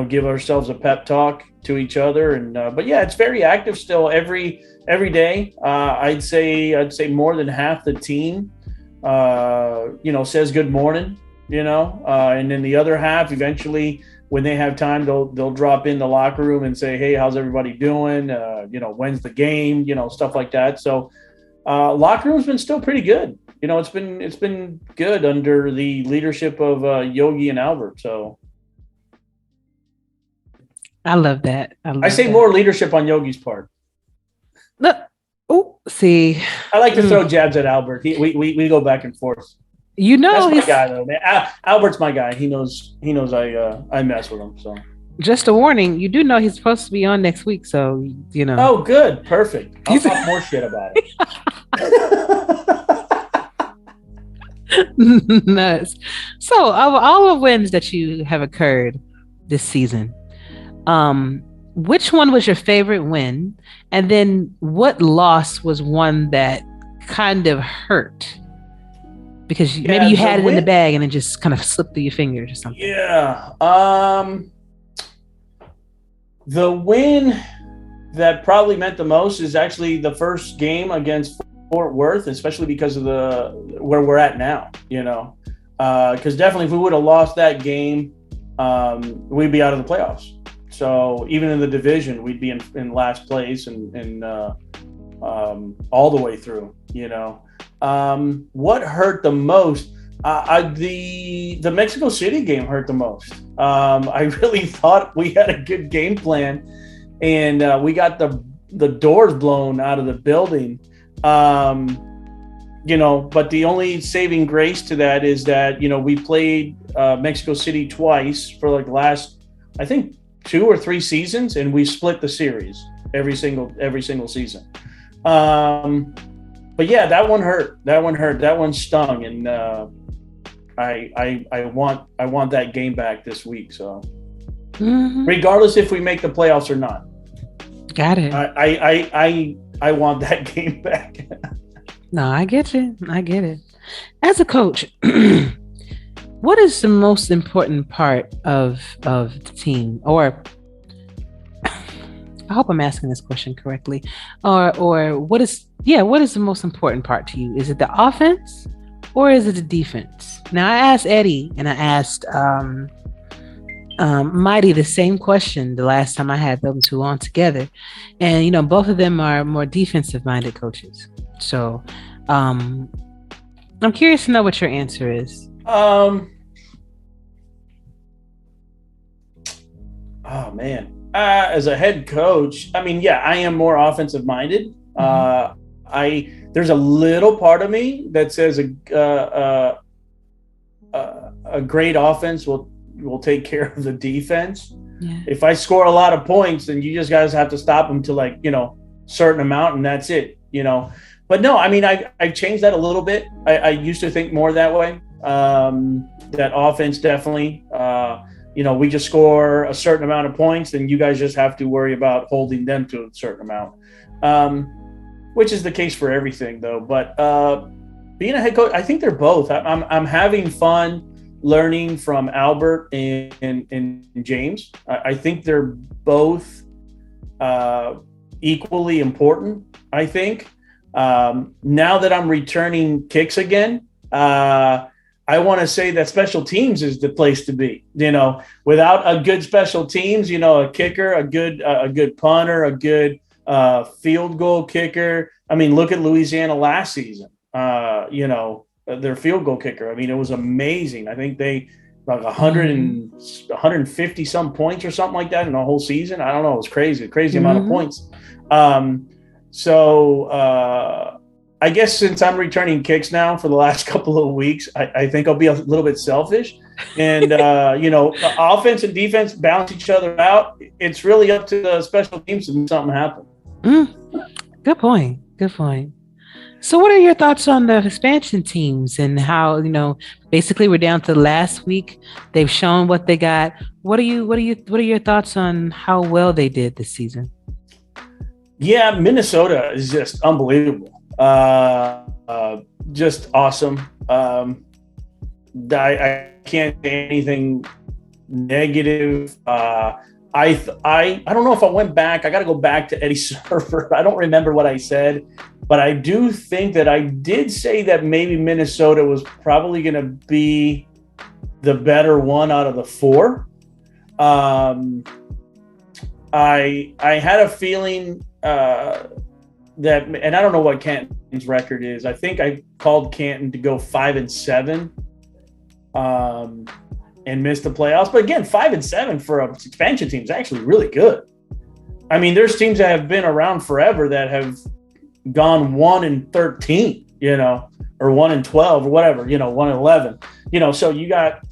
give ourselves a pep talk to each other. And but yeah, it's very active still every day. I'd say more than half the team says good morning, and then the other half eventually, when they have time, they'll drop in the locker room and say, hey, how's everybody doing? When's the game? Stuff like that. So locker room's been still pretty good. It's been good under the leadership of Yogi and Albert. So I love that. I say more leadership on Yogi's part. See, I like to throw jabs at Albert. We go back and forth. You know, That's my he's guy though, man. Albert's my guy. He knows I mess with him. So just a warning. You do know he's supposed to be on next week, so you know. oh, good, perfect. I'll talk more shit about it. Nuts. So, of all the wins that you have occurred this season, which one was your favorite win? And then what loss was one that kind of hurt? Because maybe you had it in the bag and it just kind of slipped through your fingers or something. Yeah. The win that probably meant the most is actually the first game against Fort Worth, especially because of where we're at now, you know. Because definitely if we would have lost that game, we'd be out of the playoffs. So even in the division, we'd be in last place and all the way through, you know. What hurt the most? The Mexico City game hurt the most. I really thought we had a good game plan, and we got the doors blown out of the building. You know, but the only saving grace to that is that, you know, we played Mexico City twice for like the last, I think, 2 or 3 seasons, and we split the series every single season. But yeah, that one hurt. That one stung, and I want that game back this week. So, regardless if we make the playoffs or not, got it. I want that game back. No, I get you. I get it. As a coach, what is the most important part of the team? Or I hope I'm asking this question correctly. Or what is the most important part to you? Is it the offense or is it the defense? Now, I asked Eddie and I asked Mighty the same question the last time I had them two on together. And, you know, both of them are more defensive-minded coaches. So I'm curious to know what your answer is. Oh, man. As a head coach, I mean, yeah, I am more offensive minded. There's a little part of me that says a great offense will take care of the defense. Yeah. If I score a lot of points, then you just guys have to stop them to, like, you know, certain amount, and that's it, you know. But no, I mean, I've changed that a little bit. I used to think more that way. That offense definitely. You know, we just score a certain amount of points, and you guys just have to worry about holding them to a certain amount, which is the case for everything, though. But being a head coach, I think they're both. I'm having fun learning from Albert and James. I think they're both equally important, I think. Now that I'm returning kicks again, I want to say that special teams is the place to be. You know, without a good special teams, you know, a kicker, a good punter, a good field goal kicker. I mean, look at Louisiana last season. You know, their field goal kicker. I mean, it was amazing. I think they like 150 some points or something like that in the whole season. I don't know. It was crazy amount of points. So I guess since I'm returning kicks now for the last couple of weeks, I think I'll be a little bit selfish. And, you know, offense and defense balance each other out. It's really up to the special teams to make something happen. Good point. Good point. So what are your thoughts on the expansion teams and how, you know, basically we're down to last week. They've shown what they got. What are your thoughts on how well they did this season? Yeah, Minnesota is just unbelievable. Just awesome. I can't say anything negative. I don't know if I went back. I got to go back to Eddie's server. I don't remember what I said, but I do think that I did say that maybe Minnesota was probably going to be the better one out of the 4. I had a feeling that, and I don't know what Canton's record is. I think I called Canton to go 5-7 and missed the playoffs. But again, 5-7 for an expansion team is actually really good. I mean, there's teams that have been around forever that have gone 1-13, you know, or 1-12 or whatever, 1-11. So you got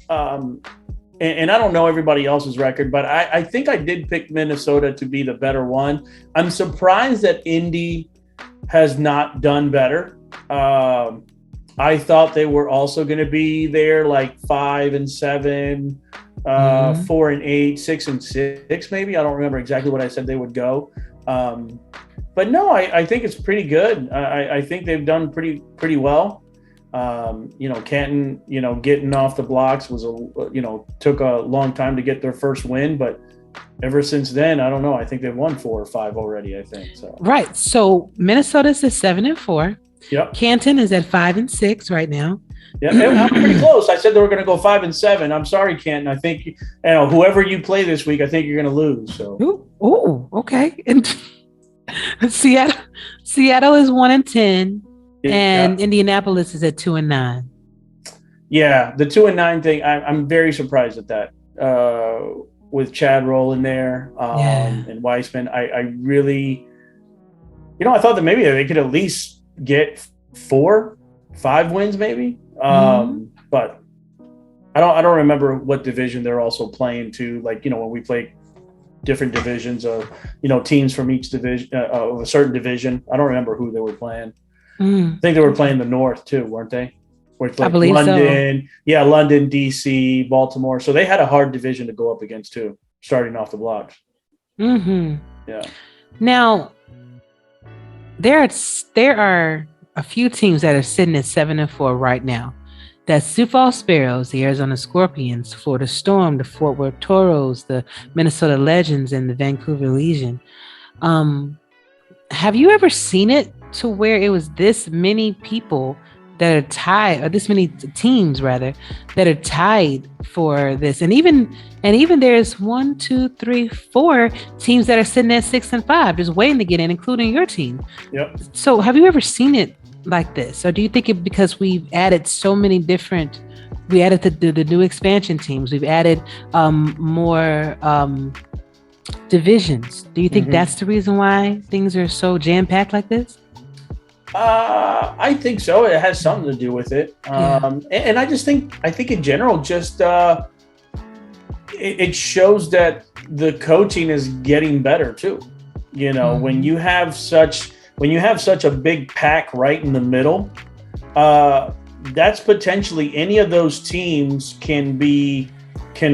and I don't know everybody else's record, but I think I did pick Minnesota to be the better one. I'm surprised that Indy has not done better. I thought they were also going to be there like 5-7, 4-8, 6-6, maybe. I don't remember exactly what I said they would go. But no, I think it's pretty good. I think they've done pretty well. Canton, getting off the blocks was took a long time to get their first win, but ever since then, I don't know. I think they've won 4 or 5 already. I think so. Right. So Minnesota's at 7-4. Yep. Canton is at 5-6 right now. Yeah, I'm pretty close. I said they were going to go 5-7. I'm sorry, Canton. I think whoever you play this week, I think you're going to lose. So. Ooh, okay. And Seattle is 1-10. And Indianapolis is at 2-9. Yeah, the 2-9 thing, I'm very surprised at that. With Chad rolling there and Weissman, I really, I thought that maybe they could at least get 4-5 wins, maybe. But I don't remember what division they're also playing to. Like when we play different divisions of teams from each division of a certain division. I don't remember who they were playing. I think they were playing the North too, weren't they? I believe London, so. Yeah, London, DC, Baltimore. So they had a hard division to go up against too, starting off the blocks. Mm-hmm. Yeah. Now, there are a few teams that are sitting at 7-4 right now. That's Sioux Falls Sparrows, the Arizona Scorpions, Florida Storm, the Fort Worth Toros, the Minnesota Legends, and the Vancouver Legion. Have you ever seen it to where it was this many people that are tied, or this many teams rather, that are tied for this? And even there's 1, 2, 3, 4 teams that are sitting at 6-5, just waiting to get in, including your team. Yep. So have you ever seen it like this? Or do you think it because we've added so many different, we added the new expansion teams, we've added more divisions. Do you think that's the reason why things are so jam-packed like this? I think so. It has something to do with it. And I think in general, just it shows that the coaching is getting better too. When you have such a big pack right in the middle, that's potentially any of those teams can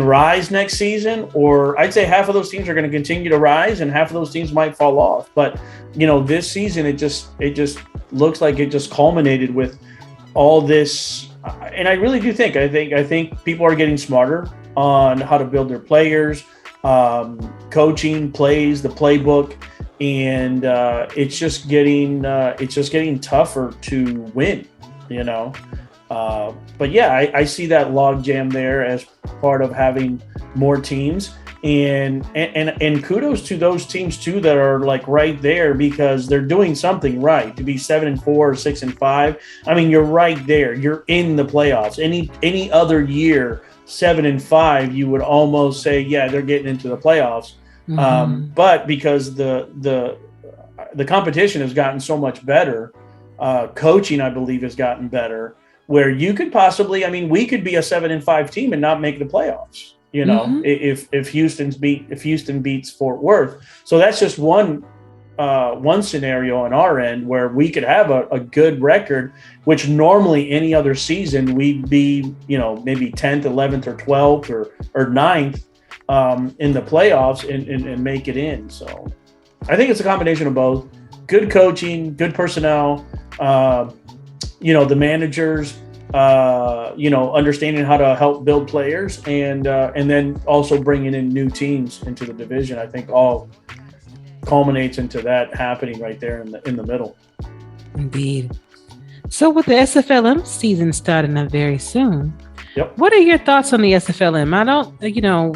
rise next season, or I'd say half of those teams are going to continue to rise and half of those teams might fall off. But this season it just looks like it just culminated with all this, and I really do think I think people are getting smarter on how to build their players, coaching, plays, the playbook, and it's just getting tougher to win, But yeah, I see that log jam there as part of having more teams, and kudos to those teams too that are like right there, because they're doing something right to be 7-4 or 6-5. I mean, you're right there. You're in the playoffs. Any other year, 7-5, you would almost say, yeah, they're getting into the playoffs. But because the competition has gotten so much better, coaching, I believe, has gotten better, where you could possibly, we could be a 7-5 team and not make the playoffs, if Houston beats Fort Worth. So that's just one scenario on our end where we could have a good record, which normally any other season we'd be, maybe 10th, 11th, or 12th or 9th in the playoffs and make it in. So I think it's a combination of both. Good coaching, good personnel, the managers, understanding how to help build players, and then also bringing in new teams into the division. I think all culminates into that happening right there in the middle. Indeed. So with the SFLm season starting up very soon, yep. What are your thoughts on the SFLm? I don't,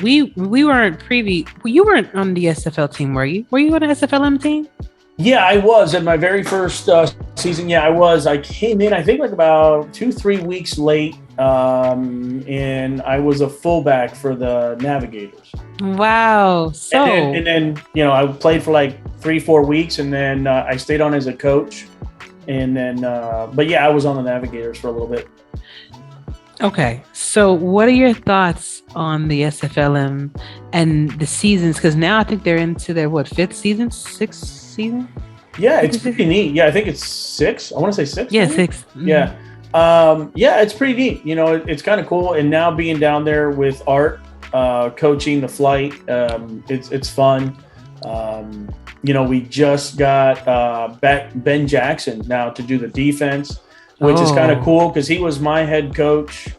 we weren't you weren't on the SFL team, were you? Were you on the SFLm team? Yeah, I was at my very first season. Yeah, I was. I came in, I think, like about 2-3 weeks late, and I was a fullback for the Navigators. Wow. So and then I played for like 3-4 weeks, and then I stayed on as a coach, And then, but yeah, I was on the Navigators for a little bit. Okay, so what are your thoughts on the SFLm and the seasons? Because now I think they're into their sixth season? Yeah, it's pretty neat. Yeah, I think it's 6. I want to say 6. Yeah, maybe? 6. Mm-hmm. Yeah. Yeah, it's pretty neat. You know, it's kind of cool. And now being down there with Art, coaching the flight, it's fun. You know, we just got Ben Jackson now to do the defense, which is kind of cool because he was my head coach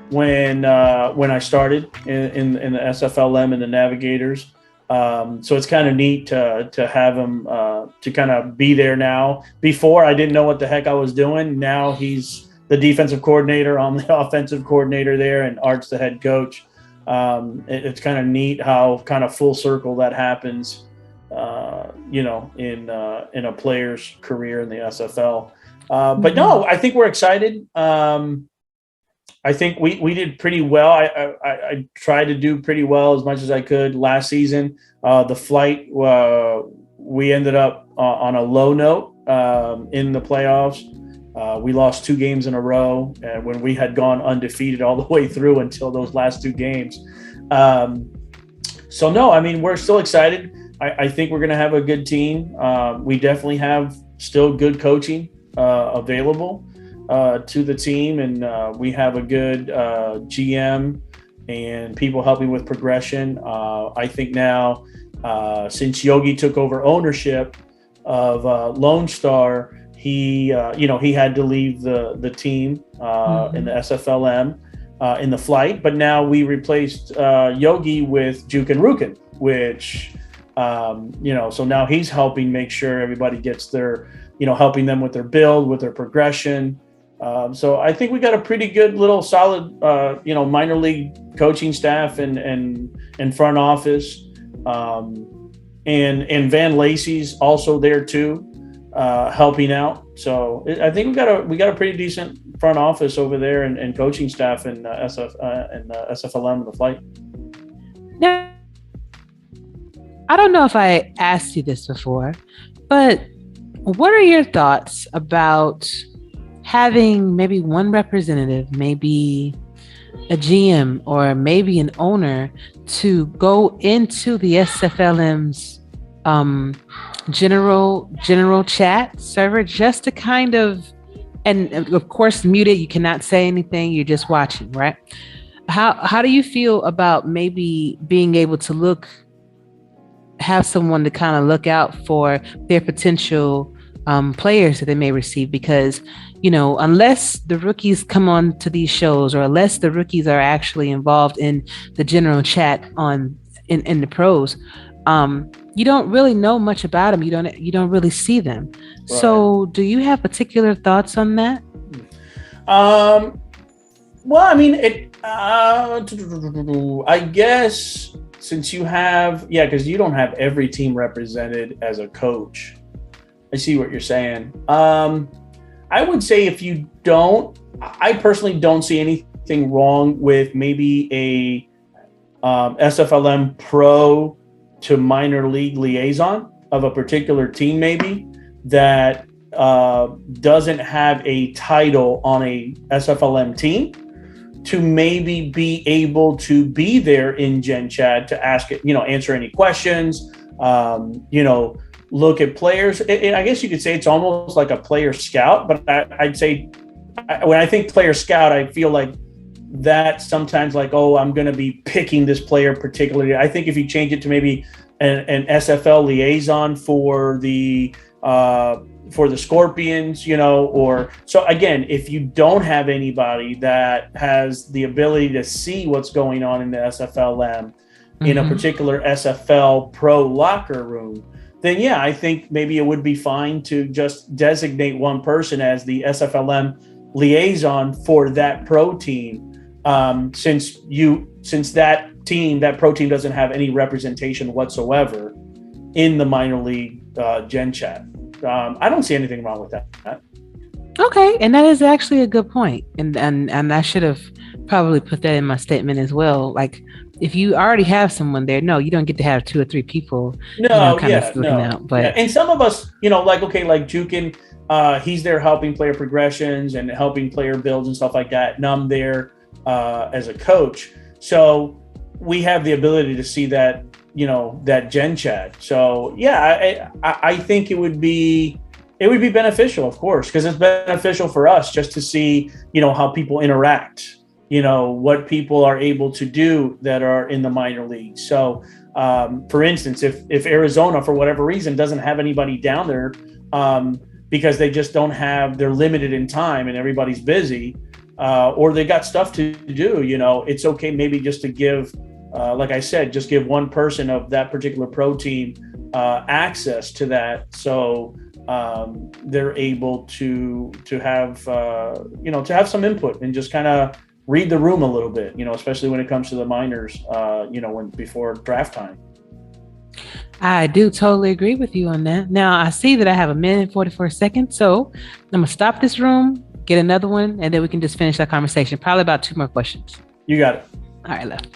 when I started in the SFLm and the Navigators. So it's kind of neat to have him to kind of be there now. Before, I didn't know what the heck I was doing. Now he's the defensive coordinator, I'm the offensive coordinator there, and Art's the head coach. It's kind of neat how kind of full circle that happens, you know, in a player's career in the SFL. But no, I think we're excited. I think we did pretty well. I tried to do pretty well as much as I could last season. The flight, we ended up on a low note in the playoffs. We lost 2 games in a row, and when we had gone undefeated all the way through until those last 2 games. So no, I mean, we're still excited. I think we're going to have a good team. We definitely have still good coaching available to the team, and we have a good GM and people helping with progression. I think now, since Yogi took over ownership of Lone Star, he had to leave the team in the SFLm in the flight, but now we replaced Yogi with Juke and Rukin, which so now he's helping make sure everybody gets their, helping them with their build, with their progression. So I think we got a pretty good little solid, minor league coaching staff and front office. And Van Lacey's also there too, helping out. So I think we got a pretty decent front office over there and coaching staff in SFLm and the flight. Now, I don't know if I asked you this before, but what are your thoughts about having maybe one representative, maybe a GM, or maybe an owner to go into the SFLm's general chat server just to kind of, and of course muted, you cannot say anything, you're just watching, right? How do you feel about maybe being able to have someone to kind of look out for their potential players that they may receive? Because, unless the rookies come on to these shows, or unless the rookies are actually involved in the general chat in the pros, you don't really know much about them. You don't really see them. Right. So do you have particular thoughts on that? Well, I mean, I guess since you have, because you don't have every team represented as a coach. I see what you're saying. I would say if you don't, I personally don't see anything wrong with maybe a SFLm pro to minor league liaison of a particular team, maybe that doesn't have a title on a SFLm team, to maybe be able to be there in Gen Chat to ask it, answer any questions, look at players. I guess you could say it's almost like a player scout, but I'd say when I think player scout, I feel like that sometimes like, oh, I'm going to be picking this player particularly. I think if you change it to maybe an SFL liaison for the Scorpions, or so again, if you don't have anybody that has the ability to see what's going on in the SFLm in a particular SFL pro locker room, then yeah, I think maybe it would be fine to just designate one person as the SFLm liaison for that pro team, since that pro team doesn't have any representation whatsoever in the minor league Gen Chat. I don't see anything wrong with that. Okay, and that is actually a good point, and I should have probably put that in my statement as well. Like, if you already have someone there, no, you don't get to have two or three people, No, kind yeah, of looking no, out. yeah. But And some of us, like okay, like Jukin, he's there helping player progressions and helping player builds and stuff like that. And I'm there as a coach, so we have the ability to see that, that gen chat. So yeah, I think it would be beneficial, of course, because it's beneficial for us just to see, how people interact, what people are able to do that are in the minor leagues. So, for instance, if Arizona, for whatever reason, doesn't have anybody down there because they just don't have, they're limited in time and everybody's busy, or they got stuff to do, it's okay maybe just to give, like I said, just give one person of that particular pro team access to that. So they're able to have to have some input and just kind of read the room a little bit, especially when it comes to the minors, when before draft time. I do totally agree with you on that. Now I see that I have 1 minute and 44 seconds, so I'm gonna stop this room, get another one, and then we can just finish that conversation. Probably about 2 more questions. You got it. All right, left.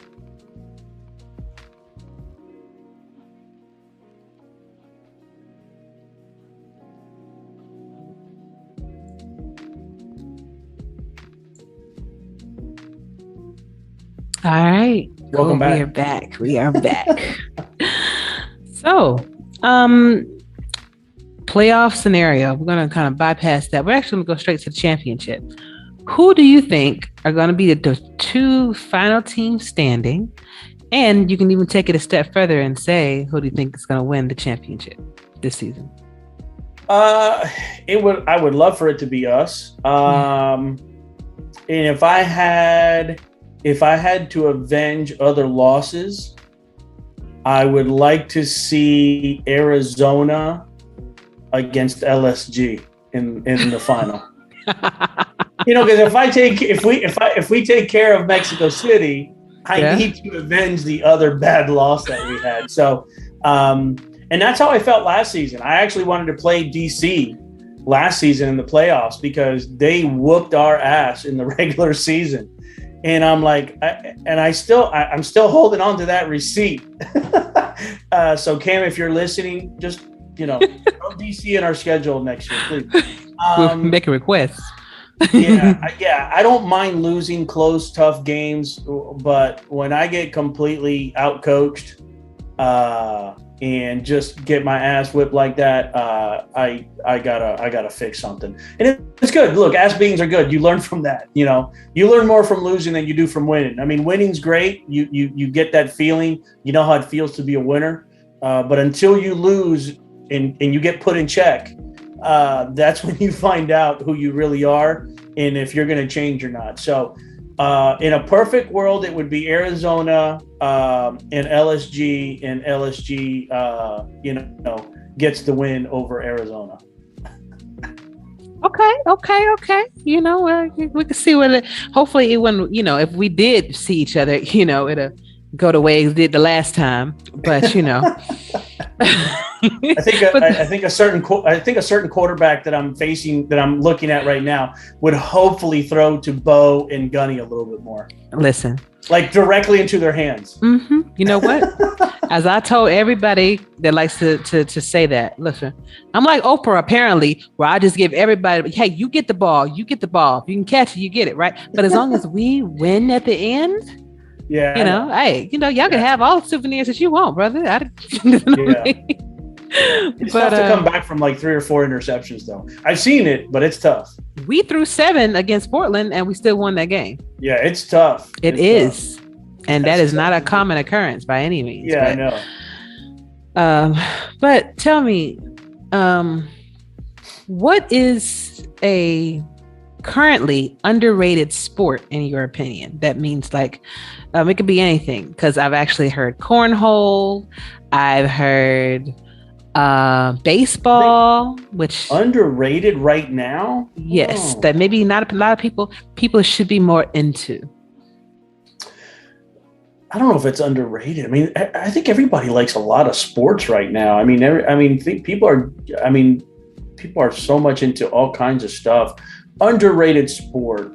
All right. Welcome back. We are back. We are back. So, playoff scenario. We're going to kind of bypass that. We're actually going to go straight to the championship. Who do you think are going to be the 2 final teams standing? And you can even take it a step further and say, who do you think is going to win the championship this season? I would love for it to be us. And if I had to avenge other losses, I would like to see Arizona against LSG in the final. Because if we take care of Mexico City, I need to avenge the other bad loss that we had. So, and that's how I felt last season. I actually wanted to play DC last season in the playoffs because they whooped our ass in the regular season. And I'm like, I'm still holding on to that receipt. So Cam, if you're listening, just throw DC in our schedule next year, please. We'll make a request. I don't mind losing close, tough games, but when I get completely outcoached and just get my ass whipped like that, I gotta fix something. And it's good. Look, ass beatings are good. You learn from that. You learn more from losing than you do from winning. I mean, winning's great. You get that feeling. You know how it feels to be a winner. But until you lose and you get put in check, that's when you find out who you really are and if you're going to change or not. So in a perfect world, it would be Arizona and LSG, and LSG, gets the win over Arizona. Okay. We can see what hopefully it wouldn't, if we did see each other, it'll go the way it did the last time. But, I think a certain quarterback that I'm facing, that I'm looking at right now, would hopefully throw to Bo and Gunny a little bit more. Listen, like directly into their hands. Mm-hmm. You know what? As I told everybody that likes to say that, listen, I'm like Oprah apparently, where I just give everybody, hey, you get the ball. If you can catch it, you get it, right? But as long as we win at the end, hey, y'all can have all the souvenirs that you want, brother. It's tough to come back from like 3 or 4 interceptions, though. I've seen it, but it's tough. We threw 7 against Portland, and we still won that game. Yeah, it's tough. It is tough. And that is not a common occurrence by any means. Yeah, I know. But tell me, what is a currently underrated sport in your opinion? That means like it could be anything, because I've actually heard cornhole, I've heard baseball, which underrated right now. Yes, that maybe not a lot of people should be more into. I don't know if it's underrated. I mean, I think everybody likes a lot of sports right now. I mean, people are. I mean, people are so much into all kinds of stuff. Underrated sport.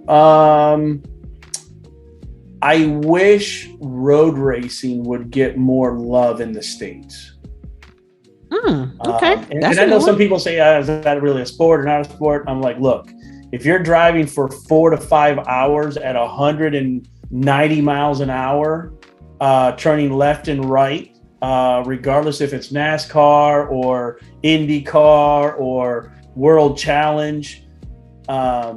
I wish road racing would get more love in the States. Okay. And I know some people say, is that really a sport or not a sport? I'm like, look, if you're driving for 4 to 5 hours at 190 miles an hour, turning left and right, regardless if it's NASCAR or IndyCar or World Challenge, that's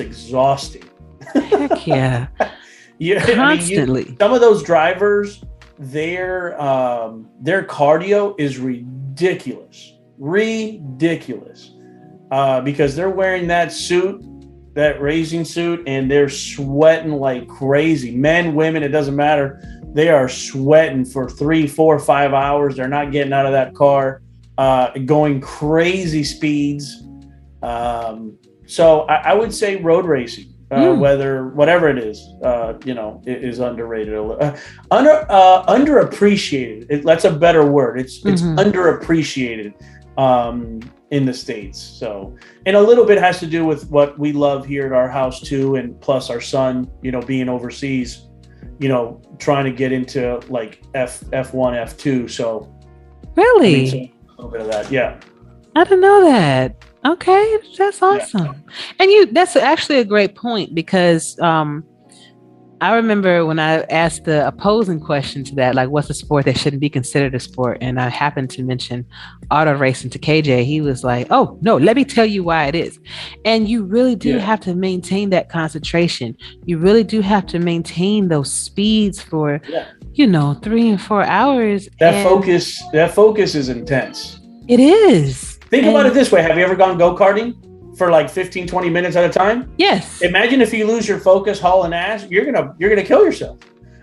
exhausting. Heck yeah. Constantly. Some of those drivers, their cardio is ridiculous, because they're wearing that suit, that racing suit, and they're sweating like crazy. Men, women, it doesn't matter. They are sweating for 3, 4, 5 hours. They're not getting out of that car, going crazy speeds. So I would say road racing. Whatever it is, it is underrated. Underappreciated. That's a better word. It's underappreciated in the States. So, and a little bit has to do with what we love here at our house too, and plus our son, being overseas, trying to get into like F1, F2. So, really, so a little bit of that, yeah. I didn't know that. Okay, that's awesome. Yeah. And that's actually a great point, because I remember when I asked the opposing question to that, like, what's a sport that shouldn't be considered a sport? And I happened to mention auto racing to KJ. He was like, oh, no, let me tell you why it is. And you really do have to maintain that concentration. You really do have to maintain those speeds for, 3 and 4 hours. That focus is intense. It is. Think about it this way. Have you ever gone go-karting for like 15, 20 minutes at a time? Yes. Imagine if you lose your focus hauling ass, you're gonna kill yourself.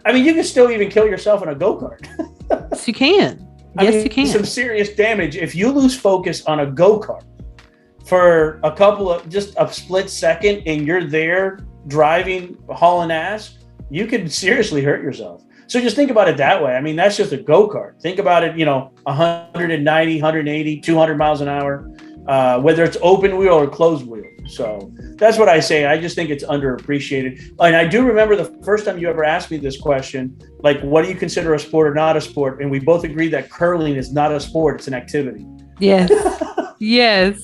I mean, you can still even kill yourself in a go-kart. Yes, you can. Yes, you can. Some serious damage. If you lose focus on a go-kart for just a split second, and you're there driving, hauling ass, you could seriously hurt yourself. So just think about it that way. I mean, that's just a go-kart. Think about it, 190, 180, 200 miles an hour, whether it's open wheel or closed wheel. So that's what I say. I just think it's underappreciated. And I do remember the first time you ever asked me this question, like, what do you consider a sport or not a sport? And we both agreed that curling is not a sport. It's an activity. Yes. Yes.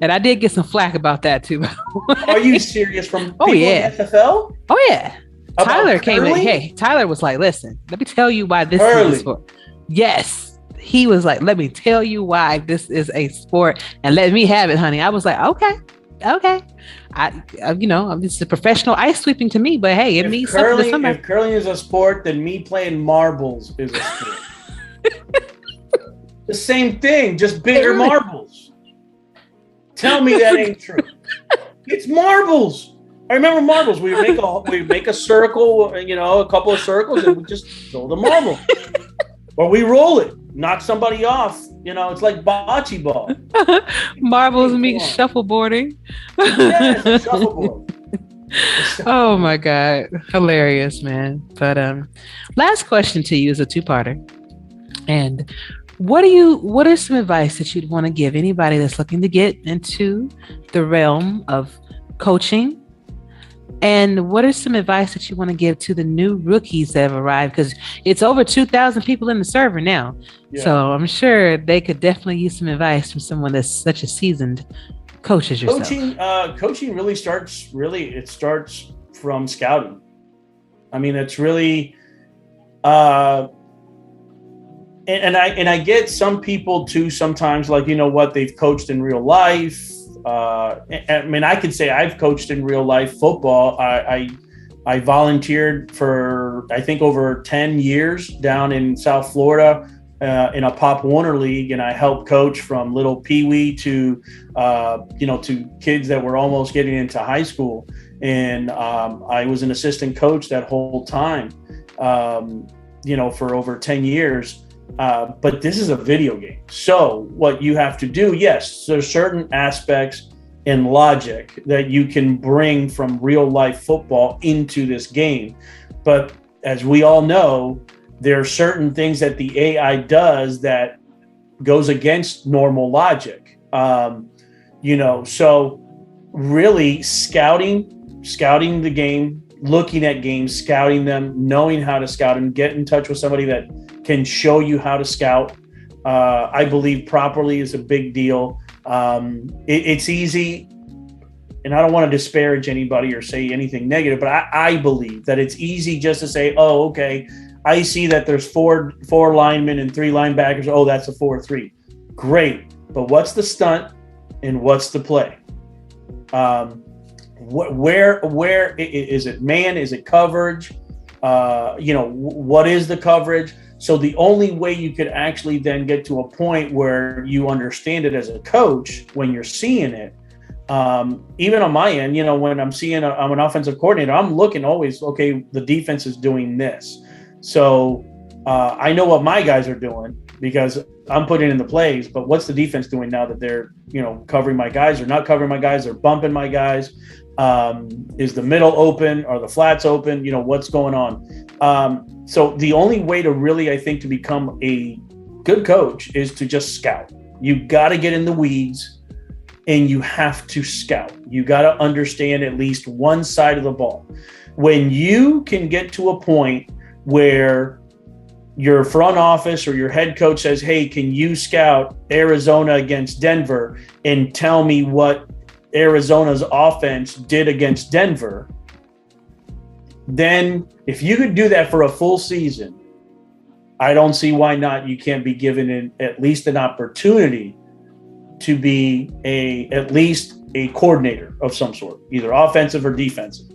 And I did get some flack about that too. Are you serious? From people in SFL? Oh, yeah. Tyler came in. Hey, Tyler was like, listen, let me tell you why this is a sport. Yes. He was like, let me tell you why this is a sport, and let me have it, honey. I was like, okay. I'm just a professional ice sweeping to me, but hey, it means something to somebody. If curling is a sport, then me playing marbles is a sport. The same thing, just bigger marbles. Tell me that ain't true. It's marbles. I remember marbles. We make a circle, a couple of circles, and we just throw the marble, or we roll it, knock somebody off. It's like bocce ball. Marbles mean shuffleboarding. Yes, shuffleboard. Oh my God, hilarious, man! But last question to you is a two-parter, and what are some advice that you'd want to give anybody that's looking to get into the realm of coaching? And what are some advice that you want to give to the new rookies that have arrived? Because it's over 2,000 people in the server now. Yeah. So I'm sure they could definitely use some advice from someone that's such a seasoned coach as yourself. Coaching really starts from scouting. I mean, it's really, and I get some people too sometimes, like, they've coached in real life. I mean, I could say I've coached in real life football. I volunteered for, I think, over 10 years down in South Florida in a Pop Warner League, and I helped coach from little peewee to kids that were almost getting into high school. And I was an assistant coach that whole time, for over 10 years. But this is a video game. So what you have to do, yes, there's certain aspects in logic that you can bring from real life football into this game. But as we all know, there are certain things that the AI does that goes against normal logic. So really scouting the game, looking at games, scouting them, knowing how to scout them, get in touch with somebody that can show you how to scout, I believe properly is a big deal. It's easy, and I don't want to disparage anybody or say anything negative, but I believe that it's easy just to say, oh, okay, I see that there's four linemen and 3 linebackers. Oh, that's a 4-3. Great. But what's the stunt and what's the play? Where is it man? Is it coverage? What is the coverage? So the only way you could actually then get to a point where you understand it as a coach when you're seeing it, even on my end, when I'm an offensive coordinator, I'm looking always, okay, the defense is doing this. So I know what my guys are doing because I'm putting in the plays, but what's the defense doing now that they're, covering my guys or not covering my guys? They're bumping my guys. Is the middle open? Are the flats open? What's going on? So the only way to really, I think, to become a good coach is to just scout. You got to get in the weeds and you have to scout. You got to understand at least one side of the ball. When you can get to a point where your front office or your head coach says, hey, can you scout Arizona against Denver and tell me what Arizona's offense did against Denver? Then if you could do that for a full season, I don't see why not. You can't be given at least an opportunity to be at least a coordinator of some sort, either offensive or defensive.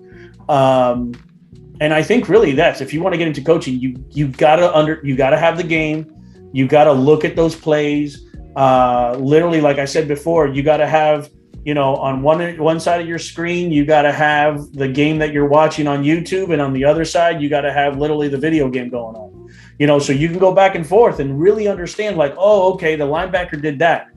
And I think really that's, if you want to get into coaching, you gotta have the game. You gotta look at those plays. Literally, like I said before, you gotta have, on one side of your screen, you got to have the game that you're watching on YouTube, and on the other side, you got to have literally the video game going on. So you can go back and forth and really understand, like, oh, okay, the linebacker did that.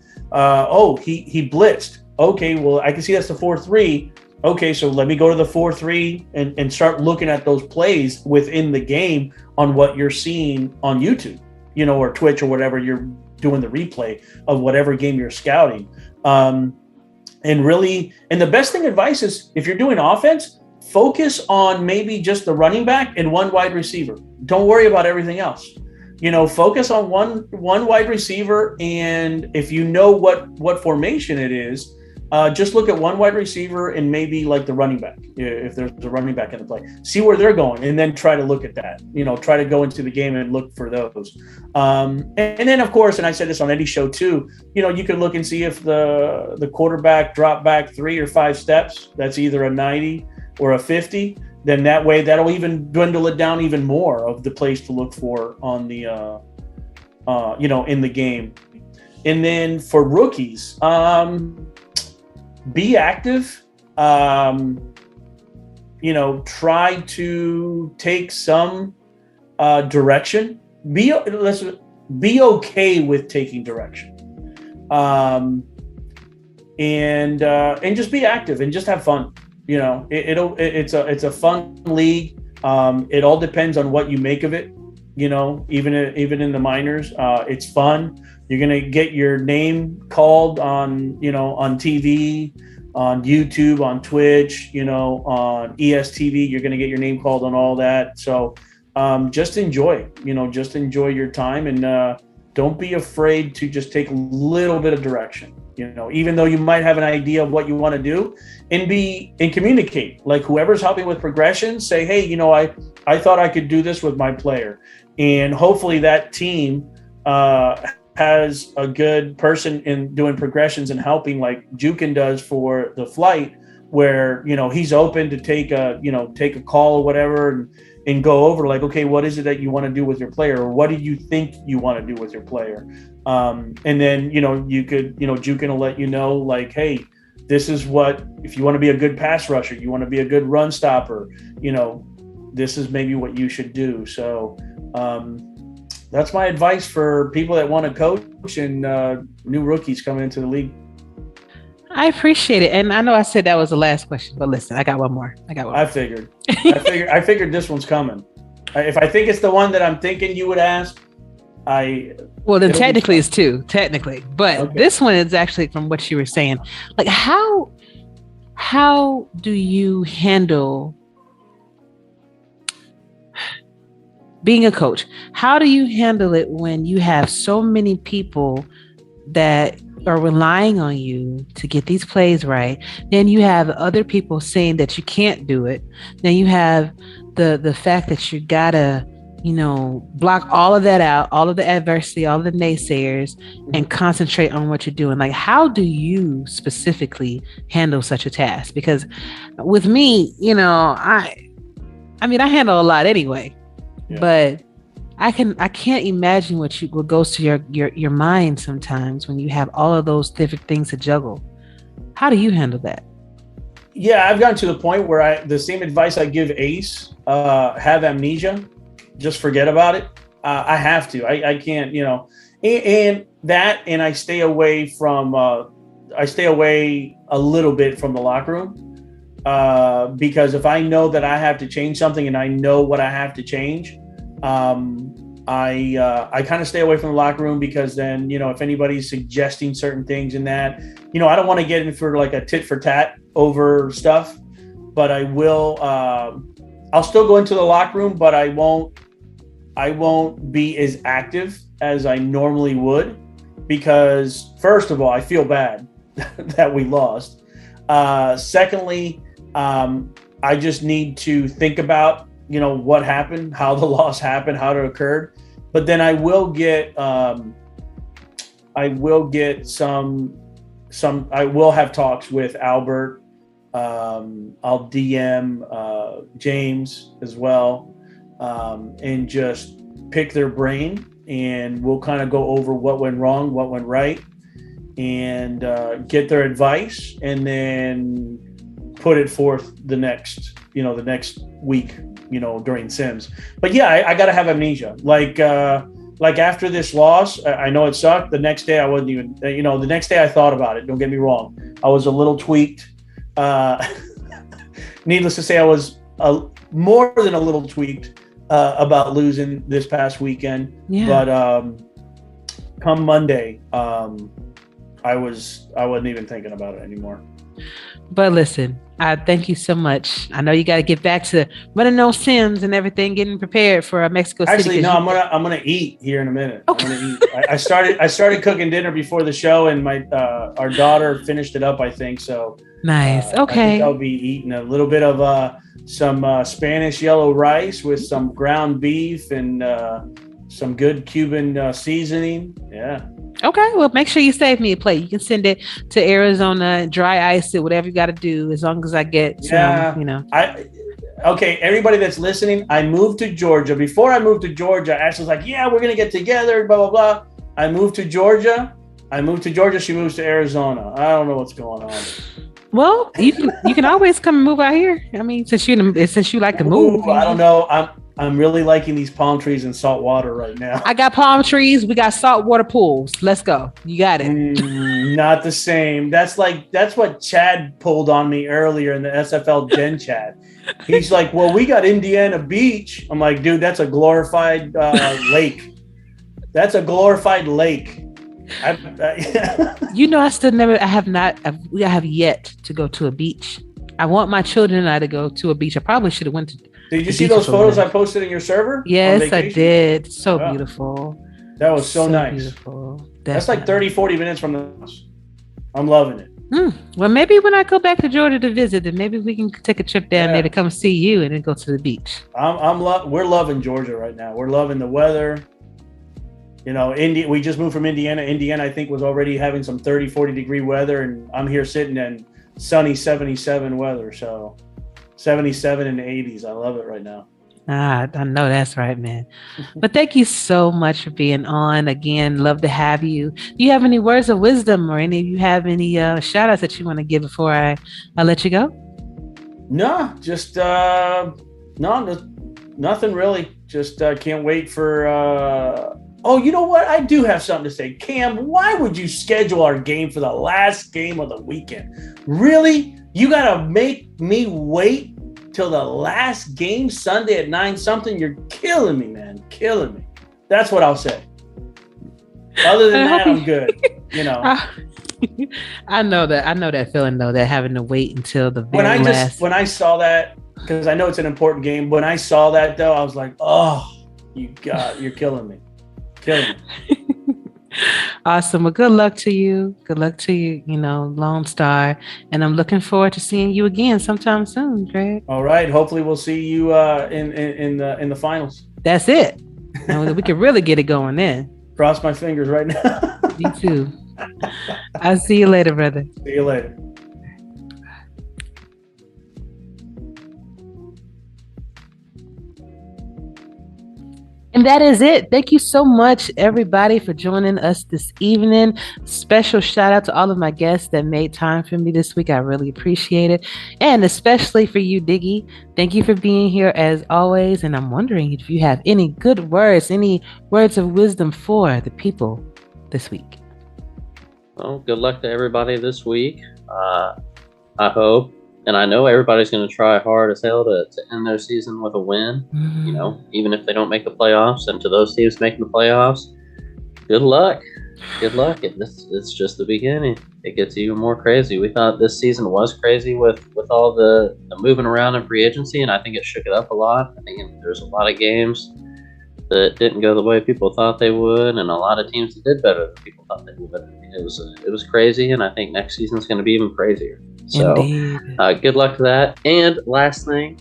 He blitzed. Okay, well, I can see that's the 4-3. Okay, so let me go to the 4-3 and start looking at those plays within the game on what you're seeing on YouTube, or Twitch or whatever you're doing the replay of whatever game you're scouting. And the best advice is, if you're doing offense, focus on maybe just the running back and one wide receiver. Don't worry about everything else. Focus on one wide receiver, and if you know what formation it is, just look at one wide receiver and maybe like the running back, if there's a running back in the play. See where they're going, and then try to look at that. Try to go into the game and look for those. And then, of course, and I said this on Eddie's show too, you could look and see if the quarterback dropped back 3 or 5 steps. That's either a 90 or a 50. Then that way, that'll even dwindle it down even more of the plays to look for on the, in the game. And then for rookies, be active. Try to take some direction. Be okay with taking direction, and just be active and just have fun. It's a fun league. It all depends on what you make of it. Even in the minors, it's fun. You're gonna get your name called on TV, on YouTube, on Twitch, on ESTV. You're gonna get your name called on all that. So just enjoy your time, and don't be afraid to just take a little bit of direction. Even though you might have an idea of what you want to do, and communicate. Like whoever's helping with progression, say, hey, I thought I could do this with my player, and hopefully that team has a good person in doing progressions and helping, like Jukin does for the flight, where he's open to take a call or whatever, and go over like, okay, what is it that you want to do with your player, or what do you think you want to do with your player? And then you could Jukin will let you know, like, hey, this is what, if you want to be a good pass rusher, you want to be a good run stopper, this is maybe what you should do. So that's my advice for people that want to coach and new rookies coming into the league. I appreciate it. And I know I said that was the last question, but listen, I got one more. I figured this one's coming. If I think it's the one that I'm thinking you would ask, Well, then it'll be technically fun. it's two, technically. But Okay. this one is actually from what you were saying. Like how do you handle being a coach? How do you handle it when you have so many people that are relying on you to get these plays right? Then you have other people saying that you can't do it. Then you have the fact that you gotta, block all of that out, all of the adversity, all of the naysayers, and concentrate on what you're doing. Like, how do you specifically handle such a task? Because with me, I mean, I handle a lot anyway, but I can't imagine what goes to your mind sometimes when you have all of those different things to juggle. How do you handle that? Yeah, I've gotten to the point where the same advice I give Ace, have amnesia, just forget about it. I have to. I can't, and I stay away from. I stay away a little bit from the locker room because if I know that I have to change something and I know what I have to change. I kind of stay away from the locker room because then, if anybody's suggesting certain things in that, I don't want to get in for like a tit for tat over stuff, but I will, I'll still go into the locker room, but I won't be as active as I normally would because first of all, I feel bad that we lost. Secondly, I just need to think about, what happened, how the loss happened, how it occurred. But then I will get I will have talks with Albert. I'll DM James as well, and just pick their brain, and we'll kind of go over what went wrong, what went right, and get their advice, and then put it forth the next week, during Sims. But yeah, I got to have amnesia. Like after this loss, I know it sucked. The next day I wasn't even, the next day I thought about it. Don't get me wrong. I was a little tweaked. Needless to say, I was more than a little tweaked about losing this past weekend. Yeah. But come Monday, I wasn't even thinking about it anymore. But listen, I thank you so much. I know you got to get back to running those Sims and everything, getting prepared for Mexico City. Actually, no, I'm gonna eat here in a minute. Okay. I'm gonna eat. I started cooking dinner before the show, and my our daughter finished it up, I think. So nice. I Okay. think I'll be eating a little bit of some Spanish yellow rice with some ground beef and some good Cuban seasoning. Yeah. Okay, well, make sure you save me a plate. You can send it to Arizona, dry ice it, whatever you got to do, as long as I get some, Okay, everybody that's listening, I moved to Georgia. Before I moved to Georgia, Ashley's like, yeah, we're going to get together, blah, blah, blah. I moved to Georgia. She moves to Arizona. I don't know what's going on. Well, you can always come and move out here. I mean, since you like to move. Ooh, I don't know. I'm really liking these palm trees and salt water right now. I got palm trees. We got saltwater pools. Let's go. You got it. Not the same. That's what Chad pulled on me earlier in the SFL Gen chat. He's like, well, we got Indiana Beach. I'm like, dude, that's a glorified lake. That's a glorified lake. I have yet to go to a beach. I want my children and I to go to a beach. I probably should have went to. Did you see those photos I posted in your server? Yes, I did. So beautiful. That was so nice. Beautiful. That's like 30, 40 minutes from the house. I'm loving it. Well, maybe when I go back to Georgia to visit, then maybe we can take a trip down there to come see you and then go to the beach. We're loving Georgia right now. We're loving the weather. We just moved from Indiana. Indiana, I think, was already having some 30, 40 degree weather, and I'm here sitting in sunny 77 weather. So 77 in the 80s. I love it right now. I know that's right, man. But thank you so much for being on. Again, love to have you. Do you have any words of wisdom or any shout outs that you want to give before I let you go? No, just nothing really. Just can't wait for oh, you know what? I do have something to say. Cam, why would you schedule our game for the last game of the weekend? Really? You got to make me wait till the last game Sunday at 9 something? You're killing me, man. Killing me. That's what I'll say. Other than that, I'm good. You know. I know that feeling though, that having to wait until the very last. When I saw that, because I know it's an important game. When I saw that though, I was like, oh, you're killing me. Killing me. Awesome. Well, good luck to you. Good luck to you, Lone Star. And I'm looking forward to seeing you again sometime soon, Greg. All right. Hopefully we'll see you in the finals. That's it. We can really get it going then. Cross my fingers right now. Me too. I'll see you later, brother. See you later. And that is it. Thank you so much, everybody, for joining us this evening. Special shout out to all of my guests that made time for me this week. I really appreciate it. And especially for you, Diggy. Thank you for being here as always. And I'm wondering if you have any good words, any words of wisdom for the people this week. Well, good luck to everybody this week. I hope, and I know everybody's going to try hard as hell to end their season with a win. Mm-hmm. Even if they don't make the playoffs, and to those teams making the playoffs, good luck. Good luck. It's just the beginning. It gets even more crazy. We thought this season was crazy with all the moving around in free agency, and I think it shook it up a lot. I think there's a lot of games that didn't go the way people thought they would, and a lot of teams that did better than people thought they would. It was crazy, and I think next season's going to be even crazier. So, good luck to that. And last thing,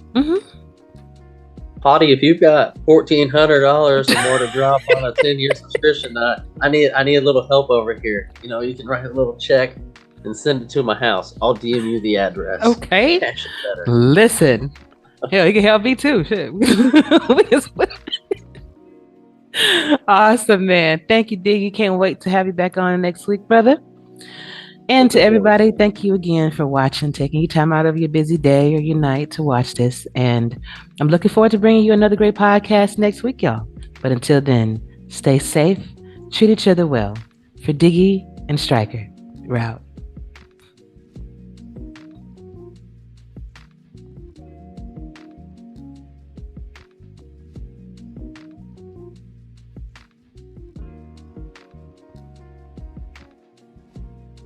Potty, if you've got $1,400 or more to drop on a 10-year subscription, I need a little help over here. You can write a little check and send it to my house. I'll DM you the address. Okay. Cash it better. Listen, hell, you can help me too. Shit. Awesome, man. Thank you, Diggy. Can't wait to have you back on next week, brother. And to everybody, thank you again for watching, taking your time out of your busy day or your night to watch this. And I'm looking forward to bringing you another great podcast next week, y'all. But until then, stay safe, treat each other well. For Diggy and Striker, we're out.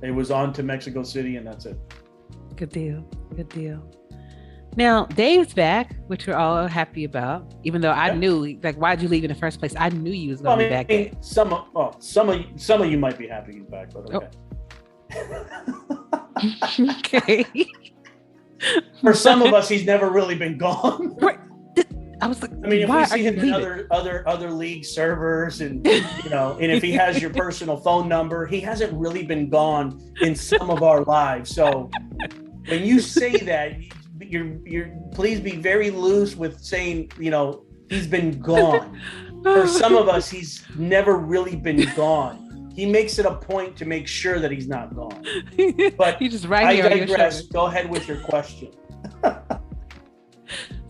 It was on to Mexico City, and that's it. Good deal. Good deal. Now, Dave's back, which we're all happy about, even though I knew, why'd you leave in the first place? I knew you was going to be back there. Some of you might be happy he's back, but okay. Okay. For some of us, he's never really been gone. Right. I was like, if we see him in other league servers, and and if he has your personal phone number, he hasn't really been gone in some of our lives. So when you say that, you're please be very loose with saying he's been gone. For some of us, he's never really been gone. He makes it a point to make sure that he's not gone. But you just right here. I digress. Go ahead with your question.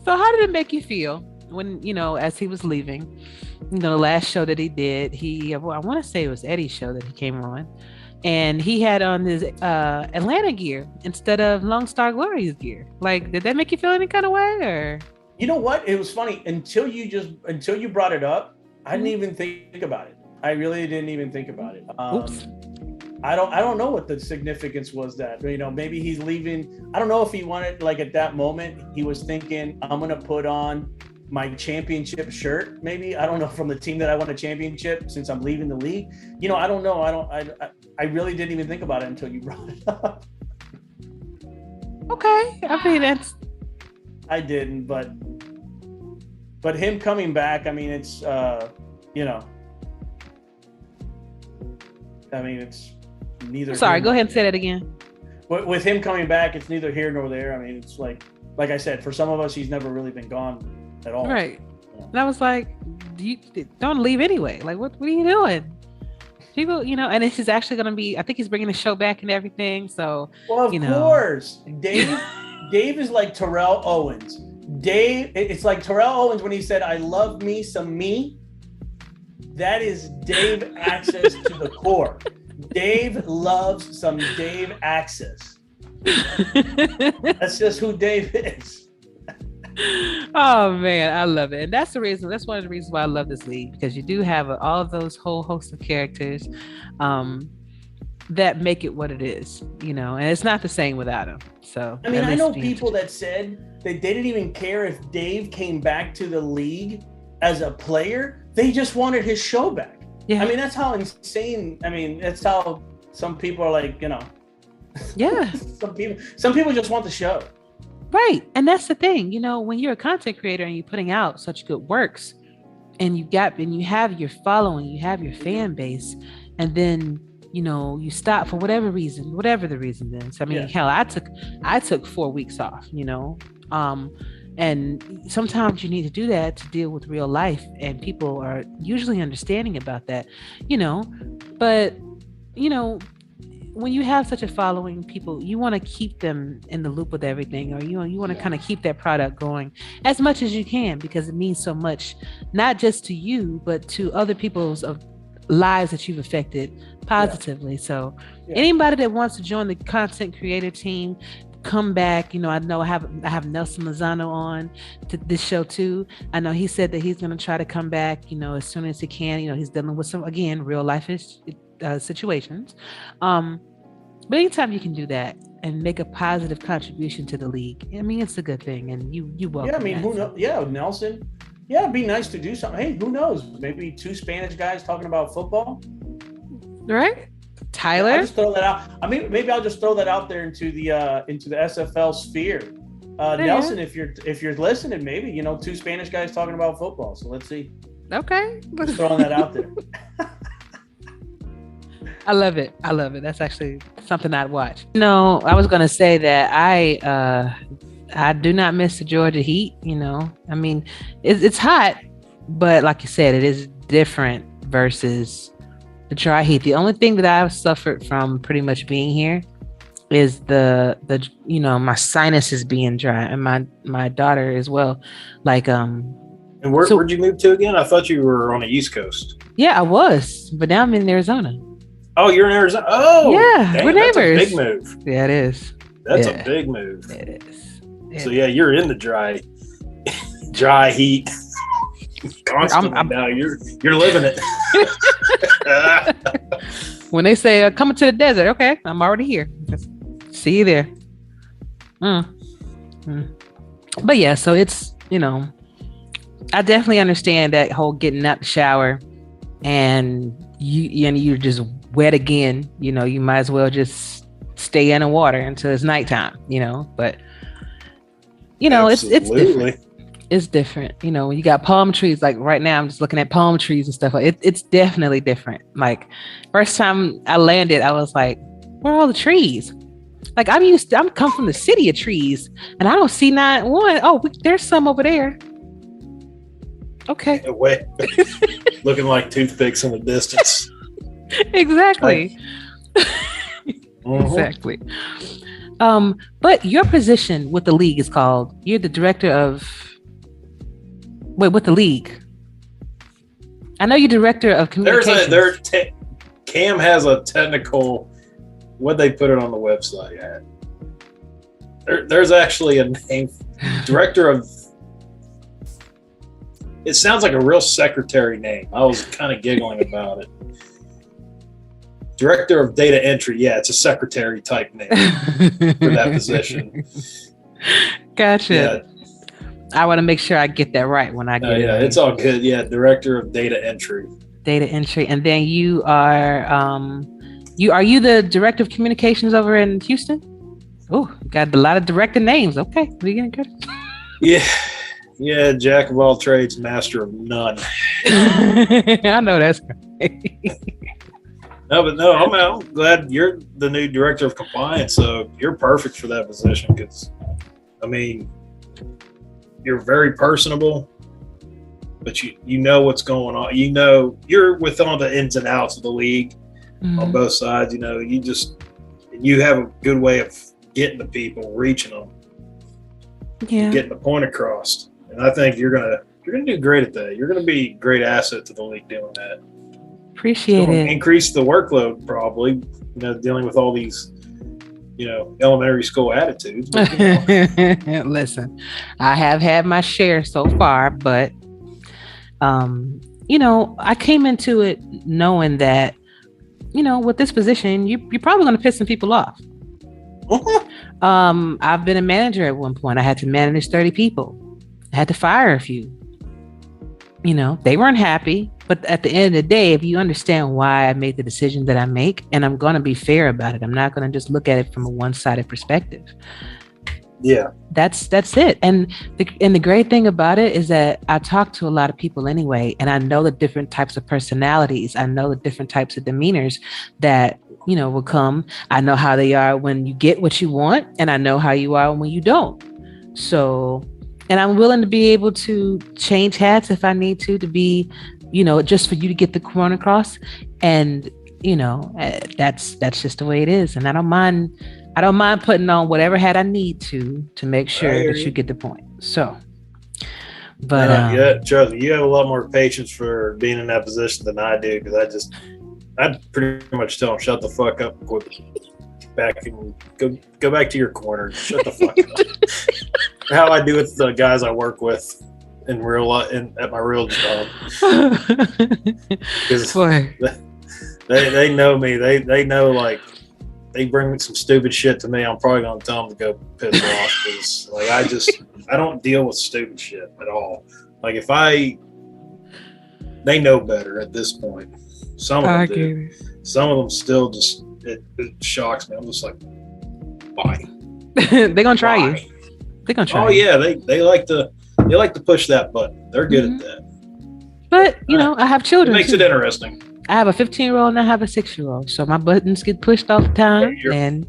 So how did it make you feel when, as he was leaving, the last show that he did, I want to say it was Eddie's show that he came on, and he had on his Atlanta gear instead of Lone Star Glory's gear. Did that make you feel any kind of way, or? You know what? It was funny until you brought it up. I didn't even think about it. I really didn't even think about it. Oops. I don't know what the significance was that, maybe he's leaving. I don't know if he wanted, at that moment, he was thinking, I'm going to put on my championship shirt. Maybe, I don't know, from the team that I won a championship since I'm leaving the league. I don't know. I really didn't even think about it until you brought it up. Okay. I didn't, but him coming back, it's, it's neither. Sorry, go ahead and say that again. With him coming back, it's neither here nor there. It's like I said, for some of us, he's never really been gone at all. Right. Yeah. And I was like, don't leave anyway. What are you doing? People, and this is actually going to be, I think he's bringing the show back and everything. So, well, of course, Dave is like Terrell Owens. It's like Terrell Owens when he said, I love me some me. That is Dave Access to the core. Dave loves some Dave Access. That's just who Dave is. Oh man, I love it, and that's the reason. That's one of the reasons why I love this league, because you do have all of those whole host of characters that make it what it is, and it's not the same without them. So I mean, I know people that said that they didn't even care if Dave came back to the league as a player; they just wanted his show back. Yeah, I mean, that's how insane. I mean, that's how some people are like, Yeah. some people just want the show. Right. And that's the thing, when you're a content creator and you're putting out such good works and you have your following, you have your fan base, and then, you stop for whatever the reason is. I mean, hell, I took 4 weeks off, and sometimes you need to do that to deal with real life, and people are usually understanding about that, but, when you have such a following, people, you want to keep them in the loop with everything, or you want to kind of keep that product going as much as you can, because it means so much, not just to you, but to other people's lives that you've affected positively. So anybody that wants to join the content creator team, come back. I know I have Nelson Lozano on to this show too. I know he said that he's going to try to come back, as soon as he can. He's dealing with some, again, real life situations. But anytime you can do that and make a positive contribution to the league, I mean, it's a good thing, and you welcome. Yeah, I mean, who knows? Yeah, Nelson. Yeah, it'd be nice to do something. Hey, who knows? Maybe 2 Spanish guys talking about football. Right, Tyler. I'll just throw that out. I mean, maybe I'll just throw that out there into the SFL sphere. Nelson, if you're listening, maybe 2 Spanish guys talking about football. So let's see. Okay, just throwing that out there. I love it. That's actually something I'd watch. I was going to say that I do not miss the Georgia heat. I mean, it's hot, but like you said, it is different versus the dry heat. The only thing that I've suffered from pretty much being here is the my sinuses being dry, and my daughter as well. Like And where'd you move to again? I thought you were on the East Coast. Yeah, I was, but now I'm in Arizona. Oh, you're in Arizona. Oh, yeah, dang, we're neighbors. That's a big move. Yeah, it is. That's a big move. It is. So yeah, you're in the dry heat constantly now. You're living it. When they say coming to the desert, okay, I'm already here. See you there. But yeah, so it's I definitely understand that whole getting out the shower and you're just wet again. You might as well just stay in the water until it's nighttime. But it's different. It's different. When you got palm trees, like right now, I'm just looking at palm trees and stuff. It's definitely different. Like first time I landed, I was like, where are all the trees? Like I'm come from the city of trees, and I don't see not one. Oh, there's some over there. Okay. Looking like toothpicks in the distance. Exactly. Exactly. But your position with the league is called, you're the director of, with the league. I know you're director of communications. Cam has a technical, what they put it on the website at. There's actually a name, director of, it sounds like a real secretary name. I was kind of giggling about it. Director of data entry. Yeah, it's a secretary type name for that position. Gotcha. Yeah. I want to make sure I get that right when I get it. Yeah, it's all good. Yeah, director of data entry. Data entry, and then you are you the director of communications over in Houston? Oh, got a lot of director names. Okay, we getting good. Yeah, jack of all trades, master of none. I know that's right. No, I'm glad you're the new director of compliance, so you're perfect for that position because, I mean, you're very personable, but you know what's going on. You're with all the ins and outs of the league on both sides. You have a good way of getting to people, reaching them, getting the point across. And I think you're gonna do great at that. You're gonna be a great asset to the league doing that. Appreciate it. Increase the workload, probably. Dealing with all these, elementary school attitudes. But, Listen, I have had my share so far, but I came into it knowing that, with this position, you're probably going to piss some people off. I've been a manager at one point. I had to manage 30 people. I had to fire a few. They weren't happy, but at the end of the day, if you understand why I made the decision that I make, and I'm going to be fair about it, I'm not going to just look at it from a one-sided perspective. Yeah, that's it. And the great thing about it is that I talk to a lot of people anyway, and I know the different types of personalities. I know the different types of demeanors that will come. I know how they are when you get what you want, and I know how you are when you don't. So, and I'm willing to be able to change hats if I need to be, just for you to get the point across. And that's just the way it is. And I don't mind putting on whatever hat I need to make sure that you get the point. So, but Charlie, you have a lot more patience for being in that position than I do, because I'd pretty much tell them, shut the fuck up, go back and go back to your corner, shut the fuck up. How I do with the guys I work with at my real job. Because they know me. They know, like, they bring some stupid shit to me, I'm probably gonna tell them to go piss off, because I don't deal with stupid shit at all. Like, they know better at this point. Some of them do. Some of them still just it shocks me. I'm just like, why? They're gonna try you. They're gonna try. Oh yeah, they like to push that button. They're good at that. But I have children. It makes it interesting. I have a 15-year-old and I have a 6-year-old, so my buttons get pushed all the time. And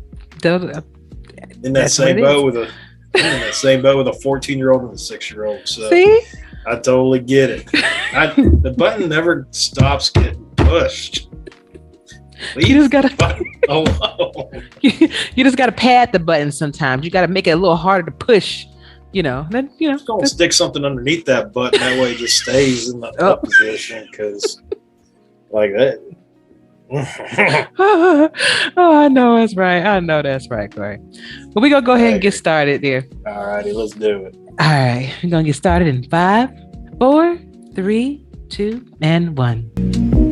in that same boat with a 14-year-old and a 6-year-old. So see? I totally get it. The button never stops getting pushed. You just gotta button alone. You just gotta pad the button sometimes. You gotta make it a little harder to push. Then just gonna stick something underneath that button, that way it just stays in the up position, because like that. Oh, I know that's right, Cory. But we're gonna go ahead and get started there. All righty, let's do it. All right, we're gonna get started in 5, 4, 3, 2, and 1.